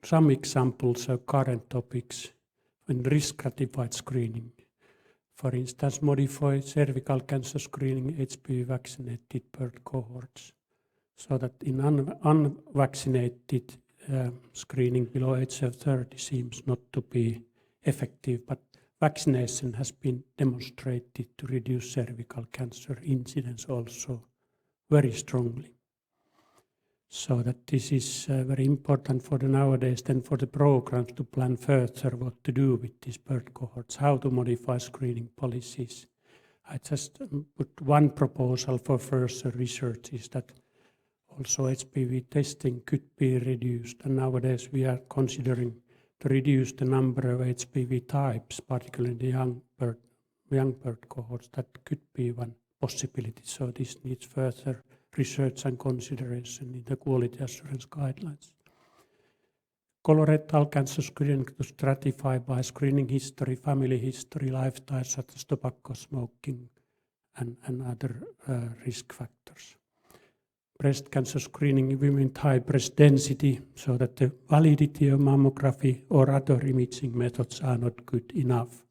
Some examples of current topics in risk-stratified screening. For instance, modify cervical cancer screening HPV vaccinated birth cohorts, so that in unvaccinated screening below age of 30 seems not to be effective, but vaccination has been demonstrated to reduce cervical cancer incidence also very strongly. So that this is very important for the nowadays, then for the programs to plan further what to do with these birth cohorts, how to modify screening policies. I just put one proposal for further research is that also HPV testing could be reduced. And nowadays we are considering to reduce the number of HPV types, particularly in the young birth cohorts. That could be one possibility. So this needs further research and consideration in the quality assurance guidelines. Colorectal cancer screening to stratify by screening history, family history, lifestyle such as tobacco smoking and other risk factors. Breast cancer screening in women with high breast density, so that the validity of mammography or other imaging methods are not good enough.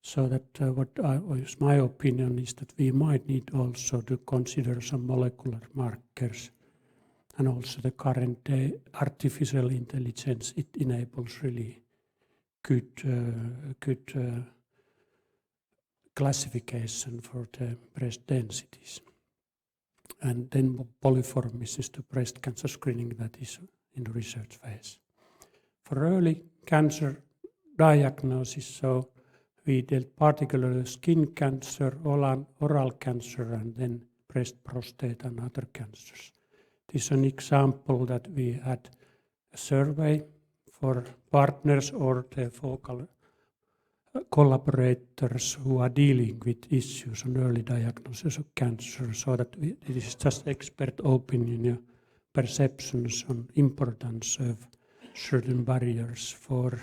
So that my opinion is that we might need also to consider some molecular markers, and also the current artificial intelligence, it enables really good classification for the breast densities. And then polyformism to breast cancer screening that is in the research phase. For early cancer diagnosis, so we dealt particularly skin cancer, oral cancer, and then breast, prostate, and other cancers. This is an example that we had a survey for partners or the focal collaborators who are dealing with issues on early diagnosis of cancer, so that it is just expert opinion, perceptions on importance of certain barriers for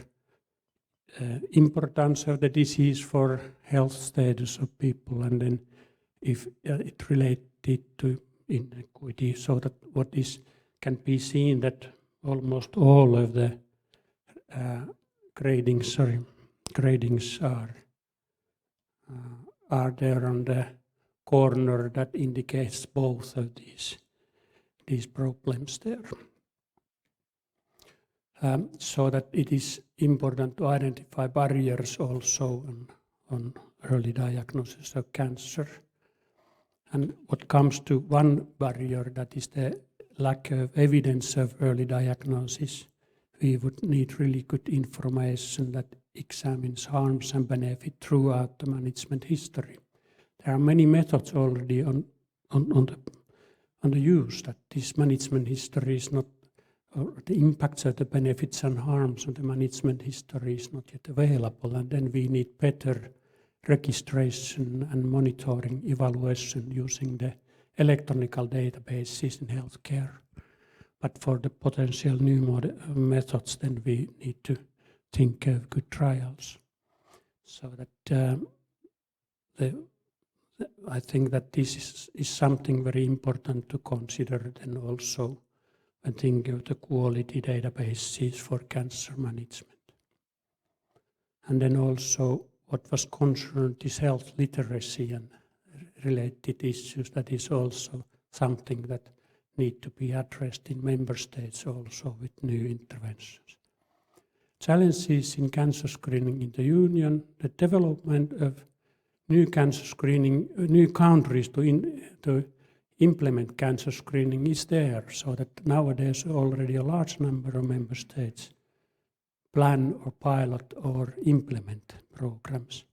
importance of the disease for health status of people, and then if it related to inequity, so that what is can be seen that almost all of the gradings are there on the corner that indicates both of these problems there. So that it is important to identify barriers also on early diagnosis of cancer. And what comes to one barrier, that is the lack of evidence of early diagnosis, we would need really good information that examines harms and benefit throughout the management history. There are many methods already on the use, that this management history is not, or the impacts of the benefits and harms of the management history is not yet available, and then we need better registration and monitoring evaluation using the electronic databases in healthcare. But for the potential new methods, then we need to think of good trials. So that I think that this is something very important to consider, then also when thinking of the quality databases for cancer management. And then also what was concerned is health literacy and related issues. That is also something that need to be addressed in member states also with new interventions. Challenges in cancer screening in the Union, the development of new cancer screening, new countries to implement cancer screening is there, so that nowadays already a large number of member states plan or pilot or implement programs.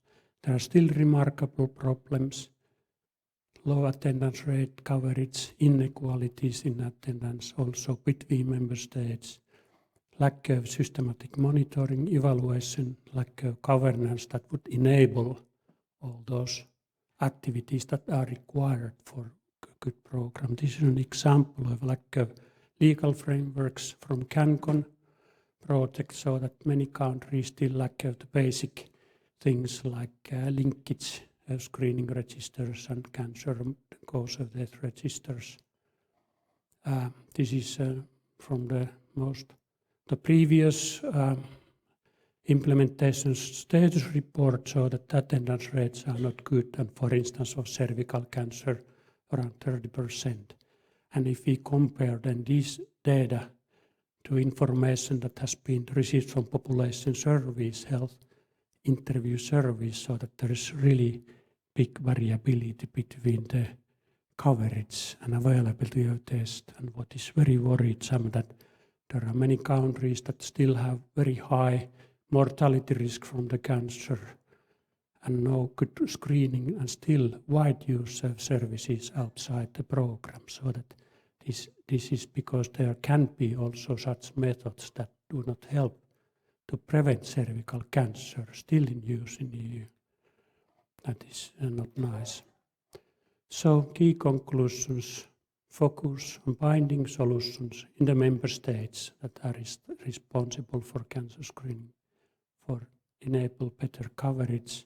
There are still remarkable problems, low attendance rate, coverage, inequalities in attendance also between member states, lack of systematic monitoring, evaluation, lack of governance that would enable all those activities that are required for a good program. This is an example of lack of legal frameworks from CANCON project, so that many countries still lack of the basic things like linkage of screening registers and cancer cause of death registers. This is from the previous implementation status report, so that attendance rates are not good, and for instance of cervical cancer around 30%. And if we compare then this data to information that has been received from population surveys, health interview surveys, so that there is really big variability between the coverage and availability of tests. And what is very worrisome that there are many countries that still have very high mortality risk from the cancer and no good screening and still wide use of services outside the program. So that this is because there can be also such methods that do not help to prevent cervical cancer still in use in the EU. That is not nice. So key conclusions, focus on finding solutions in the member states that are responsible for cancer screening, for enable better coverage,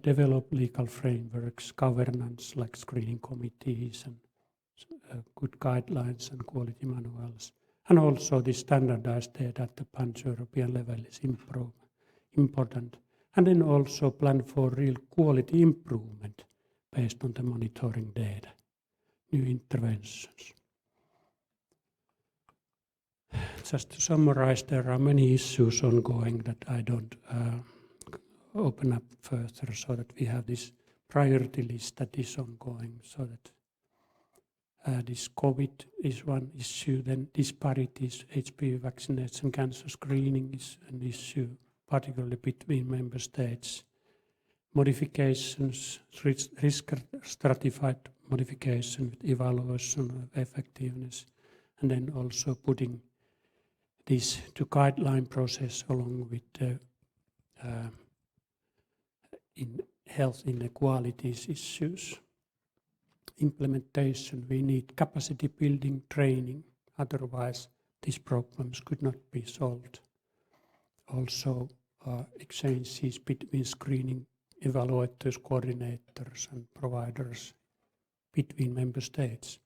develop legal frameworks, governance like screening committees and good guidelines and quality manuals, and also the standardized data at the pan-European level is important. And then also plan for real quality improvement based on the monitoring data, new interventions. Just to summarize, there are many issues ongoing that I don't open up further, so that we have this priority list that is ongoing, so that this COVID is one issue, then disparities, HPV vaccination, cancer screening is an issue, particularly between member states. Modifications, risk stratified modification with evaluation of effectiveness, and then also putting this to guideline process along with the in health inequalities issues. Implementation, we need capacity building, training, otherwise these problems could not be solved. Also exchanges between screening evaluators, coordinators and providers between member states.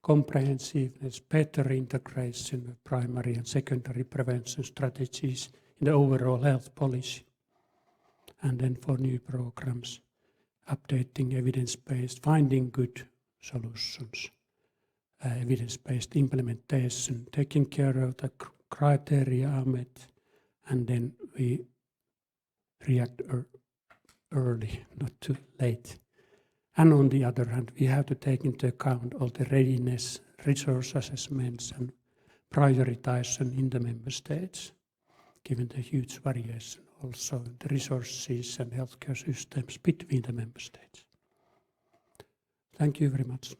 Comprehensiveness, better integration of primary and secondary prevention strategies in the overall health policy. And then for new programs, updating evidence-based, finding good solutions, evidence-based implementation, taking care of the criteria are met, and then we react early, not too late. And on the other hand, we have to take into account all the readiness, resource assessments and prioritization in the member states, given the huge variation also in the resources and healthcare systems between the member states. Thank you very much.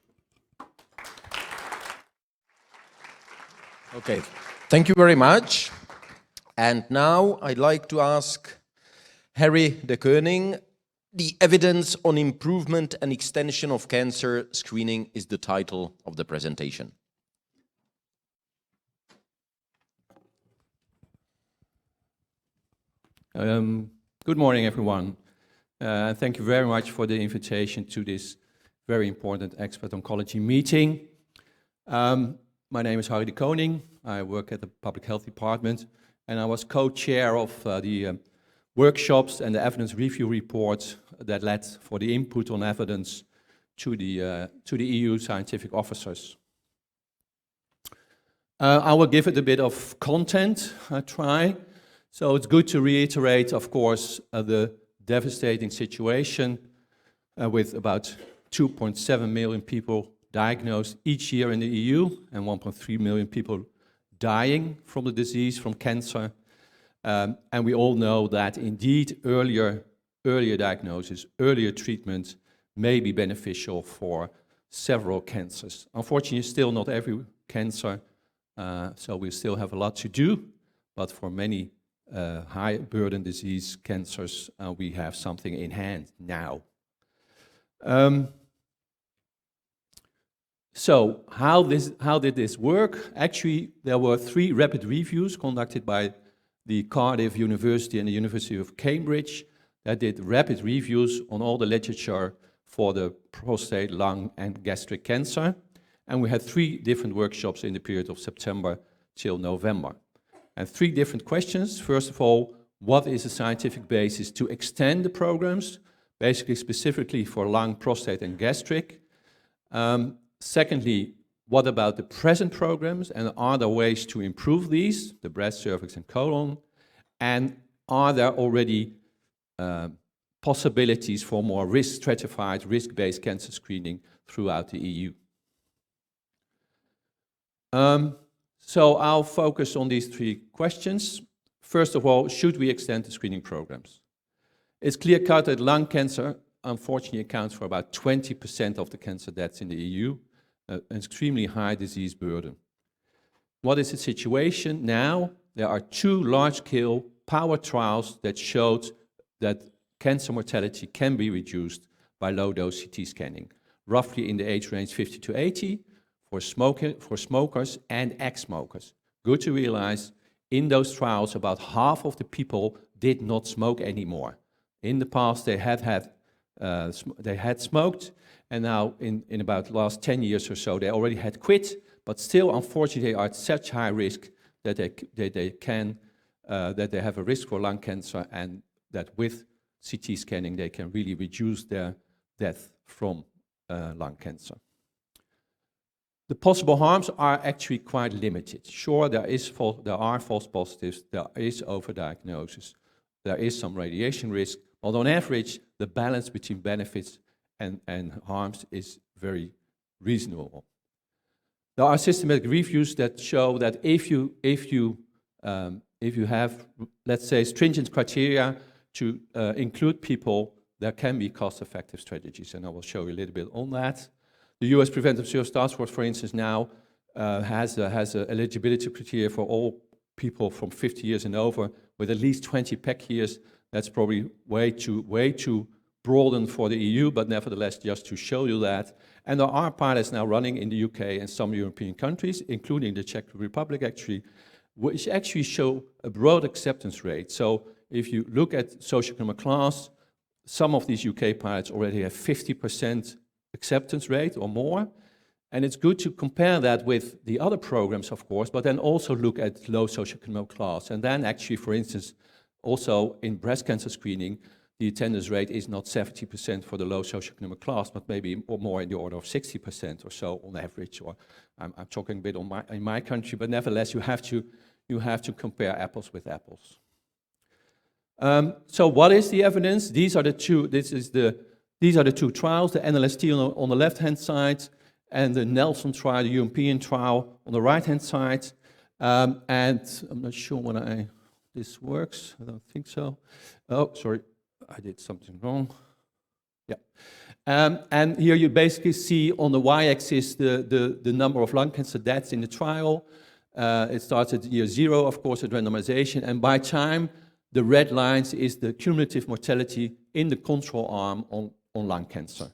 Okay, thank you very much. And now I'd like to ask Harry de Koning. The evidence on improvement and extension of cancer screening is the title of the presentation. Good morning, everyone. Thank you very much for the invitation to this very important expert oncology meeting. My name is Harry de Koning. I work at the Public Health Department, and I was co-chair of the workshops and the evidence review reports that led for the input on evidence to the EU scientific officers. I will give it a bit of content, I try. So it's good to reiterate, of course, the devastating situation with about 2.7 million people diagnosed each year in the EU and 1.3 million people dying from the disease, from cancer. And we all know that indeed earlier diagnosis, earlier treatment may be beneficial for several cancers. Unfortunately, still not every cancer, so we still have a lot to do, but for many high burden disease cancers, we have something in hand now. So how did this work? Actually, there were 3 rapid reviews conducted by the Cardiff University and the University of Cambridge that did rapid reviews on all the literature for the prostate, lung and gastric cancer. And we had 3 different workshops in the period of September till November. And 3 different questions. First of all, what is the scientific basis to extend the programs, basically specifically for lung, prostate and gastric? Secondly, what about the present programs, and are there ways to improve these, the breast, cervix and colon? And are there already possibilities for more risk-stratified, risk-based cancer screening throughout the EU. So I'll focus on these three questions. First of all, should we extend the screening programs? It's clear-cut that lung cancer unfortunately accounts for about 20% of the cancer deaths in the EU, an extremely high disease burden. What is the situation now? There are 2 large-scale power trials that showed that cancer mortality can be reduced by low-dose CT scanning, roughly in the age range 50 to 80 for smokers and ex-smokers. Good to realize, in those trials, about half of the people did not smoke anymore. In the past, they had smoked, and now in about the last 10 years or so, they already had quit, but still, unfortunately, they are at such high risk that they have a risk for lung cancer, and that with CT scanning, they can really reduce their death from lung cancer. The possible harms are actually quite limited. Sure, there are false positives, there is overdiagnosis, there is some radiation risk, but on average, the balance between benefits and harms is very reasonable. There are systematic reviews that show that if you have, let's say, stringent criteria to include people, there can be cost-effective strategies, and I will show you a little bit on that. The US Preventive Services Task Force, for instance, now has an eligibility criteria for all people from 50 years and over with at least 20 PEC years. That's probably way too broadened for the EU, but nevertheless, just to show you that. And there are pilots now running in the UK and some European countries, including the Czech Republic actually, which actually show a broad acceptance rate. So if you look at socioeconomic class, some of these UK pilots already have 50% acceptance rate or more. And it's good to compare that with the other programs, of course, but then also look at low socioeconomic class. And then actually, for instance, also in breast cancer screening, the attendance rate is not 70% for the low socioeconomic class, but maybe more in the order of 60% or so on average. Or I'm talking a bit in my country, but nevertheless, you have to compare apples with apples. So what is the evidence? These are the two trials, the NLST on the left-hand side, and the Nelson trial, the European trial, on the right-hand side. And I'm not sure whether this works. I don't think so. Oh, sorry, I did something wrong. Yeah. And here you basically see on the y-axis the number of lung cancer deaths in the trial. It starts at year 0, of course, at randomization, and by time, the red lines is the cumulative mortality in the control arm on lung cancer.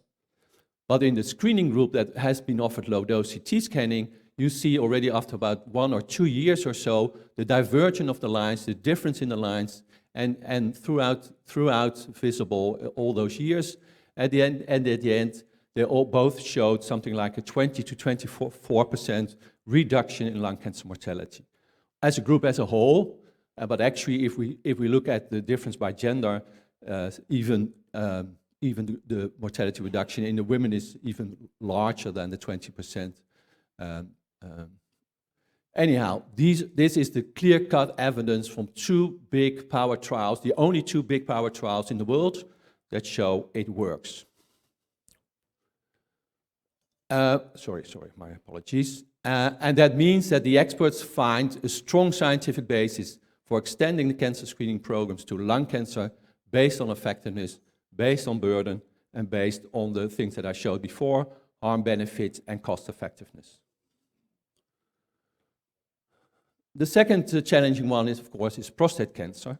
But in the screening group that has been offered low-dose CT scanning, you see already after about 1 or 2 years or so, the divergence of the lines, the difference in the lines, and throughout visible all those years. At the end, they all both showed something like a 20 to 24% reduction in lung cancer mortality. As a group as a whole, but actually if we look at the difference by gender, even the mortality reduction in the women is even larger than the 20%. Anyhow, this is the clear-cut evidence from 2 big power trials, the only 2 big power trials in the world that show it works. Sorry, my apologies. And that means that the experts find a strong scientific basis for extending the cancer screening programs to lung cancer based on effectiveness, based on burden, and based on the things that I showed before, harm benefit and cost effectiveness. The second challenging one is, of course, prostate cancer.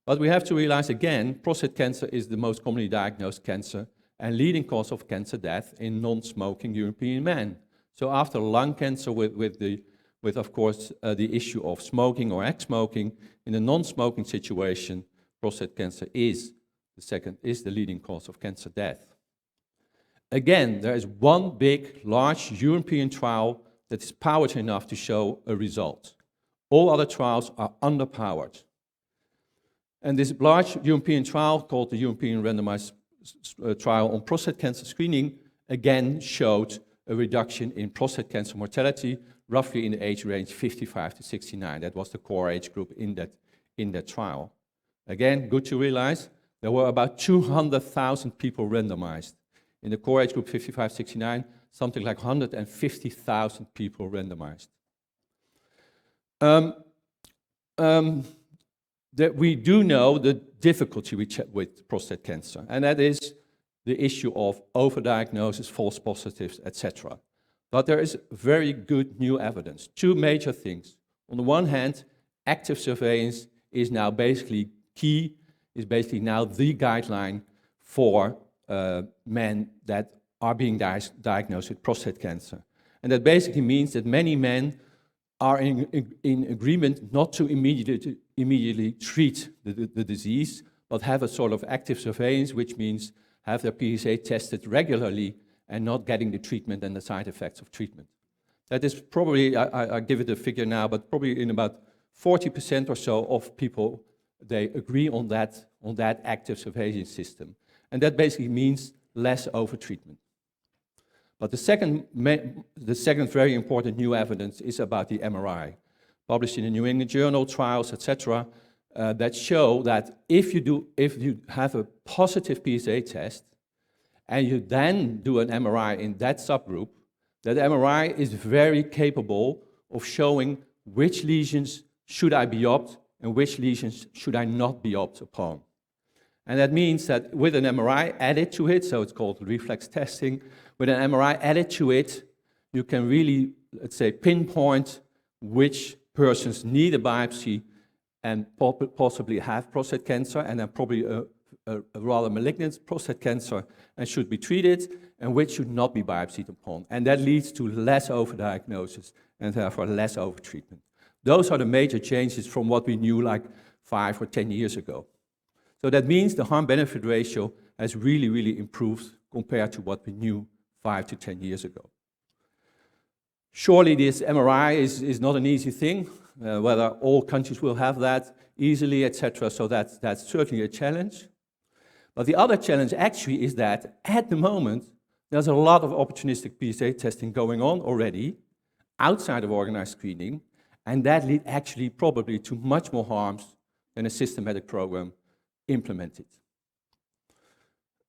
But we have to realize again, prostate cancer is the most commonly diagnosed cancer and leading cause of cancer death in non-smoking European men. So after lung cancer with of course, the issue of smoking or ex-smoking, in a non-smoking situation, prostate cancer is the leading cause of cancer death. Again, there is one big, large European trial that is powered enough to show a result. All other trials are underpowered. And this large European trial, called the European Randomized Trial on Prostate Cancer Screening, again showed a reduction in prostate cancer mortality, roughly in the age range 55 to 69. That was the core age group in that trial. Again, good to realize, there were about 200,000 people randomized. In the core age group 55-69, something like 150,000 people randomized. That we do know the difficulty with prostate cancer, and that is the issue of overdiagnosis, false positives, etc. But there is very good new evidence. Two major things. On the one hand, active surveillance is now basically key, is basically now the guideline for men that are being diagnosed with prostate cancer. And that basically means that many men are in agreement not to immediately treat the disease, but have a sort of active surveillance, which means have their PSA tested regularly and not getting the treatment and the side effects of treatment. That is probably, I give it a figure now, but probably in about 40% or so of people, they agree on that active surveillance system. And that basically means less overtreatment. But the second very important new evidence is about the MRI, published in the New England Journal, trials, etc., that show that if you have a positive PSA test and you then do an MRI in that subgroup, that MRI is very capable of showing which lesions should I biopsy and which lesions should I not biopsy upon. And that means that with an MRI added to it, so it's called reflex testing, with an MRI added to it, you can really, let's say, pinpoint which persons need a biopsy and possibly have prostate cancer, and then probably a rather malignant prostate cancer and should be treated, and which should not be biopsied upon. And that leads to less overdiagnosis and therefore less overtreatment. Those are the major changes from what we knew like 5 or 10 years ago. So that means the harm-benefit ratio has really, really improved compared to what we knew 5 to 10 years ago. Surely this MRI is not an easy thing, whether all countries will have that easily, etc. So that's certainly a challenge. But the other challenge actually is that at the moment, there's a lot of opportunistic PSA testing going on already outside of organized screening, and that leads actually probably to much more harms than a systematic program implemented.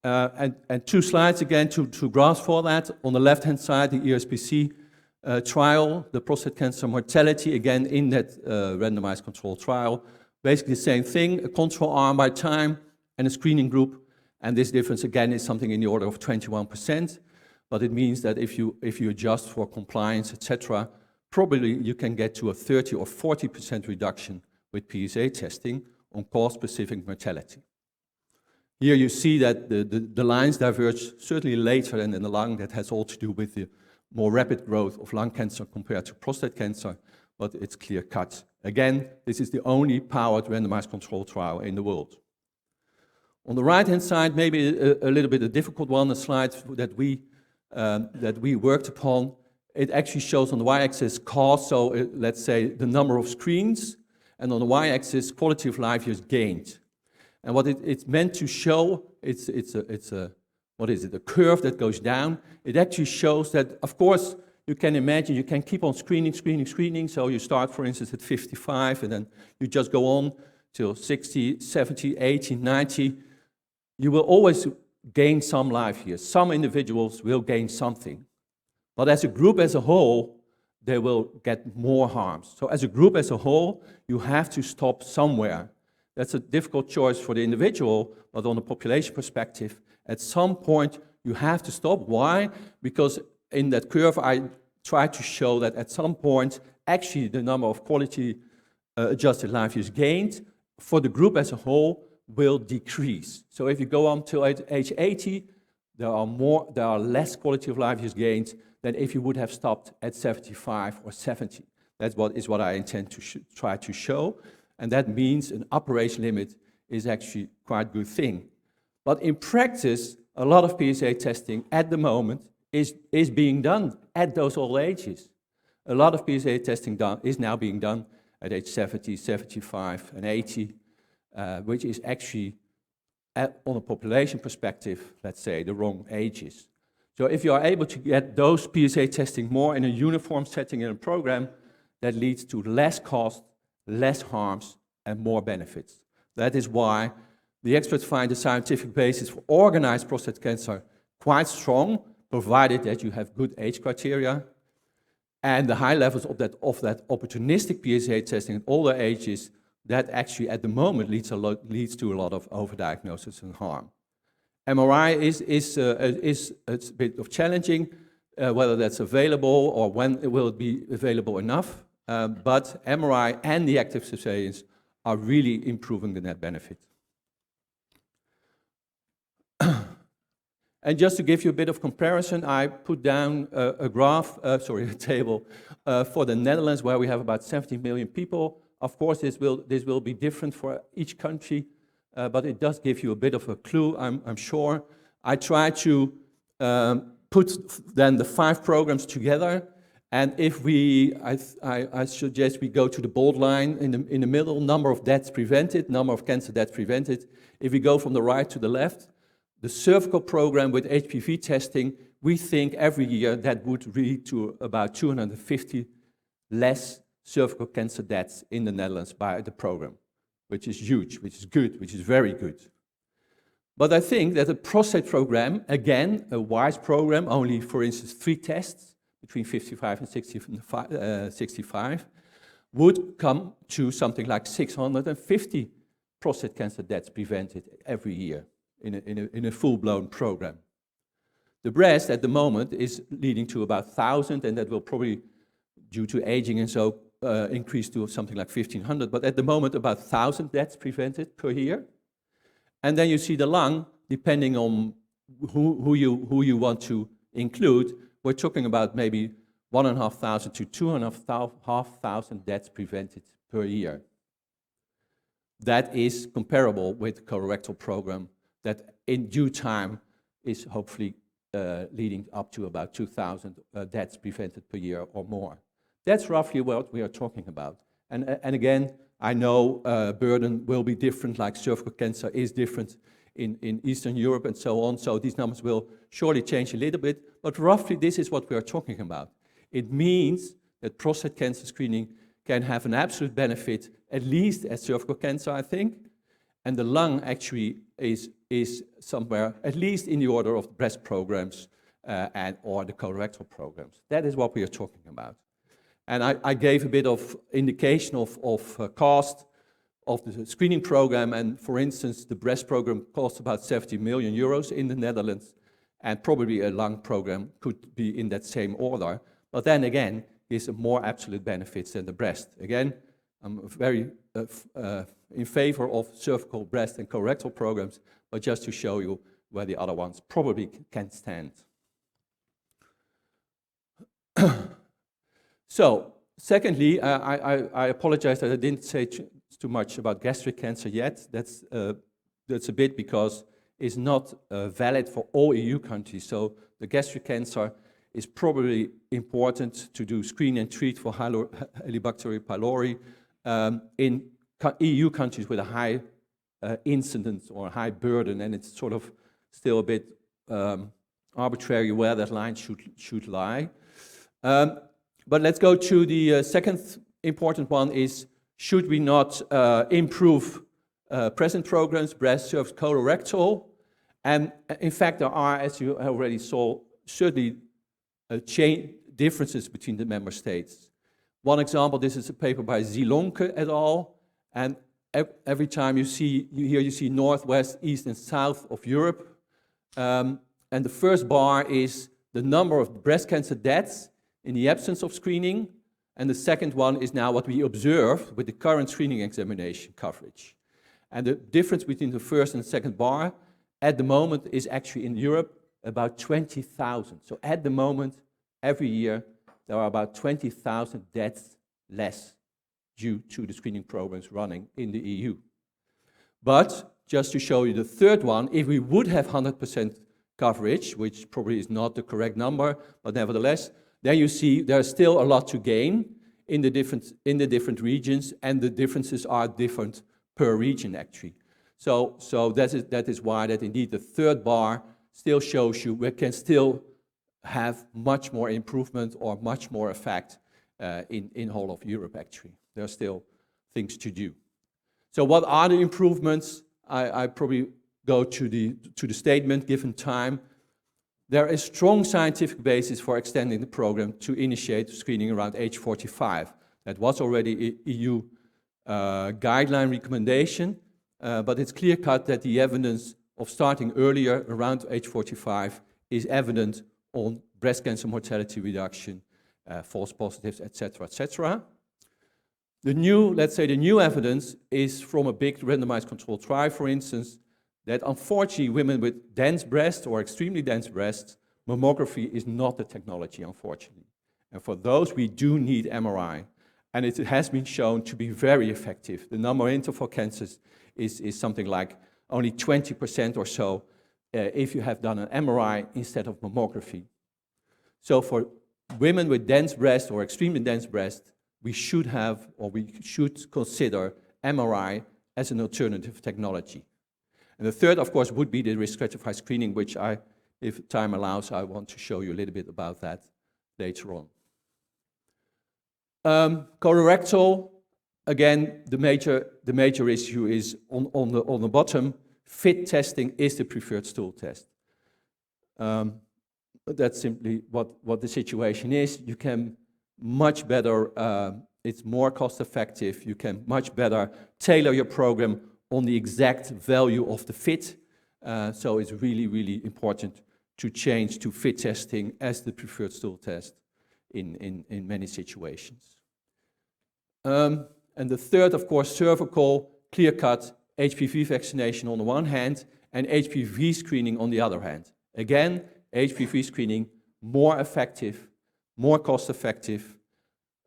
And 2 slides again to grasp for that. On the left-hand side, the ESPC trial, the prostate cancer mortality, again in that randomized control trial. Basically the same thing, a control arm by time and a screening group. And this difference again is something in the order of 21%. But it means that if you adjust for compliance, etc., probably you can get to a 30 or 40% reduction with PSA testing on cause-specific mortality. Here you see that the lines diverge certainly later than in the lung. That has all to do with the more rapid growth of lung cancer compared to prostate cancer, but it's clear-cut. Again, this is the only powered randomized control trial in the world. On the right-hand side, maybe a little bit a difficult one, a slide that we worked upon. It actually shows on the y-axis cost, so let's say the number of screens, and on the y-axis quality of life years gained. And what it's meant to show, it's a curve that goes down. It actually shows that, of course, you can imagine you can keep on screening. So you start, for instance, at 55, and then you just go on till 60, 70, 80, 90. You will always gain some life years. Some individuals will gain something. But as a group as a whole, they will get more harms. So as a group as a whole, you have to stop somewhere. That's a difficult choice for the individual, but on a population perspective, at some point you have to stop. Why? Because in that curve I tried to show that at some point, actually the number of quality adjusted life years gained for the group as a whole will decrease. So if you go on to age 80, there are less quality of life years gained than if you would have stopped at 75 or 70. That's what I intend to try to show. And that means an upper age limit is actually quite a good thing. But in practice, a lot of PSA testing at the moment is being done at those old ages. A lot of PSA testing is now being done at age 70, 75, and 80, which is actually, on a population perspective, let's say, the wrong ages. So if you are able to get those PSA testing more in a uniform setting in a program, that leads to less cost, less harms, and more benefits. That is why The experts find the scientific basis for organized prostate cancer quite strong, provided that you have good age criteria. And the high levels of that opportunistic PSA testing at older ages, that actually at the moment leads to a lot of overdiagnosis and harm. MRI is a bit of challenging, whether that's available or when it will be available enough. But MRI and the active surveillance are really improving the net benefit. And just to give you a bit of comparison, I put down a table for the Netherlands, where we have about 70 million people. Of course, this will be different for each country, but it does give you a bit of a clue, I'm sure. I try to put then the 5 programs together, and if I suggest we go to the bold line in the middle, number of deaths prevented, number of cancer deaths prevented. If we go from the right to the left, the cervical program with HPV testing, we think every year that would lead to about 250 less cervical cancer deaths in the Netherlands by the program, which is huge, which is good, which is very good. But I think that the prostate program, again, a wise program, only, for instance, 3 tests between 55 and 65, would come to something like 650 prostate cancer deaths prevented every year in a full-blown program. The breast at the moment is leading to about 1,000, and that will probably, due to aging and so, increase to something like 1,500, but at the moment about 1,000 deaths prevented per year. And then you see the lung, depending on who you want to include, we're talking about maybe 1,500 to 2,500 deaths prevented per year. That is comparable with the colorectal program that in due time is hopefully leading up to about 2,000 deaths prevented per year or more. That's roughly what we are talking about. And again, I know burden will be different, like cervical cancer is different in Eastern Europe and so on, so these numbers will surely change a little bit, but roughly this is what we are talking about. It means that prostate cancer screening can have an absolute benefit, at least as cervical cancer, I think, and the lung actually is somewhere, at least in the order of the breast programs or the colorectal programs. That is what we are talking about. And I gave a bit of indication of cost of the screening program, and for instance, the breast program costs about 70 million euros in the Netherlands, and probably a lung program could be in that same order. But then again, gives more absolute benefits than the breast. Again, I'm very in favor of cervical, breast, and colorectal programs, but just to show you where the other ones probably can stand. So, secondly, I apologize that I didn't say too much about gastric cancer yet. That's a bit because it's not valid for all EU countries. So the gastric cancer is probably important to do screen and treat for Helicobacter pylori in EU countries with a high incidence or high burden, and it's sort of still a bit arbitrary where that line should lie. But let's go to the second important one is, should we not improve present programs, breast, cervical, colorectal? And in fact, there are, as you already saw, certainly differences between the member states. One example, this is a paper by Zielonke et al. And every time you see north, west, east, and south of Europe. And the first bar is the number of breast cancer deaths in the absence of screening. And the second one is now what we observe with the current screening examination coverage. And the difference between the first and the second bar at the moment is actually in Europe about 20,000. So at the moment, every year, there are about 20,000 deaths less due to the screening programs running in the EU. But just to show you the third one, if we would have 100% coverage, which probably is not the correct number, but nevertheless, then you see there's still a lot to gain in the different regions, and the differences are different per region actually. So that is why that indeed the third bar still shows you we can still have much more improvement or much more effect in whole of Europe actually. There are still things to do. So what are the improvements? I probably go to the statement given time. There is strong scientific basis for extending the program to initiate screening around age 45. That was already EU guideline recommendation, but it's clear cut that the evidence of starting earlier around age 45 is evident on breast cancer mortality reduction, false positives, etc., etc. The new, let's say the new evidence is from a big randomized controlled trial, for instance, that unfortunately women with dense breasts or extremely dense breasts, mammography is not the technology, unfortunately. And for those, we do need MRI. And it has been shown to be very effective. The number of interval cancers is something like only 20% or so if you have done an MRI instead of mammography. So for women with dense breasts or extremely dense breasts, we should have, or we should consider MRI as an alternative technology. And the third, of course, would be the risk stratified screening, which if time allows, I want to show you a little bit about that later on. Colorectal, again, the major issue is on the bottom. FIT testing is the preferred stool test. That's simply what the situation is. You can much better, it's more cost effective. You can much better tailor your program on the exact value of the FIT. So it's really, really important to change to FIT testing as the preferred stool test in many situations. And the third, of course, cervical, clear-cut HPV vaccination on the one hand, and HPV screening on the other hand. Again, HPV screening more effective, more cost-effective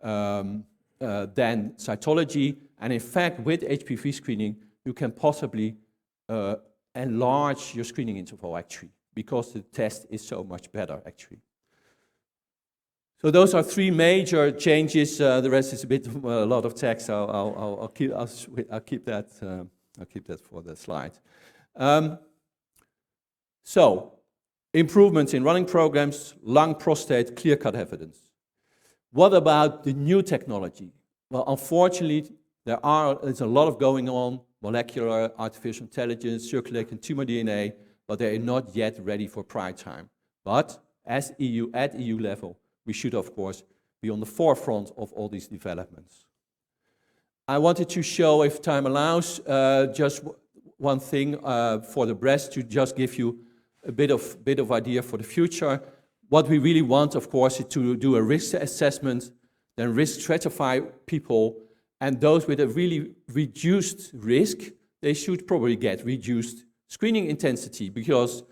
than cytology. And in fact, with HPV screening, you can possibly enlarge your screening interval, actually, because the test is so much better, actually. So those are three major changes. The rest is a lot of text. I'll keep that for the slide. So improvements in running programs, lung, prostate, clear-cut evidence. What about the new technology? Well, unfortunately, there's a lot of going on: molecular, artificial intelligence, circulating tumor DNA, but they are not yet ready for prime time. But at EU level, we should, of course, be on the forefront of all these developments. I wanted to show, if time allows, just one thing for the breast to just give you a bit of idea for the future. What we really want, of course, is to do a risk assessment, then risk stratify people, and those with a really reduced risk, they should probably get reduced screening intensity, because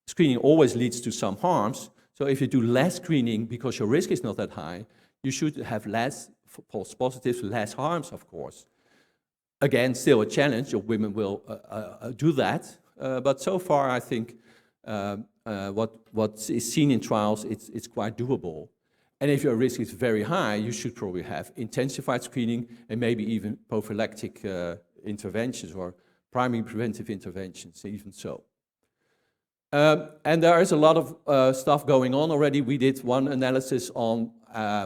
screening always leads to some harms. So if you do less screening because your risk is not that high, you should have less false positives, less harms, of course. Again, still a challenge, if women will do that. But so far, I think what is seen in trials, it's quite doable. And if your risk is very high, you should probably have intensified screening and maybe even prophylactic interventions or primary preventive interventions, even so. And there is a lot of stuff going on already. We did one analysis on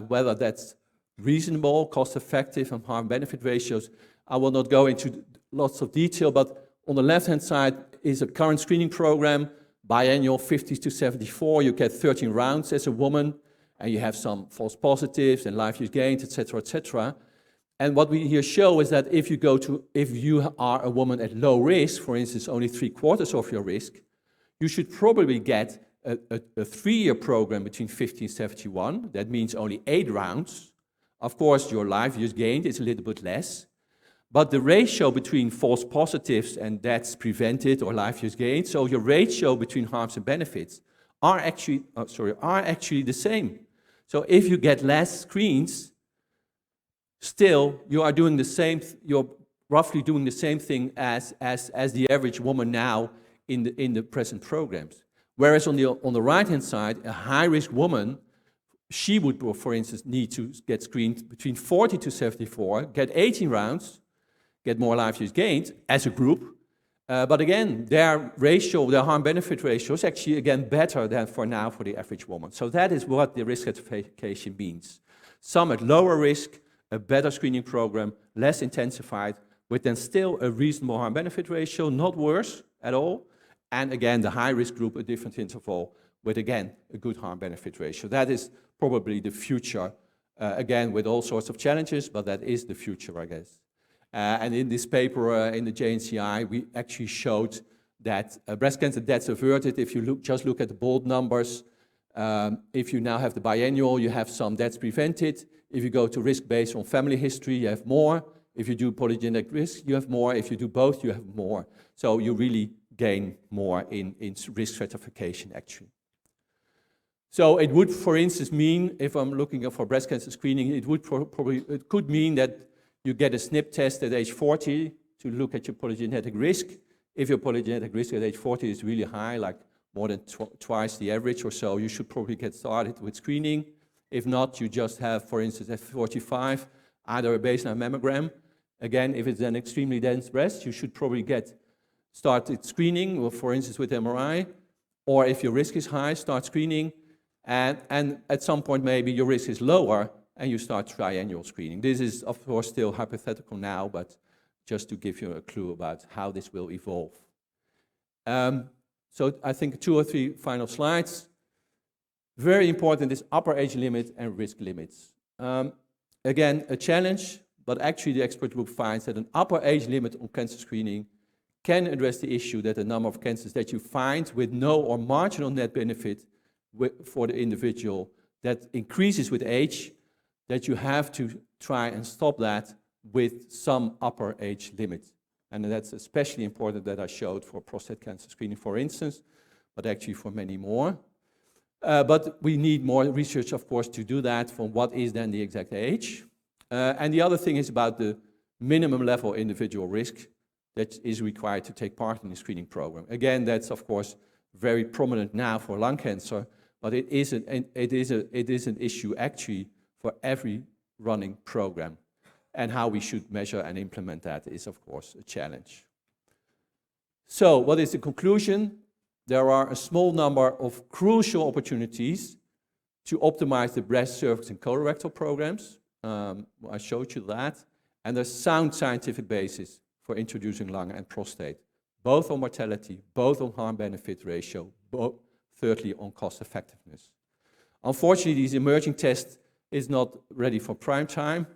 whether that's reasonable, cost-effective, and harm-benefit ratios. I will not go into lots of detail, but on the left-hand side is a current screening program, biannual 50 to 74. You get 13 rounds as a woman, and you have some false positives and life years gained, etc., etc. And what we here show is that if you are a woman at low risk, for instance, only 3/4 of your risk, you should probably get a 3-year program between 50 and 71. That means only 8 rounds. Of course, your life years gained is a little bit less. But the ratio between false positives and deaths prevented or life years gained, so your ratio between harms and benefits are actually the same. So if you get less screens, still you are doing the same. You're roughly doing the same thing as the average woman now in the present programs. Whereas on the right-hand side, a high-risk woman, she would, for instance, need to get screened between 40 to 74, get 18 rounds, get more life years gained as a group. But again, their ratio, their harm-benefit ratio is actually, again, better than for now for the average woman. So that is what the risk stratification means. Some at lower risk, a better screening program, less intensified, with then still a reasonable harm-benefit ratio, not worse at all. And again, the high-risk group, a different interval, with again, a good harm-benefit ratio. That is probably the future, again, with all sorts of challenges, but that is the future, I guess. And in this paper in the JNCI, we actually showed that breast cancer deaths averted, if you just look at the bold numbers, if you now have the biannual, you have some deaths prevented. If you go to risk based on family history, you have more. If you do polygenic risk, you have more. If you do both, you have more. So you really gain more in risk stratification, actually. So it would, for instance, mean, if I'm looking for breast cancer screening, it would it could mean that you get a SNP test at age 40 to look at your polygenetic risk. If your polygenetic risk at age 40 is really high, like more than twice the average or so, you should probably get started with screening. If not, you just have, for instance, at 45, either a baseline mammogram. Again, if it's an extremely dense breast, you should probably get started screening, or for instance with MRI. Or if your risk is high, start screening. And at some point, maybe your risk is lower, and you start triannual screening. This is, of course, still hypothetical now, but just to give you a clue about how this will evolve. So I think 2 or 3 final slides. Very important is upper age limit and risk limits. Again, a challenge, but actually the expert group finds that an upper age limit on cancer screening can address the issue that the number of cancers that you find with no or marginal net benefit for the individual that increases with age, that you have to try and stop that with some upper age limit. And that's especially important that I showed for prostate cancer screening, for instance, but actually for many more. But we need more research, of course, to do that for what is then the exact age. And the other thing is about the minimum level individual risk that is required to take part in the screening program. Again, that's, of course, very prominent now for lung cancer, but it is an issue actually for every running program. And how we should measure and implement that is, of course, a challenge. So what is the conclusion? There are a small number of crucial opportunities to optimize the breast, cervix, and colorectal programs. I showed you that. And there's sound scientific basis for introducing lung and prostate, both on mortality, both on harm-benefit ratio, both, thirdly, on cost effectiveness. Unfortunately, these emerging tests is not ready for prime time.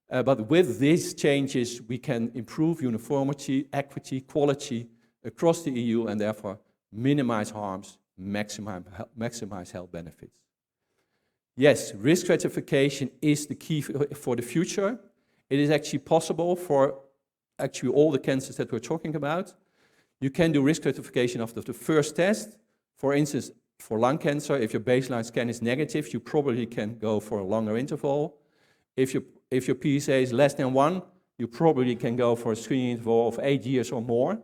But with these changes, we can improve uniformity, equity, quality across the EU, and therefore minimize harms, maximize health benefits. Yes, risk stratification is the key for the future. It is actually possible for actually all the cancers that we're talking about. You can do risk stratification after the first test. For instance, for lung cancer, if your baseline scan is negative, you probably can go for a longer interval. If your PSA is less than 1, you probably can go for a screening interval of 8 years or more.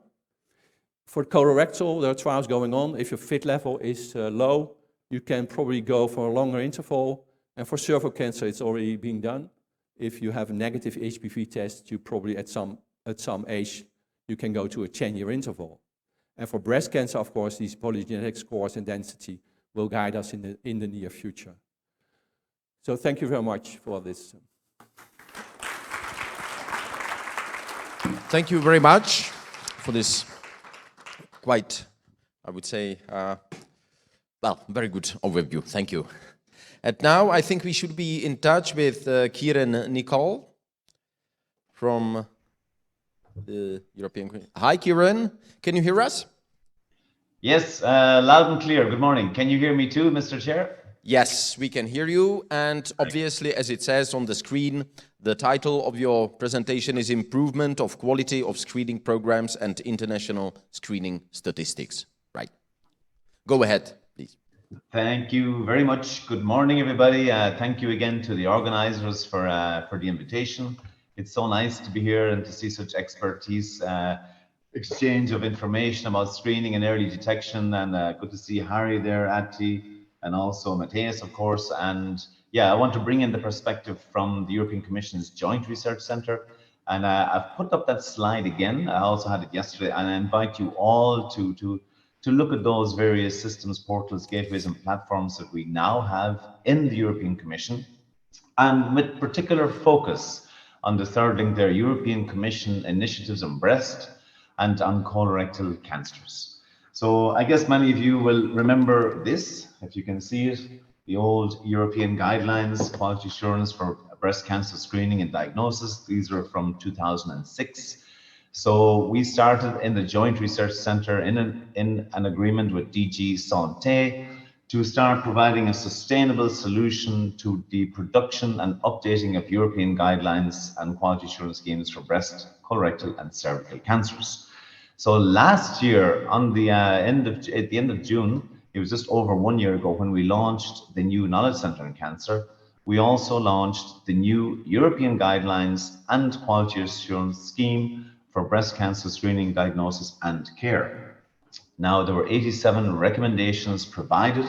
For colorectal, there are trials going on. If your FIT level is low, you can probably go for a longer interval. And for cervical cancer, it's already being done. If you have a negative HPV test, you probably at some age, you can go to a 10-year interval. And for breast cancer, of course, these polygenetic scores and density will guide us in the near future. So thank you very much for this. Thank you very much for this quite, I would say, well, very good overview. Thank you. And now I think we should be in touch with Kieran Nicole from the European Commission. Hi, Kieran. Can you hear us? Yes, loud and clear. Good morning. Can you hear me too, Mr. Chair? Yes, we can hear you. And obviously, as it says on the screen, the title of your presentation is Improvement of Quality of Screening Programs and International Screening Statistics. Right. Go ahead, please. Thank you very much. Good morning, everybody. Thank you again to the organizers for the invitation. It's so nice to be here and to see such expertise, exchange of information about screening and early detection. And good to see Harry there, Ati, and also Matthias, of course. And yeah, I want to bring in the perspective from the European Commission's Joint Research Centre. And I've put up that slide again. I also had it yesterday, and I invite you all to look at those various systems, portals, gateways, and platforms that we now have in the European Commission, and with particular focus on the third link there, European Commission initiatives on breast and on colorectal cancers. So I guess many of you will remember this, if you can see it, the old European guidelines, quality assurance for breast cancer screening and diagnosis. These are from 2006. So we started in the Joint Research Centre in an agreement with DG Santé to start providing a sustainable solution to the production and updating of European guidelines and quality assurance schemes for breast, colorectal and cervical cancers. So last year, at the end of June, it was just over 1 year ago when we launched the new Knowledge Centre on Cancer. We also launched the new European guidelines and quality assurance scheme for breast cancer screening, diagnosis and care. Now, there were 87 recommendations provided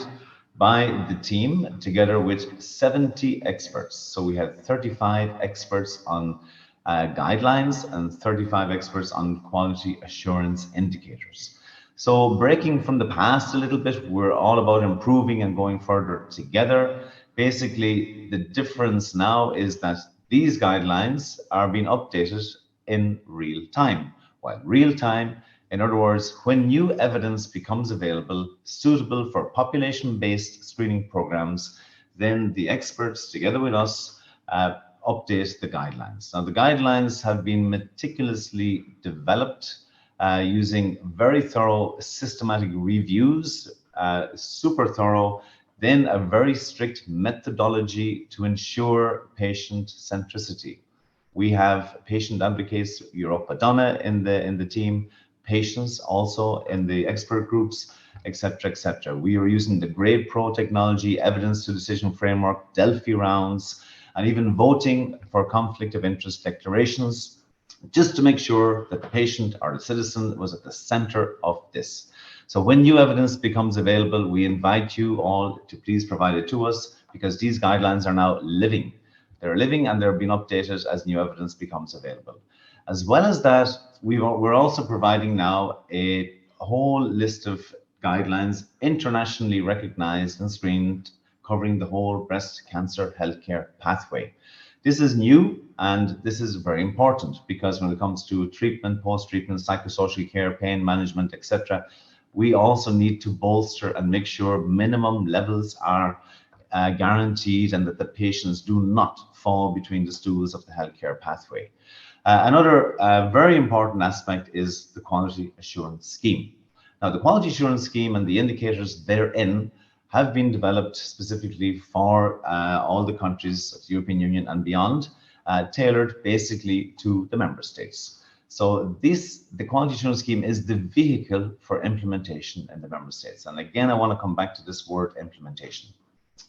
by the team together with 70 experts. So we had 35 experts on guidelines and 35 experts on quality assurance indicators. So breaking from the past a little bit, we're all about improving and going further together. Basically, the difference now is that these guidelines are being updated in real time. While real time, in other words, when new evidence becomes available, suitable for population-based screening programs, then the experts, together with us, update the guidelines. Now, the guidelines have been meticulously developed using very thorough systematic reviews, super thorough, then a very strict methodology to ensure patient centricity. We have patient advocates, Europa Donna in the team, patients also in the expert groups, etc., etc. We are using the Grade Pro technology, evidence to decision framework, Delphi rounds, and even voting for conflict of interest declarations, just to make sure that the patient or the citizen was at the center of this. So when new evidence becomes available, we invite you all to please provide it to us, because these guidelines are now living. They're living and they're being updated as new evidence becomes available. As well as that, we're also providing now a whole list of guidelines internationally recognized and screened, covering the whole breast cancer healthcare pathway. This is new and this is very important, because when it comes to treatment, post-treatment, psychosocial care, pain management, etc., we also need to bolster and make sure minimum levels are guaranteed and that the patients do not fall between the stools of the healthcare pathway. Another very important aspect is the quality assurance scheme. Now, the quality assurance scheme and the indicators therein have been developed specifically for all the countries of the European Union and beyond, tailored basically to the member states. So the quality assurance scheme is the vehicle for implementation in the member states. And again, I want to come back to this word implementation.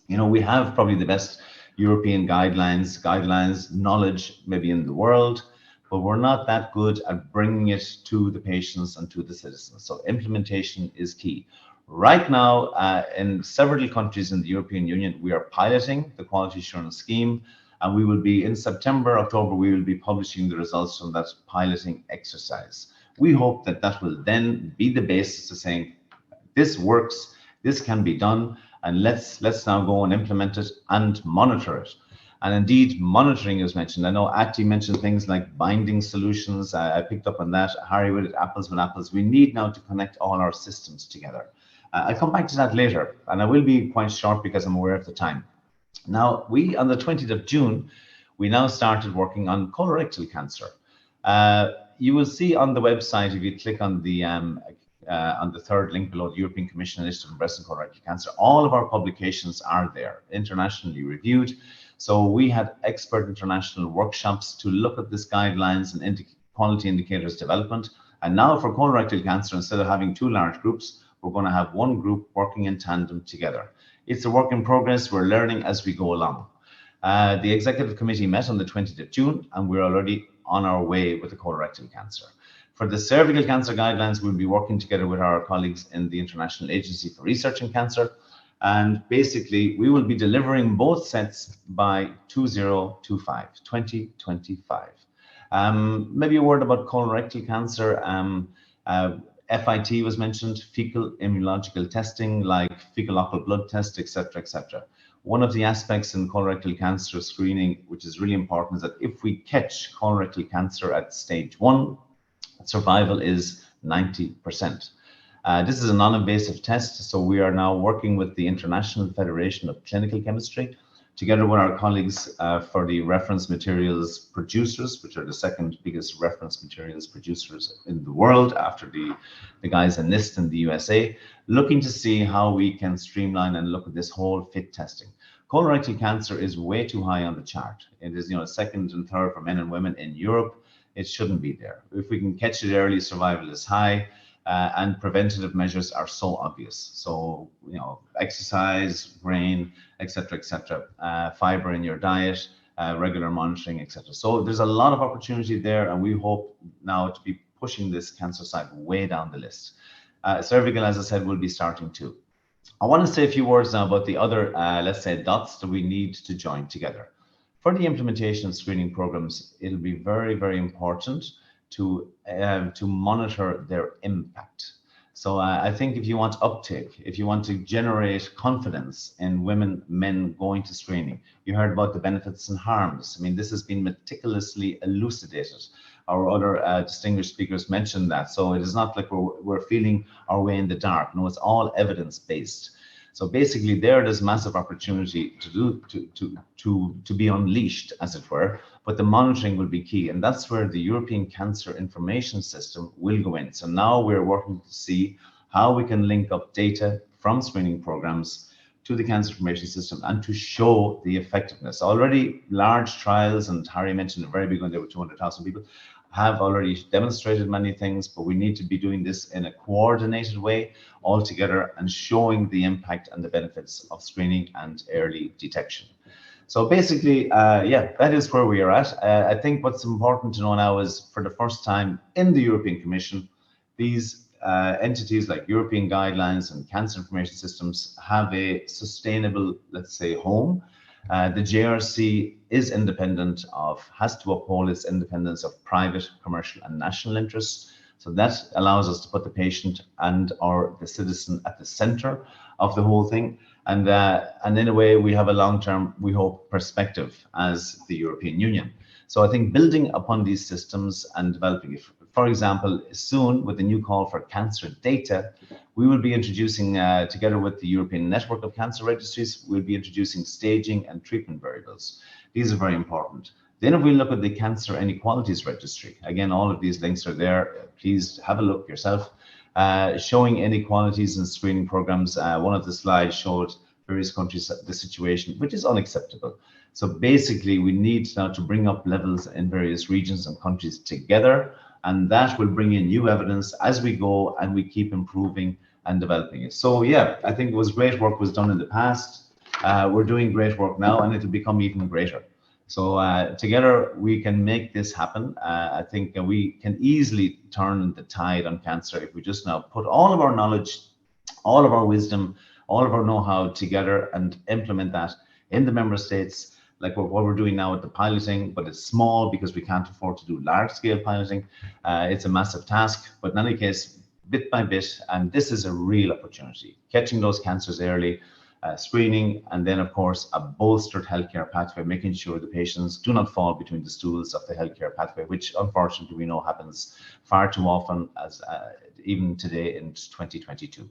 You know, we have probably the best European guidelines, knowledge maybe in the world, but we're not that good at bringing it to the patients and to the citizens. So implementation is key. Right now, in several countries in the European Union, we are piloting the quality assurance scheme, and we will be in September, October, we will be publishing the results from that piloting exercise. We hope that that will then be the basis to saying, this works, this can be done, and let's now go and implement it and monitor it. And indeed, monitoring is mentioned. I know Ati mentioned things like binding solutions. I picked up on that. Harry with it, apples with apples. We need now to connect all our systems together. I'll come back to that later, and I will be quite short because I'm aware of the time. Now, on the 20th of June, we now started working on colorectal cancer. You will see on the website, if you click on the third link below, the European Commission Initiative on Breast and Colorectal Cancer, all of our publications are there, internationally reviewed. So we had expert international workshops to look at this guidelines and quality indicators development. And now for colorectal cancer, instead of having two large groups, we're going to have one group working in tandem together. It's a work in progress. We're learning as we go along. The executive committee met on the 20th of June, and we're already on our way with the colorectal cancer. For the cervical cancer guidelines, we'll be working together with our colleagues in the International Agency for Research in Cancer. And basically, we will be delivering both sets by 2025. Maybe a word about colorectal cancer. FIT was mentioned, fecal immunological testing, like fecal occult blood test, etc., etc. One of the aspects in colorectal cancer screening, which is really important, is that if we catch colorectal cancer at stage 1, survival is 90%. This is a non-invasive test, so we are now working with the International Federation of Clinical Chemistry, together with our colleagues for the reference materials producers, which are the second biggest reference materials producers in the world after the guys in NIST in the USA, looking to see how we can streamline and look at this whole fit testing. Colorectal cancer is way too high on the chart. It is, second and third for men and women in Europe. It shouldn't be there. If we can catch it early, survival is high. And preventative measures are so obvious. So, exercise, brain, etc., fiber in your diet, regular monitoring, etc. So there's a lot of opportunity there, and we hope now to be pushing this cancer side way down the list. Cervical, as I said, will be starting too. I want to say a few words now about the other, let's say, dots that we need to join together. For the implementation of screening programs, it'll be very, very important to monitor their impact. So I think if you want uptake, if you want to generate confidence in women, men going to screening, you heard about the benefits and harms. I mean, this has been meticulously elucidated. Our other distinguished speakers mentioned that. So it is not like we're feeling our way in the dark. No, it's all evidence-based. So basically there's massive opportunity to be unleashed, as it were, but the monitoring will be key. And that's where the European Cancer Information System will go in. So now we're working to see how we can link up data from screening programs to the Cancer Information System and to show the effectiveness. Already large trials, and Harry mentioned a very big one, there were 200,000 people, have already demonstrated many things, but we need to be doing this in a coordinated way all together and showing the impact and the benefits of screening and early detection. So basically, that is where we are at. I think what's important to know now is, for the first time in the European Commission, these entities like European guidelines and cancer information systems have a sustainable, let's say, home. The JRC is independent has to uphold its independence of private, commercial, and national interests. So that allows us to put the patient and/or the citizen at the center of the whole thing. And in a way, we have a long-term, we hope, perspective as the European Union. So I think building upon these systems and developing it, for example, soon with the new call for cancer data, we will be introducing, together with the European Network of Cancer Registries, we'll be introducing staging and treatment variables. These are very important. Then if we look at the Cancer Inequalities Registry, again, all of these links are there. Please have a look yourself. Showing inequalities in screening programs. One of the slides showed various countries, the situation, which is unacceptable. So basically, we need now to bring up levels in various regions and countries together, and that will bring in new evidence as we go and we keep improving and developing it. So yeah, I think it was great work was done in the past. We're doing great work now, and it'll become even greater. So together we can make this happen. I think we can easily turn the tide on cancer if we just now put all of our knowledge, all of our wisdom, all of our know-how together and implement that in the member states, like what we're doing now with the piloting, but it's small because we can't afford to do large-scale piloting. It's a massive task, but in any case, bit by bit, and this is a real opportunity. Catching those cancers early, screening, and then of course a bolstered healthcare pathway, making sure the patients do not fall between the stools of the healthcare pathway, which unfortunately we know happens far too often, as even today in 2022.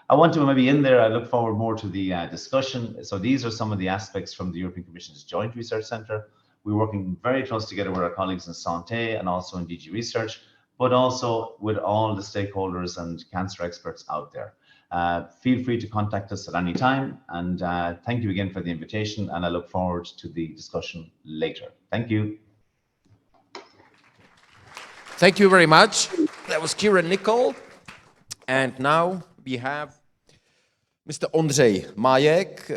I want to maybe in there, I look forward more to the discussion. So these are some of the aspects from the European Commission's Joint Research Centre. We're working very close together with our colleagues in Santé and also in DG Research, but also with all the stakeholders and cancer experts out there. Feel free to contact us at any time, and thank you again for the invitation, and I look forward to the discussion later. Thank you. Thank you very much. That was Kieran Nicol. And now we have Mr. Ondřej Majek,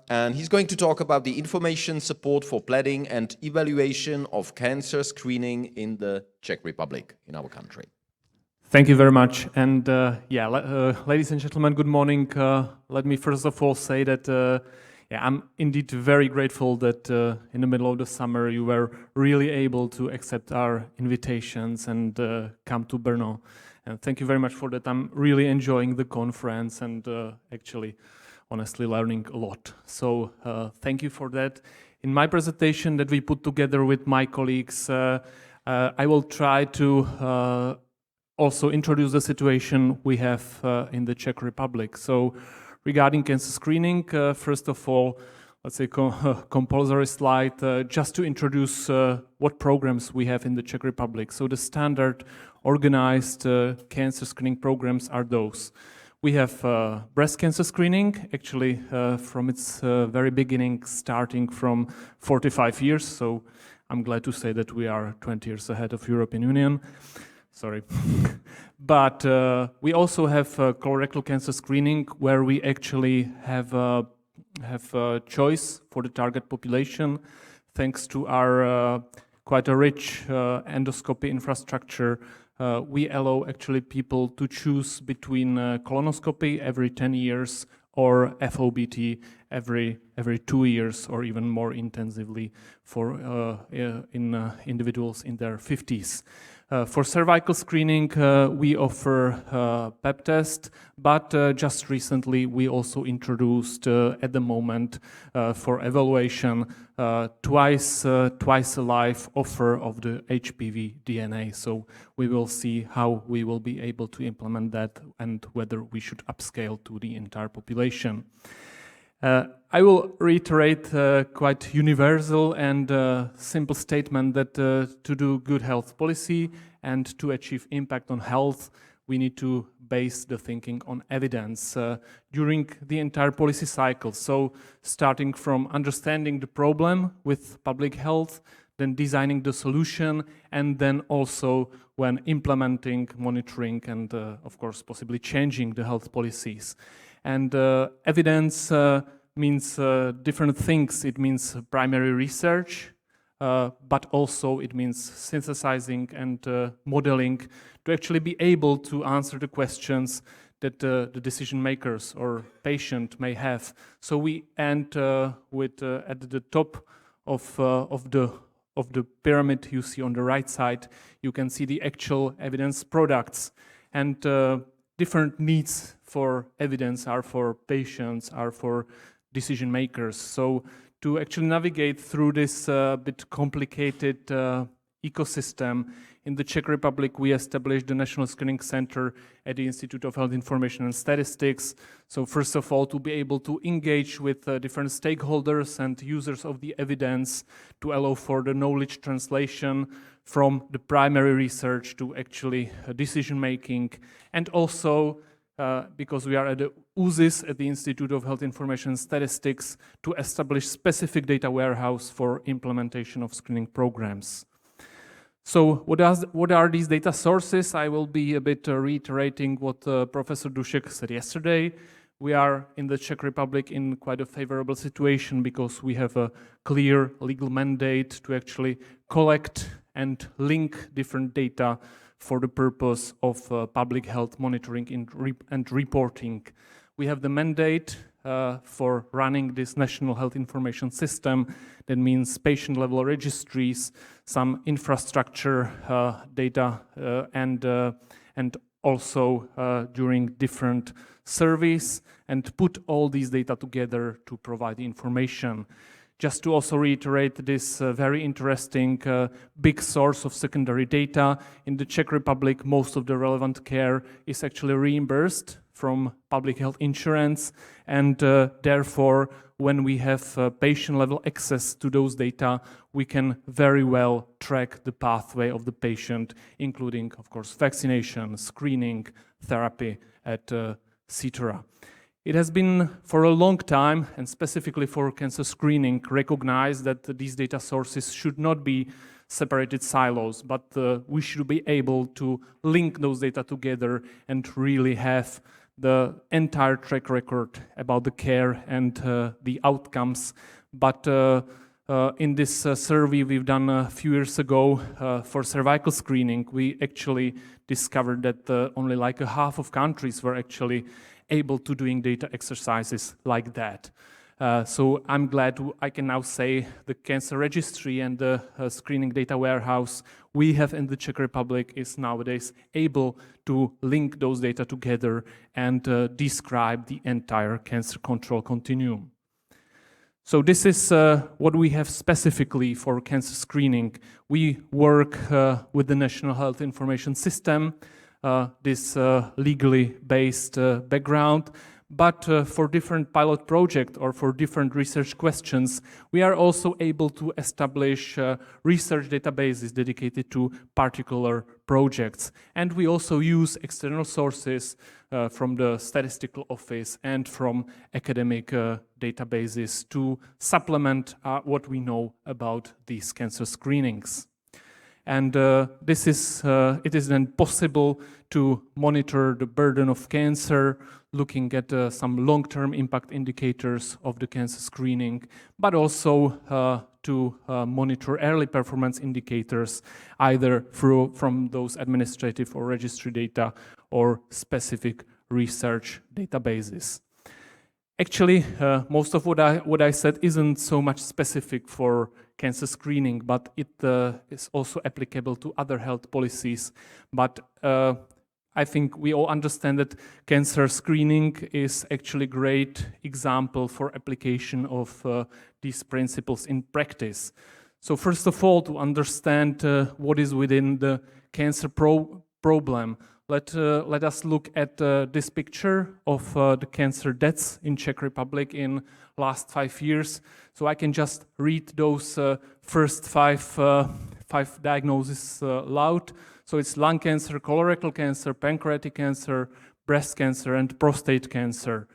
and he's going to talk about the information support for planning and evaluation of cancer screening in the Czech Republic, in our country. Thank you very much. And ladies and gentlemen, good morning. Let me first of all say that I'm indeed very grateful that in the middle of the summer you were really able to accept our invitations and come to Brno. And thank you very much for that. I'm really enjoying the conference and actually honestly learning a lot. So thank you for that. In my presentation that we put together with my colleagues, I will try to also introduce the situation we have in the Czech Republic. So regarding cancer screening, first of all, let's say compulsory slide, just to introduce what programs we have in the Czech Republic. So the standard organized cancer screening programs are those. We have breast cancer screening, actually from its very beginning, starting from 45 years. So I'm glad to say that we are 20 years ahead of European Union. Sorry. But we also have colorectal cancer screening, where we actually have a choice for the target population, thanks to our quite a rich endoscopy infrastructure. We allow actually people to choose between colonoscopy every 10 years or FOBT every 2 years, or even more intensively for individuals in their 50s. For cervical screening, we offer PEP test, but just recently we also introduced at the moment for evaluation twice a life offer of the HPV DNA. So we will see how we will be able to implement that and whether we should upscale to the entire population. I will reiterate quite universal and simple statement that to do good health policy and to achieve impact on health, we need to base the thinking on evidence during the entire policy cycle. So starting from understanding the problem with public health, then designing the solution, and then also when implementing, monitoring, and of course possibly changing the health policies. And evidence means different things. It means primary research, but also it means synthesizing and modeling to actually be able to answer the questions that the decision makers or patient may have. So we end with at the top of the pyramid you see on the right side, you can see the actual evidence products, and different needs for evidence are for patients, are for decision makers. So to actually navigate through this bit complicated ecosystem, in the Czech Republic we established the National Screening Center at the Institute of Health Information and Statistics. So first of all, to be able to engage with different stakeholders and users of the evidence to allow for the knowledge translation from the primary research to actually decision making, and also because we are at the USIS, at the Institute of Health Information and Statistics, to establish specific data warehouse for implementation of screening programs. So what are these data sources? I will be a bit reiterating what Professor Dušek said yesterday. We are in the Czech Republic in quite a favorable situation because we have a clear legal mandate to actually collect and link different data for the purpose of public health monitoring and reporting. We have the mandate for running this national health information system. That means patient-level registries, some infrastructure data, and also during different surveys, and put all these data together to provide the information. Just to also reiterate this very interesting big source of secondary data, in the Czech Republic, most of the relevant care is actually reimbursed from public health insurance, and therefore, when we have patient-level access to those data, we can very well track the pathway of the patient, including, of course, vaccination, screening, therapy, etc. It has been for a long time, and specifically for cancer screening, recognized that these data sources should not be separated silos, but we should be able to link those data together and really have the entire track record about the care and the outcomes. But in this survey we've done a few years ago for cervical screening, we actually discovered that only like a half of countries were actually able to doing data exercises like that. So I'm glad I can now say the cancer registry and the screening data warehouse we have in the Czech Republic is nowadays able to link those data together and describe the entire cancer control continuum. So this is what we have specifically for cancer screening. We work with the National Health Information System, this legally based background, but for different pilot projects or for different research questions, we are also able to establish research databases dedicated to particular projects. And we also use external sources from the statistical office and from academic databases to supplement what we know about these cancer screenings. And it is then possible to monitor the burden of cancer, looking at some long-term impact indicators of the cancer screening, but also to monitor early performance indicators, either from those administrative or registry data or specific research databases. Actually, most of what I said isn't so much specific for cancer screening, but it is also applicable to other health policies. But I think we all understand that cancer screening is actually a great example for application of these principles in practice. So first of all, to understand what is within the cancer problem, let us look at this picture of the cancer deaths in Czech Republic in last 5 years. So I can just read those first five diagnoses loud. So it's lung cancer, colorectal cancer, pancreatic cancer, breast cancer, and prostate cancer.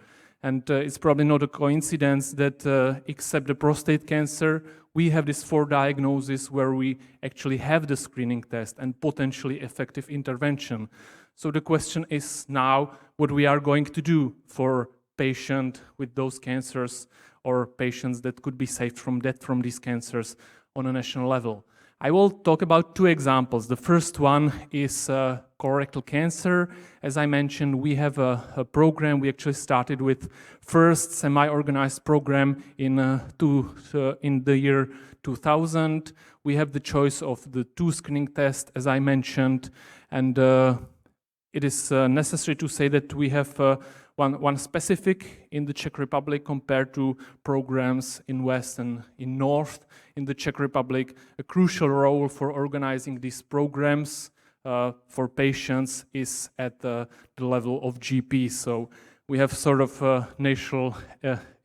And it's probably not a coincidence that except the prostate cancer, we have these 4 diagnoses where we actually have the screening test and potentially effective intervention. So the question is now what we are going to do for patients with those cancers or patients that could be saved from death from these cancers on a national level. I will talk about 2 examples. The first one is colorectal cancer. As I mentioned, we have a program. We actually started with first semi-organized program in the year 2000. We have the choice of the 2 screening tests, as I mentioned, and it is necessary to say that we have one specific in the Czech Republic compared to programs in West and in North. In the Czech Republic, a crucial role for organizing these programs for patients is at the level of GP. So we have sort of a national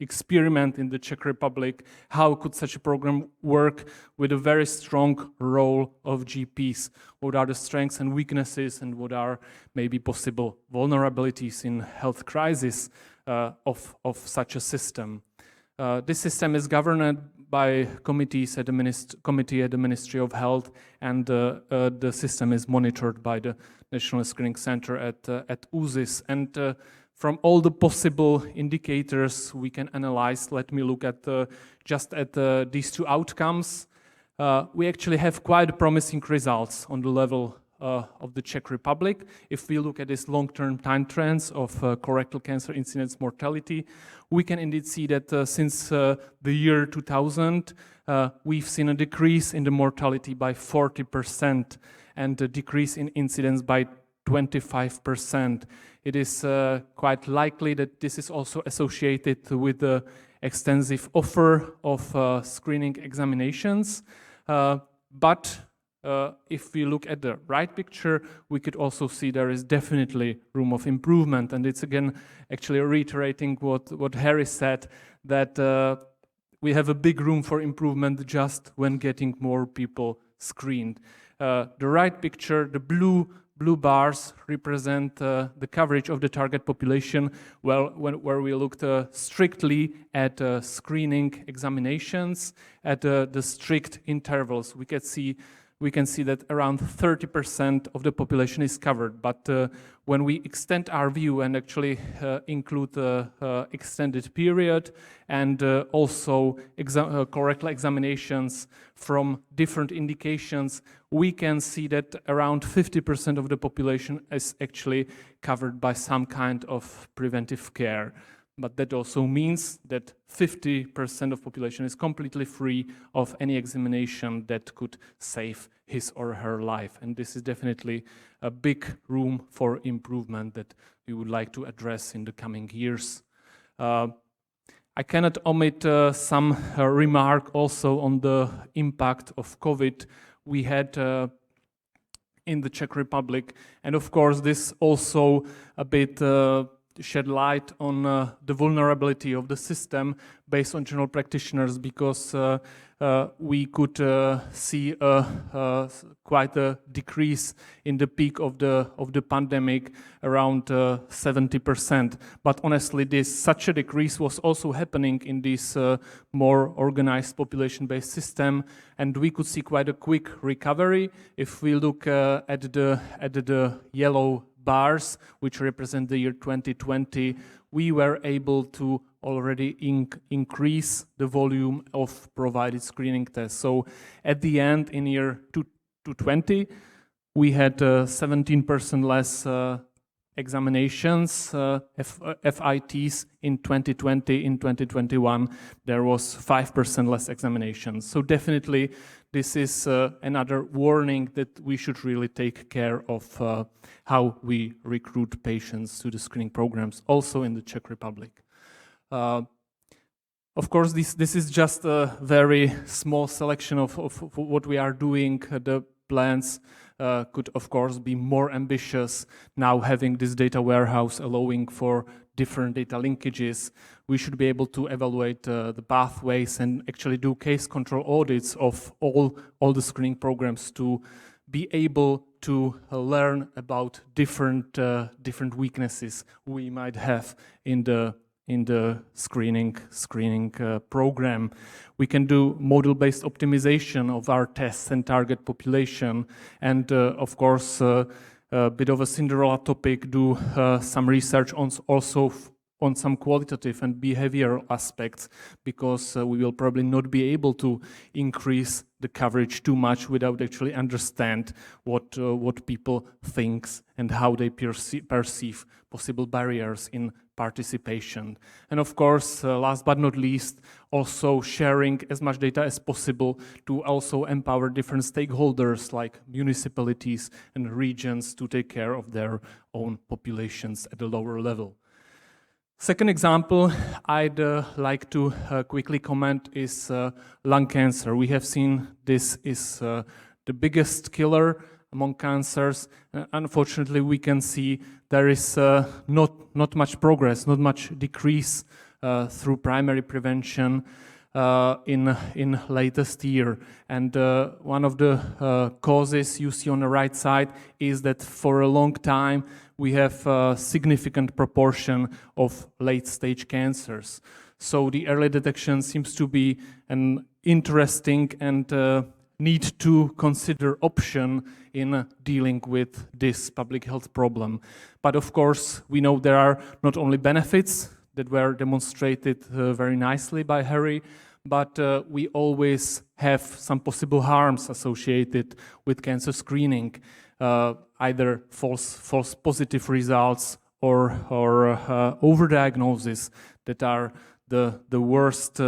experiment in the Czech Republic. How could such a program work with a very strong role of GPs? What are the strengths and weaknesses, and what are maybe possible vulnerabilities in health crisis of such a system? This system is governed by committees at committee at the Ministry of Health, and the system is monitored by the National Screening Center at UZIS. And from all the possible indicators we can analyze, let me look at just at these 2 outcomes. We actually have quite promising results on the level of the Czech Republic. If we look at these long-term time trends of colorectal cancer incidence mortality, we can indeed see that since the year 2000, we've seen a decrease in the mortality by 40% and a decrease in incidence by 25%. It is quite likely that this is also associated with the extensive offer of screening examinations. But if we look at the right picture, we could also see there is definitely room of improvement. And it's again actually reiterating what Harry said, that we have a big room for improvement just when getting more people screened. The right picture, the blue bars represent the coverage of the target population, where we looked strictly at screening examinations at the strict intervals. We can see that around 30% of the population is covered. But when we extend our view and actually include the extended period and also correct examinations from different indications, we can see that around 50% of the population is actually covered by some kind of preventive care. but that also means that 50% of population is completely free of any examination that could save his or her life. And this is definitely a big room for improvement that we would like to address in the coming years. I cannot omit some remark also on the impact of COVID we had in the Czech Republic. And of course, this also a bit shed light on the vulnerability of the system based on general practitioners, because we could see quite a decrease in the peak of the pandemic, around 70%. But honestly, such a decrease was also happening in this more organized population-based system, and we could see quite a quick recovery. If we look at the yellow bars, which represent the year 2020, we were able to already increase the volume of provided screening tests. So at the end, in year 2020, we had 17% less examinations, FITs in 2020. In 2021, there was 5% less examinations. So definitely, this is another warning that we should really take care of how we recruit patients to the screening programs, also in the Czech Republic. Of course, this is just a very small selection of what we are doing. The plans could, of course, be more ambitious. Now having this data warehouse allowing for different data linkages, we should be able to evaluate the pathways and actually do case control audits of all the screening programs to be able to learn about different weaknesses we might have in the screening program. We can do model-based optimization of our tests and target population, and of course, a bit of a Cinderella topic, do some research also on some qualitative and behavioral aspects, because we will probably not be able to increase the coverage too much without actually understand what people think and how they perceive possible barriers in participation. And of course, last but not least, also sharing as much data as possible to also empower different stakeholders like municipalities and regions to take care of their own populations at a lower level. Second example I'd like to quickly comment is lung cancer. We have seen this is the biggest killer among cancers. Unfortunately, we can see there is not much progress, not much decrease through primary prevention in latest year. And one of the causes you see on the right side is that for a long time we have a significant proportion of late-stage cancers. So the early detection seems to be an interesting and need to consider option in dealing with this public health problem. But of course, we know there are not only benefits that were demonstrated very nicely by Harry, but we always have some possible harms associated with cancer screening, either false positive results or overdiagnosis that are the worst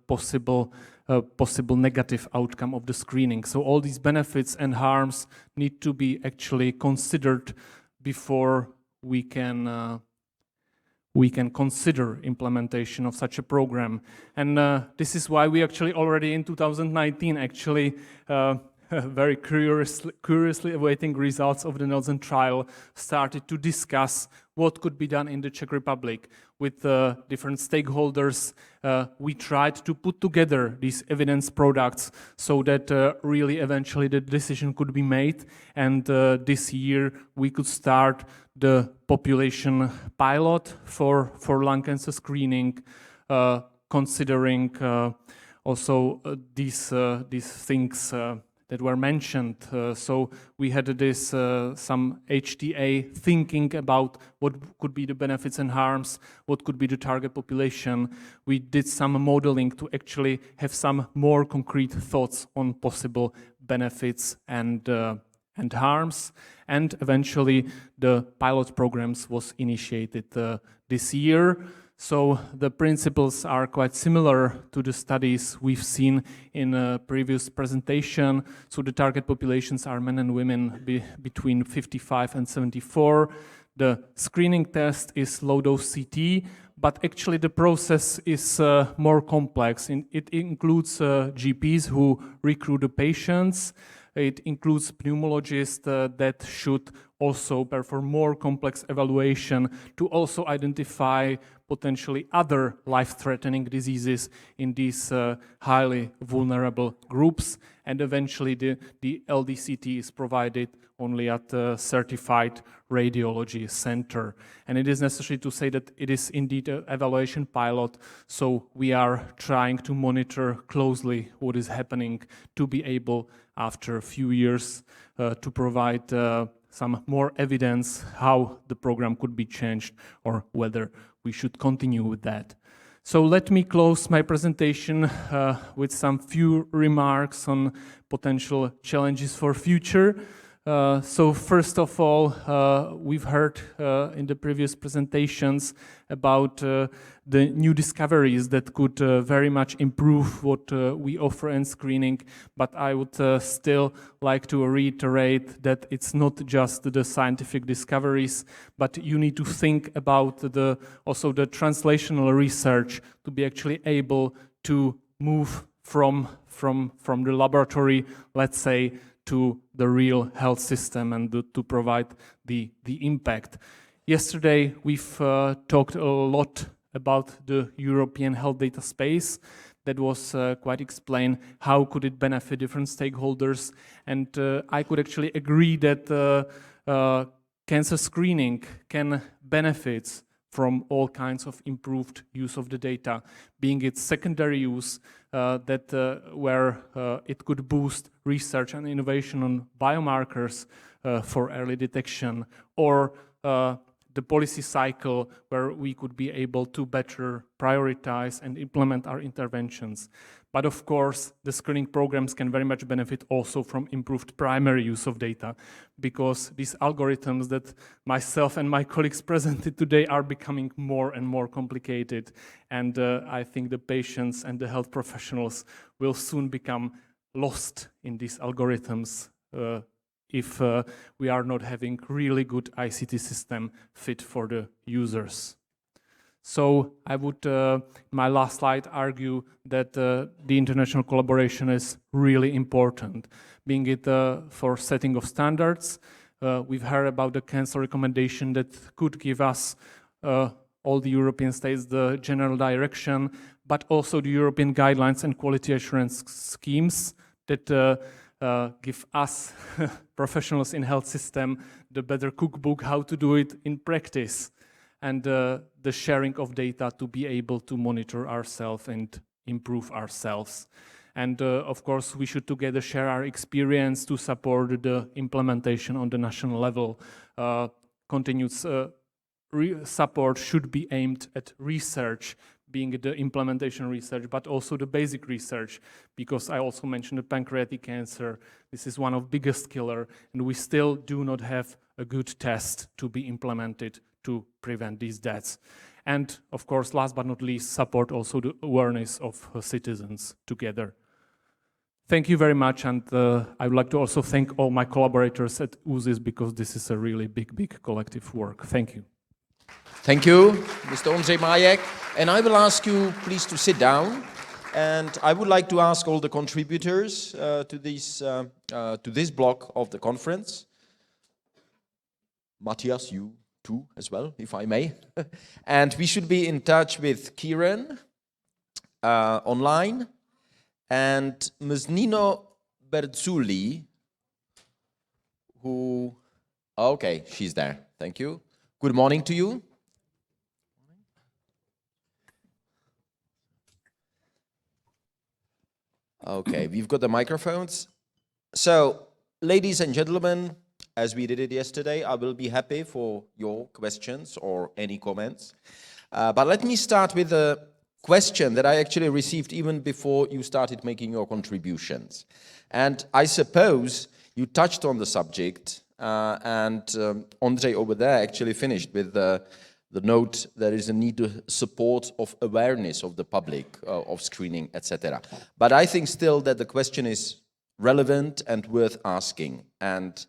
possible negative outcome of the screening. So all these benefits and harms need to be actually considered before we can consider implementation of such a program. And this is why we actually already in 2019 actually very curiously awaiting results of the Nelson trial, started to discuss what could be done in the Czech Republic with different stakeholders. We tried to put together these evidence products so that really eventually the decision could be made, and this year we could start the population pilot for lung cancer screening, considering also these things that were mentioned. So we had this some HTA thinking about what could be the benefits and harms, what could be the target population. We did some modeling to actually have some more concrete thoughts on possible benefits and harms. And eventually the pilot programs was initiated this year. So the principles are quite similar to the studies we've seen in a previous presentation. So the target populations are men and women between 55 and 74. The screening test is low-dose CT, but actually the process is more complex. It includes GPs who recruit the patients. It includes pneumologists that should also perform more complex evaluation to also identify potentially other life-threatening diseases in these highly vulnerable groups. And eventually the LDCT is provided only at a certified radiology center. And it is necessary to say that it is indeed an evaluation pilot, so we are trying to monitor closely what is happening to be able, after a few years, to provide some more evidence how the program could be changed or whether we should continue with that. So let me close my presentation with some few remarks on potential challenges for future. So first of all, we've heard in the previous presentations about the new discoveries that could very much improve what we offer in screening, but I would still like to reiterate that it's not just the scientific discoveries, but you need to think about also the translational research to be actually able to move from the laboratory, let's say, to the real health system and to provide the impact. Yesterday, we've talked a lot about the European health data space. That was quite explained how could it benefit different stakeholders. And I could actually agree that cancer screening can benefit from all kinds of improved use of the data, being its secondary use where it could boost research and innovation on biomarkers for early detection, or the policy cycle where we could be able to better prioritize and implement our interventions. But of course, the screening programs can very much benefit also from improved primary use of data, because these algorithms that myself and my colleagues presented today are becoming more and more complicated. And I think the patients and the health professionals will soon become lost in these algorithms if we are not having really good ICT system fit for the users. So I would, my last slide, argue that the international collaboration is really important, being it for setting of standards. We've heard about the cancer recommendation that could give us, all the European states, the general direction, but also the European guidelines and quality assurance schemes that give us professionals in health system the better cookbook how to do it in practice, and the sharing of data to be able to monitor ourselves and improve ourselves. And of course, we should together share our experience to support the implementation on the national level. Continued support should be aimed at research, being the implementation research, but also the basic research, because I also mentioned the pancreatic cancer. This is one of biggest killer, and we still do not have a good test to be implemented to prevent these deaths. And of course, last but not least, support also the awareness of citizens together. Thank you very much, and I would like to also thank all my collaborators at UZIS, because this is a really big collective work. Thank you. Thank you, Mr. Ondřej Májek. And I will ask you, please, to sit down. And I would like to ask all the contributors to this block of the conference. Matthias, you too, as well, if I may. And we should be in touch with Kieran online, and Ms. Nino Berzulli, who, okay, she's there. Thank you. Good morning to you. Okay, we've got the microphones. So, ladies and gentlemen, as we did it yesterday, I will be happy for your questions or any comments. But let me start with a question that I actually received even before you started making your contributions. And I suppose you touched on the subject, and Ondřej over there actually finished with the note there is a need to support of awareness of the public of screening, etc. But I think still that the question is relevant and worth asking. And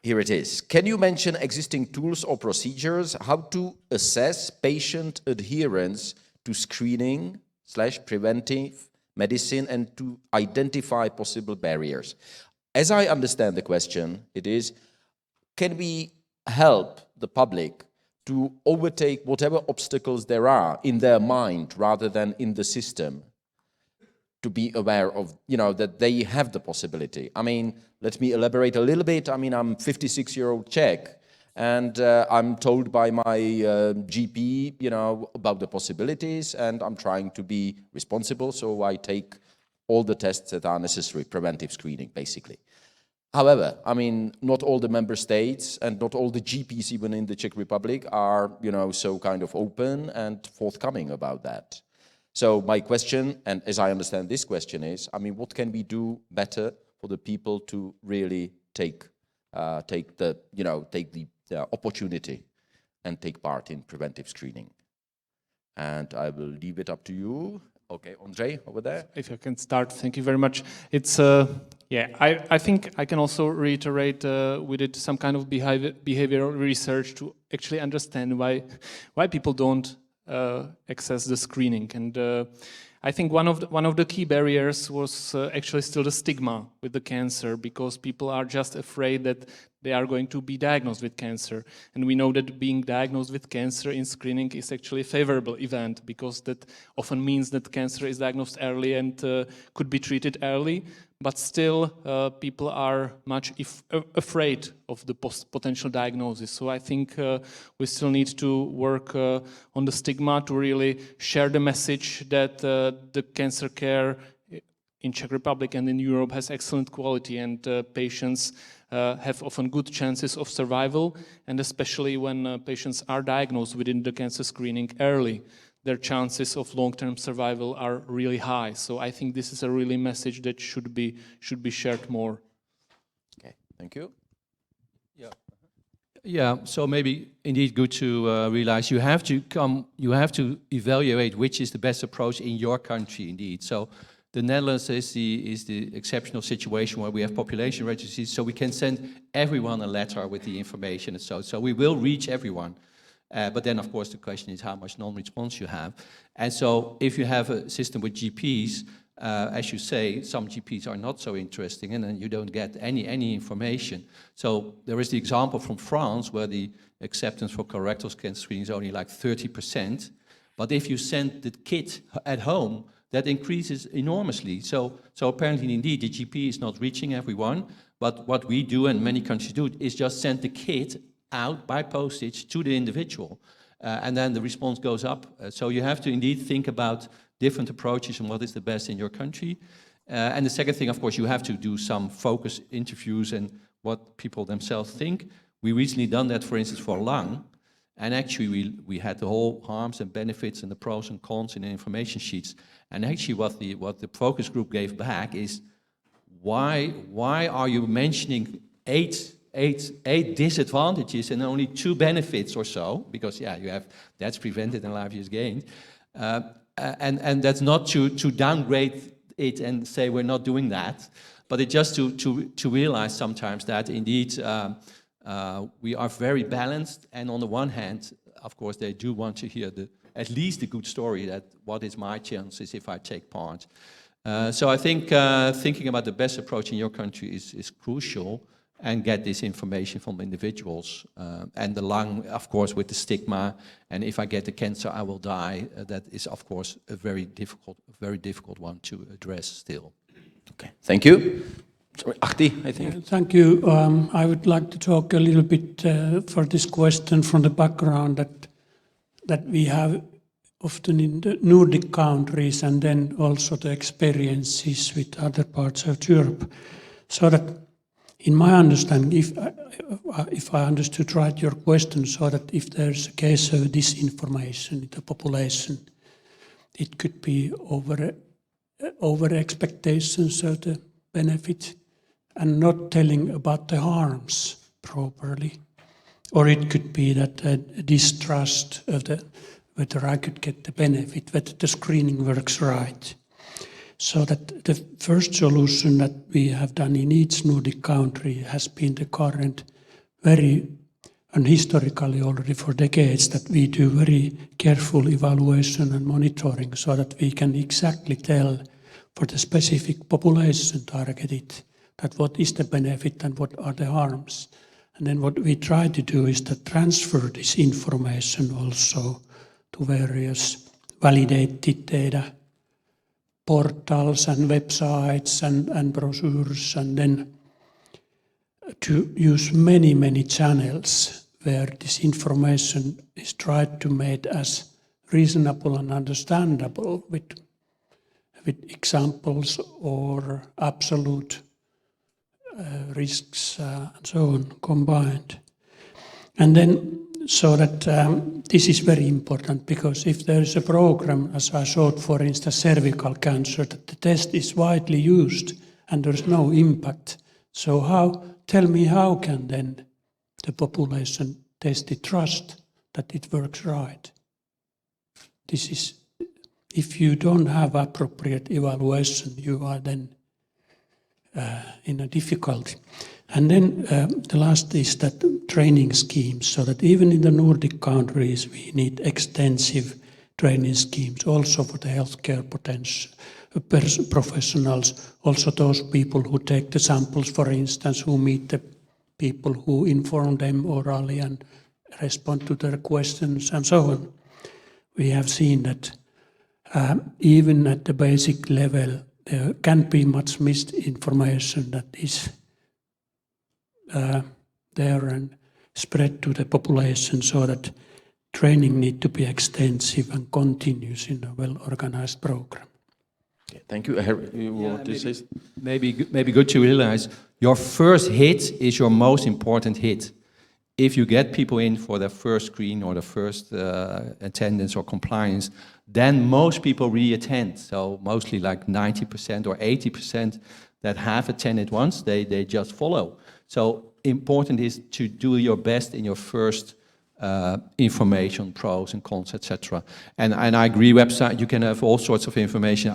here it is. Can you mention existing tools or procedures how to assess patient adherence to screening/preventive medicine and to identify possible barriers? As I understand the question, it is, can we help the public to overtake whatever obstacles there are in their mind rather than in the system, to be aware of, that they have the possibility? I mean, let me elaborate a little bit. I mean, I'm a 56-year-old Czech, and I'm told by my GP, about the possibilities, and I'm trying to be responsible, so I take all the tests that are necessary, preventive screening, basically. However, I mean, not all the member states and not all the GPs, even in the Czech Republic, are, so kind of open and forthcoming about that. So my question, and as I understand this question is, I mean, what can we do better for the people to really take the opportunity and take part in preventive screening? And I will leave it up to you. Okay, Andrei, over there. If I can start, thank you very much. It's, I think I can also reiterate, we did some kind of behavioral research to actually understand why people don't access the screening. And I think one of the key barriers was actually still the stigma with the cancer, because people are just afraid that they are going to be diagnosed with cancer. And we know that being diagnosed with cancer in screening is actually a favorable event, because that often means that cancer is diagnosed early and could be treated early. But still, people are much afraid of the potential diagnosis. So I think we still need to work on the stigma to really share the message that the cancer care in Czech Republic and in Europe has excellent quality, and patients have often good chances of survival, and especially when patients are diagnosed within the cancer screening early, their chances of long-term survival are really high. So I think this is a really message that should be shared more. Okay, thank you. Yeah, so maybe indeed good to realize you have to evaluate which is the best approach in your country indeed. So the Netherlands is the exceptional situation where we have population registries, so we can send everyone a letter with the information, and so we will reach everyone. But then, of course, the question is how much non-response you have. And so if you have a system with GPs, as you say, some GPs are not so interesting, and then you don't get any information. So there is the example from France where the acceptance for colorectal cancer screening is only like 30%. But if you send the kit at home, that increases enormously. So apparently, indeed, the GP is not reaching everyone. But what we do, and many countries do, is just send the kit out by postage to the individual. And then the response goes up. So you have to indeed think about different approaches and what is the best in your country. And the second thing, of course, you have to do some focus interviews and what people themselves think. We recently done that, for instance, for lung. And actually, we had the whole harms and benefits and the pros and cons in the information sheets. And actually, what the focus group gave back is, why are you mentioning eight disadvantages and only 2 benefits or so? Because that's prevented and life is gained. And that's not to downgrade it and say we're not doing that, but it's just to realize sometimes that indeed we are very balanced. And on the one hand, of course, they do want to hear at least the good story, that what is my chances if I take part. So I think thinking about the best approach in your country is crucial, and get this information from individuals. And the lung, of course, with the stigma, and if I get the cancer, I will die. That is, of course, a very difficult one to address still. Okay, thank you. Sorry, Ahti, I think. Thank you. I would like to talk a little bit for this question from the background that we have often in the Nordic countries, and then also the experiences with other parts of Europe. So that, in my understanding, if I understood right your question, so that if there's a case of disinformation in the population, it could be over expectations of the benefit and not telling about the harms properly. or it could be that distrust of whether I could get the benefit, whether the screening works right. So that the first solution that we have done in each Nordic country has been the current and historically already for decades, that we do very careful evaluation and monitoring so that we can exactly tell for the specific population targeted that what is the benefit and what are the harms. And then what we try to do is to transfer this information also to various validated data portals and websites and brochures, and then to use many channels where this information is tried to make as reasonable and understandable with examples or absolute risks and so on combined. And then so that this is very important, because if there is a program, as I showed, for instance, cervical cancer, that the test is widely used and there's no impact. So tell me how can then the population tested trust that it works right? This is, if you don't have appropriate evaluation, you are then in a difficulty. And then the last is that training schemes, so that even in the Nordic countries we need extensive training schemes also for the healthcare professionals, also those people who take the samples, for instance, who meet the people who inform them orally and respond to their questions and so on. We have seen that even at the basic level there can be much misinformation that is there and spread to the population, so that training need to be extensive and continuous in a well-organized program. Okay, thank you. You want to say? Maybe good to realize your first hit is your most important hit. If you get people in for their first screen or the first attendance or compliance, then most people re-attend. So mostly like 90% or 80% that have attended once, they just follow. So important is to do your best in your first information, pros and cons, etc. And I agree, website, you can have all sorts of information.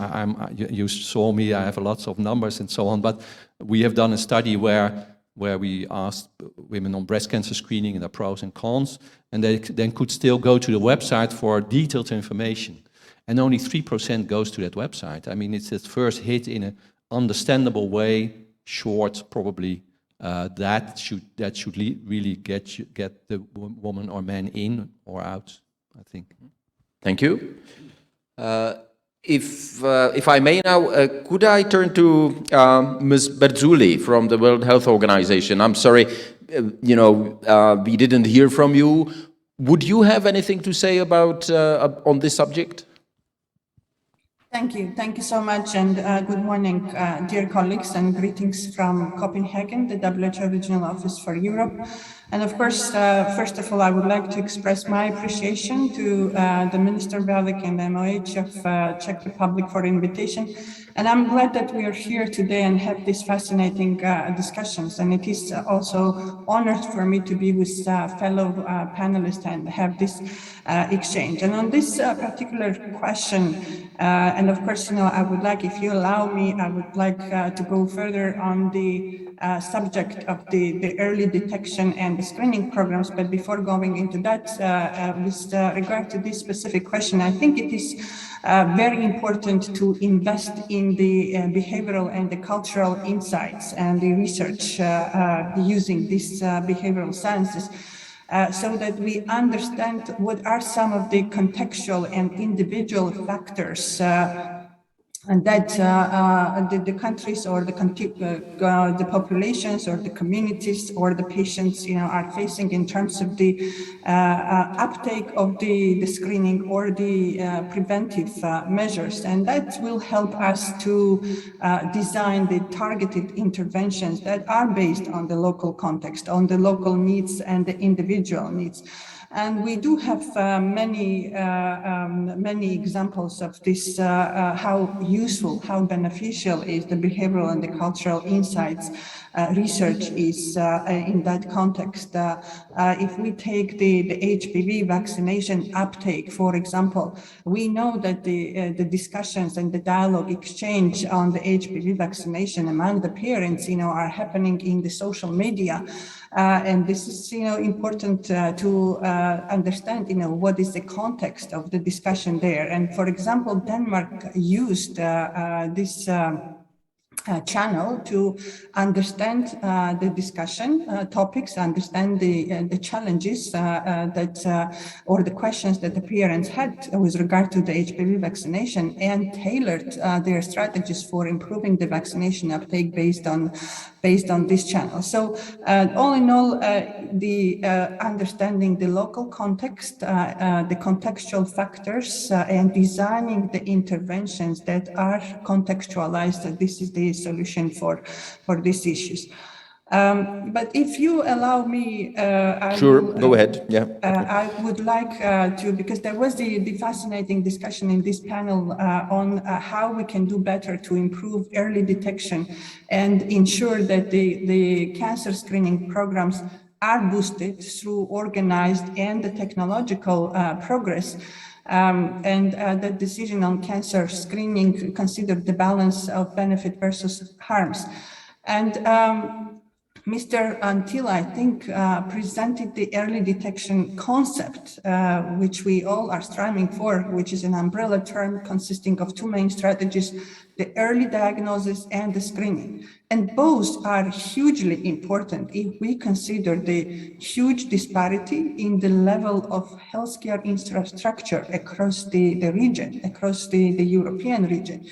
You saw me, I have lots of numbers and so on, but we have done a study where we asked women on breast cancer screening and the pros and cons, and they then could still go to the website for detailed information. And only 3% goes to that website. I mean, it's its first hit in an understandable way, short, probably. That should really get the woman or man in or out, I think. Thank you. If I may now, could I turn to Ms. Berzulli from the World Health Organization? I'm sorry, we didn't hear from you. Would you have anything to say about on this subject? Thank you so much, and good morning, dear colleagues, and greetings from Copenhagen, the WHO Regional Office for Europe. And of course, first of all, I would like to express my appreciation to the Minister Velik and MOH of Czech Republic for the invitation. And I'm glad that we are here today and have these fascinating discussions. And it is also honored for me to be with fellow panelists and have this exchange. And on this particular question, and of course, I would like, if you allow me, I would like to go further on the subject of the early detection and the screening programs. But before going into that, with regard to this specific question, I think it is very important to invest in the behavioral and the cultural insights and the research using these behavioral sciences. So that we understand what are some of the contextual and individual factors and that the countries or the populations or the communities or the patients are facing in terms of the uptake of the screening or the preventive measures. And that will help us to design the targeted interventions that are based on the local context, on the local needs and the individual needs. And we do have many examples of this, how useful, how beneficial is the behavioral and the cultural insights research is in that context. If we take the HPV vaccination uptake, for example, we know that the discussions and the dialogue exchange on the HPV vaccination among the parents, are happening in the social media. And this is, important to understand, what is the context of the discussion there. And for example, Denmark used this channel to understand the discussion topics, understand the challenges or the questions that the parents had with regard to the HPV vaccination, and tailored their strategies for improving the vaccination uptake based on this channel. So all in all, the understanding the local context, the contextual factors, and designing the interventions that are contextualized, this is the solution for these issues. But if you allow me, Go ahead. Yeah. I would like to, because there was the fascinating discussion in this panel on how we can do better to improve early detection and ensure that the cancer screening programs are boosted through organized and the technological progress. And the decision on cancer screening considered the balance of benefit versus harms. And Mr. Antila, I think, presented the early detection concept, which we all are striving for, which is an umbrella term consisting of two main strategies, the early diagnosis and the screening. And both are hugely important if we consider the huge disparity in the level of healthcare infrastructure across the region, across the European region,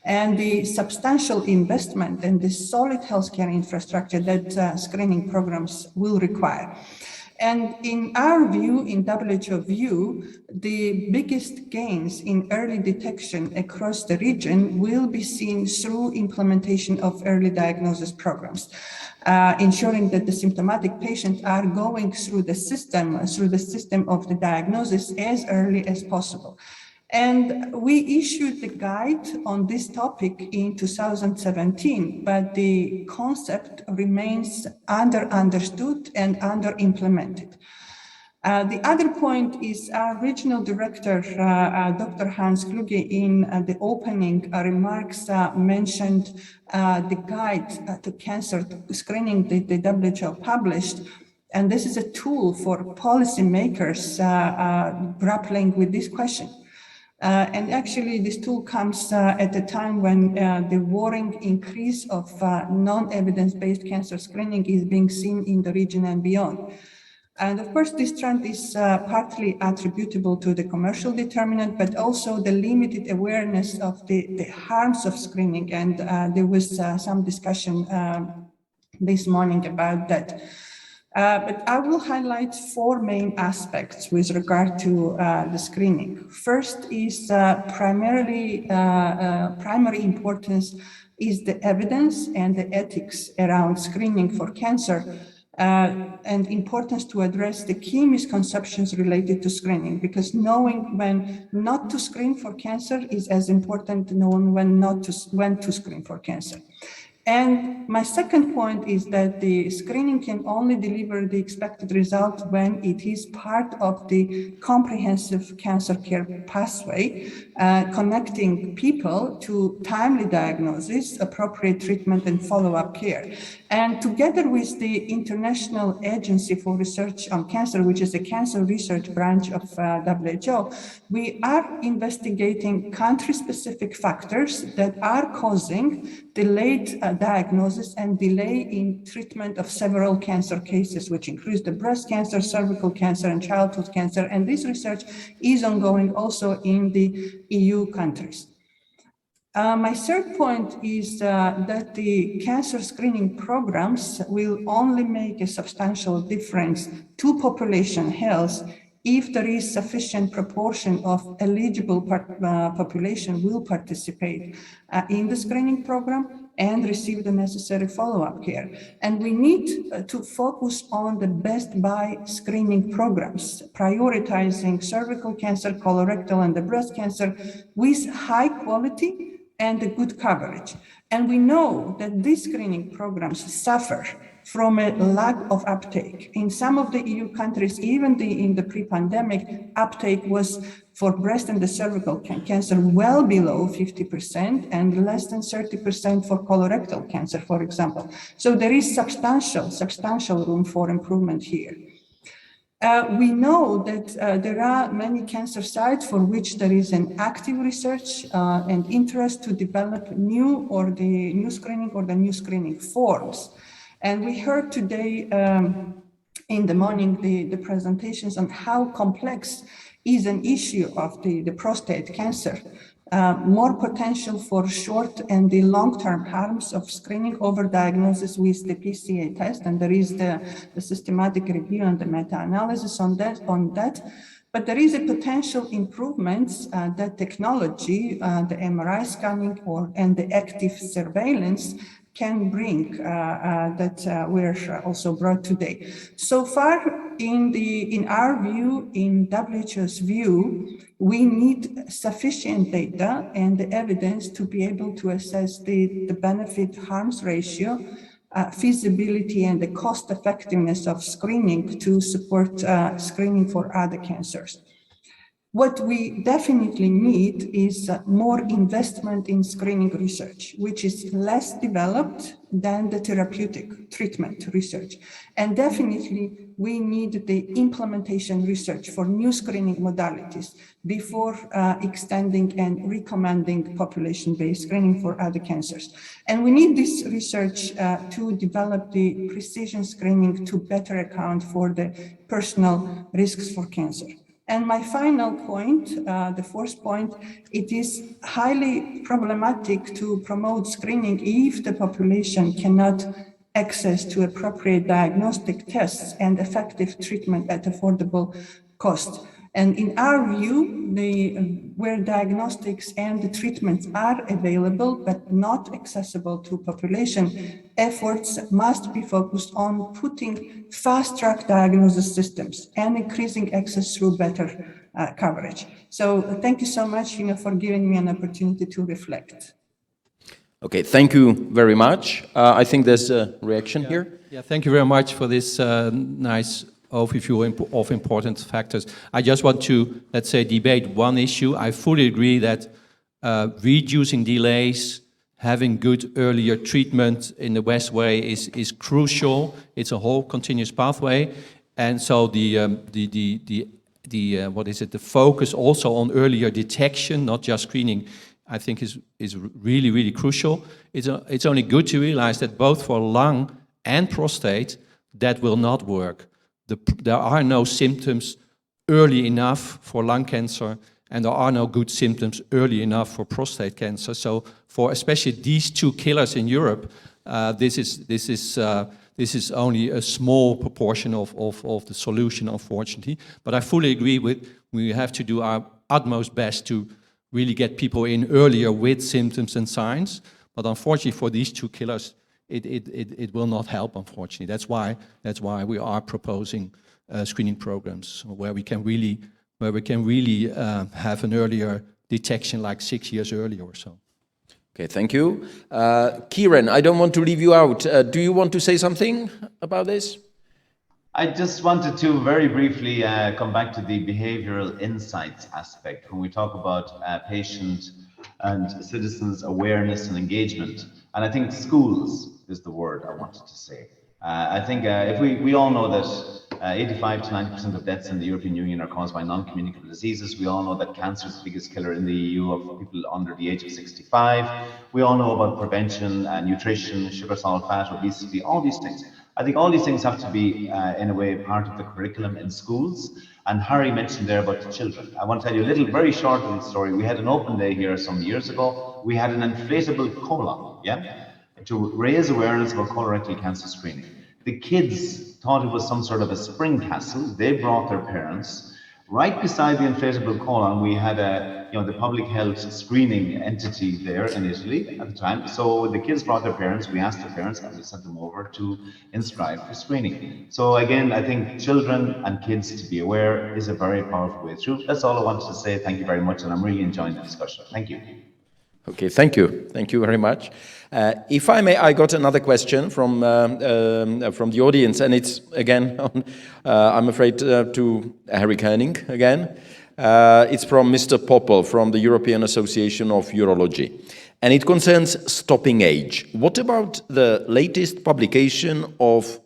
and the substantial investment and the solid healthcare infrastructure that screening programs will require. And in our view, in WHO view, the biggest gains in early detection across the region will be seen through implementation of early diagnosis programs, ensuring that the symptomatic patients are going through the system of the diagnosis as early as possible. And we issued the guide on this topic in 2017, but the concept remains understood and under-implemented. The other point is our regional director, Dr. Hans Kluge, in the opening remarks mentioned the guide to cancer screening that the WHO published. And this is a tool for policymakers grappling with this question. And actually, this tool comes at a time when the worrying increase of non-evidence-based cancer screening is being seen in the region and beyond. And of course, this trend is partly attributable to the commercial determinant, but also the limited awareness of the harms of screening. And there was some discussion this morning about that. But I will highlight four main aspects with regard to the screening. First is primary importance is the evidence and the ethics around screening for cancer, and importance to address the key misconceptions related to screening, because knowing when not to screen for cancer is as important as knowing when to screen for cancer. And my second point is that the screening can only deliver the expected result when it is part of the comprehensive cancer care pathway, connecting people to timely diagnosis, appropriate treatment, and follow-up care. And together with the International Agency for Research on Cancer, which is a cancer research branch of WHO, we are investigating country-specific factors that are causing delayed diagnosis and delay in treatment of several cancer cases, which includes the breast cancer, cervical cancer, and childhood cancer. And this research is ongoing also in the EU countries. My third point is that the cancer screening programs will only make a substantial difference to population health if there is sufficient proportion of eligible population will participate in the screening program and receive the necessary follow-up care. And we need to focus on the best by screening programs, prioritizing cervical cancer, colorectal, and the breast cancer with high quality and a good coverage. And we know that these screening programs suffer from a lack of uptake. In some of the EU countries, even in the pre-pandemic, uptake was for breast and the cervical cancer well below 50% and less than 30% for colorectal cancer, for example. So there is substantial room for improvement here. We know that there are many cancer sites for which there is an active research and interest to develop new screening forms. And we heard today in the morning the presentations on how complex is an issue of the prostate cancer. More potential for short and the long-term harms of screening over diagnosis with the PCA test, and there is the systematic review and the meta-analysis on that. But there is a potential improvements that technology, the MRI scanning and the active surveillance can bring that we're also brought today. So far, in our view, in WHO's view, we need sufficient data and the evidence to be able to assess the benefit-harms ratio, feasibility and the cost effectiveness of screening to support screening for other cancers. What we definitely need is more investment in screening research, which is less developed than the therapeutic treatment research. And definitely we need the implementation research for new screening modalities before extending and recommending population-based screening for other cancers. And we need this research to develop the precision screening to better account for the personal risks for cancer. And my final point, the fourth point, it is highly problematic to promote screening if the population cannot access to appropriate diagnostic tests and effective treatment at affordable cost. And in our view, where diagnostics and the treatments are available but not accessible to population, efforts must be focused on putting fast-track diagnosis systems and increasing access through better coverage. So thank you so much, for giving me an opportunity to reflect. Okay, thank you very much. I think there's a reaction here. Yeah, thank you very much for this nice overview of important factors. I just want to, let's say, debate one issue. I fully agree that reducing delays, having good earlier treatment in the best way is crucial. It's a whole continuous pathway. And so the focus also on earlier detection, not just screening, I think is really, really crucial. It's only good to realize that both for lung and prostate, that will not work. There are no symptoms early enough for lung cancer, and there are no good symptoms early enough for prostate cancer. So for especially these two killers in Europe, this is only a small proportion of the solution, unfortunately. But I fully agree we have to do our utmost best to really get people in earlier with symptoms and signs. But unfortunately for these two killers, it will not help, unfortunately. That's why we are proposing screening programs where we can really have an earlier detection, like 6 years earlier or so. Okay, thank you. Kieran, I don't want to leave you out. Do you want to say something about this? I just wanted to very briefly come back to the behavioral insights aspect when we talk about patient and citizens' awareness and engagement. And I think schools is the word I wanted to say. I think if we all know that 85 to 90% of deaths in the European Union are caused by non-communicable diseases. We all know that cancer is the biggest killer in the EU of people under the age of 65. We all know about prevention, nutrition, sugar, salt, fat, obesity, all these things. I think all these things have to be, in a way, part of the curriculum in schools. And Harry mentioned there about the children. I want to tell you a very short little story. We had an open day here some years ago. We had an inflatable colon, to raise awareness about colorectal cancer screening. The kids thought it was some sort of a spring castle. They brought their parents. Right beside the inflatable colon, we had the public health screening entity there in Italy at the time. So the kids brought their parents, we asked their parents, and we sent them over to inscribe for screening. So again, I think children and kids to be aware is a very powerful way through. That's all I wanted to say. Thank you very much, and I'm really enjoying the discussion. Thank you. Okay, thank you. Thank you very much. If I may, I got another question from the audience, and it's, again, I'm afraid, to Harry Koenig again. It's from Mr. Popel from the European Association of Urology, and it concerns stopping age. What about the latest publication of,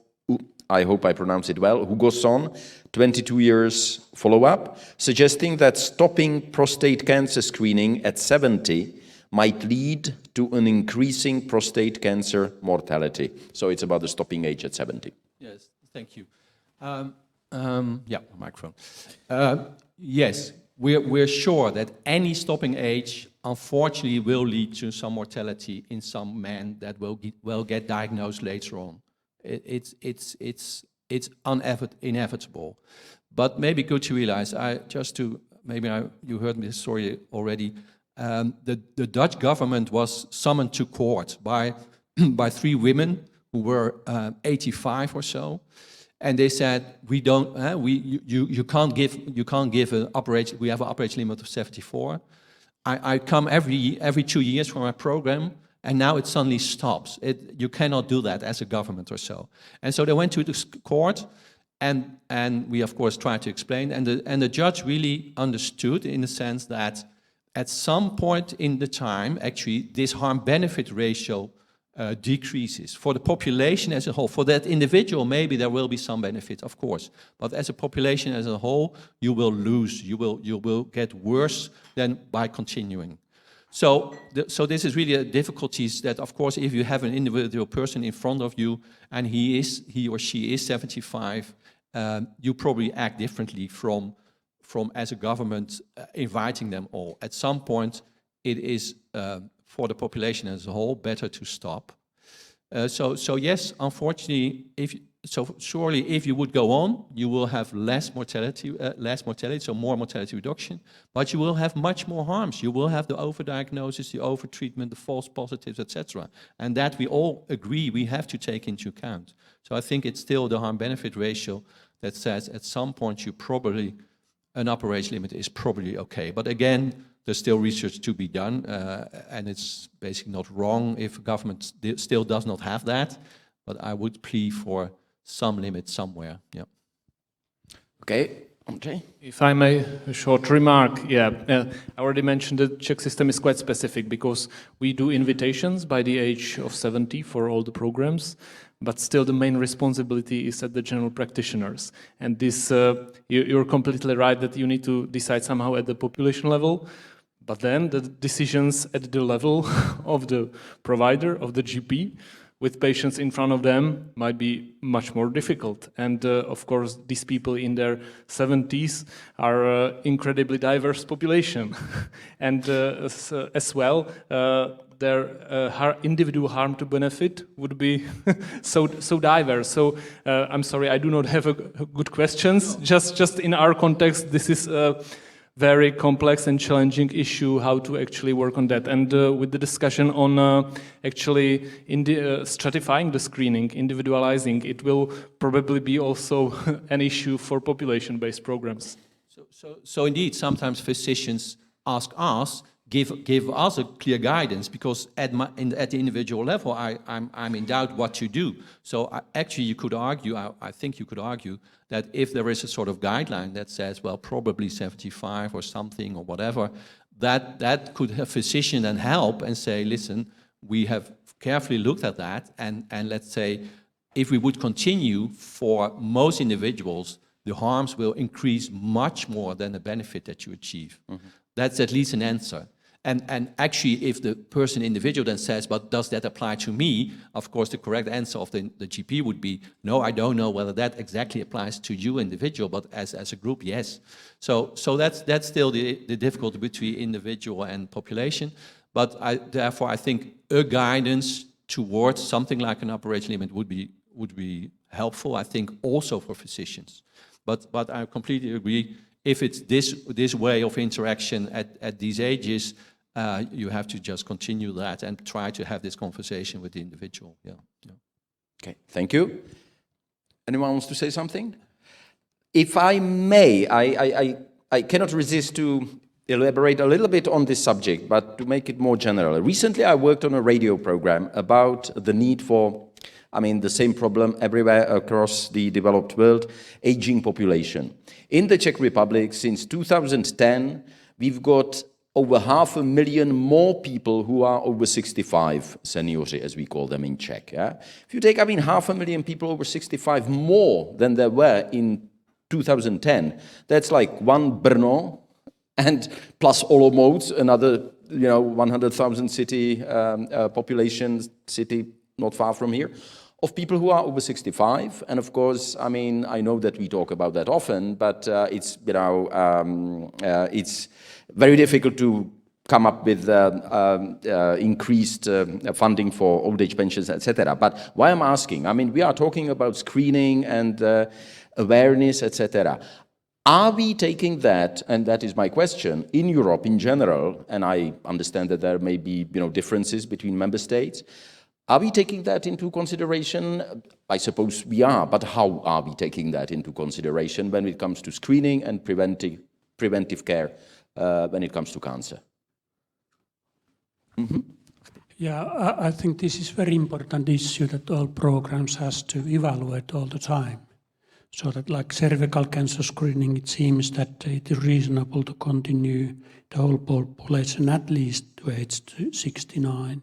I hope I pronounce it well, Hugoson, 22 years follow-up, suggesting that stopping prostate cancer screening at 70 might lead to an increasing prostate cancer mortality. So it's about the stopping age at 70. Yes, thank you. Yeah, microphone. Yes, we're sure that any stopping age, unfortunately, will lead to some mortality in some men that will get diagnosed later on. It's inevitable. But maybe good to realize, you heard me this story already. The Dutch government was summoned to court by 3 women who were 85 or so, and they said, you can't give an upper age. We have an upper age limit of 74. I come every 2 years for my program, and now it suddenly stops. You cannot do that as a government or so. And so they went to the court, and we of course tried to explain, and the judge really understood, in the sense that at some point in the time, actually, this harm-benefit ratio decreases. For the population as a whole, for that individual, maybe there will be some benefit, of course. But as a population as a whole, you will lose. You will get worse than by continuing. So this is really a difficulties that, of course, if you have an individual person in front of you and he or she is 75, you probably act differently from as a government inviting them all. At some point, it is for the population as a whole better to stop. So yes, unfortunately, surely if you would go on, you will have less mortality, so more mortality reduction, but you will have much more harms. You will have the overdiagnosis, the overtreatment, the false positives, etc. And that we all agree we have to take into account. So I think it's still the harm-benefit ratio that says at some point you probably an upper age limit is probably okay. But again, there's still research to be done, and it's basically not wrong if government still does not have that, but I would plea for some limit somewhere, yeah. Okay, Andrzej? If I may, a short remark, yeah. I already mentioned the Czech system is quite specific because we do invitations by the age of 70 for all the programs, but still the main responsibility is at the general practitioners. And this, you're completely right that you need to decide somehow at the population level, but then the decisions at the level of the provider, of the GP, with patients in front of them might be much more difficult. And of course, these people in their 70s are incredibly diverse population. And as well, their individual harm to benefit would be so diverse. So I'm sorry, I do not have a good questions. Just in our context, this is a very complex and challenging issue, how to actually work on that. And with the discussion on actually stratifying the screening, individualizing, it will probably be also an issue for population-based programs. So indeed, sometimes physicians ask us, give us a clear guidance, because at the individual level, I'm in doubt what to do. So actually, you could argue, I think you could argue, that if there is a sort of guideline that says, well, probably 75 or something or whatever, that could a physician then help and say, listen, we have carefully looked at that, and let's say, if we would continue, for most individuals, the harms will increase much more than the benefit that you achieve. Mm-hmm. That's at least an answer. And actually, if the individual then says, but does that apply to me? Of course, the correct answer of the GP would be, no, I don't know whether that exactly applies to you individual, but as a group, yes. So that's still the difficulty between individual and population. But therefore, I think a guidance towards something like an upper age limit would be helpful, I think, also for physicians. But I completely agree. If it's this way of interaction at these ages, you have to just continue that and try to have this conversation with the individual. Yeah. Okay, thank you. Anyone wants to say something? If I may, I cannot resist to elaborate a little bit on this subject, but to make it more general. Recently, I worked on a radio program about the need for, the same problem everywhere across the developed world, aging population. In the Czech Republic, since 2010, we've got over 500,000 more people who are over 65, senioři, as we call them in Czech. Yeah? If you take, 500,000 people over 65 more than there were in 2010, that's like one Brno, and plus Olomouc, another 100,000 city population, city not far from here, of people who are over 65. And of course, I know that we talk about that often, but it's very difficult to come up with increased funding for old age pensions, etc. But why I'm asking, we are talking about screening and awareness, etc. Are we taking that, and that is my question, in Europe in general, and I understand that there may be differences between member states, are we taking that into consideration? I suppose we are, but how are we taking that into consideration when it comes to screening and preventive care when it comes to cancer? Mm-hmm. Yeah, I think this is very important issue that all programs has to evaluate all the time. So that like cervical cancer screening, it seems that it is reasonable to continue the whole population at least to age 69.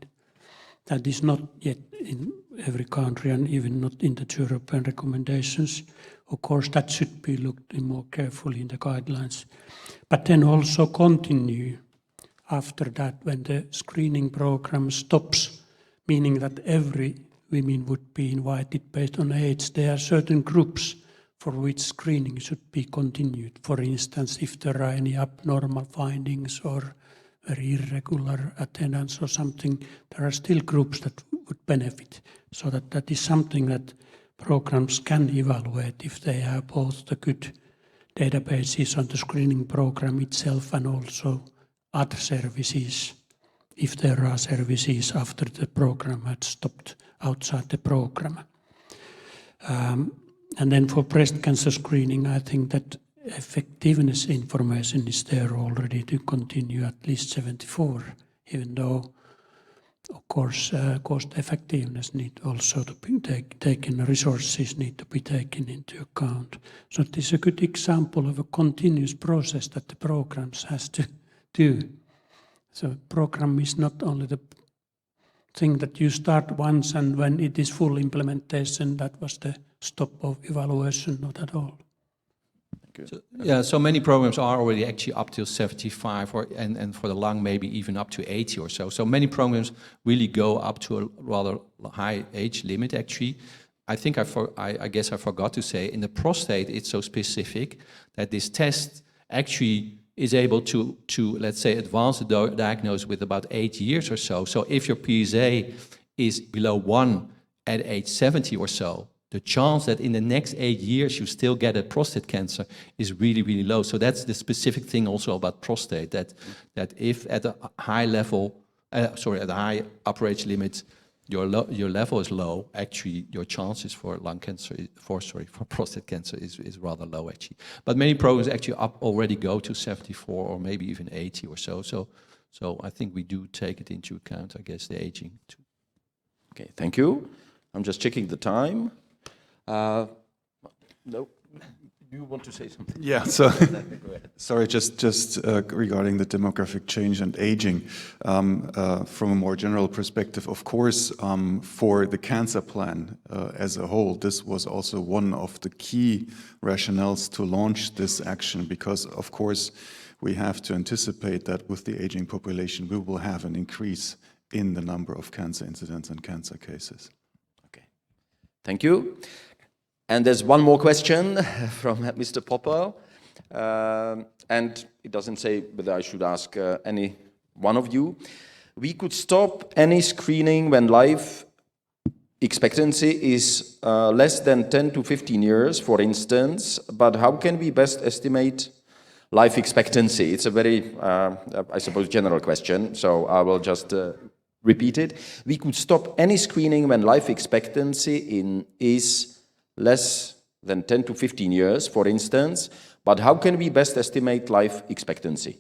That is not yet in every country and even not in the European recommendations. Of course, that should be looked in more carefully in the guidelines. But then also continue after that when the screening program stops, meaning that every woman would be invited based on age. There are certain groups for which screening should be continued. For instance, if there are any abnormal findings or very irregular attendance or something, there are still groups that would benefit. So that is something that programs can evaluate if they have both the good databases on the screening program itself and also other services, if there are services after the program had stopped outside the program. And then for breast cancer screening, I think that effectiveness information is there already to continue at least 74, even though, of course, cost effectiveness need also to be taken, resources need to be taken into account. So this is a good example of a continuous process that the programs has to do. So program is not only the thing that you start once and when it is full implementation, that was the stop of evaluation, not at all. So many programs are already actually up till 75, and for the lung maybe even up to 80 or so. So many programs really go up to a rather high age limit actually. I think I guess I forgot to say, in the prostate it's so specific that this test actually is able to let's say, advance the diagnosis with about 8 years or so. So if your PSA is below 1 at age 70 or so, the chance that in the next 8 years you still get a prostate cancer is really, really low. So that's the specific thing also about prostate, that if at a high level, at a high upper age limit, your level is low, actually your chances for lung cancer, for prostate cancer is rather low actually. But many programs actually already go to 74 or maybe even 80 or so. So I think we do take it into account, I guess, the aging too. Okay, thank you. I'm just checking the time. No, do you want to say something? Yeah, so sorry, just regarding the demographic change and aging, from a more general perspective, of course, for the cancer plan as a whole, this was also one of the key rationales to launch this action, because of course we have to anticipate that with the aging population we will have an increase in the number of cancer incidents and cancer cases. Okay, thank you. And there's one more question from Mr. Popper, and it doesn't say whether I should ask any one of you. We could stop any screening when life expectancy is less than 10 to 15 years, for instance, but how can we best estimate life expectancy? It's a very, I suppose, general question, so I will just repeat it. We could stop any screening when life expectancy is less than 10 to 15 years, for instance, but how can we best estimate life expectancy?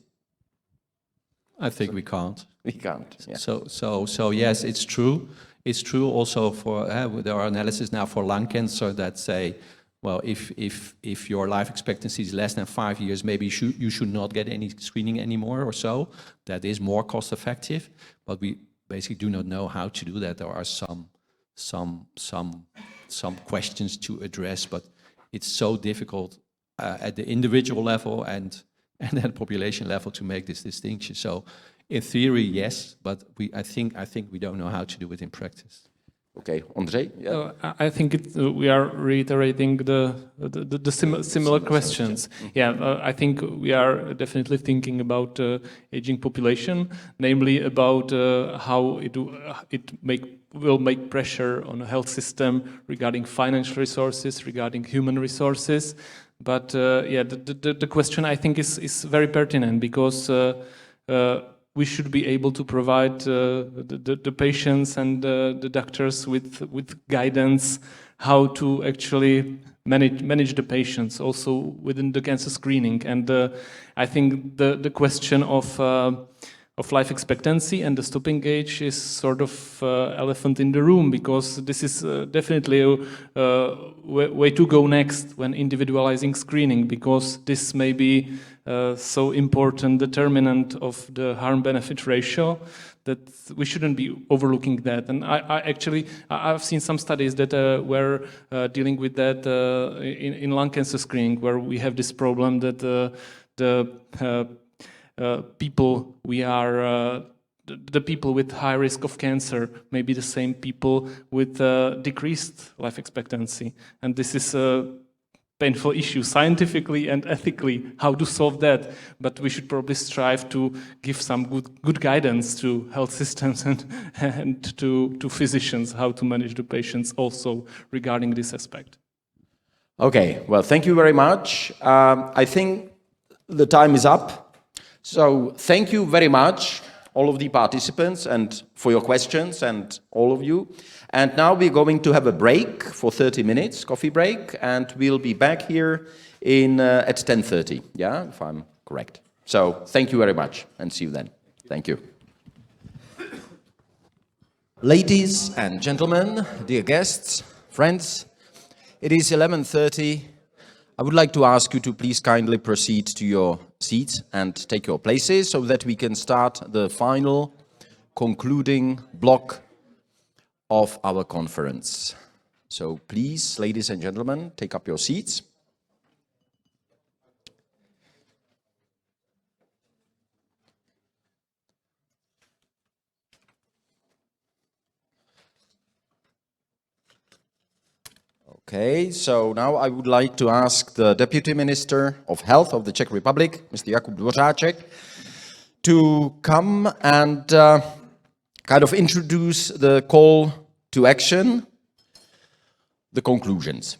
I think we can't. We can't. Yeah. So yes, it's true. It's true also for there are analyses now for lung cancer that say, well, if your life expectancy is less than 5 years, maybe you should not get any screening anymore or so. That is more cost effective, but we basically do not know how to do that. There are some questions to address, but it's so difficult at the individual level and at population level to make this distinction. So in theory, yes, but I think we don't know how to do it in practice. Okay, André? Yeah. I think we are reiterating the similar questions. Yeah, I think we are definitely thinking about aging population, namely about how it will make pressure on the health system regarding financial resources, regarding human resources. But yeah, the question I think is very pertinent because we should be able to provide the patients and the doctors with guidance how to actually manage the patients also within the cancer screening. And I think the question of life expectancy and the stopping age is sort of elephant in the room, because this is definitely a way to go next when individualizing screening, because this may be so important determinant of the harm-benefit ratio that we shouldn't be overlooking that. And I've seen some studies that were dealing with that in lung cancer screening, where we have this problem that people the people with high risk of cancer may be the same people with decreased life expectancy, and this is a painful issue scientifically and ethically how to solve that. But we should probably strive to give some good guidance to health systems and to physicians how to manage the patients also regarding this aspect. Okay, well, thank you very much. I think the time is up. So thank you very much, all of the participants, and for your questions, and all of you. And now we're going to have a break for 30 minutes, coffee break, and we'll be back here at 10:30, yeah, if I'm correct. So thank you very much, and see you then. Thank you. Ladies and gentlemen, dear guests, friends, it is 11:30. I would like to ask you to please kindly proceed to your seats and take your places so that we can start the final concluding block of our conference. So please, ladies and gentlemen, take up your seats. Okay, so now I would like to ask the Deputy Minister of Health of the Czech Republic, Mr. Jakub Dvořáček, to come and kind of introduce the call to action, the conclusions.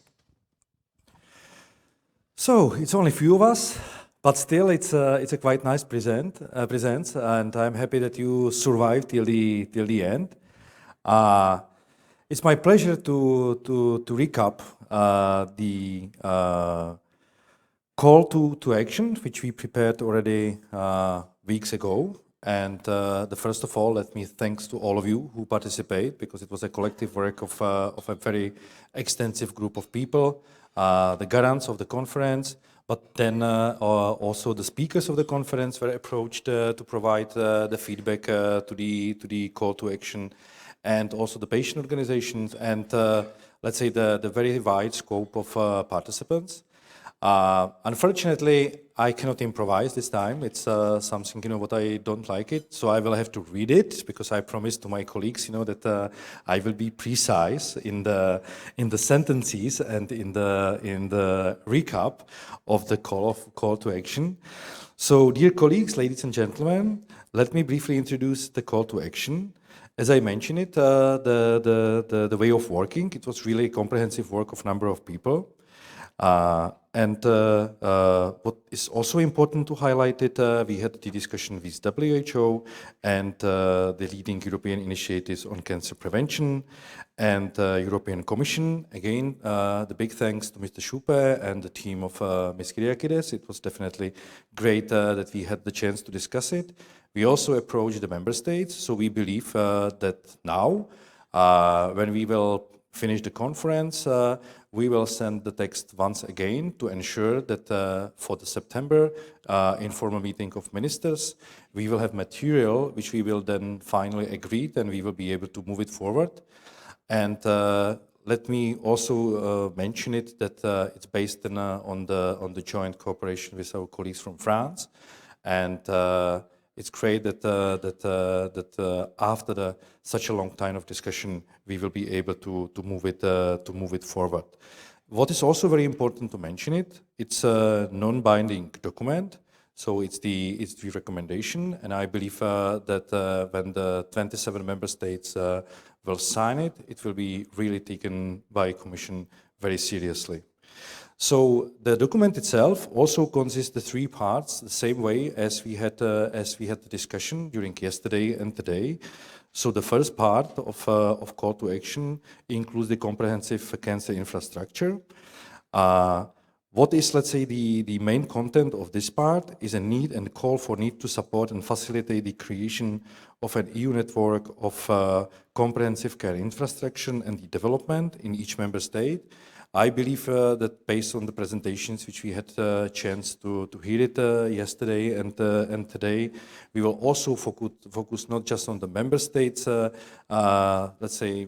So it's only a few of us, but still it's a quite nice presence, and I'm happy that you survived till the end. It's my pleasure to recap the call to action, which we prepared already weeks ago. And first of all, let me thanks to all of you who participate, because it was a collective work of a very extensive group of people, the guarants of the conference, but then also the speakers of the conference were approached to provide the feedback to the call to action, and also the patient organizations, and let's say the very wide scope of participants. Unfortunately, I cannot improvise this time. It's something, what I don't like it, so I will have to read it, because I promised to my colleagues, that I will be precise in the sentences and in the recap of the call to action. So, dear colleagues, ladies and gentlemen, let me briefly introduce the call to action. As I mentioned it, the way of working, it was really a comprehensive work of a number of people. What is also important to highlight it, we had the discussion with WHO and the leading European initiatives on cancer prevention and European Commission. Again, the big thanks to Mr. Schupe and the team of Ms. Kyriakides. It was definitely great that we had the chance to discuss it. We also approached the member states, so we believe that now, when we will finish the conference, we will send the text once again to ensure that for the September informal meeting of ministers, we will have material which we will then finally agree, and we will be able to move it forward. And let me also mention it that it's based on the joint cooperation with our colleagues from France, and it's great that after such a long time of discussion, we will be able to move it forward. What is also very important to mention it's a non-binding document, so it's the recommendation, and I believe that when the 27 member states will sign it, it will be really taken by Commission very seriously. So the document itself also consists of 3 parts, the same way as we had the discussion during yesterday and today. So the first part of call to action includes the comprehensive cancer infrastructure. What is, let's say, the main content of this part is a need and call for need to support and facilitate the creation of an EU network of comprehensive care infrastructure and the development in each member state. I believe that based on the presentations which we had a chance to hear it yesterday and today, we will also focus not just on the member states, let's say,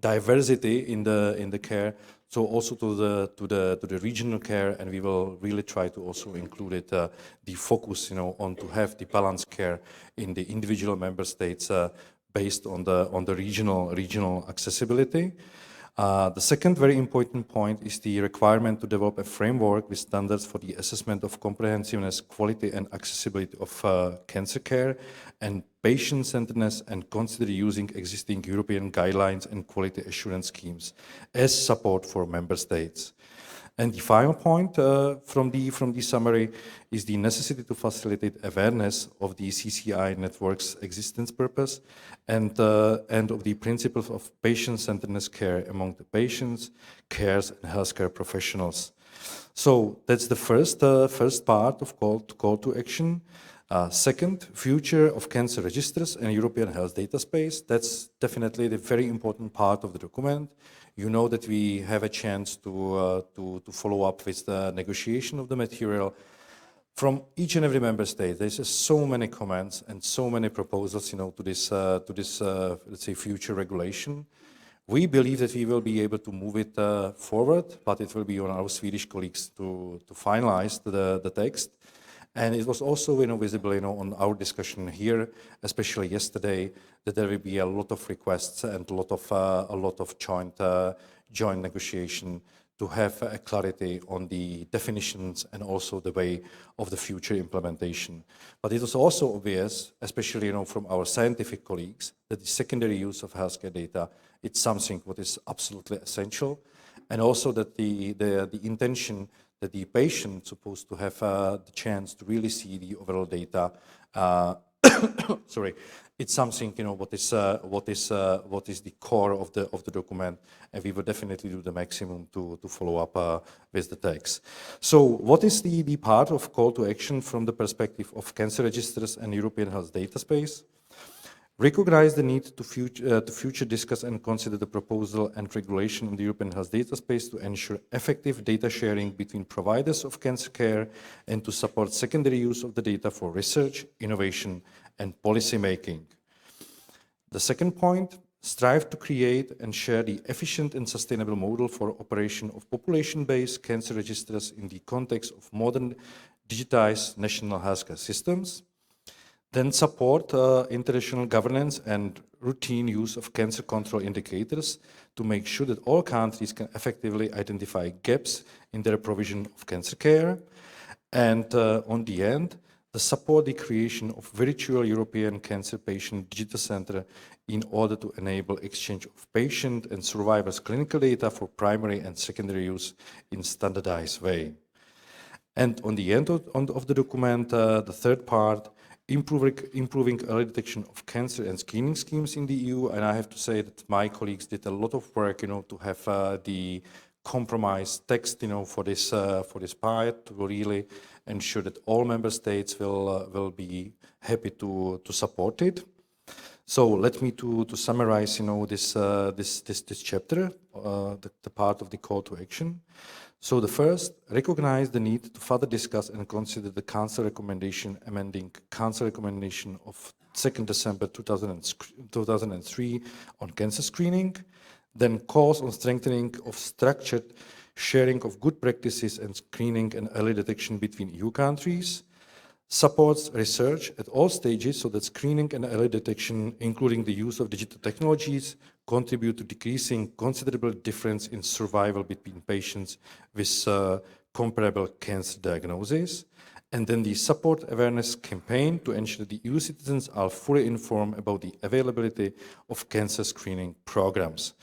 diversity in the care, so also to the regional care, and we will really try to also include it the focus, on to have the balanced care in the individual member states based on the regional accessibility. The second very important point is the requirement to develop a framework with standards for the assessment of comprehensiveness, quality and accessibility of cancer care and patient-centeredness, and consider using existing European guidelines and quality assurance schemes as support for member states. And the final point from the summary is the necessity to facilitate awareness of the CCI network's existence purpose and of the principles of patient-centeredness care among the patients, carers, and healthcare professionals. So that's the first part of call to action. Second, future of cancer registers and European health data space. That's definitely the very important part of the document. You know that we have a chance to follow up with the negotiation of the material from each and every member state. There's just so many comments and so many proposals, to this let's say, future regulation. We believe that we will be able to move it forward, but it will be on our Swedish colleagues to finalize the text. And it was also visible on our discussion here, especially yesterday, that there will be a lot of requests and a lot of joint negotiation to have a clarity on the definitions and also the way of the future implementation. But it was also obvious, especially from our scientific colleagues, that the secondary use of healthcare data, it's something what is absolutely essential, and also that the intention that the patient supposed to have the chance to really see the overall data. Sorry, it's something what is the core of the document, and we will definitely do the maximum to follow up with the text. So, what is the part of call to action from the perspective of cancer registers and European health data space? Recognize the need to future discuss and consider the proposal and regulation in the European health data space to ensure effective data sharing between providers of cancer care and to support secondary use of the data for research, innovation, and policy making. The second point, strive to create and share the efficient and sustainable model for operation of population-based cancer registers in the context of modern digitized national healthcare systems. Then support international governance and routine use of cancer control indicators to make sure that all countries can effectively identify gaps in their provision of cancer care. And on the end, to support the creation of virtual European Cancer Patient Digital Center in order to enable exchange of patient and survivors' clinical data for primary and secondary use in standardized way. And on the end of the document, the third part, improving early detection of cancer and screening schemes in the EU. And I have to say that my colleagues did a lot of work, to have the compromise text, for this part, to really ensure that all member states will be happy to support it. So let me to summarize, this chapter, the part of the call to action. So the first, recognize the need to further discuss and consider the Council recommendation amending Council recommendation of 2nd December 2003 on cancer screening, then calls on strengthening of structured sharing of good practices and screening and early detection between EU countries, supports research at all stages so that screening and early detection, including the use of digital technologies, contribute to decreasing considerable difference in survival between patients with comparable cancer diagnoses. And then the support awareness campaign to ensure that the EU citizens are fully informed about the availability of cancer screening programs.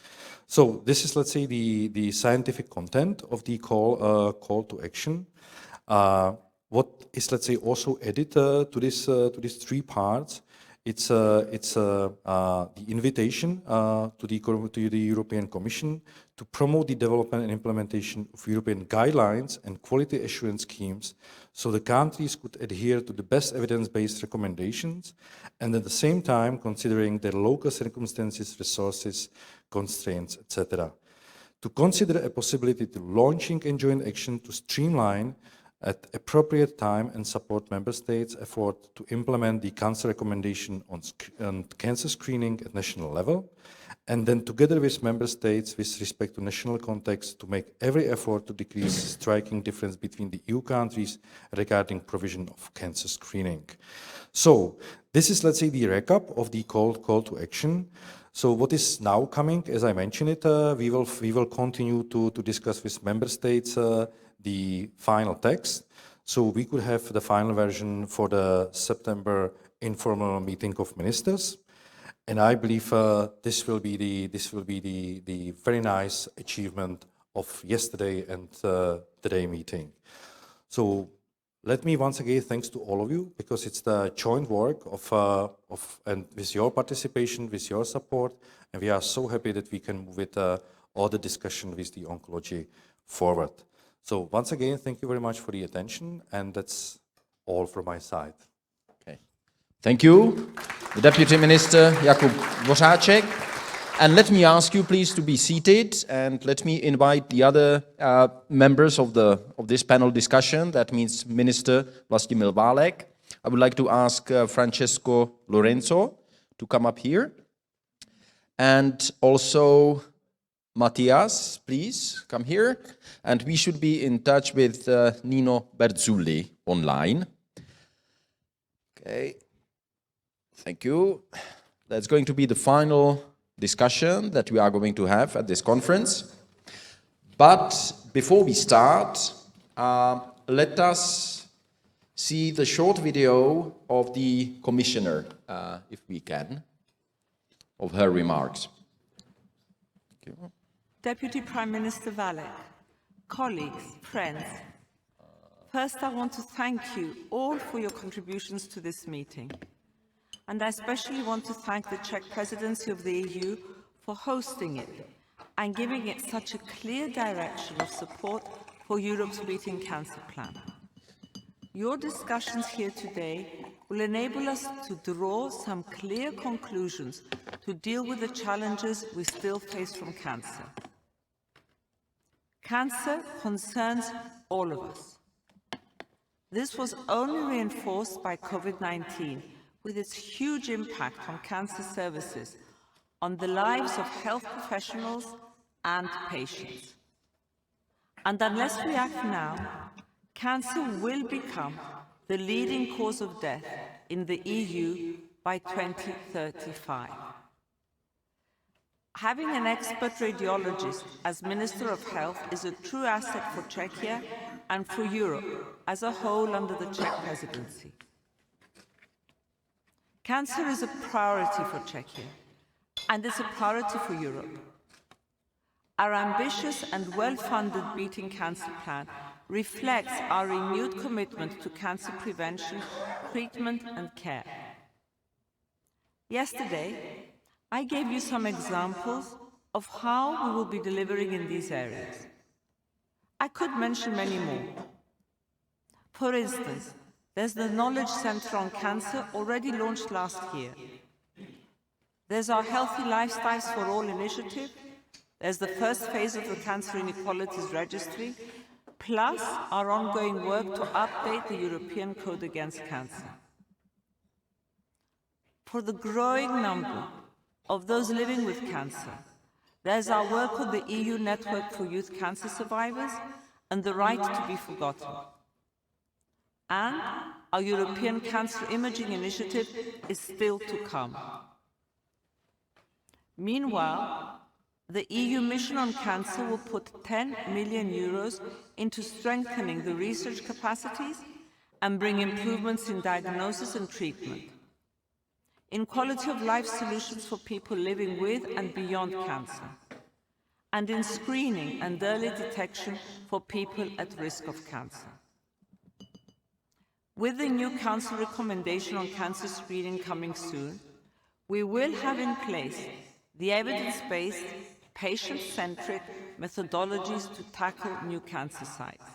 So this is, let's say, the scientific content of the call to action. What is, let's say, also added to these three parts? It's the invitation to the European Commission to promote the development and implementation of European guidelines and quality assurance schemes so the countries could adhere to the best evidence-based recommendations and at the same time considering their local circumstances, resources, constraints, etc. To consider a possibility to launching a joint action to streamline at appropriate time and support member states' effort to implement the Council recommendation on cancer screening at national level, and then together with member states with respect to national context to make every effort to decrease striking difference between the EU countries regarding provision of cancer screening. So this is, let's say, the recap of the call to action. So what is now coming, as I mentioned it, we will continue to discuss with member states the final text, so we could have the final version for the September informal meeting of ministers, and I believe this will be the very nice achievement of yesterday and today meeting. So let me once again thanks to all of you because it's the joint work of and with your participation, with your support, and we are so happy that we can move with all the discussion with the oncology forward. So once again, thank you very much for the attention, and that's all from my side. Okay. Thank you, the Deputy Minister Jakub Dvořáček. And let me ask you please to be seated, and let me invite the other members of this panel discussion. That means Minister Vlastimil Válek. I would like to ask Francesco Lorenzo to come up here. And also Matthias, please come here. And we should be in touch with Nino Berzulli online. Okay, thank you. That's going to be the final discussion that we are going to have at this conference. But before we start, let us see the short video of the Commissioner, if we can, of her remarks. Thank you. Deputy Prime Minister Válek, colleagues, friends, first I want to thank you all for your contributions to this meeting. And I especially want to thank the Czech presidency of the EU for hosting it and giving it such a clear direction of support for Europe's Beating Cancer Plan. Your discussions here today will enable us to draw some clear conclusions to deal with the challenges we still face from cancer. Cancer concerns all of us. This was only reinforced by COVID-19, with its huge impact on cancer services, on the lives of health professionals and patients. And unless we act now, cancer will become the leading cause of death in the EU by 2035. Having an expert radiologist as Minister of Health is a true asset for Czechia and for Europe as a whole under the Czech presidency. Cancer is a priority for Czechia, and it's a priority for Europe. Our ambitious and well-funded Beating Cancer Plan reflects our renewed commitment to cancer prevention, treatment and care. Yesterday, I gave you some examples of how we will be delivering in these areas. I could mention many more. For instance, there's the Knowledge Centre on Cancer already launched last year. There's our Healthy Lifestyles for All initiative. There's the first phase of the Cancer Inequalities Registry, plus our ongoing work to update the European Code Against Cancer. For the growing number of those living with cancer, there's our work on the EU Network for Youth Cancer Survivors and the Right to be Forgotten. And our European Cancer Imaging Initiative is still to come. Meanwhile, the EU Mission on Cancer will put 10 million euros into strengthening the research capacities and bring improvements in diagnosis and treatment, in quality of life solutions for people living with and beyond cancer, and in screening and early detection for people at risk of cancer. With the new Council recommendation on cancer screening coming soon, we will have in place the evidence-based, patient-centric methodologies to tackle new cancer sites.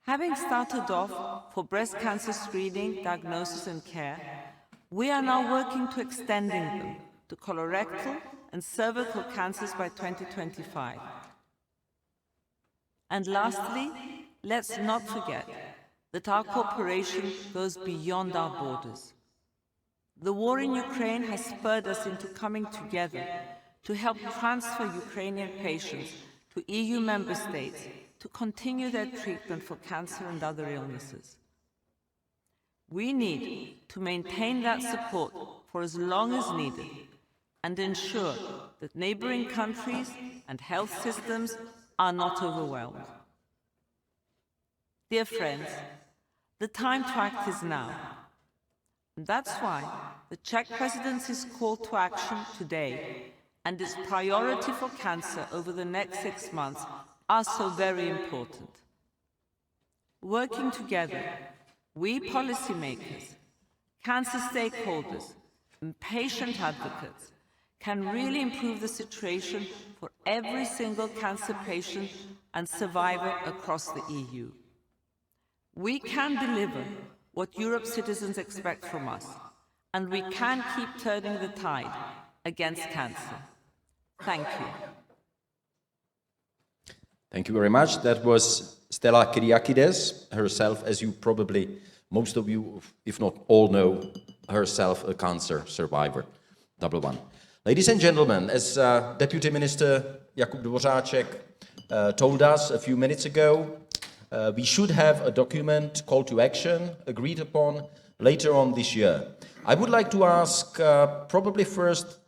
Having started off for breast cancer screening, diagnosis and care, we are now working to extending them to colorectal and cervical cancers by 2025. And lastly, let's not forget that our cooperation goes beyond our borders. The war in Ukraine has spurred us into coming together to help transfer Ukrainian patients to EU member states to continue their treatment for cancer and other illnesses. We need to maintain that support for as long as needed and ensure that neighboring countries and health systems are not overwhelmed. Dear friends, the time to act is now. And that's why the Czech presidency's call to action today and its priority for cancer over the next 6 months are so very important. Working together, we policymakers, cancer stakeholders, and patient advocates can really improve the situation for every single cancer patient and survivor across the EU. We can deliver what Europe's citizens expect from us, and we can keep turning the tide against cancer. Thank you. Thank you very much. That was Stella Kyriakides, herself, as you probably, most of you, if not all, know, herself a cancer survivor. Double one. Ladies and gentlemen, as Deputy Minister Jakub Dvořáček told us a few minutes ago, we should have a document, call to action, agreed upon later on this year. I would like to ask probably first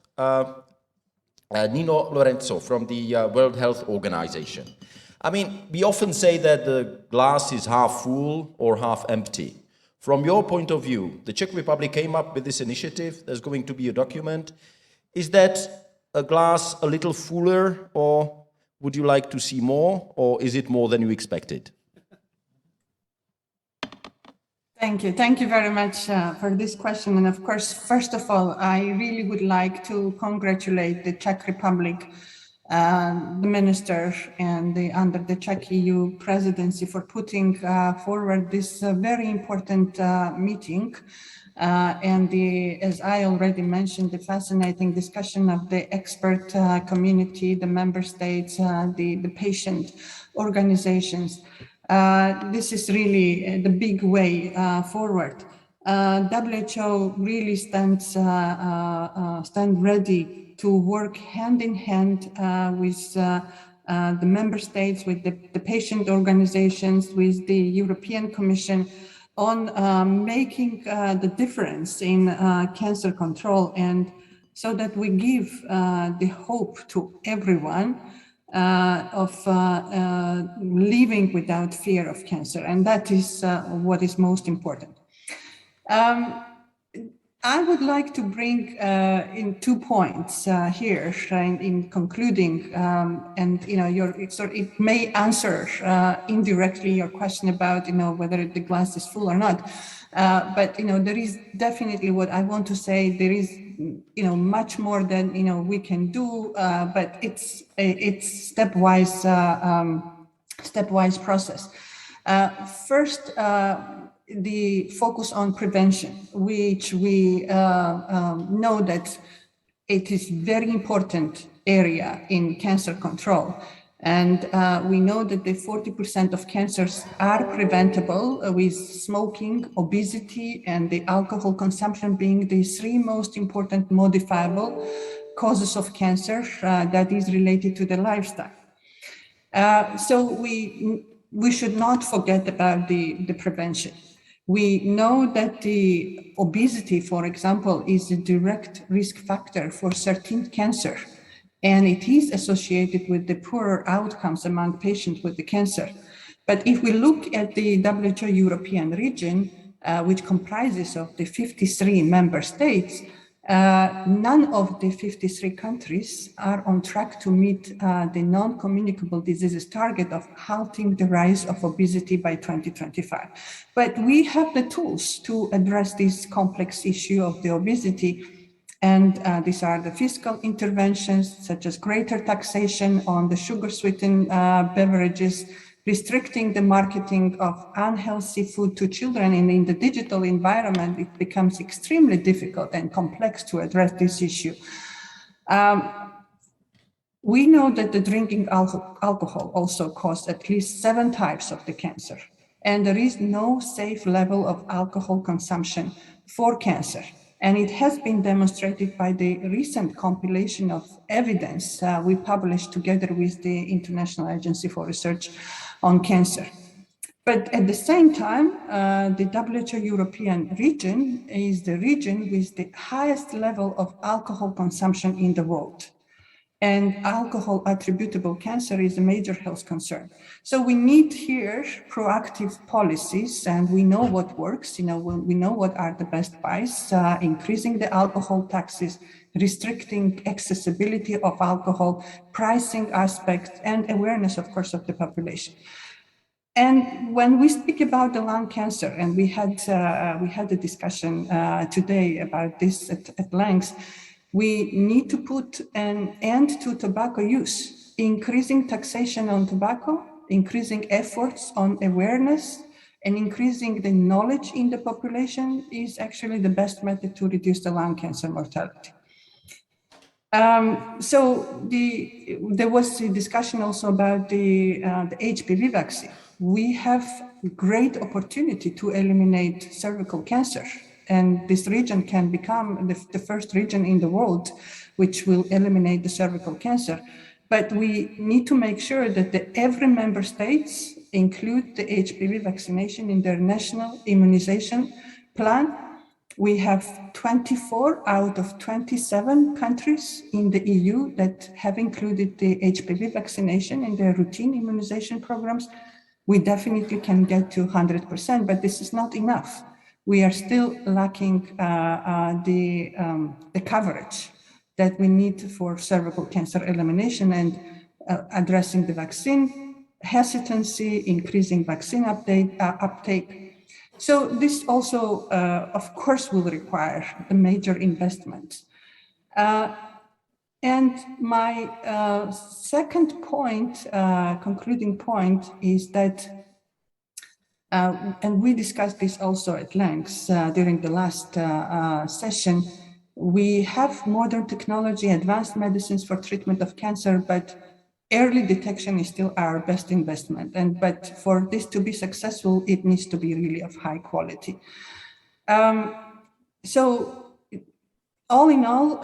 Nino Lorenzo from the World Health Organization. I mean, we often say that the glass is half full or half empty. From your point of view, the Czech Republic came up with this initiative, there's going to be a document. Is that a glass a little fuller, or would you like to see more, or is it more than you expected? Thank you. Thank you very much for this question. And of course, first of all, I really would like to congratulate the Czech Republic, the minister and under the Czech EU presidency for putting forward this very important meeting. And as I already mentioned, the fascinating discussion of the expert community, the member states, the patient organizations. This is really the big way forward. WHO really stands ready to work hand in hand with the member states, with the patient organizations, with the European Commission on making the difference in cancer control, and so that we give the hope to everyone of living without fear of cancer, and that is what is most important. I would like to bring in 2 points here in concluding, and it may answer indirectly your question about whether the glass is full or not. But there is definitely what I want to say. There is much more than we can do, but it's stepwise process. First, the focus on prevention, which we know that it is very important area in cancer control. And we know that the 40% of cancers are preventable with smoking, obesity, and the alcohol consumption being the 3 most important modifiable causes of cancer that is related to the lifestyle. So we should not forget about the prevention. We know that the obesity, for example, is a direct risk factor for certain cancer, and it is associated with the poorer outcomes among patients with the cancer. But if we look at the WHO European region, which comprises of the 53 member states, none of the 53 countries are on track to meet the non-communicable diseases target of halting the rise of obesity by 2025. But we have the tools to address this complex issue of the obesity. And these are the fiscal interventions, such as greater taxation on the sugar-sweetened beverages, restricting the marketing of unhealthy food to children. And in the digital environment, it becomes extremely difficult and complex to address this issue. We know that the drinking alcohol also causes at least 7 types of the cancer. And there is no safe level of alcohol consumption for cancer. And it has been demonstrated by the recent compilation of evidence we published together with the International Agency for Research on Cancer. But at the same time, the WHO European region is the region with the highest level of alcohol consumption in the world. And alcohol attributable cancer is a major health concern. So we need here proactive policies, and we know what works. We know what are the best buys, increasing the alcohol taxes, restricting accessibility of alcohol, pricing aspects, and awareness, of course, of the population. And when we speak about the lung cancer, and we had a discussion today about this at length, we need to put an end to tobacco use, increasing taxation on tobacco, increasing efforts on awareness, and increasing the knowledge in the population is actually the best method to reduce the lung cancer mortality. So there was a discussion also about the HPV vaccine. We have great opportunity to eliminate cervical cancer. And this region can become the first region in the world which will eliminate the cervical cancer. But we need to make sure that every member states include the HPV vaccination in their national immunization plan. We have 24 out of 27 countries in the EU that have included the HPV vaccination in their routine immunization programs. We definitely can get to 100%, but this is not enough. We are still lacking the coverage that we need for cervical cancer elimination, and addressing the vaccine hesitancy, increasing vaccine uptake. So this also, of course, will require a major investment. And my second point, concluding point, is that and we discussed this also at length during the last session. We have modern technology, advanced medicines for treatment of cancer, but early detection is still our best investment. But for this to be successful, it needs to be really of high quality. So all in all,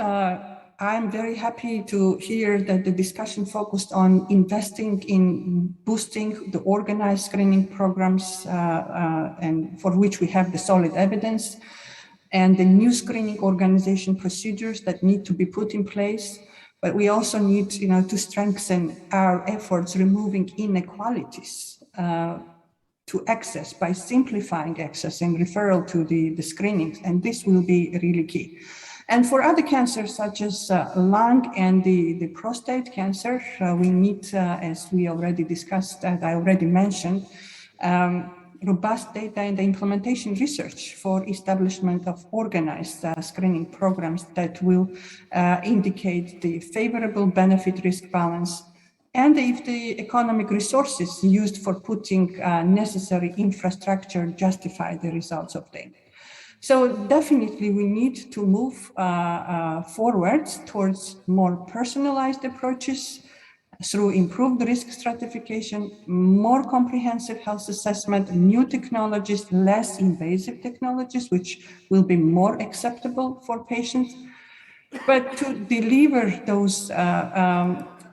I'm very happy to hear that the discussion focused on investing in boosting the organized screening programs, and for which we have the solid evidence, and the new screening organization procedures that need to be put in place. But we also need, to strengthen our efforts removing inequalities to access by simplifying access and referral to the screenings, and this will be really key. And for other cancers such as lung and the prostate cancer, we need, as we already discussed and I already mentioned, robust data and implementation research for establishment of organized screening programs that will indicate the favorable benefit-risk balance and if the economic resources used for putting necessary infrastructure justify the results obtained. So definitely we need to move forwards towards more personalized approaches through improved risk stratification, more comprehensive health assessment, new technologies, less invasive technologies, which will be more acceptable for patients. But to deliver those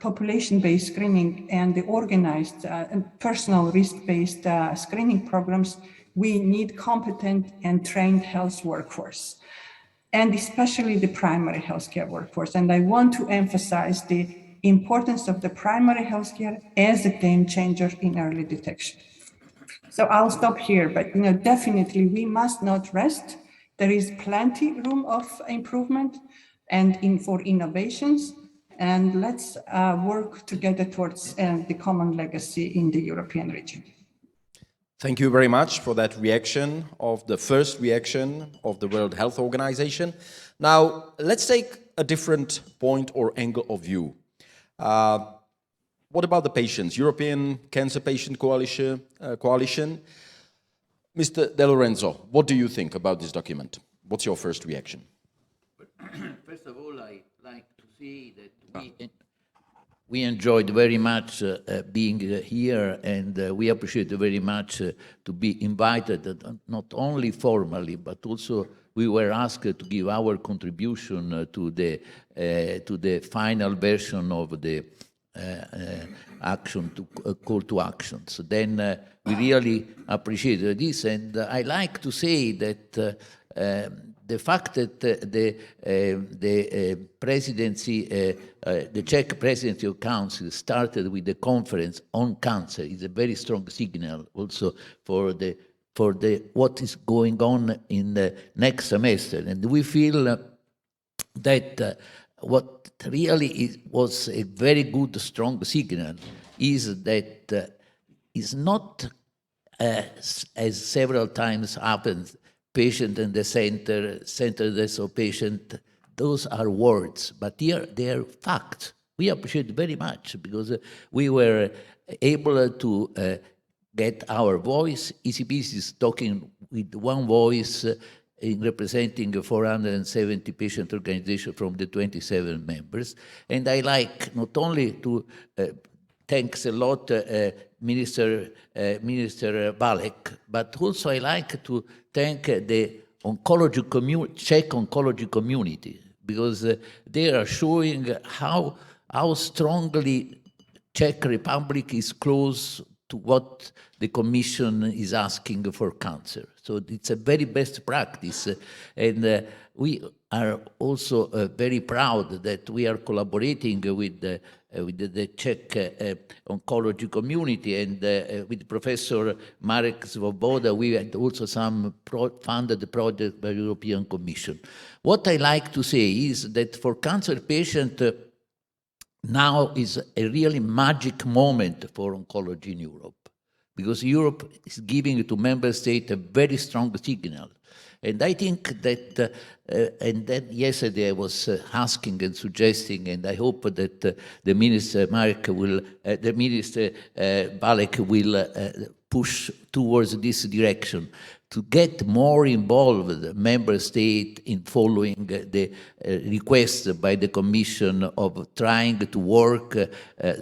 population-based screening and the organized personal risk-based screening programs, we need competent and trained health workforce, and especially the primary healthcare workforce. And I want to emphasize the importance of the primary healthcare as a game changer in early detection. So I'll stop here, but definitely we must not rest. There is plenty room of improvement and for innovations, and let's work together towards the common legacy in the European region. Thank you very much for that reaction of the first reaction of the World Health Organization. Now, let's take a different point or angle of view. What about the patients? European Cancer Patient Coalition. Mr. De Lorenzo, what do you think about this document? What's your first reaction? First of all, I like to say that we enjoyed very much being here, and we appreciate very much to be invited, not only formally, but also we were asked to give our contribution to the final version of the call to action. So then we really appreciate this, and I like to say that the fact that the presidency, the Czech presidency of Council started with the conference on cancer is a very strong signal also for what is going on in the next semester, and we feel that what really was a very good, strong signal is that is not, as several times happens, patient in the center, centeredness of patient, those are words, but here they are facts. We appreciate very much because we were able to get our voice. ECPs is talking with one voice in representing 470 patient organizations from the 27 members. And I like not only to thanks a lot Minister Balek, but also I like to thank the oncology Czech oncology community, because they are showing how strongly Czech Republic is close to what the Commission is asking for cancer. So it's a very best practice, and we are also very proud that we are collaborating with the Czech oncology community, and with Professor Marek Svoboda, we had also some funded project by the European Commission. What I like to say is that for cancer patient, now is a really magic moment for oncology in Europe, because Europe is giving to member states a very strong signal. And I think that, and then yesterday I was asking and suggesting, and I hope that the Minister Marek will, the Minister Balek will push towards this direction, to get more involved member state in following the request by the Commission of trying to work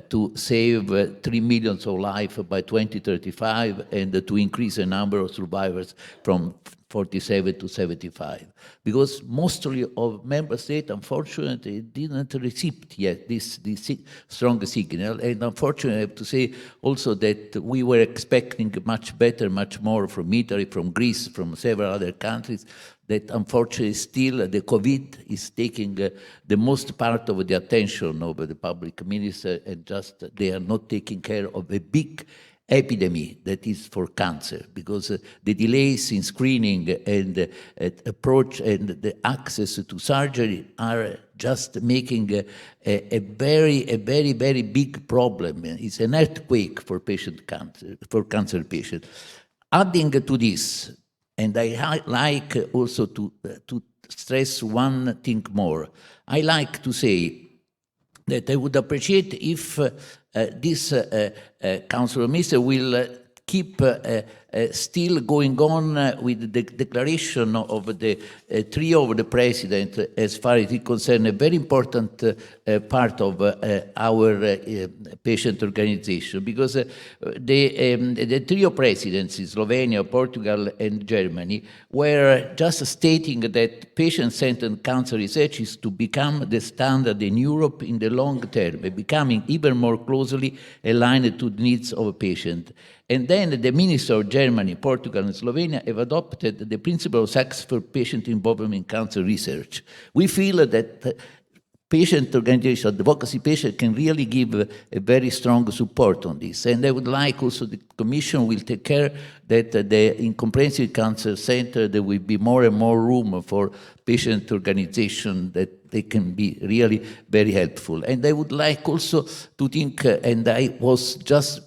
to save 3 million of lives by 2035 and to increase the number of survivors from 47 to 75. Because mostly of member states, unfortunately, didn't receive yet this strong signal. And unfortunately, I have to say also that we were expecting much better, much more from Italy, from Greece, from several other countries, that unfortunately still the COVID is taking the most part of the attention of the public minister, and just they are not taking care of a big epidemic that is for cancer, because the delays in screening and approach and the access to surgery are just making a very big problem. It's an earthquake for cancer patients. Adding to this, and I like also to stress one thing more. I like to say that I would appreciate if this Council of Ministers will keep still going on with the declaration of the trio of the President as far as it concerns a very important part of our patient organization, because the trio presidents, Slovenia, Portugal and Germany, were just stating that patient-centered cancer research is to become the standard in Europe in the long term, becoming even more closely aligned to the needs of a patient. And then the Minister of Germany, Portugal, and Slovenia have adopted the principle of successful patient involvement in cancer research. We feel that patient organization, advocacy patient can really give a very strong support on this. And I would like also the Commission will take care that in Comprehensive Cancer Center there will be more and more room for patient organization that they can be really very helpful. And I would like also to think, and I was just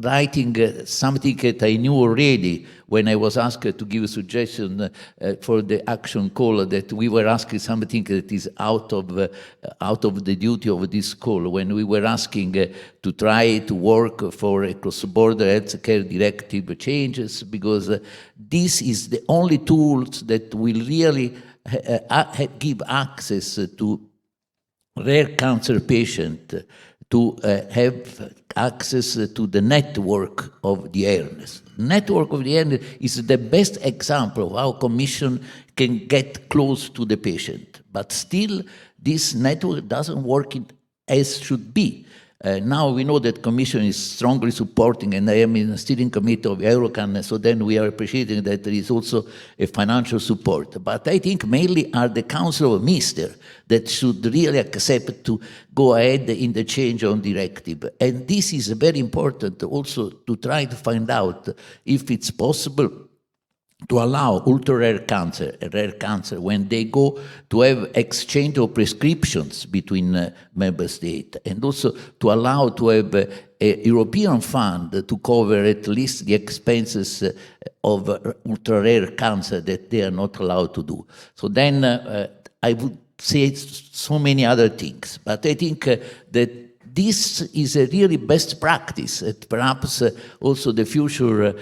writing something that I knew already when I was asked to give a suggestion for the action call, that we were asking something that is out of the duty of this call, when we were asking to try to work for a cross-border healthcare directive changes, because this is the only tools that will really give access to rare cancer patients to have access to the network of the awareness. Network of the awareness is the best example of how Commission can get close to the patient. But still, this network doesn't work as should be. Now we know that Commission is strongly supporting, and I am in the steering committee of Eurocan, so then we are appreciating that there is also a financial support. But I think mainly are the Council of Ministers that should really accept to go ahead in the change on directive. And this is very important also to try to find out if it's possible to allow ultra-rare cancer, rare cancer, when they go to have exchange of prescriptions between member states, and also to allow to have a European fund to cover at least the expenses of ultra-rare cancer that they are not allowed to do. So then I would say so many other things, but I think that this is a really best practice that perhaps also the future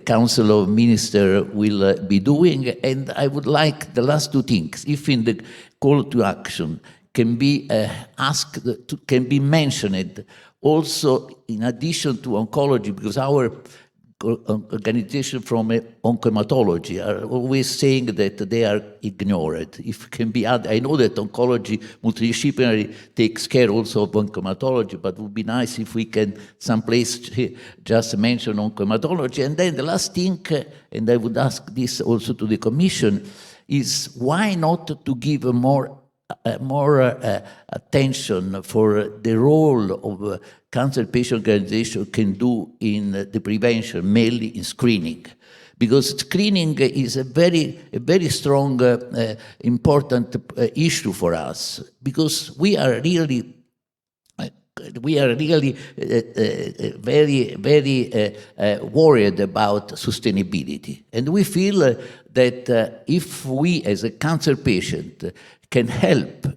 Council of Ministers will be doing. And I would like the last two things, if in the call to action can be asked, can be mentioned also in addition to oncology, because our organization from oncomatology are always saying that they are ignored. If can be added, I know that oncology multidisciplinary takes care also of oncomatology, but it would be nice if we can someplace just mention oncomatology. And then the last thing, and I would ask this also to the Commission, is why not to give a more attention for the role of cancer patient organization can do in the prevention, mainly in screening. Because screening is a very strong, important issue for us, because we are really very worried about sustainability. And we feel that if we as a cancer patient can help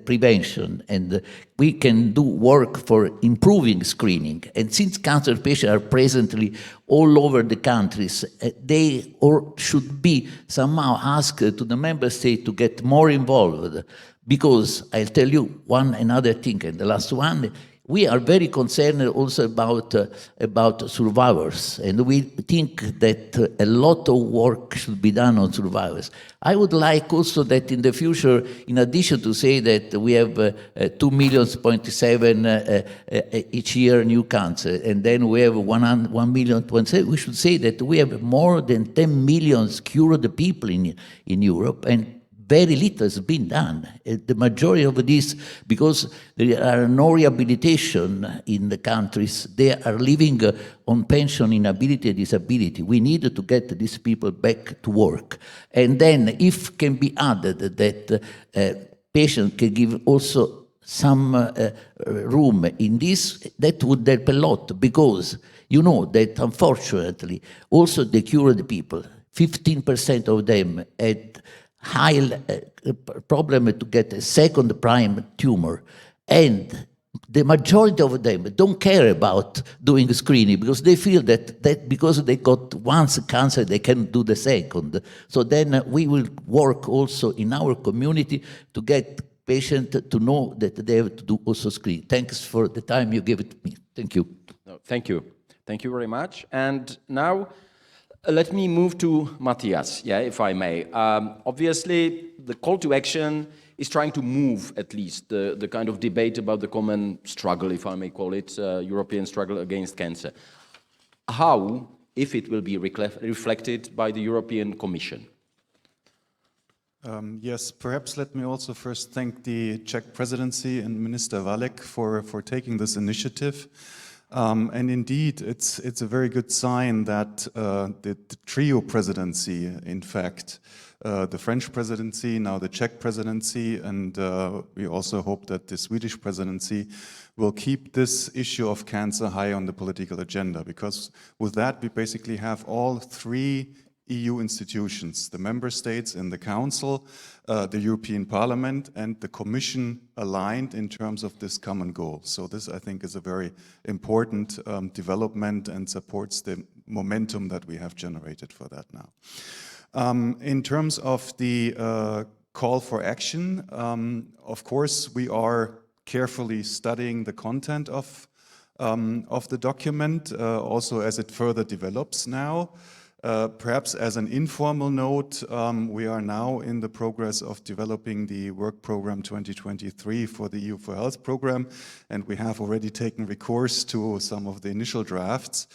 prevention, and we can do work for improving screening. And since cancer patients are presently all over the countries, they should be somehow asked to the member state to get more involved. Because I'll tell you another thing, and the last one, we are very concerned also about survivors, and we think that a lot of work should be done on survivors. I would like also that in the future, in addition to say that we have 2.7 each year new cancer, and then we have 1,000,027, we should say that we have more than 10 million cured people in Europe, and very little has been done. The majority of this, because there are no rehabilitation in the countries, they are living on pension, inability, and disability. We need to get these people back to work. And then if can be added that patients can give also some room in this, that would help a lot, because you know that unfortunately also the cured people, 15% of them had high problem to get a second prime tumor, and the majority of them don't care about doing screening because they feel that because they got once cancer, they can do the second. So then we will work also in our community to get patients to know that they have to do also screening. Thanks for the time you gave it to me. Thank you. No, thank you. Thank you very much. And now let me move to Matthias, yeah, if I may. Obviously, the call to action is trying to move, at least, the kind of debate about the common struggle, if I may call it, European struggle against cancer. How, if it will be reflected by the European Commission? Yes, perhaps let me also first thank the Czech presidency and Minister Valek for taking this initiative. And indeed, it's a very good sign that the trio presidency, in fact, the French presidency, now the Czech presidency, and we also hope that the Swedish presidency will keep this issue of cancer high on the political agenda, because with that we basically have all three EU institutions, the member states in the Council, the European Parliament and the Commission aligned in terms of this common goal. So this, I think, is a very important development and supports the momentum that we have generated for that now. In terms of the call for action, of course, we are carefully studying the content of the document, also as it further develops now. Perhaps as an informal note, we are now in the progress of developing the work program 2023 for the EU for Health program, and we have already taken recourse to some of the initial drafts.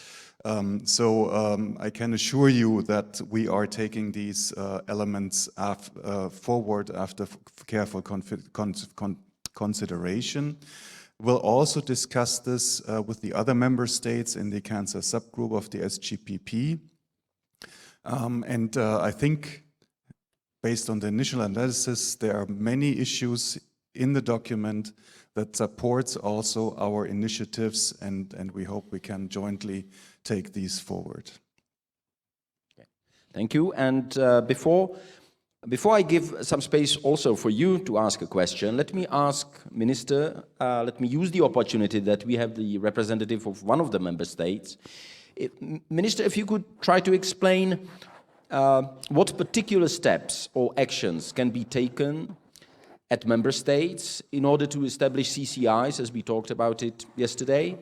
I can assure you that we are taking these elements forward after careful consideration. We'll also discuss this with the other member states in the cancer subgroup of the SGPP. I think, based on the initial analysis, there are many issues in the document that supports also our initiatives, and we hope we can jointly take these forward. Okay. Thank you. And before I give some space also for you to ask a question, let me ask Minister, let me use the opportunity that we have the representative of one of the member states. Minister, if you could try to explain what particular steps or actions can be taken at member states in order to establish CCIs, as we talked about it yesterday,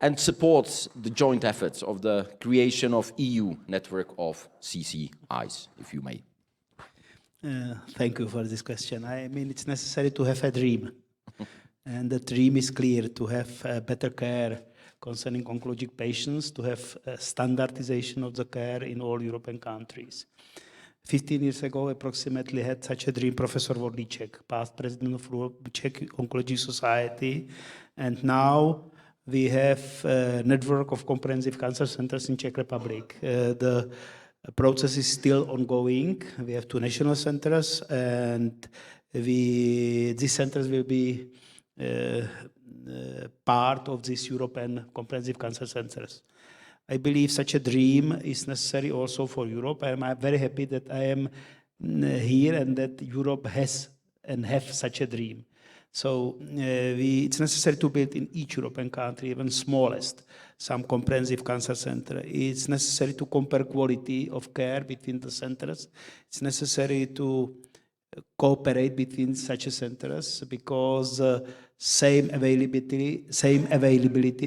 and support the joint efforts of the creation of EU network of CCIs, if you may. Thank you for this question. I mean, it's necessary to have a dream. And the dream is clear, to have better care concerning oncologic patients, to have standardization of the care in all European countries. 15 years ago, approximately, had such a dream Professor Vodlíček, past president of Czech Oncology Society. And now we have a network of comprehensive cancer centers in Czech Republic. The process is still ongoing. We have 2 national centers, and these centers will be part of these European comprehensive cancer centers. I believe such a dream is necessary also for Europe. I am very happy that I am here and that Europe has and have such a dream. So it's necessary to build in each European country, even smallest, some comprehensive cancer center. It's necessary to compare quality of care between the centers. It's necessary to cooperate between such centers, because same availability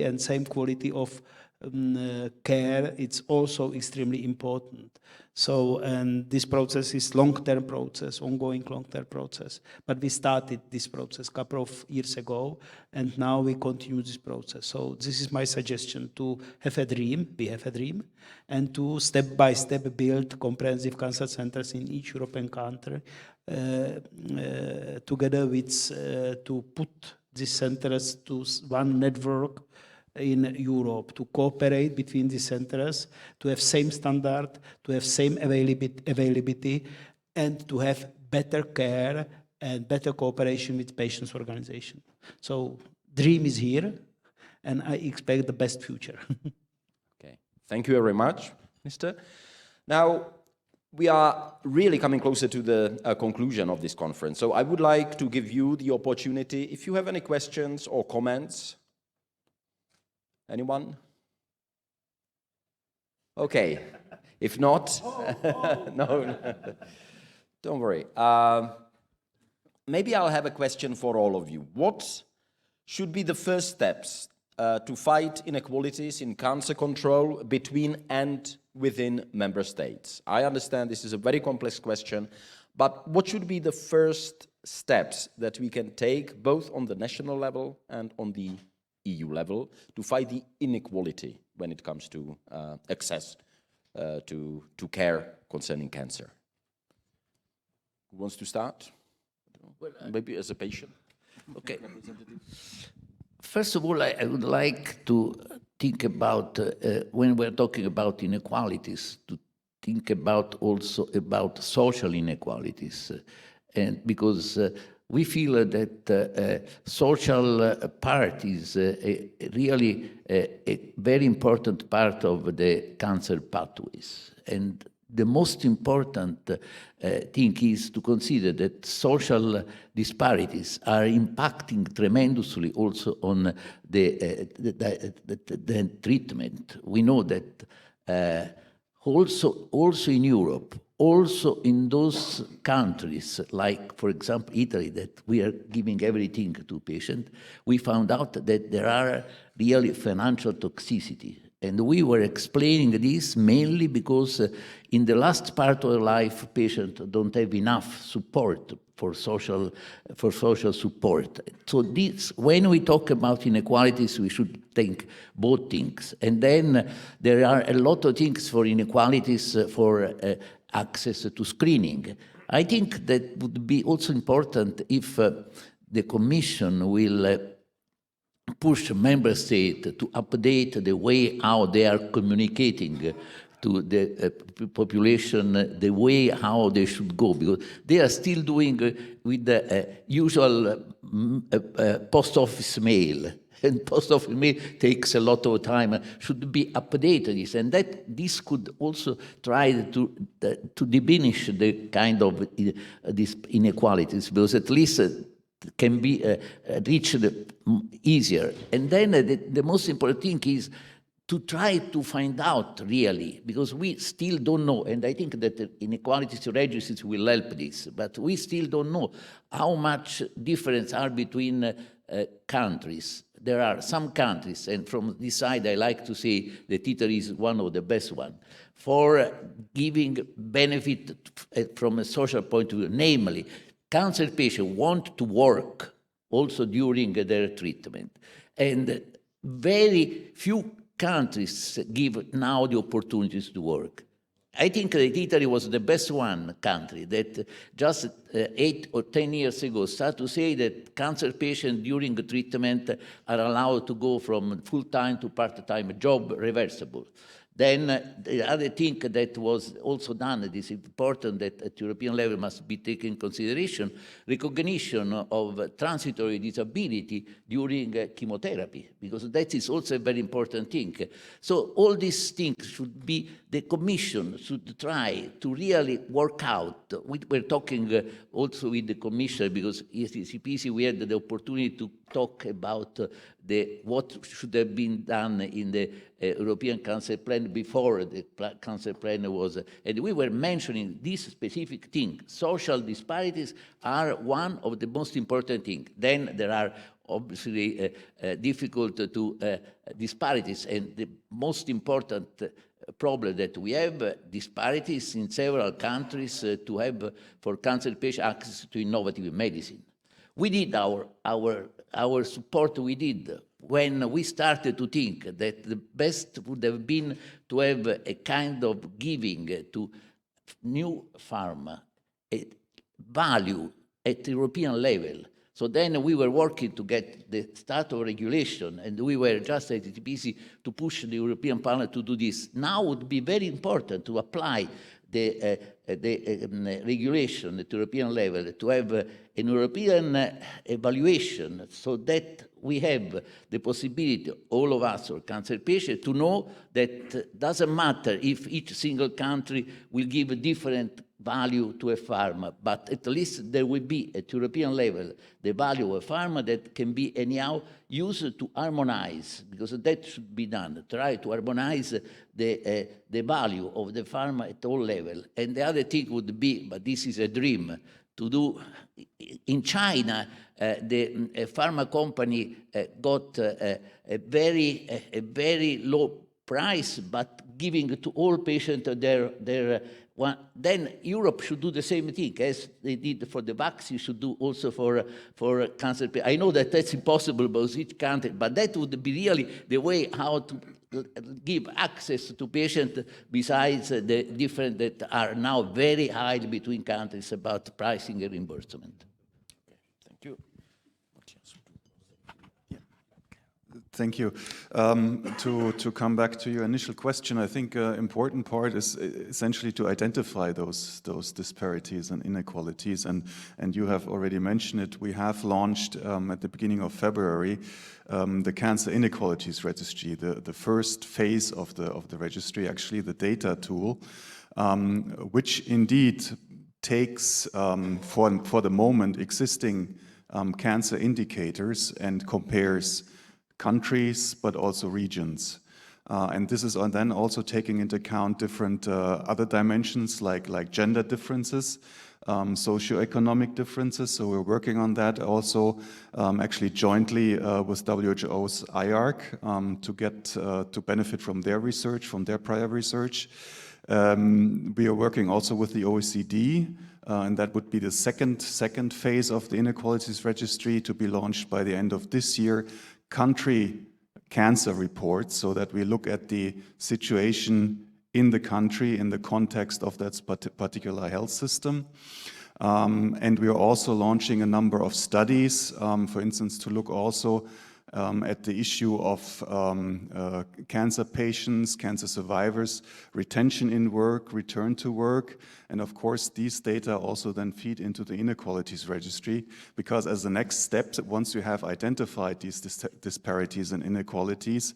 and same quality of care, it's also extremely important. So, and this process is long-term process, ongoing long-term process. But we started this process a couple of years ago, and now we continue this process. So this is my suggestion, to have a dream, we have a dream, and to step by step build comprehensive cancer centers in each European country, together with, to put these centers to one network in Europe, to cooperate between the centers, to have same standard, to have same availability, and to have better care and better cooperation with patients' organization. So dream is here, and I expect the best future. Okay, thank you very much, Mr. Now, we are really coming closer to the conclusion of this conference. So I would like to give you the opportunity, if you have any questions or comments. Anyone? Okay. If not, no, don't worry. Maybe I'll have a question for all of you. What should be the first steps to fight inequalities in cancer control between and within member states? I understand this is a very complex question, but what should be the first steps that we can take both on the national level and on the EU level to fight the inequality when it comes to access to care concerning cancer? Who wants to start? Well, maybe as a patient. Okay. First of all, I would like to think about, when we're talking about inequalities, to think about also about social inequalities. And because we feel that social part is really a very important part of the cancer pathways. And the most important thing is to consider that social disparities are impacting tremendously also on the treatment. We know that also in Europe, also in those countries, like, for example, Italy, that we are giving everything to patients, we found out that there are really financial toxicity. And we were explaining this mainly because in the last part of life, patients don't have enough support for social support. So this, when we talk about inequalities, we should think both things. And then there are a lot of things for inequalities for access to screening. I think that would be also important if the Commission will push member states to update the way how they are communicating to the population, the way how they should go, because they are still doing with the usual post office mail. And post office mail takes a lot of time, should be updated, and that this could also try to diminish the kind of these inequalities, because at least can be reached easier. And then the most important thing is to try to find out really, because we still don't know, and I think that the inequalities registries will help this, but we still don't know how much difference are between countries. There are some countries, and from this side I like to say that Italy is one of the best ones, for giving benefit from a social point of view, namely, cancer patients want to work also during their treatment. And very few countries give now the opportunities to work. I think that Italy was the best country that just 8 or 10 years ago started to say that cancer patients during the treatment are allowed to go from full-time to part-time job reversible. Then the other thing that was also done, that is important, that at European level must be taken into consideration, recognition of transitory disability during chemotherapy, because that is also a very important thing. So all these things should be, the Commission should try to really work out. We're talking also with the Commission, because at CZPRES we had the opportunity to talk about what should have been done in the European Cancer Plan before the Cancer Plan was, and we were mentioning this specific thing. Social disparities are one of the most important things. Then there are obviously difficult to disparities. And the most important problem that we have disparities in several countries to have for cancer patients access to innovative medicine. We did our support we did when we started to think that the best would have been to have a kind of giving to new pharma a value at European level. So then we were working to get the start of regulation, and we were just at ETPC to push the European Parliament to do this. Now it would be very important to apply the regulation at European level, to have an European evaluation, so that we have the possibility, all of us or cancer patients, to know that doesn't matter if each single country will give a different value to a pharma, but at least there will be at European level the value of a pharma that can be anyhow used to harmonize, because that should be done, try to harmonize the value of the pharma at all level. And the other thing would be, but this is a dream, to do in China, the pharma company got a very low price, but giving to all patients their one. Then Europe should do the same thing as they did for the vaccine, should do also for cancer. I know that that's impossible because each country, but that would be really the way how to give access to patients, besides the different that are now very high between countries about pricing and reimbursement. Thank you. Thank you. To come back to your initial question, I think an important part is essentially to identify those disparities and inequalities. And you have already mentioned it. We have launched at the beginning of February the Cancer Inequalities Registry, the first phase of the registry, actually the data tool, which indeed takes for the moment existing cancer indicators and compares countries, but also regions. And this is then also taking into account different other dimensions like gender differences, socioeconomic differences. So we're working on that also actually jointly with WHO's IARC to benefit from their research, from their prior research. We are working also with the OECD, and that would be the second phase of the Inequalities Registry to be launched by the end of this year. Country cancer reports, so that we look at the situation in the country in the context of that particular health system. And we are also launching a number of studies, for instance, to look also at the issue of cancer patients, cancer survivors, retention in work, return to work. And of course, these data also then feed into the Inequalities Registry, because as the next step, once you have identified these disparities and inequalities,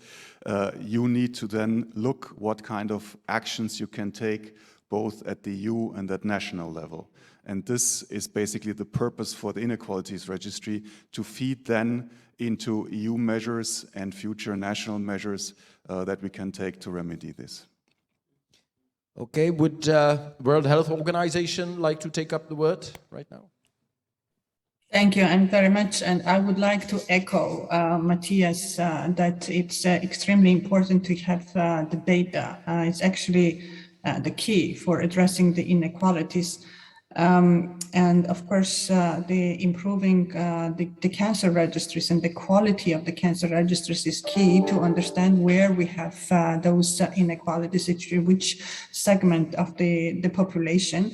you need to then look what kind of actions you can take both at the EU and at national level. And this is basically the purpose for the Inequalities Registry, to feed then into EU measures and future national measures that we can take to remedy this. Okay, would World Health Organization like to take up the word right now? Thank you, and very much. And I would like to echo Matthias that it's extremely important to have the data. It's actually the key for addressing the inequalities. And of course, the improving the cancer registries and the quality of the cancer registries is key to understand where we have those inequalities, which segment of the population,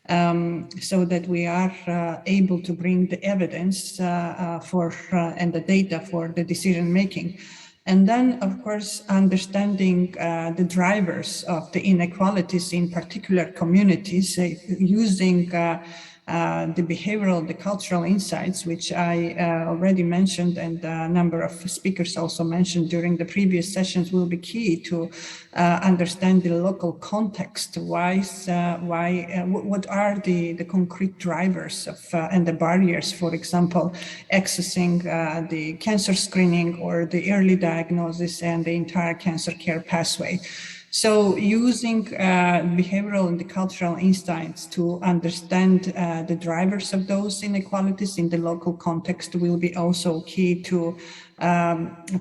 so that we are able to bring the evidence and the data for the decision making. And then, of course, understanding the drivers of the inequalities in particular communities, using the behavioral, the cultural insights, which I already mentioned, and a number of speakers also mentioned during the previous sessions, will be key to understand the local context. What are the concrete drivers of and the barriers, for example, accessing the cancer screening or the early diagnosis and the entire cancer care pathway. So using behavioral and the cultural insights to understand the drivers of those inequalities in the local context will be also key to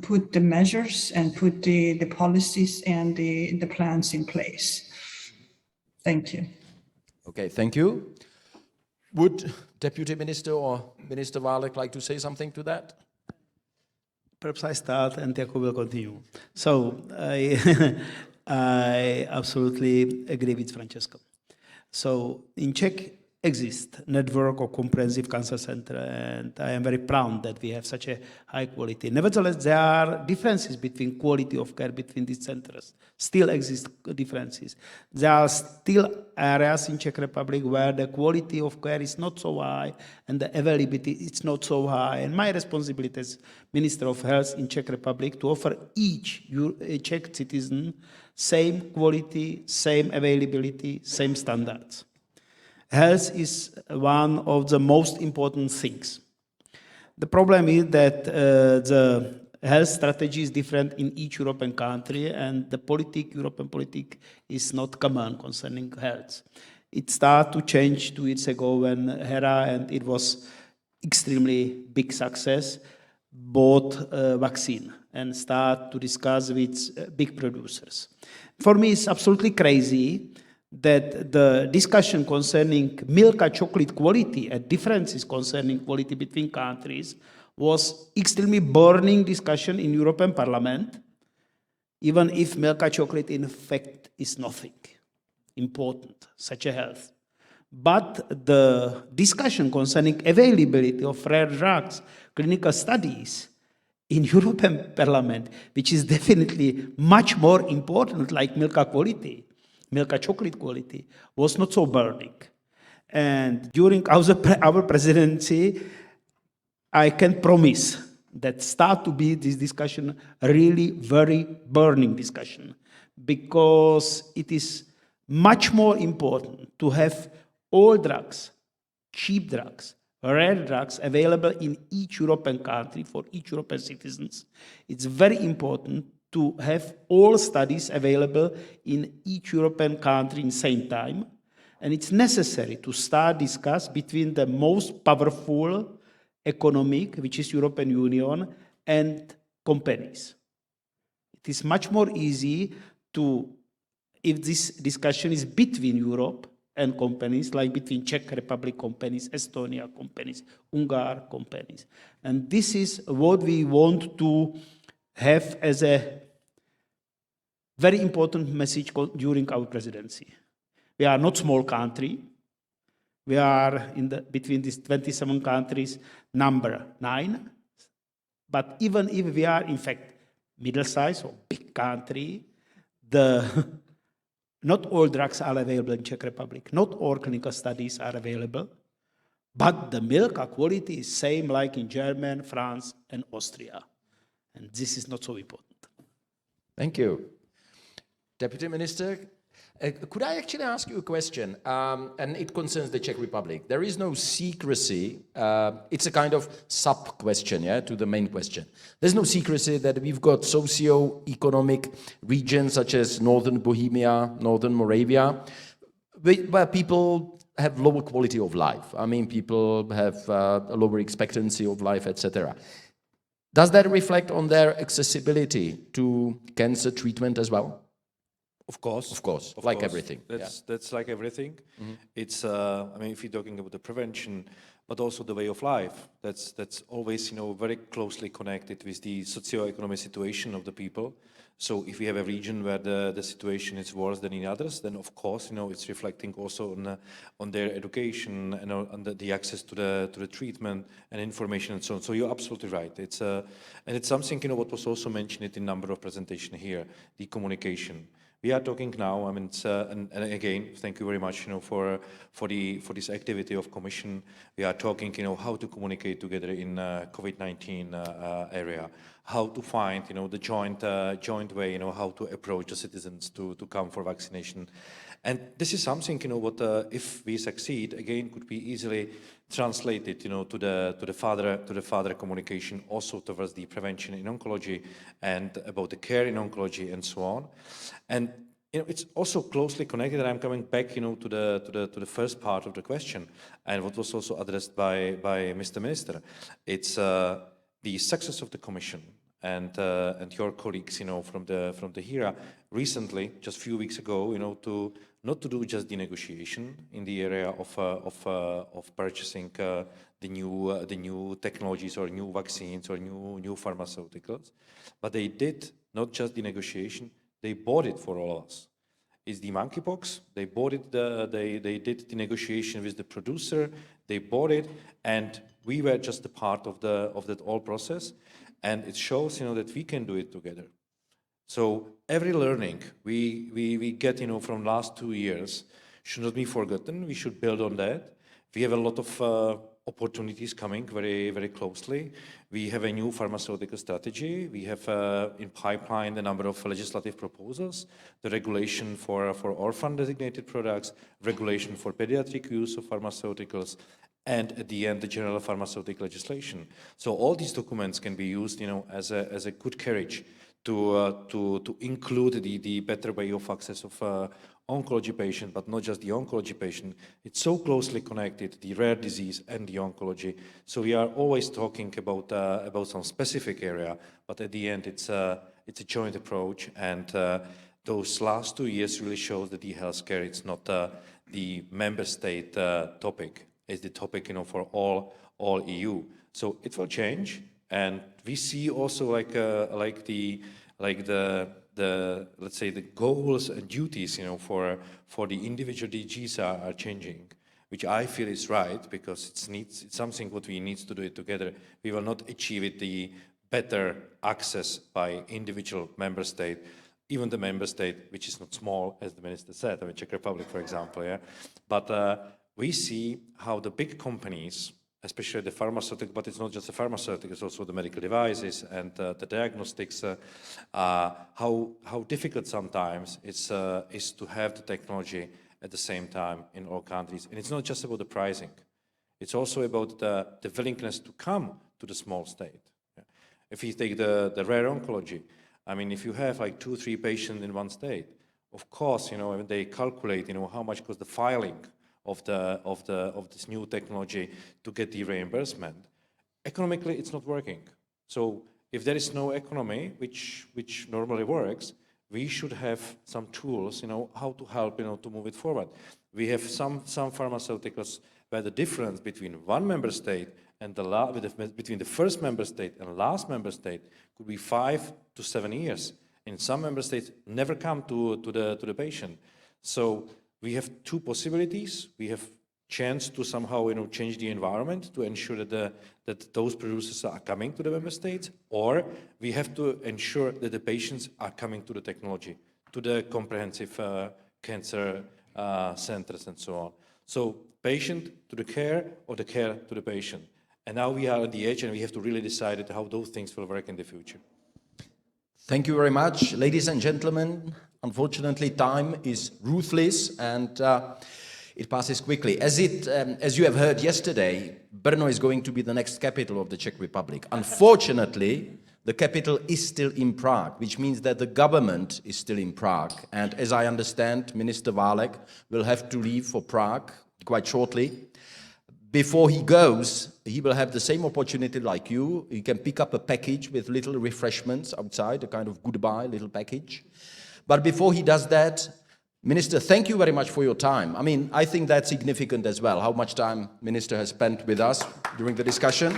put the measures and put the policies and the plans in place. Thank you. Okay, thank you. Would Deputy Minister or Minister Walek like to say something to that? Perhaps I start and Jakob will continue. So I, I absolutely agree with Francesco. So in Czech exists network of comprehensive cancer center, and I am very proud that we have such a high quality. Nevertheless, there are differences between quality of care between these centers. Still exist differences. There are still areas in Czech Republic where the quality of care is not so high and the availability is not so high. And my responsibility as Minister of Health in Czech Republic to offer each Czech citizen same quality, same availability, same standards. Health is one of the most important things. The problem is that the health strategy is different in each European country, and the European politic is not common concerning health. It started to change 2 years ago when HERA, and it was extremely big success, bought vaccine and start to discuss with big producers. For me, it's absolutely crazy that the discussion concerning milk and chocolate quality and differences concerning quality between countries was extremely burning discussion in European Parliament, even if milk and chocolate in fact is nothing important, such a health. But the discussion concerning availability of rare drugs, clinical studies in European Parliament, which is definitely much more important, like milk and quality, milk and chocolate quality, was not so burning. And during our presidency, I can promise that start to be this discussion a really very burning discussion, because it is much more important to have all drugs, cheap drugs, rare drugs available in each European country for each European citizens. It's very important to have all studies available in each European country in the same time. And it's necessary to start discuss between the most powerful economic, which is European Union, and companies. It is much more easy to, if this discussion is between Europe and companies, like between Czech Republic companies, Estonia companies, Hungary companies. And this is what we want to have as a very important message during our presidency. We are not a small country. We are between these 27 countries, number 9. But even if we are, in fact, middle-sized or big country, not all drugs are available in Czech Republic. Not all clinical studies are available. But the milk quality is same like in Germany, France, and Austria. And this is not so important. Thank you. Deputy Minister, could I actually ask you a question? And it concerns the Czech Republic. There is no secrecy. It's a kind of sub-question, yeah, to the main question. There's no secrecy that we've got socio-economic regions such as Northern Bohemia, Northern Moravia, where people have lower quality of life. I mean, people have a lower expectancy of life, etc. Does that reflect on their accessibility to cancer treatment as well? Of course. Of course, like everything. That's like everything. Mm-hmm. It's, I mean, if you're talking about the prevention, but also the way of life, that's always, very closely connected with the socio-economic situation of the people. So if we have a region where the situation is worse than in others, then of course, it's reflecting also on their education and on the access to the treatment and information and so on. So you're absolutely right. It's and it's something, what was also mentioned in a number of presentations here, the communication. We are talking now. I mean, and again, thank you very much, for this activity of Commission. We are talking, how to communicate together in COVID-19 area, how to find, the joint way, how to approach the citizens to come for vaccination, and this is something, what if we succeed, again, could be easily translated, to the further communication, also towards the prevention in oncology and about the care in oncology and so on. And it's also closely connected, and I'm coming back, to the first part of the question, and what was also addressed by Mr. Minister. It's the success of the Commission and your colleagues, from the HERA recently, just a few weeks ago, not to do just the negotiation in the area of purchasing the new technologies or new vaccines or new pharmaceuticals, but they did not just the negotiation. They bought it for all of us. It's the monkeypox. They bought it. They did the negotiation with the producer. They bought it, and we were just a part of that whole process. And it shows, that we can do it together. So every learning we get, from last 2 years should not be forgotten. We should build on that. We have a lot of opportunities coming very, very closely. We have a new pharmaceutical strategy. We have in pipeline a number of legislative proposals, the regulation for orphan designated products, regulation for pediatric use of pharmaceuticals, and at the end, the general pharmaceutical legislation. So all these documents can be used, as a good carriage to include the better way of access of oncology patient, but not just the oncology patient. It's so closely connected, the rare disease and the oncology. So we are always talking about some specific area, but at the end, it's a joint approach. And those last 2 years really shows that the healthcare, it's not the member state topic. It's the topic, for all EU. So it will change, and we see also the let's say the goals and duties, for the individual DGs are changing, which I feel is right, because it's something what we need to do it together. We will not achieve it the better access by individual member state, even the member state which is not small, as the minister said, Czech Republic, for example, yeah. But we see how the big companies, especially the pharmaceutical, but it's not just the pharmaceutical, it's also the medical devices and the diagnostics, how difficult sometimes is to have the technology at the same time in all countries. And it's not just about the pricing. It's also about the willingness to come to the small state. Yeah. If you take the rare oncology, I mean, if you have like 2 or 3 patients in one state, of course, when they calculate, how much costs the filing of this new technology to get the reimbursement, economically it's not working. So if there is no economy, which normally works, we should have some tools, how to help, to move it forward. We have some pharmaceuticals where the difference between one member state and between the first member state and last member state could be 5 to 7 years. In some member states, never come to the patient. So we have 2 possibilities. We have chance to somehow, change the environment to ensure that those producers are coming to the member states, or we have to ensure that the patients are coming to the technology, to the comprehensive cancer centers and so on. So patient to the care, or the care to the patient. And now we are at the edge, and we have to really decide how those things will work in the future. Thank you very much, ladies and gentlemen. Unfortunately, time is ruthless, and it passes quickly. As you have heard yesterday, Brno is going to be the next capital of the Czech Republic. Unfortunately, the capital is still in Prague, which means that the government is still in Prague. And as I understand, Minister Válek will have to leave for Prague quite shortly. Before he goes, he will have the same opportunity like you. He can pick up a package with little refreshments outside, a kind of goodbye little package. But before he does that, Minister, thank you very much for your time. I mean, I think that's significant as well, how much time Minister has spent with us during the discussion.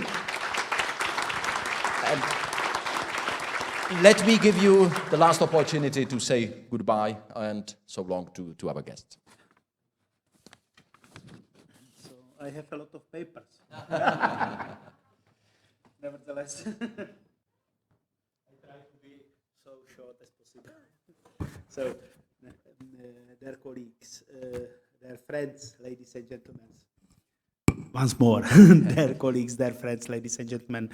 And let me give you the last opportunity to say goodbye and so long to our guests. I have a lot of papers. Nevertheless, I try to be so short as possible. So, dear colleagues, dear friends, ladies and gentlemen. Once more, dear colleagues, dear friends, ladies and gentlemen.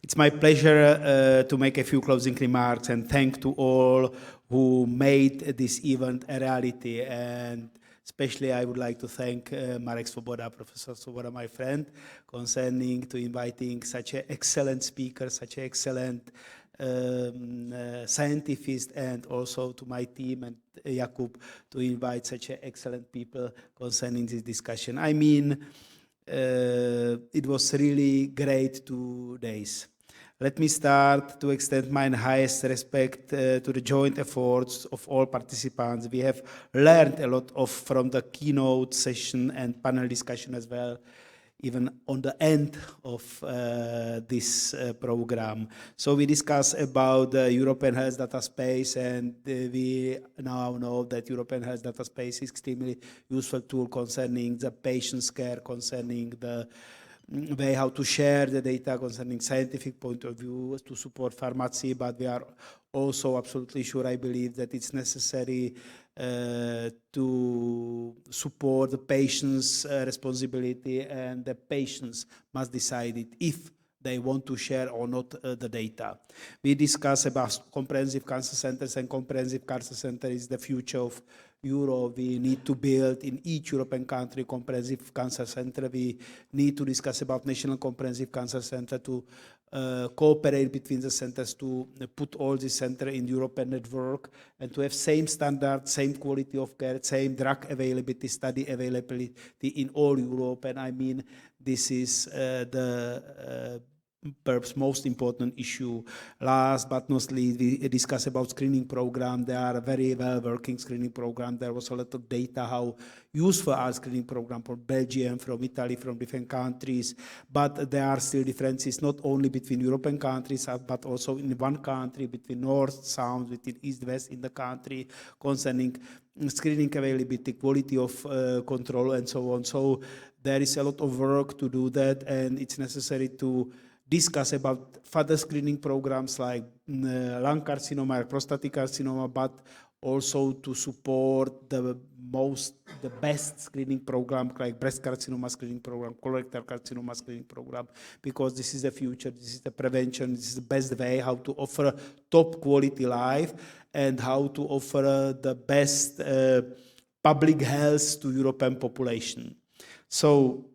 It's my pleasure to make a few closing remarks and thank to all who made this event a reality. And especially, I would like to thank Marek Svoboda, Professor Svoboda, my friend, concerning to inviting such an excellent speaker, such an excellent scientists and also to my team and Jakub to invite such excellent people concerning this discussion. I mean, it was really great 2 days. Let me start to extend my highest respect to the joint efforts of all participants. We have learned a lot from the keynote session and panel discussion as well, even on the end of this program. So we discussed about the European Health Data Space, and we now know that European Health Data Space is extremely useful tool concerning the patient's care, concerning the way how to share the data concerning scientific point of view to support pharmacy, but we are also absolutely sure, I believe, that it's necessary to support the patient's responsibility, and the patients must decide it if they want to share or not the data. We discuss about comprehensive cancer centers, and comprehensive cancer center is the future of Europe. We need to build in each European country comprehensive cancer center. We need to discuss about national comprehensive cancer center to cooperate between the centers to put all this center in European network and to have same standard, same quality of care, same drug availability, study availability in all Europe. And I mean, this is the perhaps most important issue. Last but not least, we discuss about screening program. They are a very well working screening program. There was a lot of data how useful are screening program from Belgium, from Italy, from different countries. But there are still differences not only between European countries, but also in one country, between north, south, between east, west in the country, concerning screening availability, quality of control, and so on. So there is a lot of work to do that, and it's necessary to discuss about further screening programs like lung carcinoma, prostatic carcinoma, but also to support the best screening program like breast carcinoma screening program, colorectal carcinoma screening program, because this is the future, this is the prevention, this is the best way how to offer top quality life and how to offer the best public health to European population. So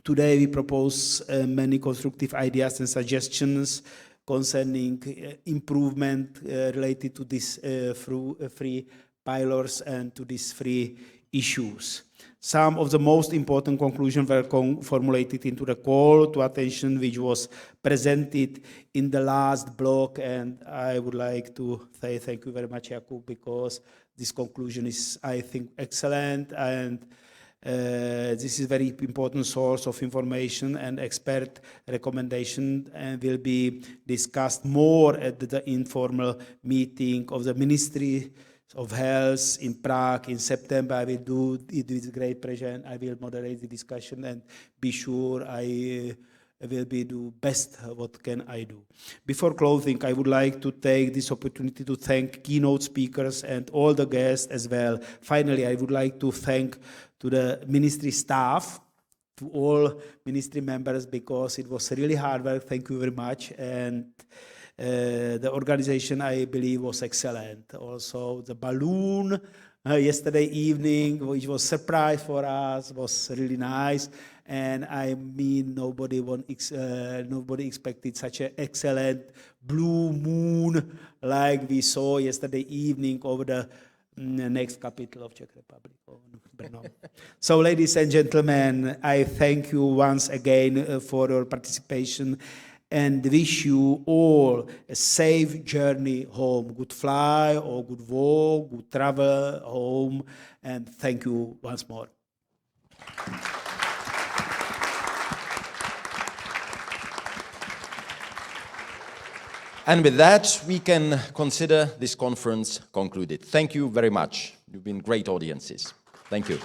today we propose many constructive ideas and suggestions concerning improvement related to these three pillars and to these three issues. Some of the most important conclusions were formulated into the call to attention which was presented in the last block, and I would like to say thank you very much, Jakub, because this conclusion is, I think, excellent, and this is a very important source of information, and expert recommendation will be discussed more at the informal meeting of the Ministry of Health in Prague in September. I will do it with great pleasure, and I will moderate the discussion, and be sure I will be do best what can I do. Before closing, I would like to take this opportunity to thank keynote speakers and all the guests as well. Finally, I would like to thank to the ministry staff, to all ministry members, because it was really hard work. Thank you very much. And the organization, I believe, was excellent. Also, the balloon yesterday evening, which was a surprise for us, was really nice. And I mean, nobody expected such an excellent blue moon like we saw yesterday evening over the next capital of Czech Republic. So, ladies and gentlemen, I thank you once again for your participation and wish you all a safe journey home. Good fly or good walk, good travel home, and thank you once more. And with that, we can consider this conference concluded. Thank you very much. You've been great audiences. Thank you.